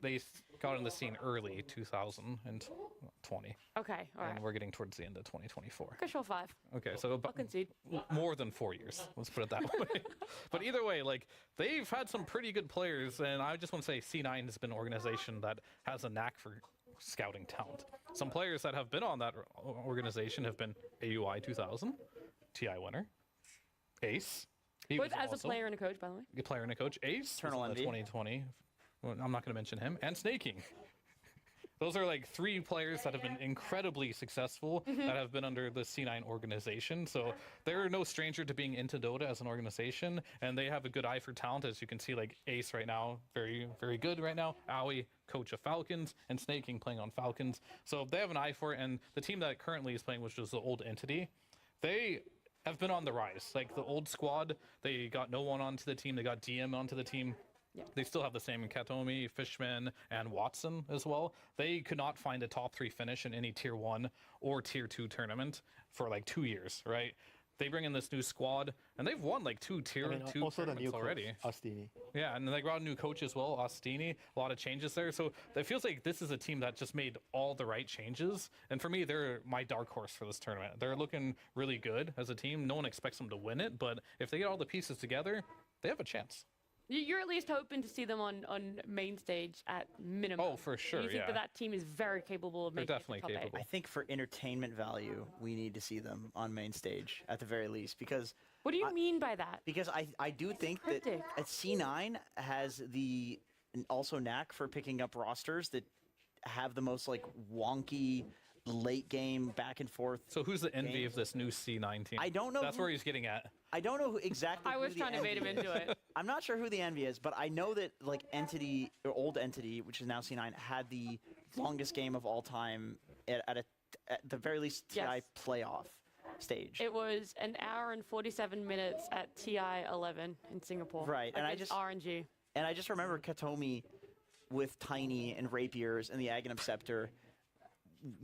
they got in the scene early 2020. Okay, all right. And we're getting towards the end of 2024. Okay, sure, 5. Okay, so I'll about concede. more than 4 years. Let's put it that way. But either way, like they've had some pretty good players, and I just want to say C9 has been an organization that has a knack for scouting talent. Some players that have been on that organization have been AUI 2000, TI winner, Ace. He Both was as a also player and a coach, by the way. a player and a coach. Ace, Eternal was in the Envy. 2020. Well, I'm not going to mention him. And Snaking. Those are like 3 players that have been incredibly successful that have been under the C9 organization. So they're no stranger to being into Dota as an organization, and they have a good eye for talent. As you can see, like Ace right now, very, very good right now. Aoi, coach of Falcons, and Snaking playing on Falcons. So they have an eye for it, and the team that currently is playing, which is the old entity, they have been on the rise. Like the old squad, they got no one onto the team, they got DM onto the team. Yeah. They still have the same Katomi, Fishman, and Watson as well. They could not find a top 3 finish in any tier 1 or tier 2 tournament for like 2 years, right? They bring in this new squad, and they've won like 2 tier 2 also the new tournaments already. coach, Astini. Yeah, and they brought a new coach as well, Ostini. A lot of changes there. So it feels like this is a team that just made all the right changes. And for me, they're my dark horse for this tournament. They're looking really good as a team. No one expects them to win it, but if they get all the pieces together, they have a chance. You're at least hoping to see them on main stage at minimum. Oh, for sure, You think yeah. that team is very capable of They're making it to definitely top 8. capable. I think for entertainment value, we need to see them on main stage at the very least, because What do you mean by that? because I do think that cryptic. C9 has the also knack for picking up rosters that have the most like wonky late game back and forth. So who's the envy of this new C9 team? I don't know That's who- where he's getting at. I don't know who exactly. I who was the trying to bait him envy into is. it. I'm not sure who the envy is, but I know that like entity or old entity, which is now C9, had the longest game of all time at the very least TI Yes. playoff stage. It was an hour and 47 minutes at TI 11 in Singapore. Right, and I against just- RNG. And I just remember Katomi with Tiny and Rapiers and the Aghanim Scepter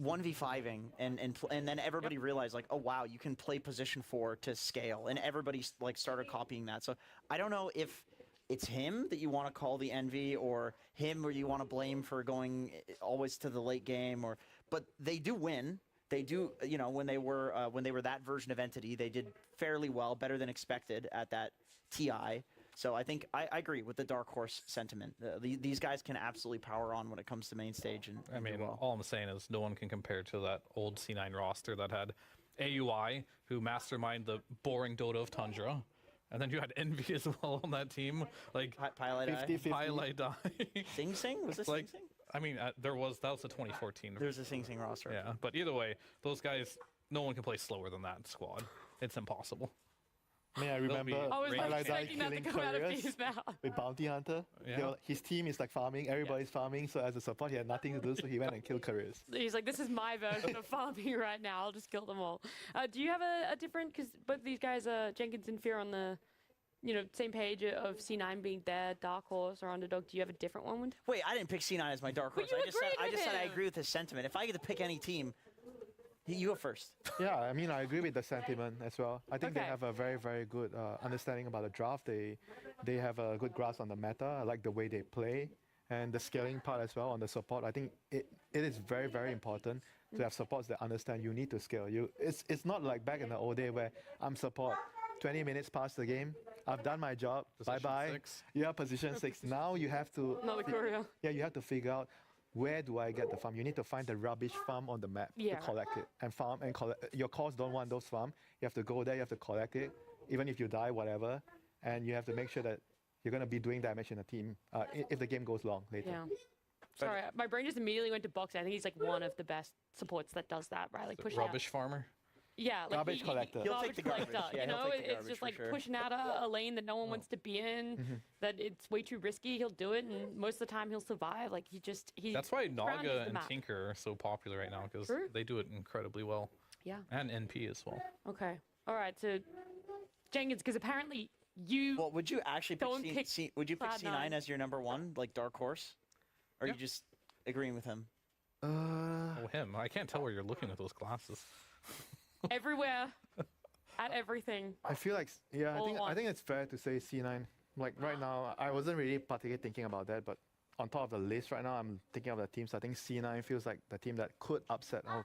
1v5ing and then everybody realized like, oh wow, you can play position 4 to scale, and everybody like started copying that. So I don't know if it's him that you want to call the envy, or him or you want to blame for going always to the late game, but they do win. They do, you know, when they were that version of entity, they did fairly well, better than expected at that TI. So I think I agree with the dark horse sentiment. These guys can absolutely power on when it comes to main stage. And I mean, do well. all I'm saying is no one can compare to that old C9 roster that had AUI, who masterminded the boring Dota of Tundra. And then you had Envy as well on that team. Like, Pilot 50-50. Pilot Die. Sing Sing? Was this like, Sing Sing? I mean, that was the 2014. There's a Sing Sing roster. Yeah, but either way, those guys, no one can play slower than that squad. It's impossible. May I They'll be remember I was not Pilot Die expecting that to killing come out of couriers his mouth. with Bounty Hunter. Yeah. His team is like farming, everybody's farming, so as a support he had nothing to do, so he went and killed couriers. He's like, this is my version of farming right now. I'll just kill them all. Do you have a different, because both these guys, Jenkins and Fear, on the same page of C9 being their dark horse or underdog. Do you have a different one? Wait, I didn't pick C9 as my dark But horse. you I just said I him. agree with his sentiment. If I get to pick any team, you go first. Yeah, I mean, I agree with the sentiment as well. I think they Okay. have a very, very good understanding about the draft. They have a good grasp on the meta. I like the way they play and the scaling part as well on the support. I think it is very, very important to have supports that understand you need to scale. It's not like back in the old day where I'm support. 20 minutes past the game, I've done my job. Position Bye-bye. 6. You are position 6. Now you have to... Another courier. Yeah, you have to figure out where do I get the farm. You need to find the rubbish farm on the map Yeah. to collect it and farm and collect. Your cores don't want those farm. You have to go there, you have to collect it, even if you die, whatever. And you have to make sure that you're going to be doing damage in a team if the game goes long later. Yeah. Sorry, my brain just immediately went to Boxer. I think he's like one of the best supports that does that, right? Like pushing Rubbish farmer. Yeah, like Garbage collector. He'll Garbage take the garbage. collector. Yeah, You he'll know, take the it's garbage just for like sure. pushing out a lane that no one wants to be in. That it's way too risky. He'll do it, and most of the time he'll survive. Like he That's why grounded Naga the and map. Tinker are so popular right now, because True. they do it incredibly well. Yeah. And NP as well. Okay. All right. So Jenkins, because apparently you. Well, would you actually pick Don't pick would you pick Cloud9. C9 as your number one, like dark horse? Or are you just agreeing with him? Oh, him. I can't tell where you're looking with those glasses. Everywhere. at everything. I feel like, yeah, I think it's fair to say C9. Like right now, I wasn't really particularly thinking about that, but on top of the list right now, I'm thinking of the teams. I think C9 feels like the team that could upset or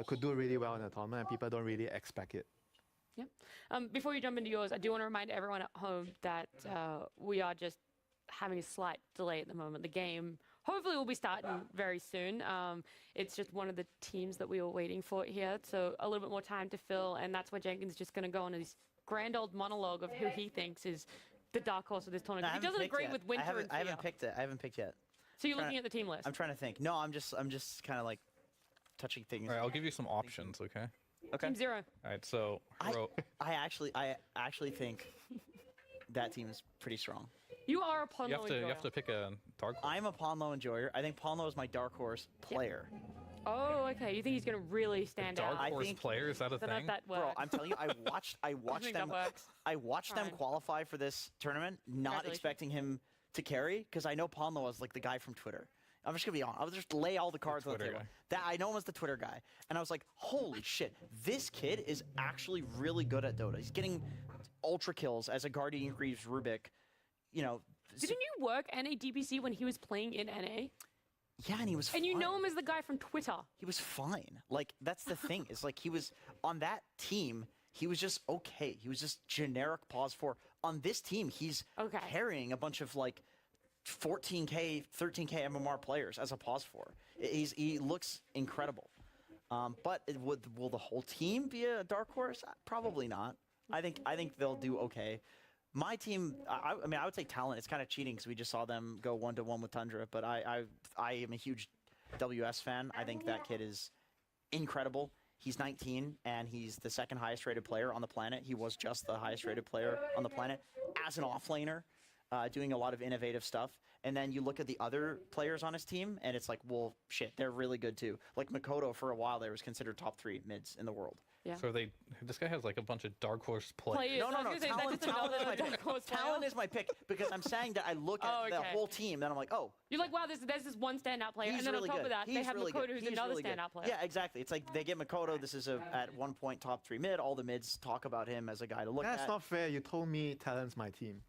could do really well in the tournament, and people don't really expect it. Yep. Before you jump into yours, I do want to remind everyone at home that we are just having a slight delay at the moment. The game hopefully will be starting very soon. It's just one of the teams that we were waiting for here, so a little bit more time to fill, and that's where Jenkins is just going to go on his grand old monologue of who he thinks is the dark horse of this tournament. He doesn't agree with Winter and I haven't picked it. I haven't picked yet. So you're looking at the team list? I'm trying to think. No, I'm just kind of like touching things. All right, I'll give you some options, okay? Okay. Team 0. All right, so I actually think that team is pretty strong. You are a Ponlo enjoyer. You have to pick a dark horse. I'm a Ponlo enjoyer. I think Ponlo is my dark horse player. Yep. Oh, okay. You think he's going to really stand dark out? Dark horse player, is that a thing? That Bro, I'm telling you, I watched them qualify for this tournament, not expecting him to carry, because I know Ponlo was like the guy from Twitter. I'm just going to be honest. I was just lay all the cards on the table. That I know him as the Twitter guy. And I was like, holy shit, this kid is actually really good at Dota. He's getting ultra kills as a Guardian Greaves Rubik. You know. Didn't you work NA DPC when he was playing in NA? Yeah, and he was And you know him as the guy from Twitter. He was fine. Like, that's the thing. Is like he was on that team, he was just okay. He was just generic pause 4. On this team, he's carrying a bunch of like 14K, 13K MMR players as a pause 4. He looks incredible. But will the whole team be a dark horse? Probably not. I think they'll do okay. My team, I mean, I would say talent. It's kind of cheating because we just saw them go 1-1 with Tundra. But I am a huge WS fan. I think that kid is incredible. He's 19 and he's the second highest rated player on the planet. He was just the highest rated player on the planet as an offlaner, doing a lot of innovative stuff. And then you look at the other players on his team, and it's like, well, shit, they're really good too. Like Makoto, for a while, there was considered top 3 mids in the world. Yeah. So this guy has like a bunch of dark horse players. No. Talent is my pick because I'm saying that I look at the whole team and I'm like, oh. You're like, wow, there's this one standout player, and then really on top good. of that, they have Makoto, who's another standout player. Yeah, exactly. It's like they get Makoto. This is at one point top 3 mid. All the mids talk about him as a guy to look at. That's not fair. You told me talent's my team.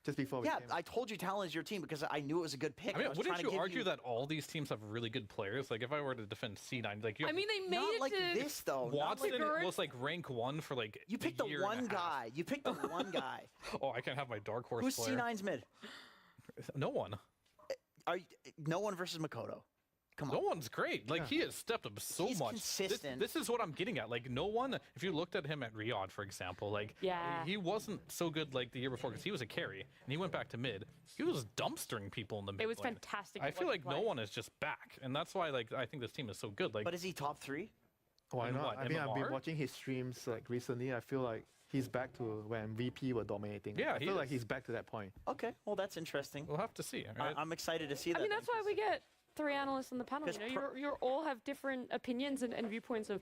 Just before we came. I told you talent is your team because I knew it was a good pick. I mean, wouldn't you argue that all these teams have really good players? Like, if I were to defend C9, like you. I mean, they made not it like to this though. Watson was like rank 1 for like. You picked the one guy. You picked the one guy. Oh, I can't have my dark horse Who's player. C9's mid? No one. No one versus Makoto. Come on. No one's great. Like, he has stepped up so He's much. consistent. This is what I'm getting at. Like, no one, if you looked at him at Riyadh, for example, like, he wasn't so good like the year before because he was a carry and he went back to mid. He was dumpstering people in the mid. It was lane. fantastic. I feel like no one is just back, and that's why like I think this team is so good. Like, but is he top 3? Why not? What, I mean, I've been MMR? watching his streams like recently. I feel like he's back to when VP were dominating. Yeah, I feel like he's back to that point. Okay, well that's interesting. We'll have to see. Right? I'm excited to see that. I mean, that's why we get 3 analysts on the panel. You know, you all have different opinions and viewpoints of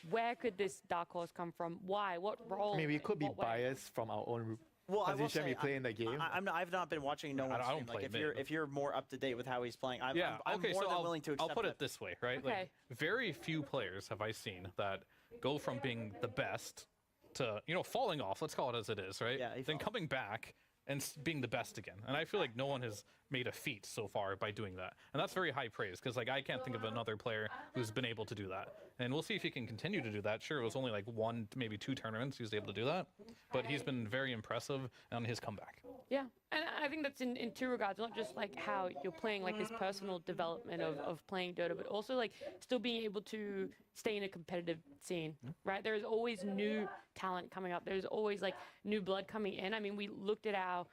where could this dark horse come from, why, what role. I mean, we could be what way. biased from our own I will position say, we play in the game. I've not been watching no one's stream. Like if you're more up to date with how he's playing, I'm more than willing to accept I'll put that. it this way, right? Like, very few players have I seen that go from being the best to, you know, falling off, let's call it as it is, right? Yeah, then coming back and being the best again. And I feel like no one has made a feat so far by doing that. And that's very high praise because like I can't think of another player who's been able to do that. And we'll see if he can continue to do that. Sure, it was only like 1, maybe 2 tournaments he was able to do that. But he's been very impressive on his comeback. Yeah, and I think that's in 2 regards, not just like how you're playing, like this personal development of playing Dota, but also like still being able to stay in a competitive scene, right? There's always new talent coming up. There's always like new blood coming in. I mean, we looked at our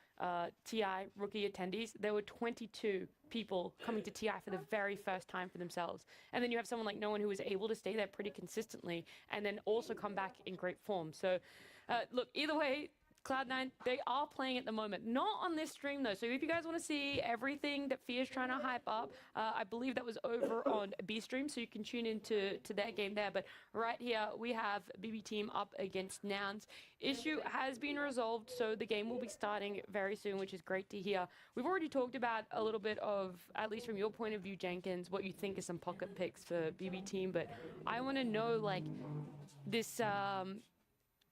TI rookie attendees. There were 22 people coming to TI for the very first time for themselves. And then you have someone like no one who was able to stay there pretty consistently and then also come back in great form. So look, either way, Cloud9, they are playing at the moment. Not on this stream, though. So if you guys want to see everything that Fear's trying to hype up, I believe that was over on B stream, so you can tune into their game there. But right here, we have BB Team up against Nouns. Issue has been resolved, so the game will be starting very soon, which is great to hear. We've already talked about a little bit of, at least from your point of view, Jenkins, what you think is some pocket picks for BB Team. But I want to know, like, this...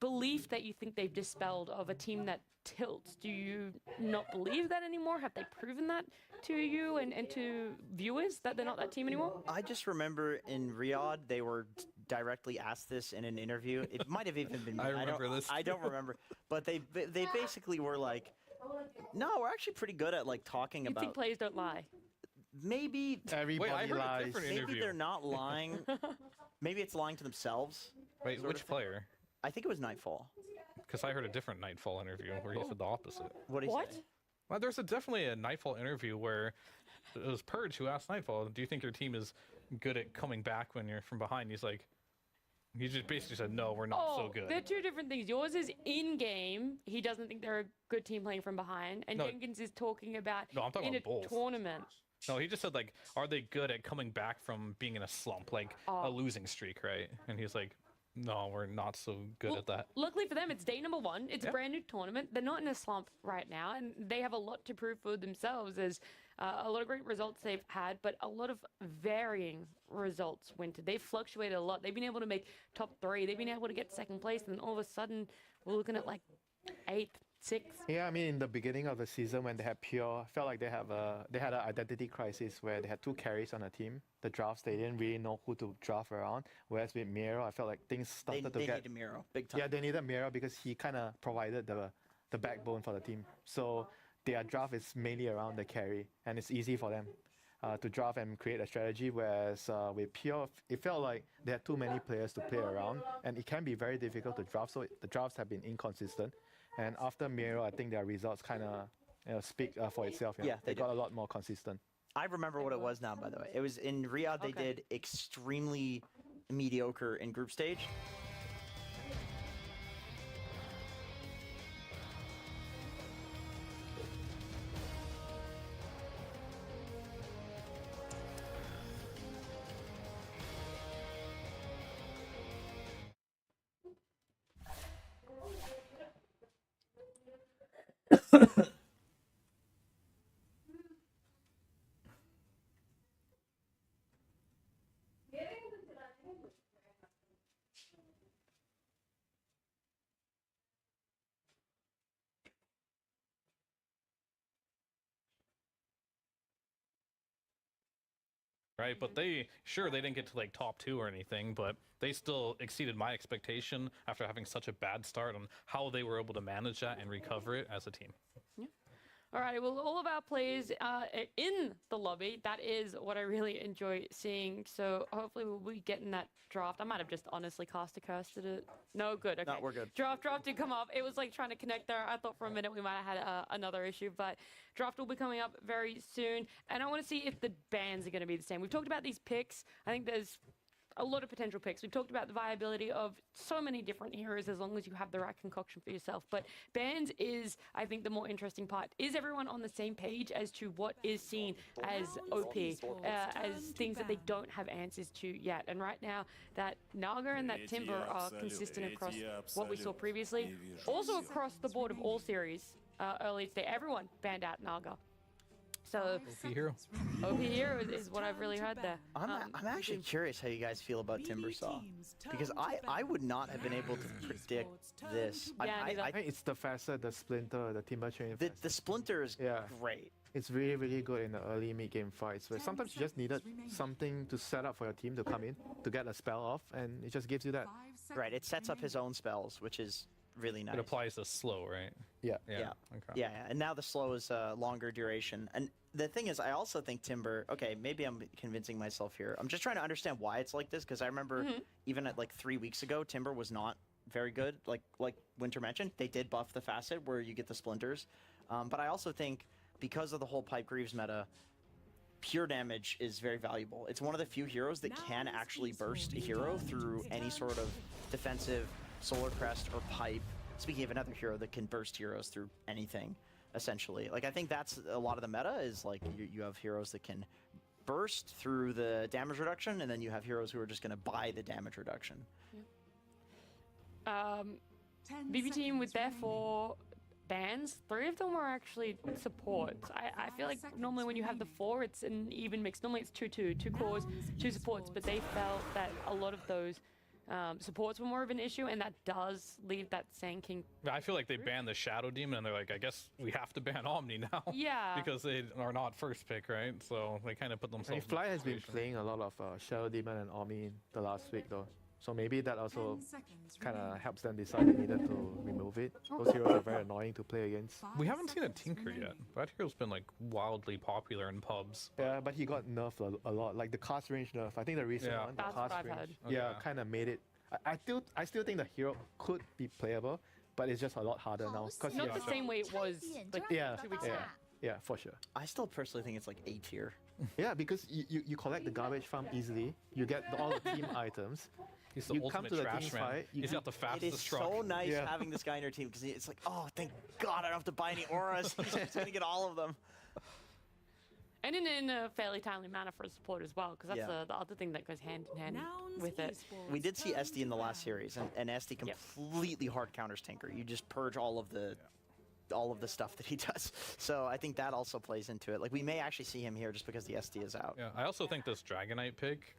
belief that you think they've dispelled of a team that tilts. Do you not believe that anymore? Have they proven that to you and to viewers that they're not that team anymore? I just remember in Riyadh, they were directly asked this in an interview. It might have even been me. I remember this. I don't remember. But they basically were like, no, we're actually pretty good at like talking You about. think players don't lie? Maybe Wait, I heard a different maybe interview. they're not lying. Maybe it's lying to themselves. Wait, which player? I think it was Nightfall. Because I heard a different Nightfall interview where he said the opposite. What did he say? Well, there's definitely a Nightfall interview where it was Purge who asked Nightfall, "Do you think your team is good at coming back when you're from behind?" He's like, he just basically said, "No, we're not so good." They're two different things. Yours is in game. He doesn't think they're a good team playing from behind, and No. Jenkins is talking about No, I'm talking in about a both. tournament. No, he just said like, "Are they good at coming back from being in a slump, like a losing streak, right?" And he's like, "No, we're not so good at that." Luckily for them, it's day number 1. It's a brand new tournament. They're not in a slump right now, and they have a lot to prove for themselves. There's a lot of great results they've had, but a lot of varying results, Winter. They've fluctuated a lot. They've been able to make top 3. They've been able to get second place, and then all of a sudden, we're looking at like 8th, 6th. Yeah, I mean, in the beginning of the season when they had Pure, I felt like they had an identity crisis where they had 2 carries on a team. The drafts, they didn't really know who to draft around. Whereas with Miro, I felt like things started to They get... needed Miro, big time. Yeah, they needed Miro because he kind of provided the backbone for the team. So their draft is mainly around the carry, and it's easy for them to draft and create a strategy. Whereas with Pure, it felt like they had too many players to play around, and it can be very difficult to draft. So the drafts have been inconsistent. And after Miro, I think their results kind of speak for itself. Yeah, they they got a lot more consistent. I remember what it was now, by the way. It was in Riyadh, they did extremely mediocre in group stage. Right, but they didn't get to like top 2 or anything, but they still exceeded my expectation after having such a bad start on how they were able to manage that and recover it as a team. Alrighty, well, all of our players in the lobby. That is what I really enjoy seeing. So hopefully we'll be getting that draft. I might have just honestly cast a curse to it. No, good. Okay. No, we're good. Draft did come up. It was like trying to connect there. I thought for a minute we might have had another issue, but draft will be coming up very soon. And I want to see if the bans are going to be the same. We've talked about these picks. I think there's a lot of potential picks. We've talked about the viability of so many different heroes as long as you have the right concoction for yourself. But bans is, I think, the more interesting part. Is everyone on the same page as to what is seen as OP, as things that they don't have answers to yet? And right now, that Naga and that Timber are consistent across what we saw previously. Also across the board of all series early today, everyone banned out Naga. So OP hero. OP hero is what I've really heard there. I'm actually curious how you guys feel about Timbersaw, because I would not have been able to predict this. I think it's the facet, the splinter, the timber chain. The splinter is great. It's really, really good in the early mid-game fights where sometimes you just needed something to set up for your team to come in, to get a spell off, and it just gives you that. Right, it sets up his own spells, which is really nice. It applies to slow, right? Yeah. Yeah. Okay. Yeah, and now the slow is longer duration. And the thing is, I also think Timber, okay, maybe I'm convincing myself here. I'm just trying to understand why it's like this, because I remember even at like 3 weeks ago, Timber was not very good. Like Winter mentioned, they did buff the facet where you get the splinters. But I also think because of the whole Pipe Greaves meta, pure damage is very valuable. It's one of the few heroes that can actually burst a hero through any sort of defensive Solar Crest or Pipe. Speaking of another hero that can burst heroes through anything, essentially. Like, I think that's a lot of the meta is like you have heroes that can burst through the damage reduction, and then you have heroes who are just going to buy the damage reduction. BB team with their 4 bans, 3 of them were actually supports. I feel like normally when you have the 4, it's an even mix. Normally it's 2-2, 2 cores, 2 supports, but they felt that a lot of those supports were more of an issue, and that does leave that Sand King. I feel like they banned the Shadow Demon, and they're like, I guess we have to ban Omni now. Yeah. Because they are not first pick, right? So they kind of put themselves. Fly has been playing a lot of Shadow Demon and Omni the last week though. So maybe that also kind of helps them decide they needed to remove it. Those heroes are very annoying to play against. We haven't seen a Tinker yet. That hero's been like wildly popular in pubs. Yeah, but he got nerfed a lot. Like the cast range nerf. I think the recent one, the That's cast what I've range, heard. yeah, Okay. kind of made it. I still think the hero could be playable, but it's just a lot harder now. Not the same way it was like Yeah, 2 weeks yeah, ago. yeah, for sure. I still personally think it's like A tier. Yeah, because you collect the garbage farm easily. You get all the team items. He's the you come ultimate to the trash team man. fight. He's got the It fastest is truck. so nice Yeah. having this guy in your team because it's like, oh, thank God I don't have to buy any auras. He's just gonna get all of them. And in a fairly timely manner for a support as well, because that's Yeah. the other thing that goes hand in hand with it. We did see SD in the last series, and SD completely hard counters Tinker. You just purge all of the stuff that he does. So I think that also plays into it. Like we may actually see him here just because the SD is out. Yeah, I also think this Dragonite pick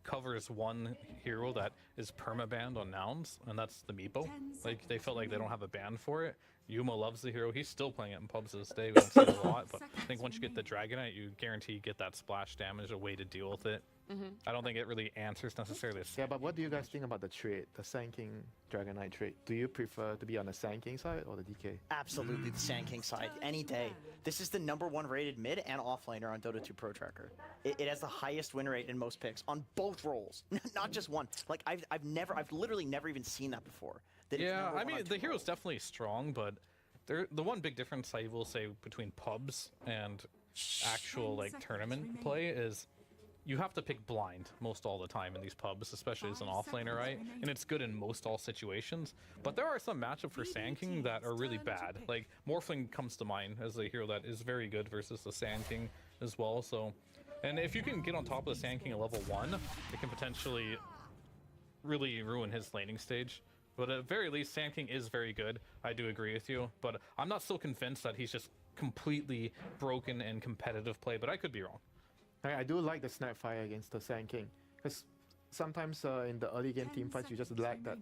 covers one hero that is perma-banned on nouns, and that's the Meepo. Like, they felt like they don't have a ban for it. Yuma loves the hero. He's still playing it in pubs to this day. We don't see it a lot, but I think once you get the Dragonite, you guarantee you get that splash damage, a way to deal with it. I don't think it really answers necessarily. Yeah, but what do you guys think about the trade, the Sand King Dragonite trade? Do you prefer to be on the Sand King side or the DK? Absolutely the Sand King side, any day. This is the #1 rated mid and offlaner on Dota 2 Pro Tracker. It has the highest win rate in most picks on both roles, not just one. Like I've literally never even seen that before. That it's Yeah, #1 I mean, on the two hero's definitely strong, but the one big difference I will say between pubs and actual like tournament play is you have to pick blind most all the time in these pubs, especially as an offlaner, right? And it's good in most all situations. But there are some matchups for Sand King that are really bad. Like Morphling comes to mind as a hero that is very good versus the Sand King as well. So, and if you can get on top of the Sand King at level 1, it can potentially really ruin his laning stage. But at very least, Sand King is very good. I do agree with you, but I'm not so convinced that he's just completely broken in competitive play. But I could be wrong. I do like the Snapfire against the Sand King, because sometimes in the early game team fights you just lack that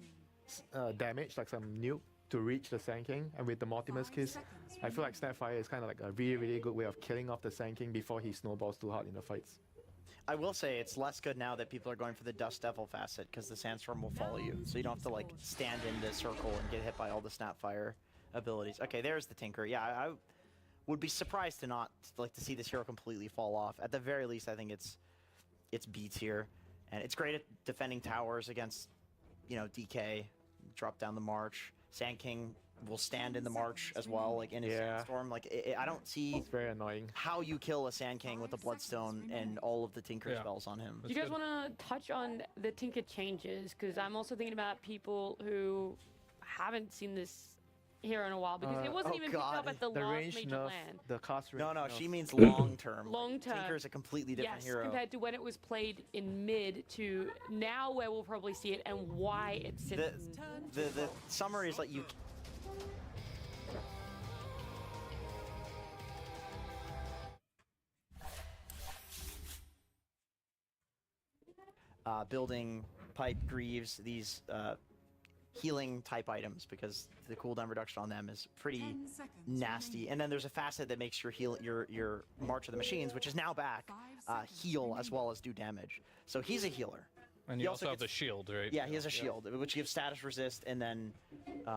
damage, like some nuke to reach the Sand King, and with the Mortimer's Kiss, I feel like Snapfire is kind of like a really good way of killing off the Sand King before he snowballs too hard in the fights. I will say it's less good now that people are going for the Dust Devil facet because the Sandstorm will follow you, so you don't have to like stand in the circle and get hit by all the Snapfire abilities. Okay, there's the Tinker. Yeah, I would be surprised to not like to see this hero completely fall off. At the very least, I think it's B tier, and it's great at defending towers against, you know, DK. Drop down the march. Sand King will stand in the march as well, like in his Sandstorm. Like I don't see it's very annoying how you kill a Sand King with the Bloodstone and all of the Tinker spells on him. Do you guys want to touch on the Tinker changes? Because I'm also thinking about people who haven't seen this hero in a while, because it wasn't even picked up at the last range major nerf, land. the cost range. No, she means long term. Long term. Tinker is a completely different yes, hero. compared to when it was played in mid to now, where we'll probably see it and why it sits. The summary is like you. Building pipe greaves, these healing type items, because the cooldown reduction on them is pretty nasty. And then there's a facet that makes your March of the Machines, which is now back, heal as well as do damage. So he's a healer. And you also have the shield, right? Yeah, he has a shield, which gives status resist, and then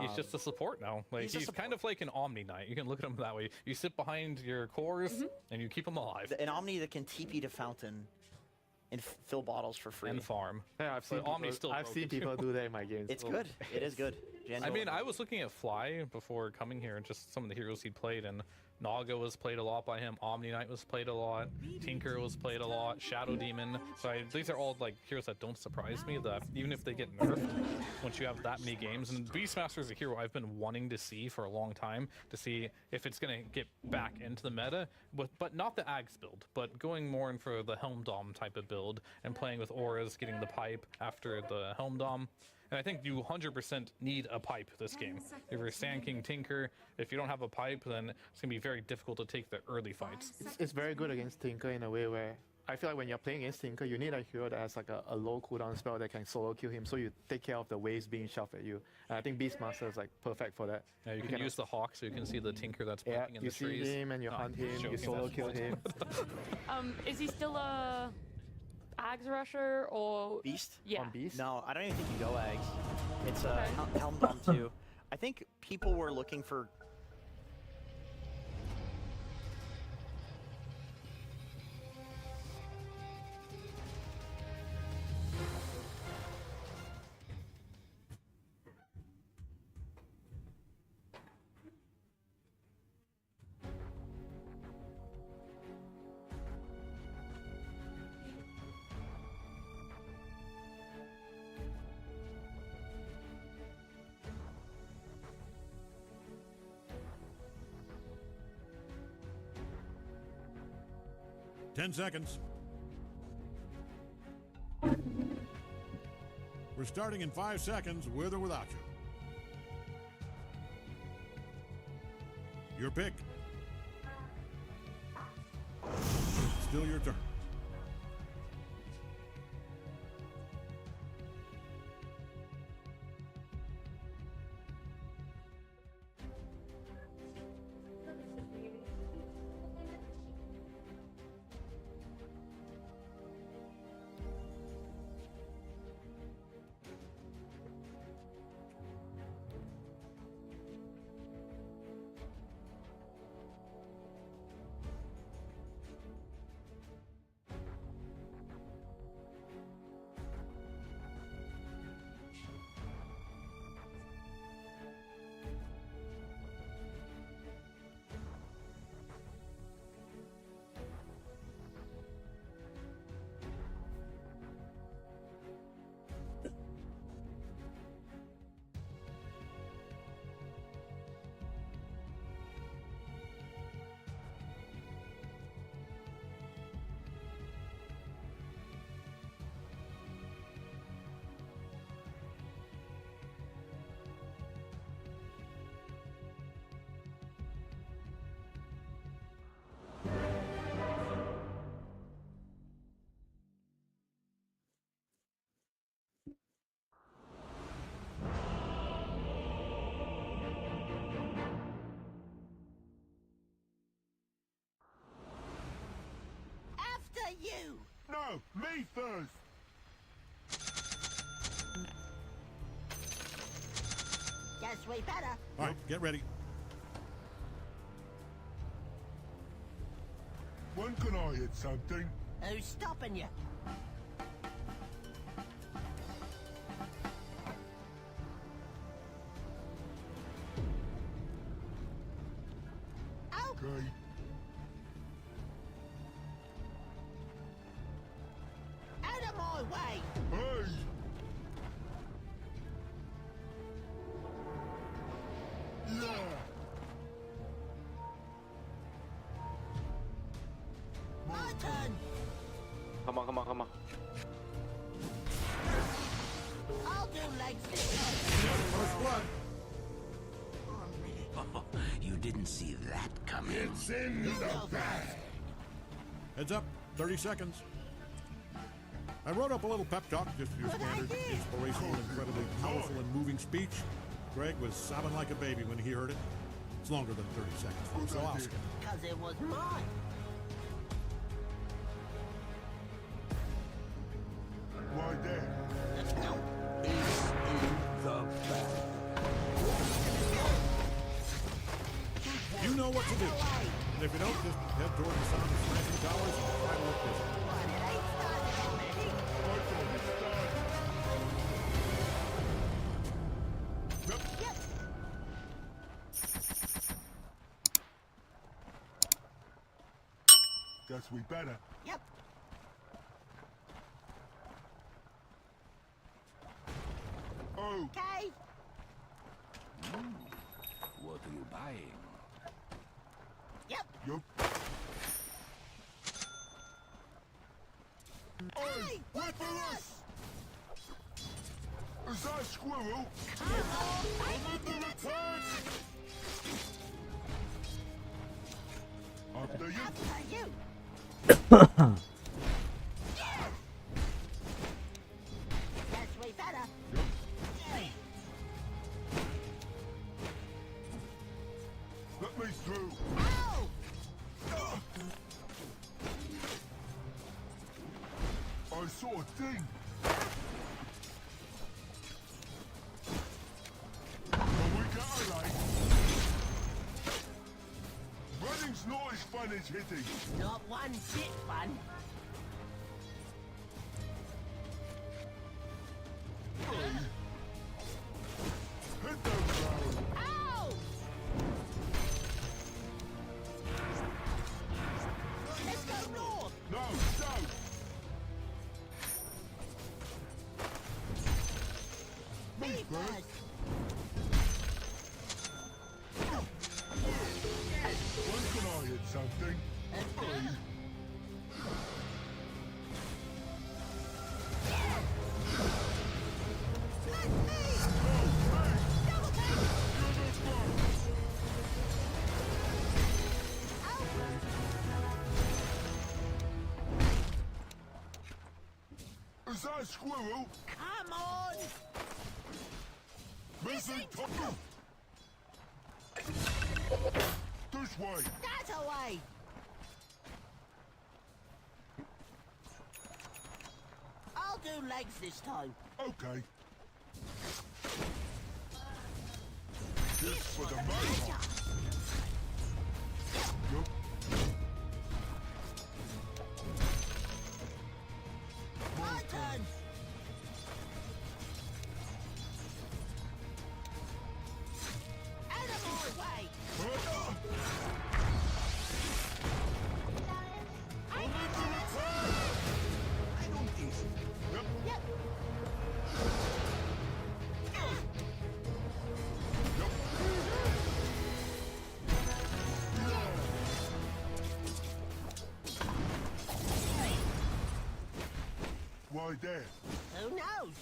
he's just a support now. Like he's kind of like an Omni Knight. You can look at him that way. You sit behind your cores and you keep him alive. An Omni that can TP to Fountain and fill bottles for free. And farm. Yeah, I've seen people do that in my games. It's good. It is good. I mean, I was looking at Fly before coming here and just some of the heroes he played, and Naga was played a lot by him, Omni Knight was played a lot, Tinker was played a lot, Shadow Demon. So these are all like heroes that don't surprise me, that even if they get nerfed, once you have that many games. And Beastmaster is a hero I've been wanting to see for a long time, to see if it's going to get back into the meta, but not the Ags build, but going more in for the Helm Dom type of build and playing with auras, getting the pipe after the Helm Dom. And I think you 100% need a pipe this game. If you're a Sand King Tinker, if you don't have a pipe, then it's going to be very difficult to take the early fights. It's very good against Tinker in a way where I feel like when you're playing against Tinker, you need a hero that has like a low cooldown spell that can solo kill him, so you take care of the waves being shoved at you. And I think Beastmaster is like perfect for that. Yeah, you can use the hawk so you can see the Tinker that's blocking in you the trees. see him and you hunt him, you joking, solo that's kill what- him. Is he still a Ags Rusher or Beast? Yeah. No, I don't even think you go Ags. It's Helm Dom 2. I think people were looking for. Ten seconds. We're starting in 5 seconds, with or without you. Your pick. Still your turn. After you! No, me first! Guess we better. All right, get ready. When can I hit something? Who's stopping you? Okay. Out of my way! Hey! Yeah! My turn! Come on, come on, come on. I'll do legs this First blood. Oh, you didn't see that coming. It's in the bag! Heads up, 30 seconds. I wrote up a little pep talk, just your standard inspirational, incredibly powerful and moving speech. Greg was sobbing like a baby when he heard it. It's longer than 30 seconds, so I'll skip. Because it was mine. Why there? It's in the bag. You know what to do. And if you don't, just head toward the sound of smashing towers and try to look busy. Guess we better. Yep. Okay. What are you buying? Yep. Yup. Hey, wait for us! Is that a squirrel? I'm under attack! After you. After you! saw a thing. But we got a light. Running's not as fun as hitting. Not one bit fun. Hit those rounds. Ow! Let's go north. No, south. Me first. When can I hit something? Hey. Is that a squirrel? Come on! Missing top. This way. That away! I'll do legs this time. Okay. This for the major. Yup. My turn! Out of my way! Yep. Why there? Who knows?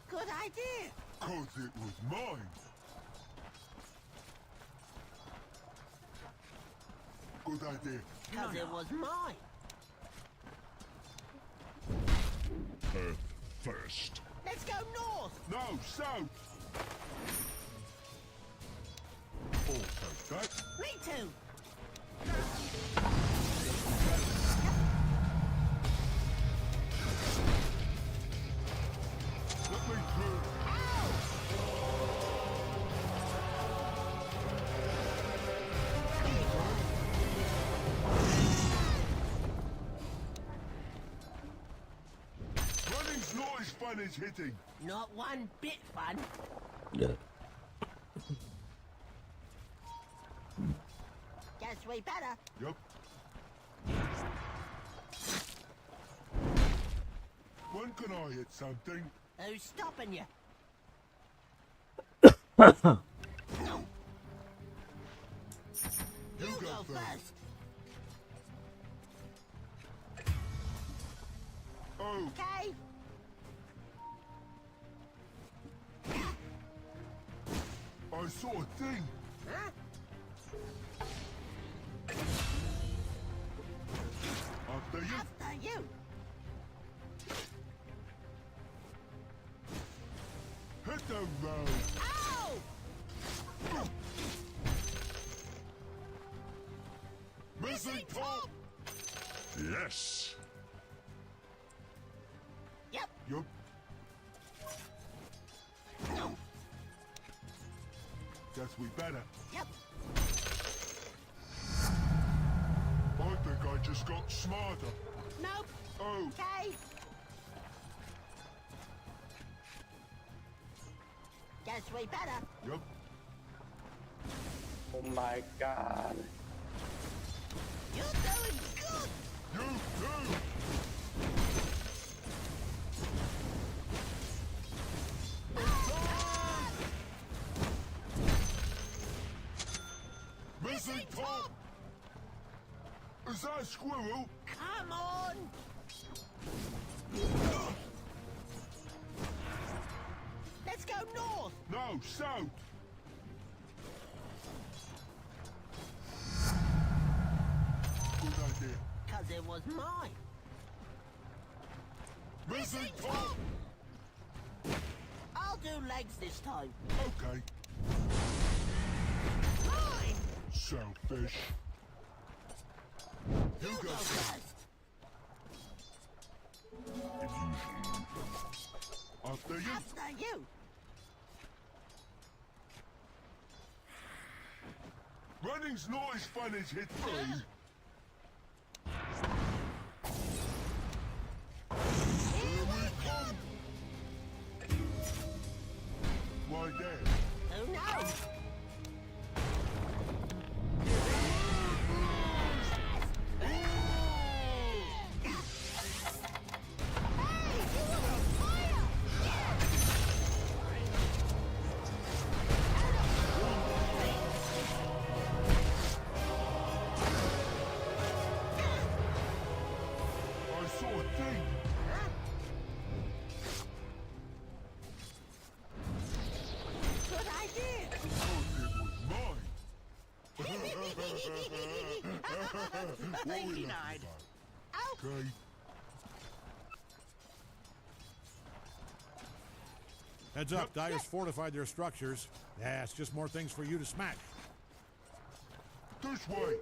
Good idea. 'Cause it was mine. Good idea. Because it was mine. Her first. Let's go north. No, south. I'll take that. Me too. Let me through. Running's not as fun as hitting. Not one bit fun. Yeah. Guess we better. Yup. When can I hit something? Who's stopping you? You go first. Oh. Okay. I saw a thing. Huh? After you. After you. Hit the road. Ow! Missing top. Yes. Yep. Yup. Guess we better. Yep. I think I just got smarter. Nope. Oh. Okay. Guess we better. Yup. Oh my god. You're doing good. You too. Missing top. Is that a squirrel? Come on. Let's go north. No, south. Good idea. Because it was mine. Missing top. I'll do legs this time. Okay. Mine. Selfish. You go first. After you. After you. Running's not as fun as hit 3. Here we come. Why there? Oh no. I saw a thing. Good idea. I think he died. Okay. Heads up, Dyer's fortified their structures. Yeah, it's just more things for you to smash. This way.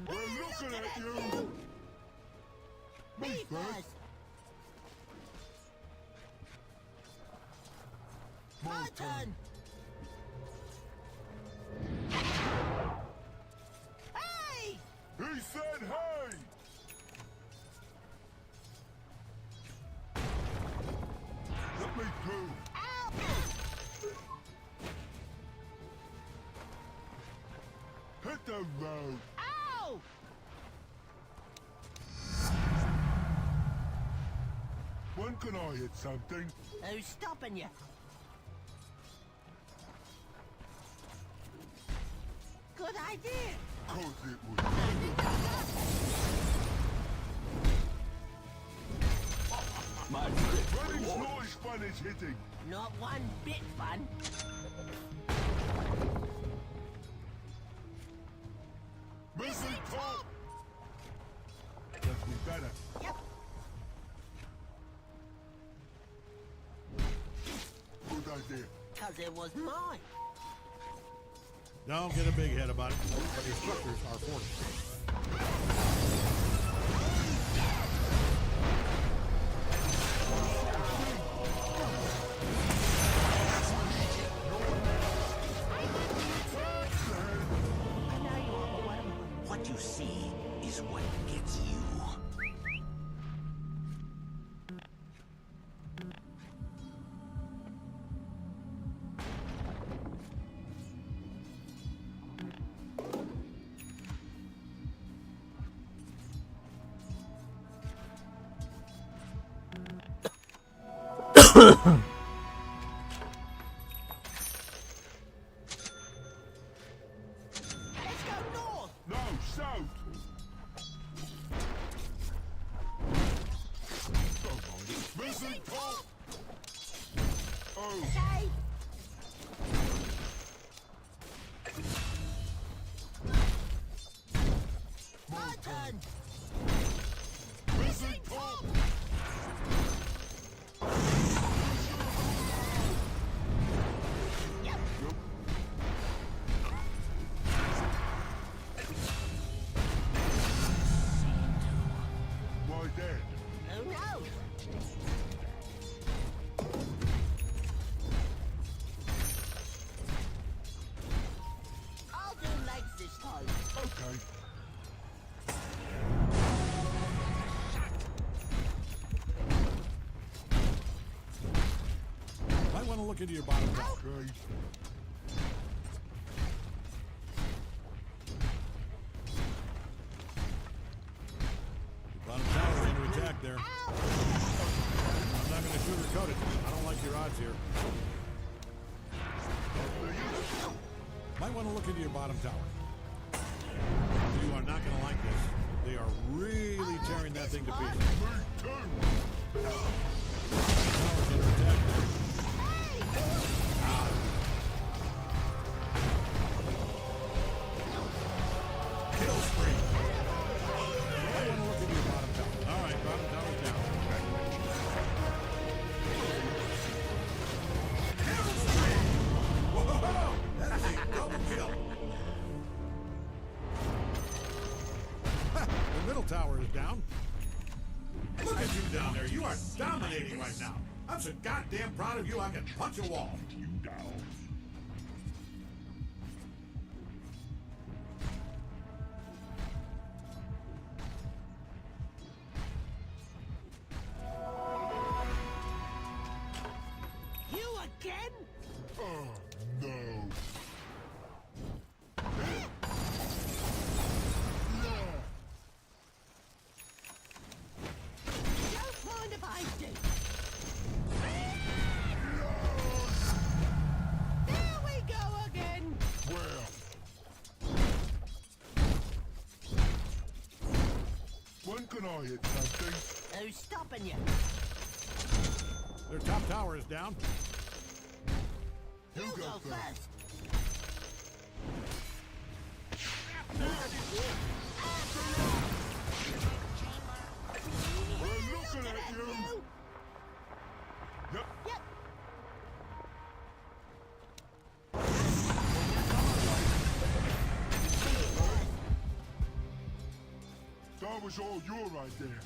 We're looking at you. Me first. My turn. Hey! He said hey. Let me through. Hit the road. Ow! When can I hit something? Who's stopping you? Good idea. Cause it was. Running's not as fun as hitting. Not one bit fun. Missing top. Guess we better. Yep. Good idea. Cause it was mine. Don't get a big head about it, but your structures are fortified. What you see is what gets you. Let's go north. No, south. Missing top. Oh. Okay. My turn. Missing top. Yep. Why dead? Who knows? I'll do legs this time. Okay. Might want to look into your bottom tower. Okay. Your bottom tower under attack there. I'm not going to sugarcoat it. I don't like your odds here. Might want to look into your bottom tower. You are not going to like this. They are really tearing that thing to pieces. Me too. Tower's under attack there. Kill spree. Might want to look into your bottom tower. All right, bottom tower's down. Kill spree. Whoa! That's a double kill. I'm so goddamn proud of you, I can punch a wall. You down. You again? Oh, no. Don't mind if I do. There we go again. Well. When can I hit something? Who's stopping you? Their top tower is down. You go first. We're looking at you. Yep. Yep. That was all your idea.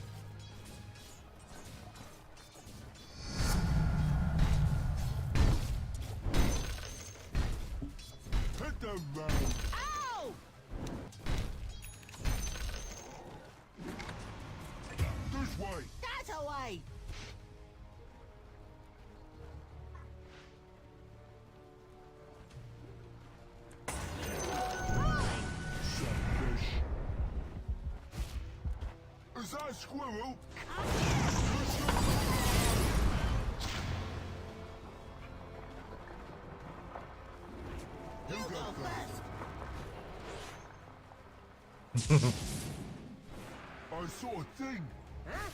Hit the road. Ow! This way. That away. Selfish. Is that a squirrel? You go first. I saw a thing. Huh?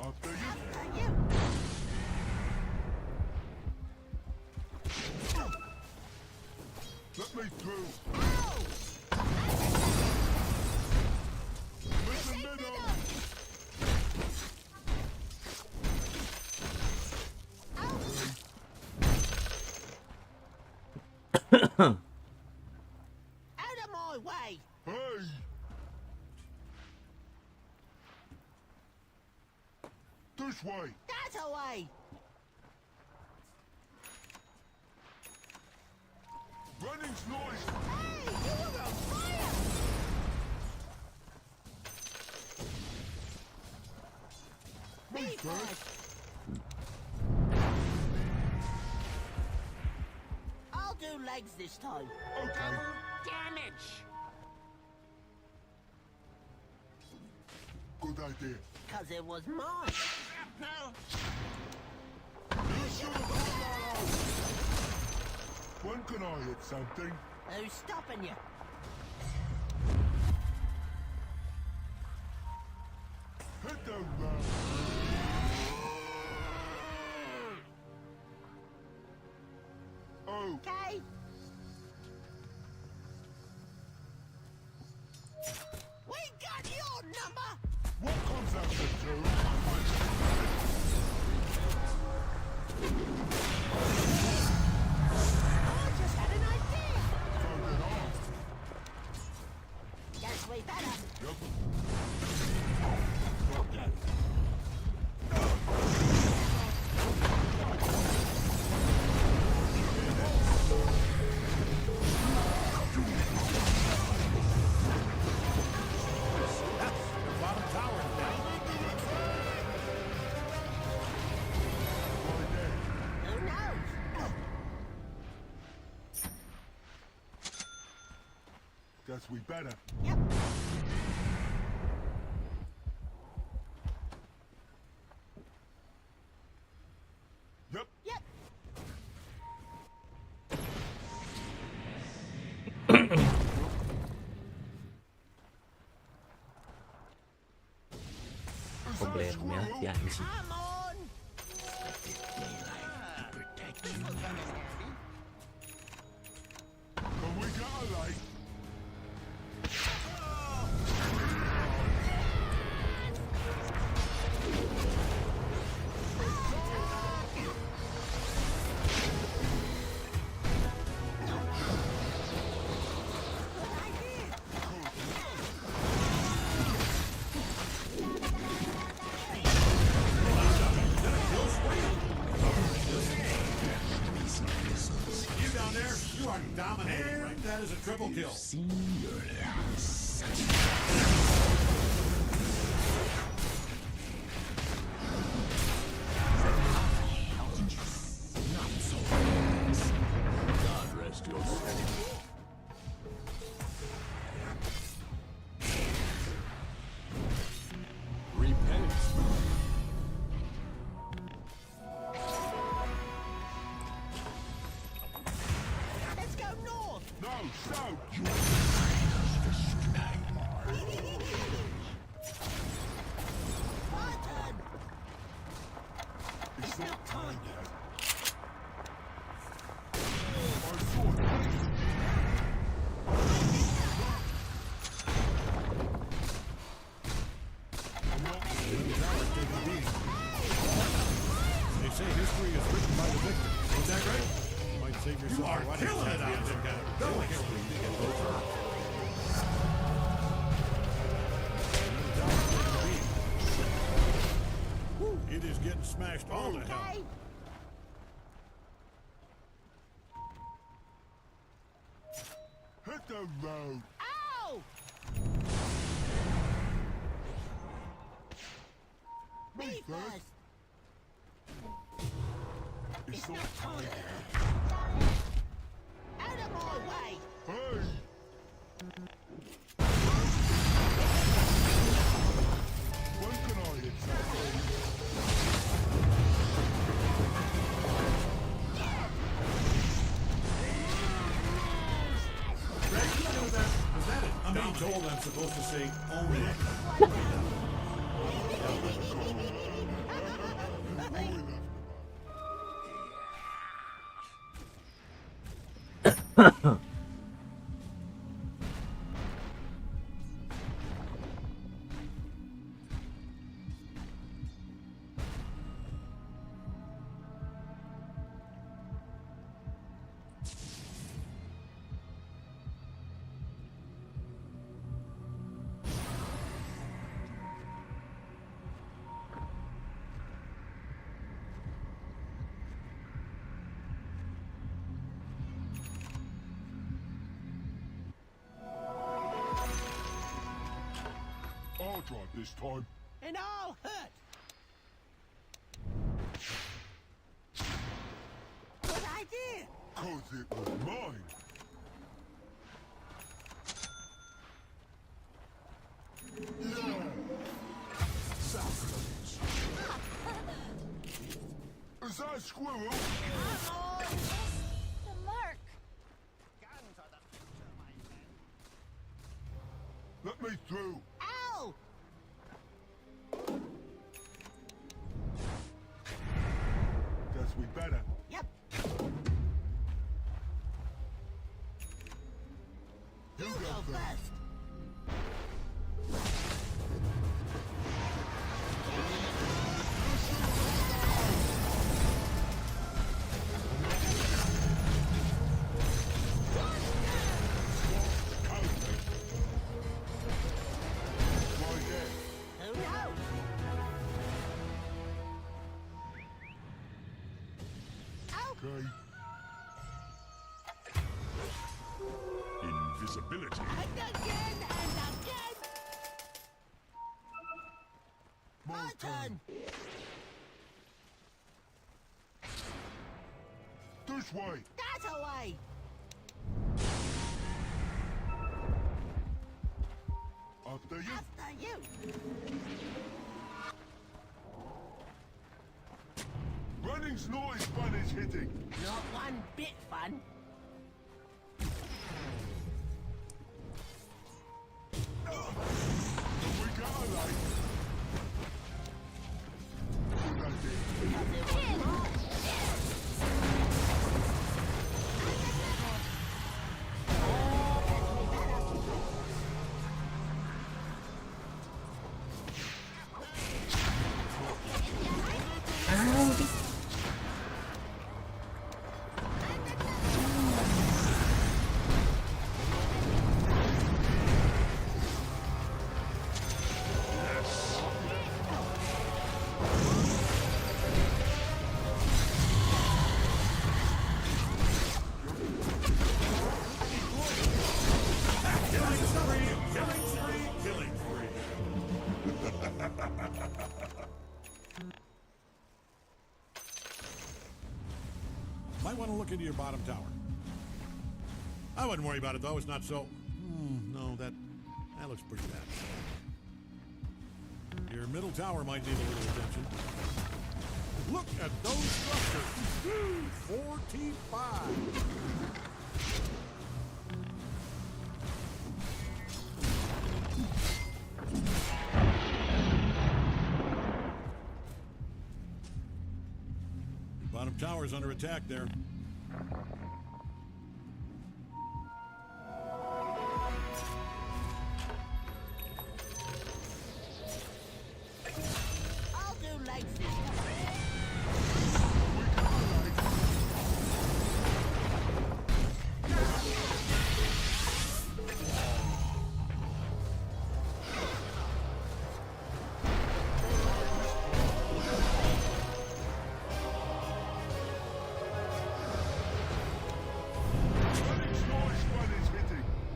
After you. After you. Let me through. Ow! Listen, middle. Out of my way. Hey. This way. That away. Running's noise. Hey, you were on fire. Me Me first. first. I'll do legs this time. Okay. Double damage. Good idea. Cause it was mine. Now, You should have put that out. When can I hit something? who's stopping you? Hit the road. Oh, Okay. We got your number. what comes after two? I just had an idea. Turn it off. Guess we better. Yep. Their bottom tower is down. Who knows? Guess we better. Yep. Yep. Yep. Is that a Problemnya squirrel? ya di sini. Come on. Can we get a light? Good idea. triple kill. God rest your soul. Repent. Let's go north. No, south. Martin. It's not time yet. They say history is written by the victor. Is that right? You might save yourself You are a wedding killing it out championship there. kind of No kill explain. to get over. It is getting smashed all the hell. Okay. Hit the road. Ow! Me first. It's not time yet. Out of my way. Hey! When can I hit something? Was that it? I'm being told I'm supposed to say only. I'll drive this time. And I'll hurt. Good idea. 'Cause it was mine. Yeah. Sacrilegious. Is that a squirrel? The mark. Let me through. Ow! Guess we better. Yep. You go first. Who knows? Okay. Invisibility. And again and again. My turn. This way. That away. After you. After you. Running's not as fun as hitting. Not one bit fun. We got a light. walk into your bottom tower. I wouldn't worry about it though. It's not so. No, that looks pretty bad. Your middle tower might need a little attention. Look at those structures. 45. Bottom tower's under attack there. I'll do like this.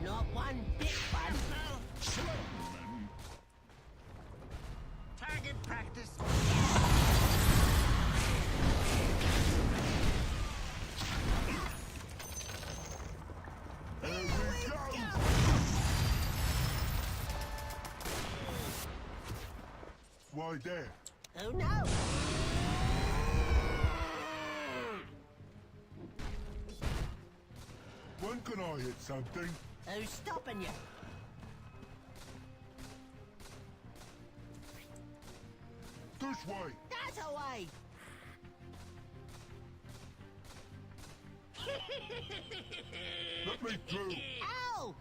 Not one bit fun. Target practice. Why there? Oh no! When can I hit something? Who's stopping you? This way. That away! Let me through. Ow!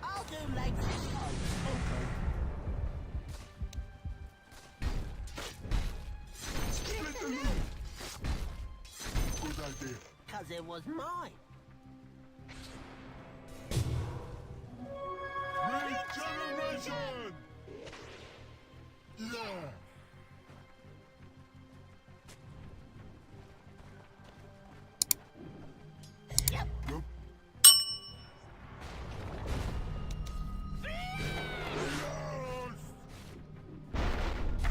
I'll do like this. Split the loot. Good idea. Cause it was mine. Regeneration! Yeah! Yep. Nope.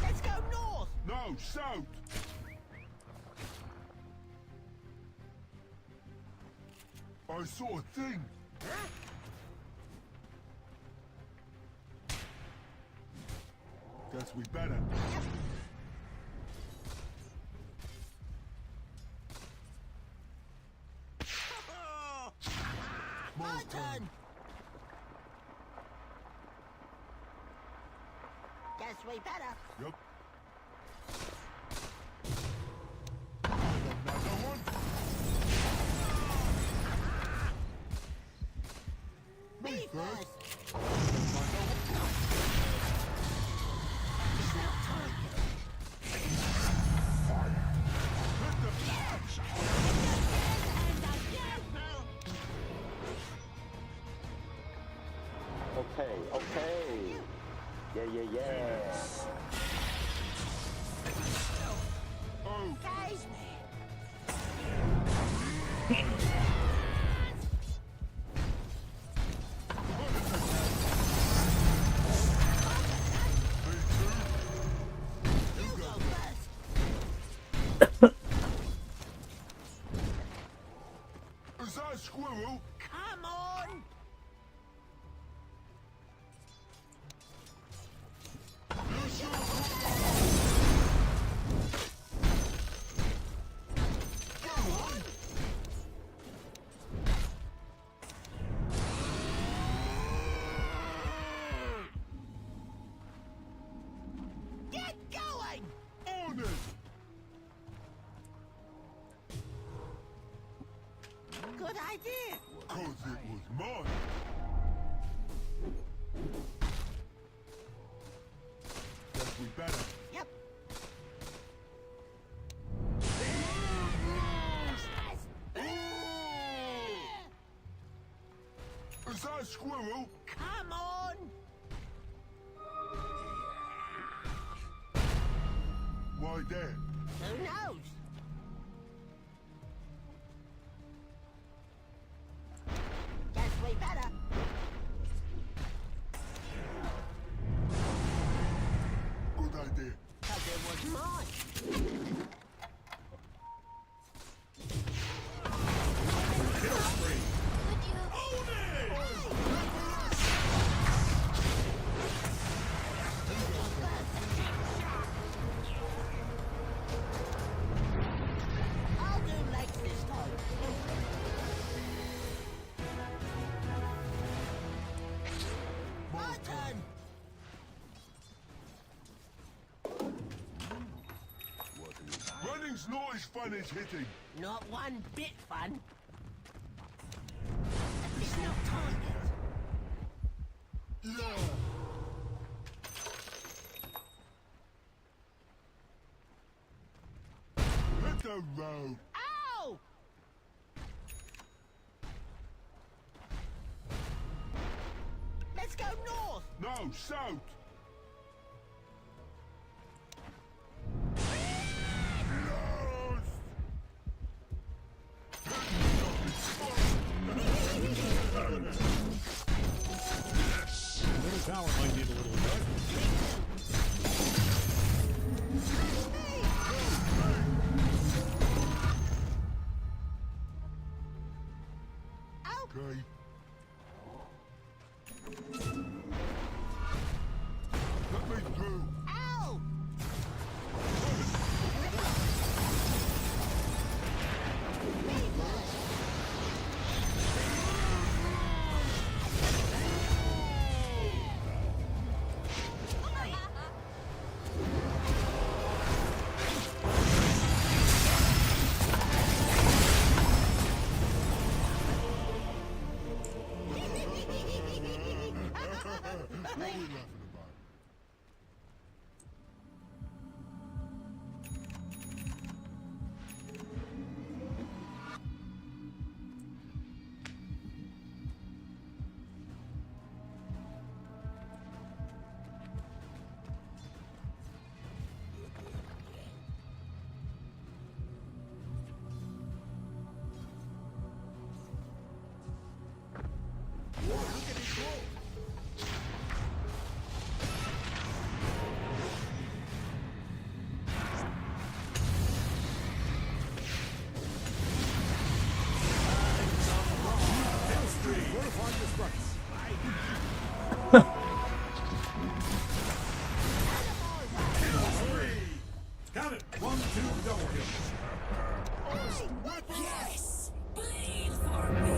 Let's go north. No, south! I saw a thing! Huh? Guess we better. My turn. Guess we better. Yep. Another one? Me first. Okay. Yeah. Oh. Guys. You go first. Is that a squirrel? Come on. Get going! On it! Good idea. Cause it was mine. Guess we better. Yep. Was that a squirrel? Come on! Why there? Who knows? Guess we better. Good idea. 'Cause it was mine. Kill spree. I'll do legs this time. My turn. Running's not as fun as hitting. Not one bit fun. It's not time yet. Hit the road. Ow! Let's go north. No, south. Middle tower might need a little adjustment. Okay. Let me through. Ow! What are we laughing about? Count it. 1, 2, double kill. Yes! Bleed for me!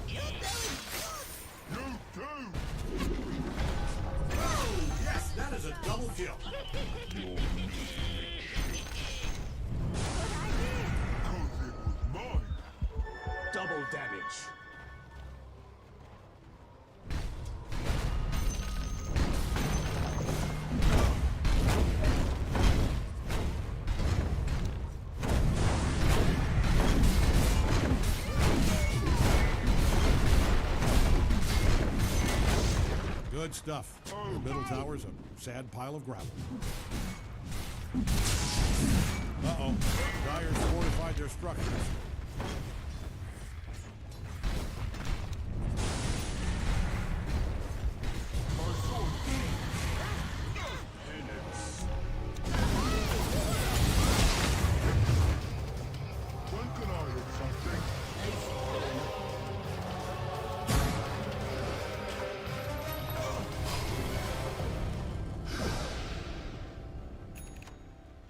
You're doing You too. Oh, yes, that is a double kill. Cause it was mine. Double damage. Good stuff. The middle tower's a sad pile of gravel. Uh-oh. Dyer's fortified their structures. When can I hit something?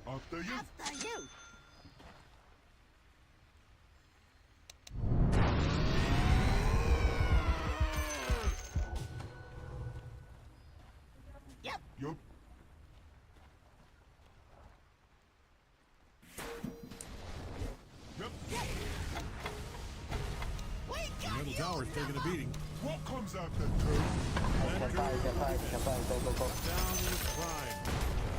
After you. after you! Yep. Yup. Yep. We The got middle you! tower's taking a beating. What comes after two? Down in his prime.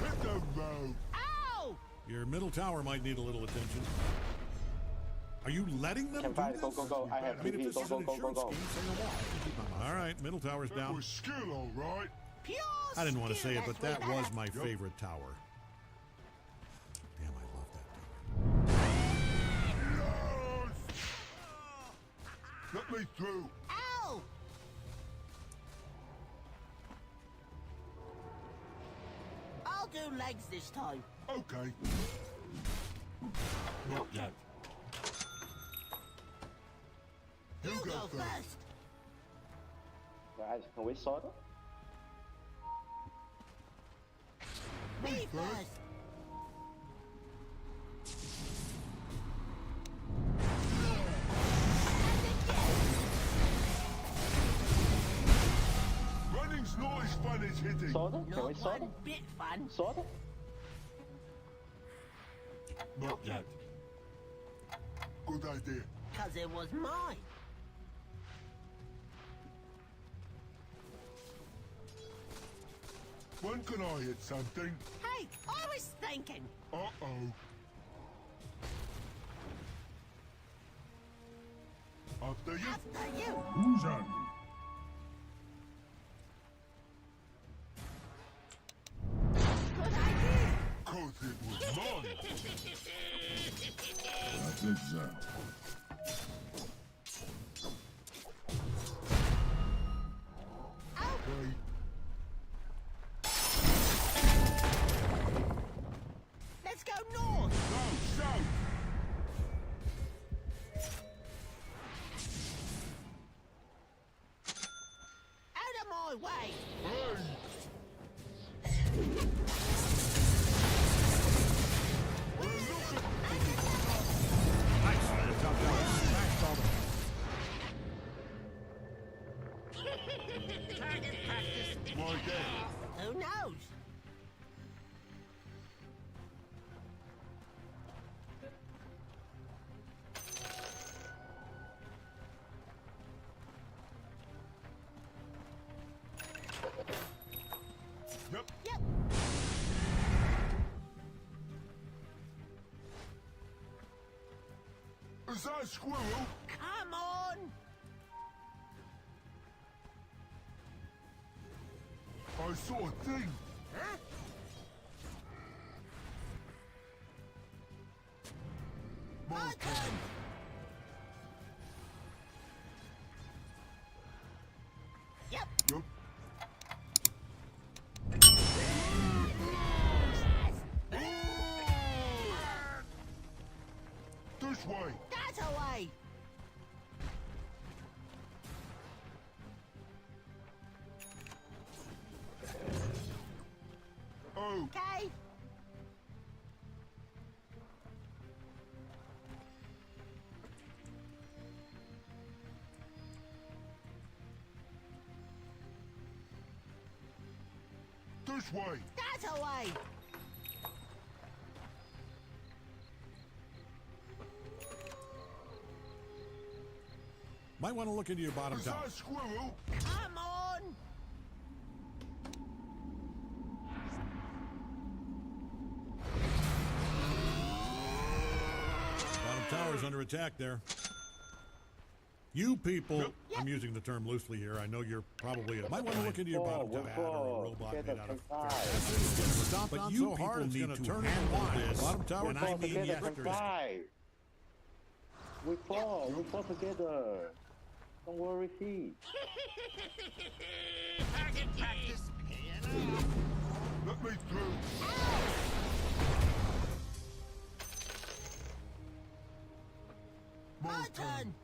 Hit the road. Ow! Your middle tower might need a little attention. Are you letting them do this? Go. I have I mean, if this is an insurance go. scheme, say no more. All right, middle tower's down. Was skill, all right. I didn't want to say it, but that was my favorite tower. Damn, I love that tower. Let me through. Ow! I'll do legs this time. Okay. Not yet. You go first. Guys, can we sort it? Me first. Running's not as fun as hitting. Sort it? Can we Not sort it? one bit fun. Sort it? Not yet. Good idea. Cause it was mine. When can I hit something? Hey, I was thinking. Uh-oh. After you. After you. Who's on? Good idea. Cause it was mine. That's exact. Okay. Let's go north. No, south. Out of my way. Hey. Nice, man. Top tower smashed all the... Why then? Who knows? Yep. Yep. Is that a squirrel? Come on. I saw a thing. Huh? My turn. Yep. Yep. This way. That away. Oh. Okay. This way. That away. Might want to look into your bottom Is tower. that a squirrel? Come on. Bottom tower's under attack there. You people, I'm using the term loosely here. I know you're probably might want to look into your bottom tower or a robot made out of. Stop, but you people need to handle this. Bottom tower, and I need yesterday. We fall together. Don't worry, he. Target practice paying off. Let me through. My turn.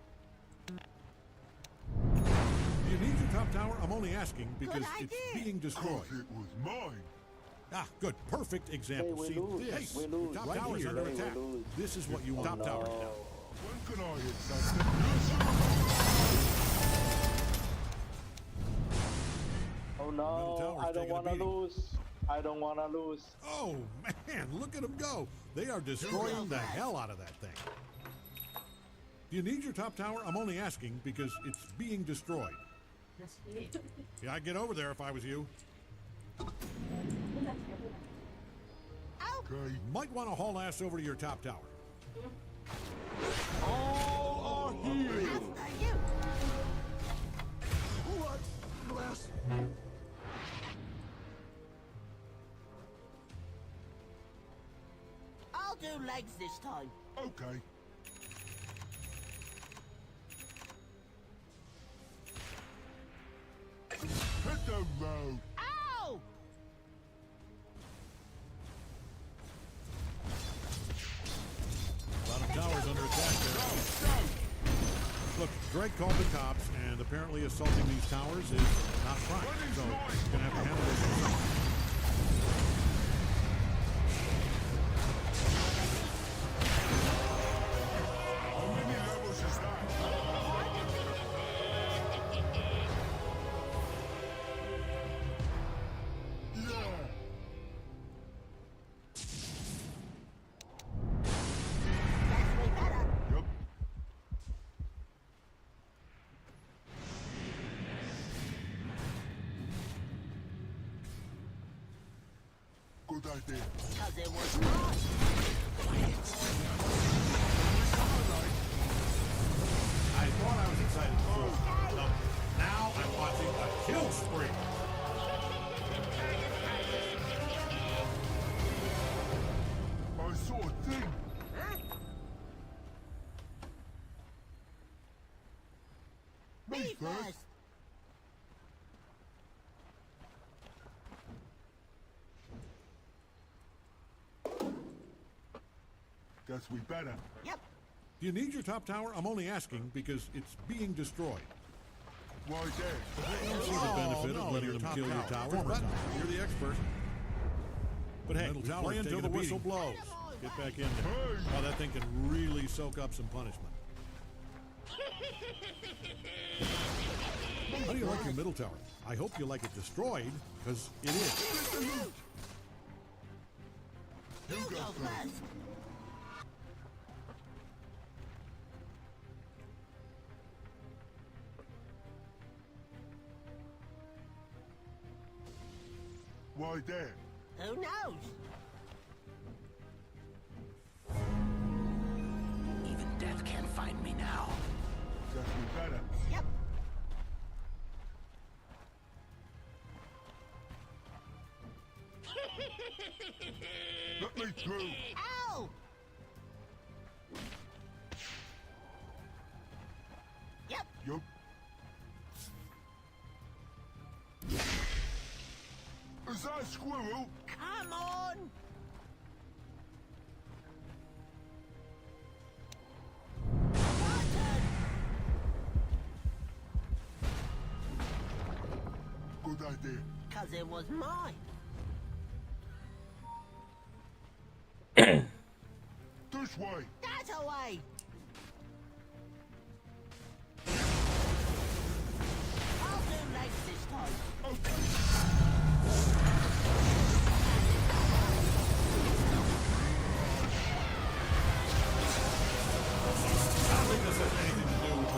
You need your top tower? I'm only asking because Good it's idea. being destroyed. Cause it was mine. Ah, good. Perfect example. we See, lose. this, We lose. top Right tower's here. under We attack. lose. This is what you want. Top tower. When can I hit something? Oh Middle no, tower's I don't taking a want to beating. lose. I don't want to lose. Oh, man, look at them go. They are destroying the hell out of that thing. Do you need your top tower? I'm only asking because it's being destroyed. Yeah, I'd get over there if I was you. Okay. Okay. Might want to haul ass over to your top tower. All are healed. What? Bless. I'll do legs this time. Okay. Hit the road. Ow! Bottom tower's under attack there. Look, Drake called the cops, and apparently assaulting these towers is not crime. So he's gonna have to handle this himself. How many levels is that? Yeah. Yep. Good idea. Because it was mine. I thought I was excited before. No, now I'm watching a kill spree. I saw a thing. Me first. Guess we better. Yep. Do you need your top tower? I'm only asking because it's being destroyed. Why there? I don't see the benefit of letting them kill your tower, but you're the expert. But hey, we play until the whistle blows. Get back in there. Oh, that thing can really soak up some punishment. How do you like your middle tower? I hope you like it destroyed, because it is. You go first. Why there? Who knows? Even death can't find me now. Guess we better. Yep. Let me through. Ow! Yep. Yup. Is that a squirrel? Come on! Good idea. Because it was mine. This way. That away. I'll do legs this time. Okay. I don't think this has anything to do with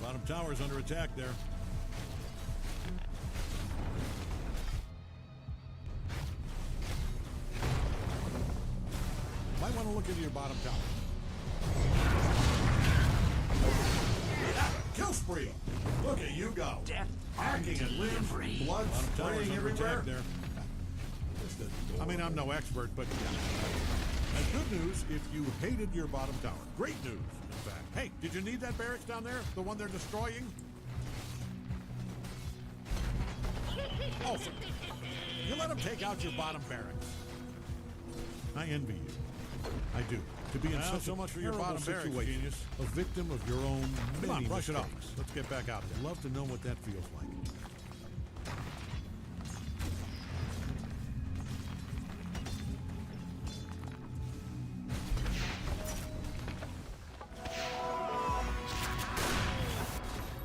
Bottom tower's under attack there. Might want to look into your bottom tower. Kill spree! Look at you go! Death Hacking and limbs, blood spraying everywhere. There. I mean, I'm no expert, but and good news if you hated your bottom tower. Great news, in fact. Hey, did you need that barracks down there? The one they're destroying? Oh, you let them take out your bottom barracks. I envy you. I do. to be in such so a much for your terrible bottom barracks, situation. genius. A victim of your own Come on, many brush it off. mistakes. Let's get back out there. Love to know what that feels like.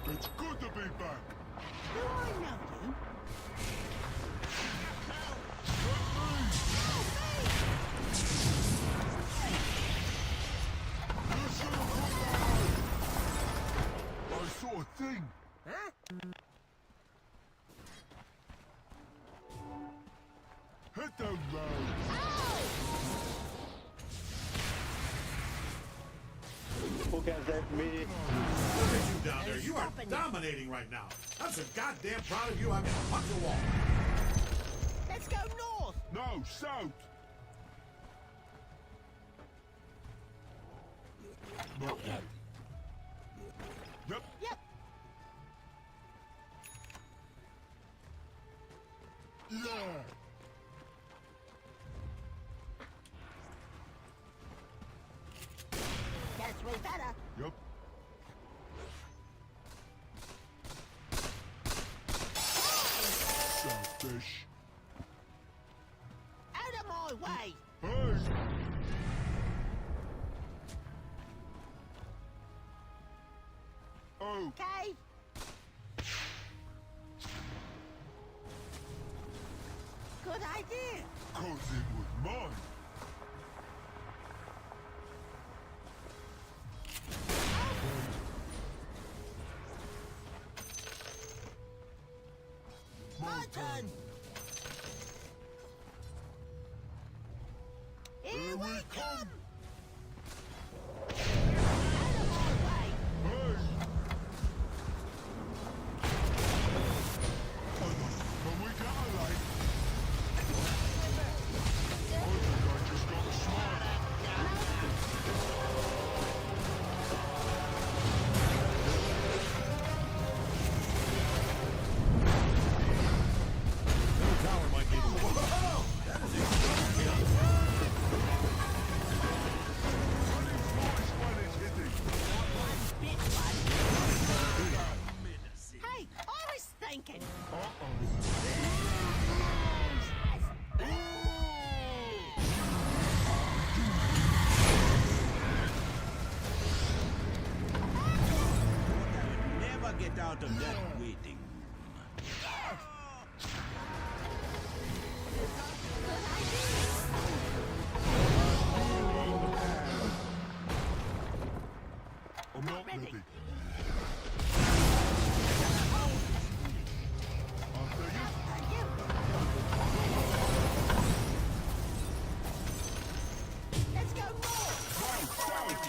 It's good to be back. Do I know you? I saw a thing. Huh? Head down low. Who can save me? Look at you down there. You are dominating right now. I'm so goddamn proud of you. I can punch a wall. Let's go north. No, south. Not yet. Yep. Yep. Yeah. Guess we better. Yep. Selfish. Out of my way. Hey. Oh. Okay. Good idea. 'Cause it was mine. My turn. Here we come. Out of my way. Hey. Can we get a light? I think I just got smart. Middle tower might be. Whoa! That is Hey, I was thinking. Never get out of that waiting. I'm not ready. Let's go north.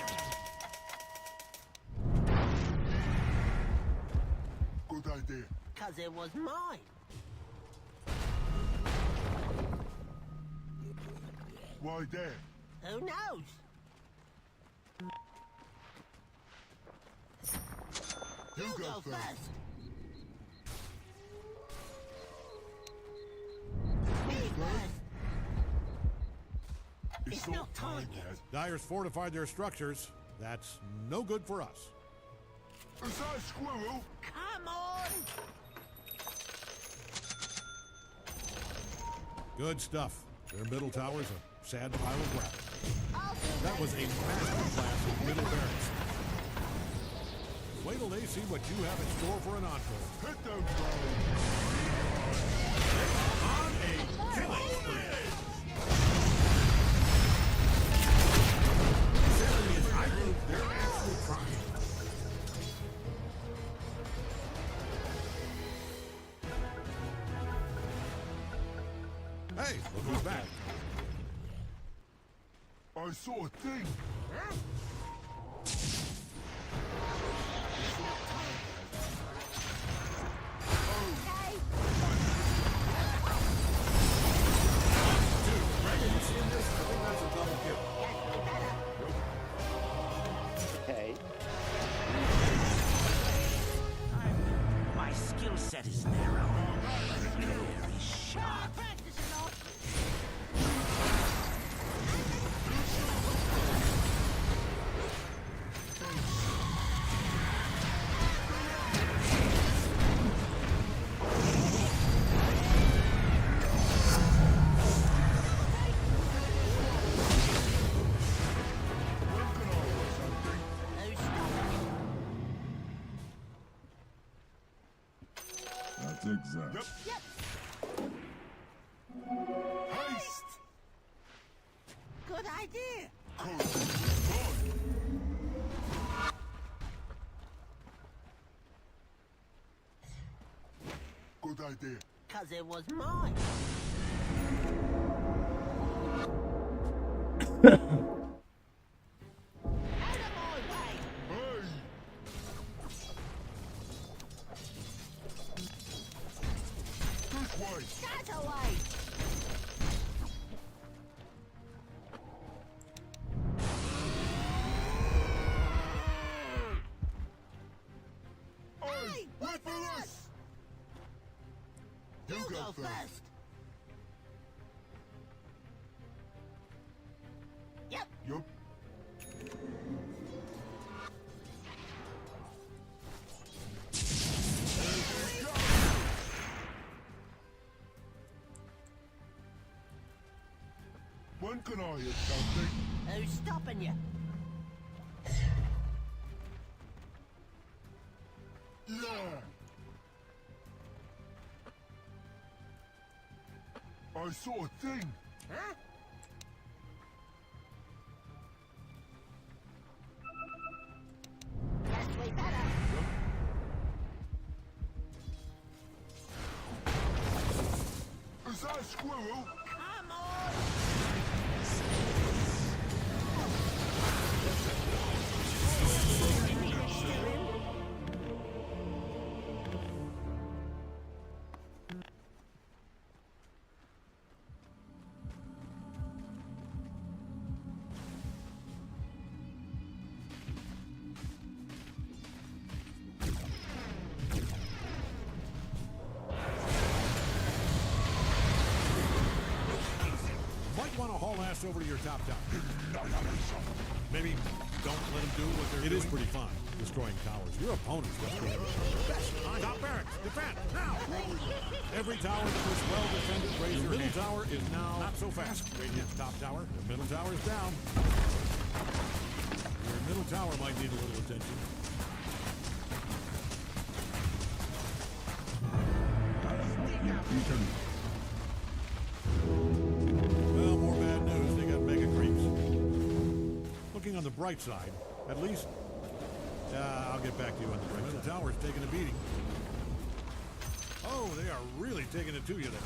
Good idea. Cause it was mine. Why there? Who knows? You go go first. Me first. It's not time yet. Dyer's fortified their structures. That's no good for us. Is that a squirrel? Come on. Good stuff. Their middle tower's a sad pile of crap. I'll do That was a masterclass of middle barracks. Wait till they see what you have in store for an encore. Hit them, bro. On a killing spree. This area is, I think, they're actually trying. Hey, look who's back. I saw a thing. Okay. My skill set is narrow. Very sharp. exact. Yep. Haste! Good idea. Good idea. Cause it was mine. Out of my way. Hey! This way. That away. Hey! Wait for us! You go first. Yep. Yup. When can I hit something? Who's stopping you? Yeah! I saw a thing! Huh? Guess we better. Is that a squirrel? Come on. Might want to haul ass over to your top tower. Maybe don't let them do what they're doing. It is pretty fun, destroying towers. Your opponents must be best. Top barracks, defend, now! Every tower that was well defended, raise your middle tower is now not so fast. Radiant's top tower, the middle tower is down. Your middle tower might need a little attention. Well, more bad news. They got mega creeps. Looking on the bright side, at least. I'll get back to you on the bright side. The tower's taking a beating. Oh, they are really taking it to you there.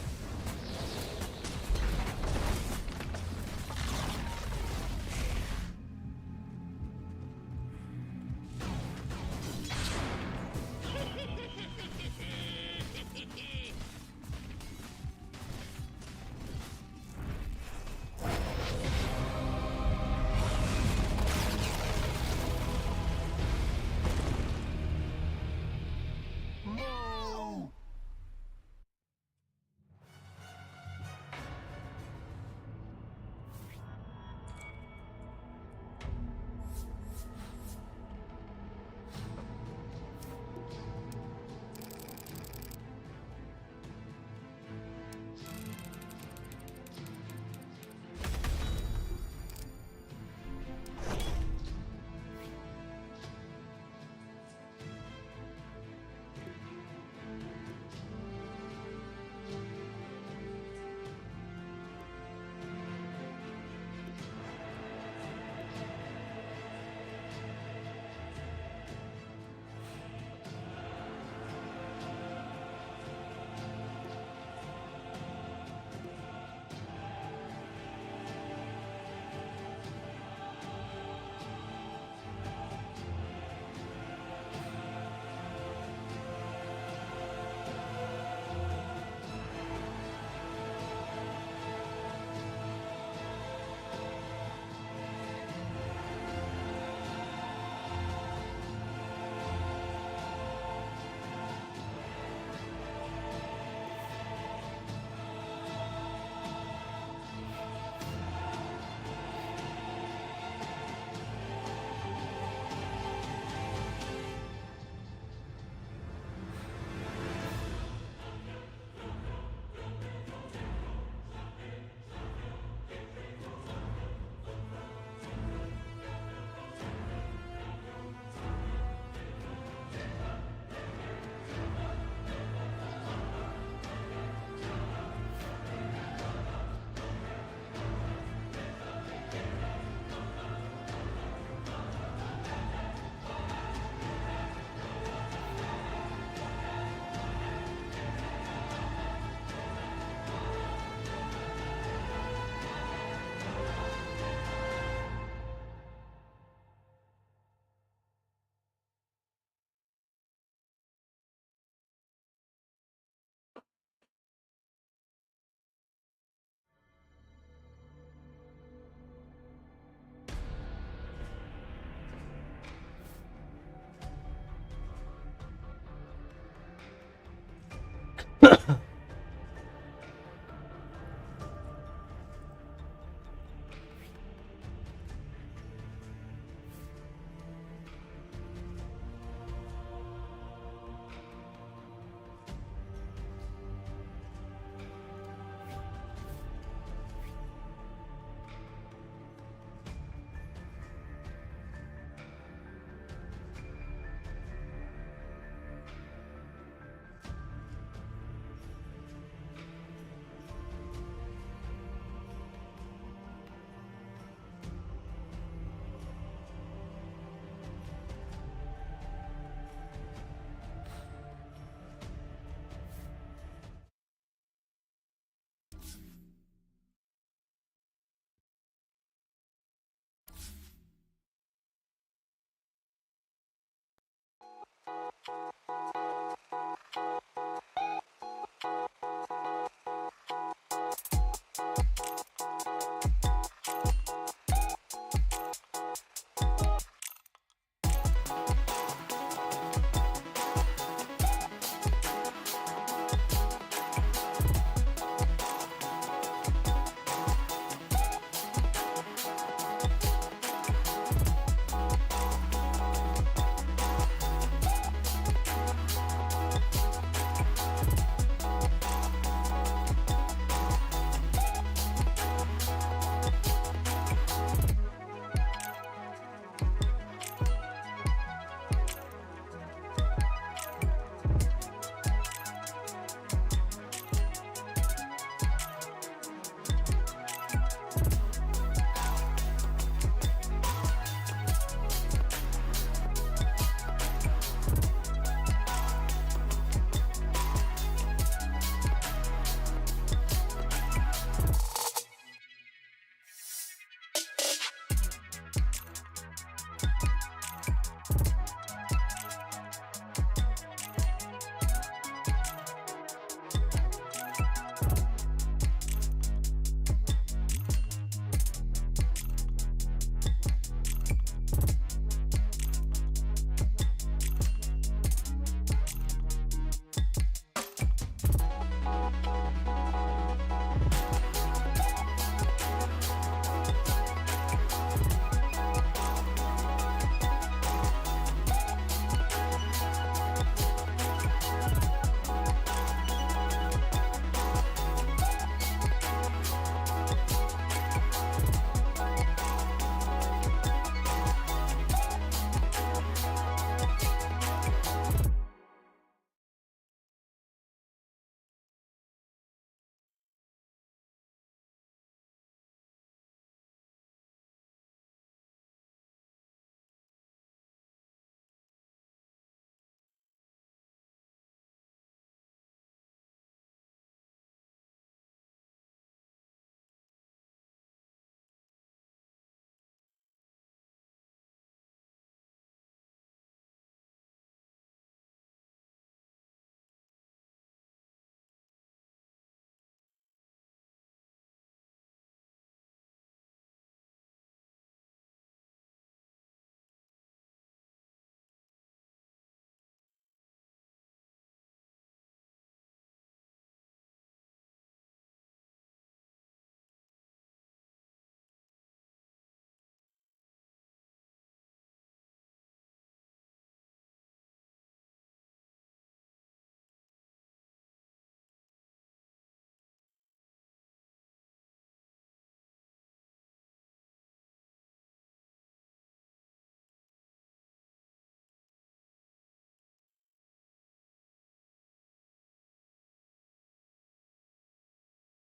Bye.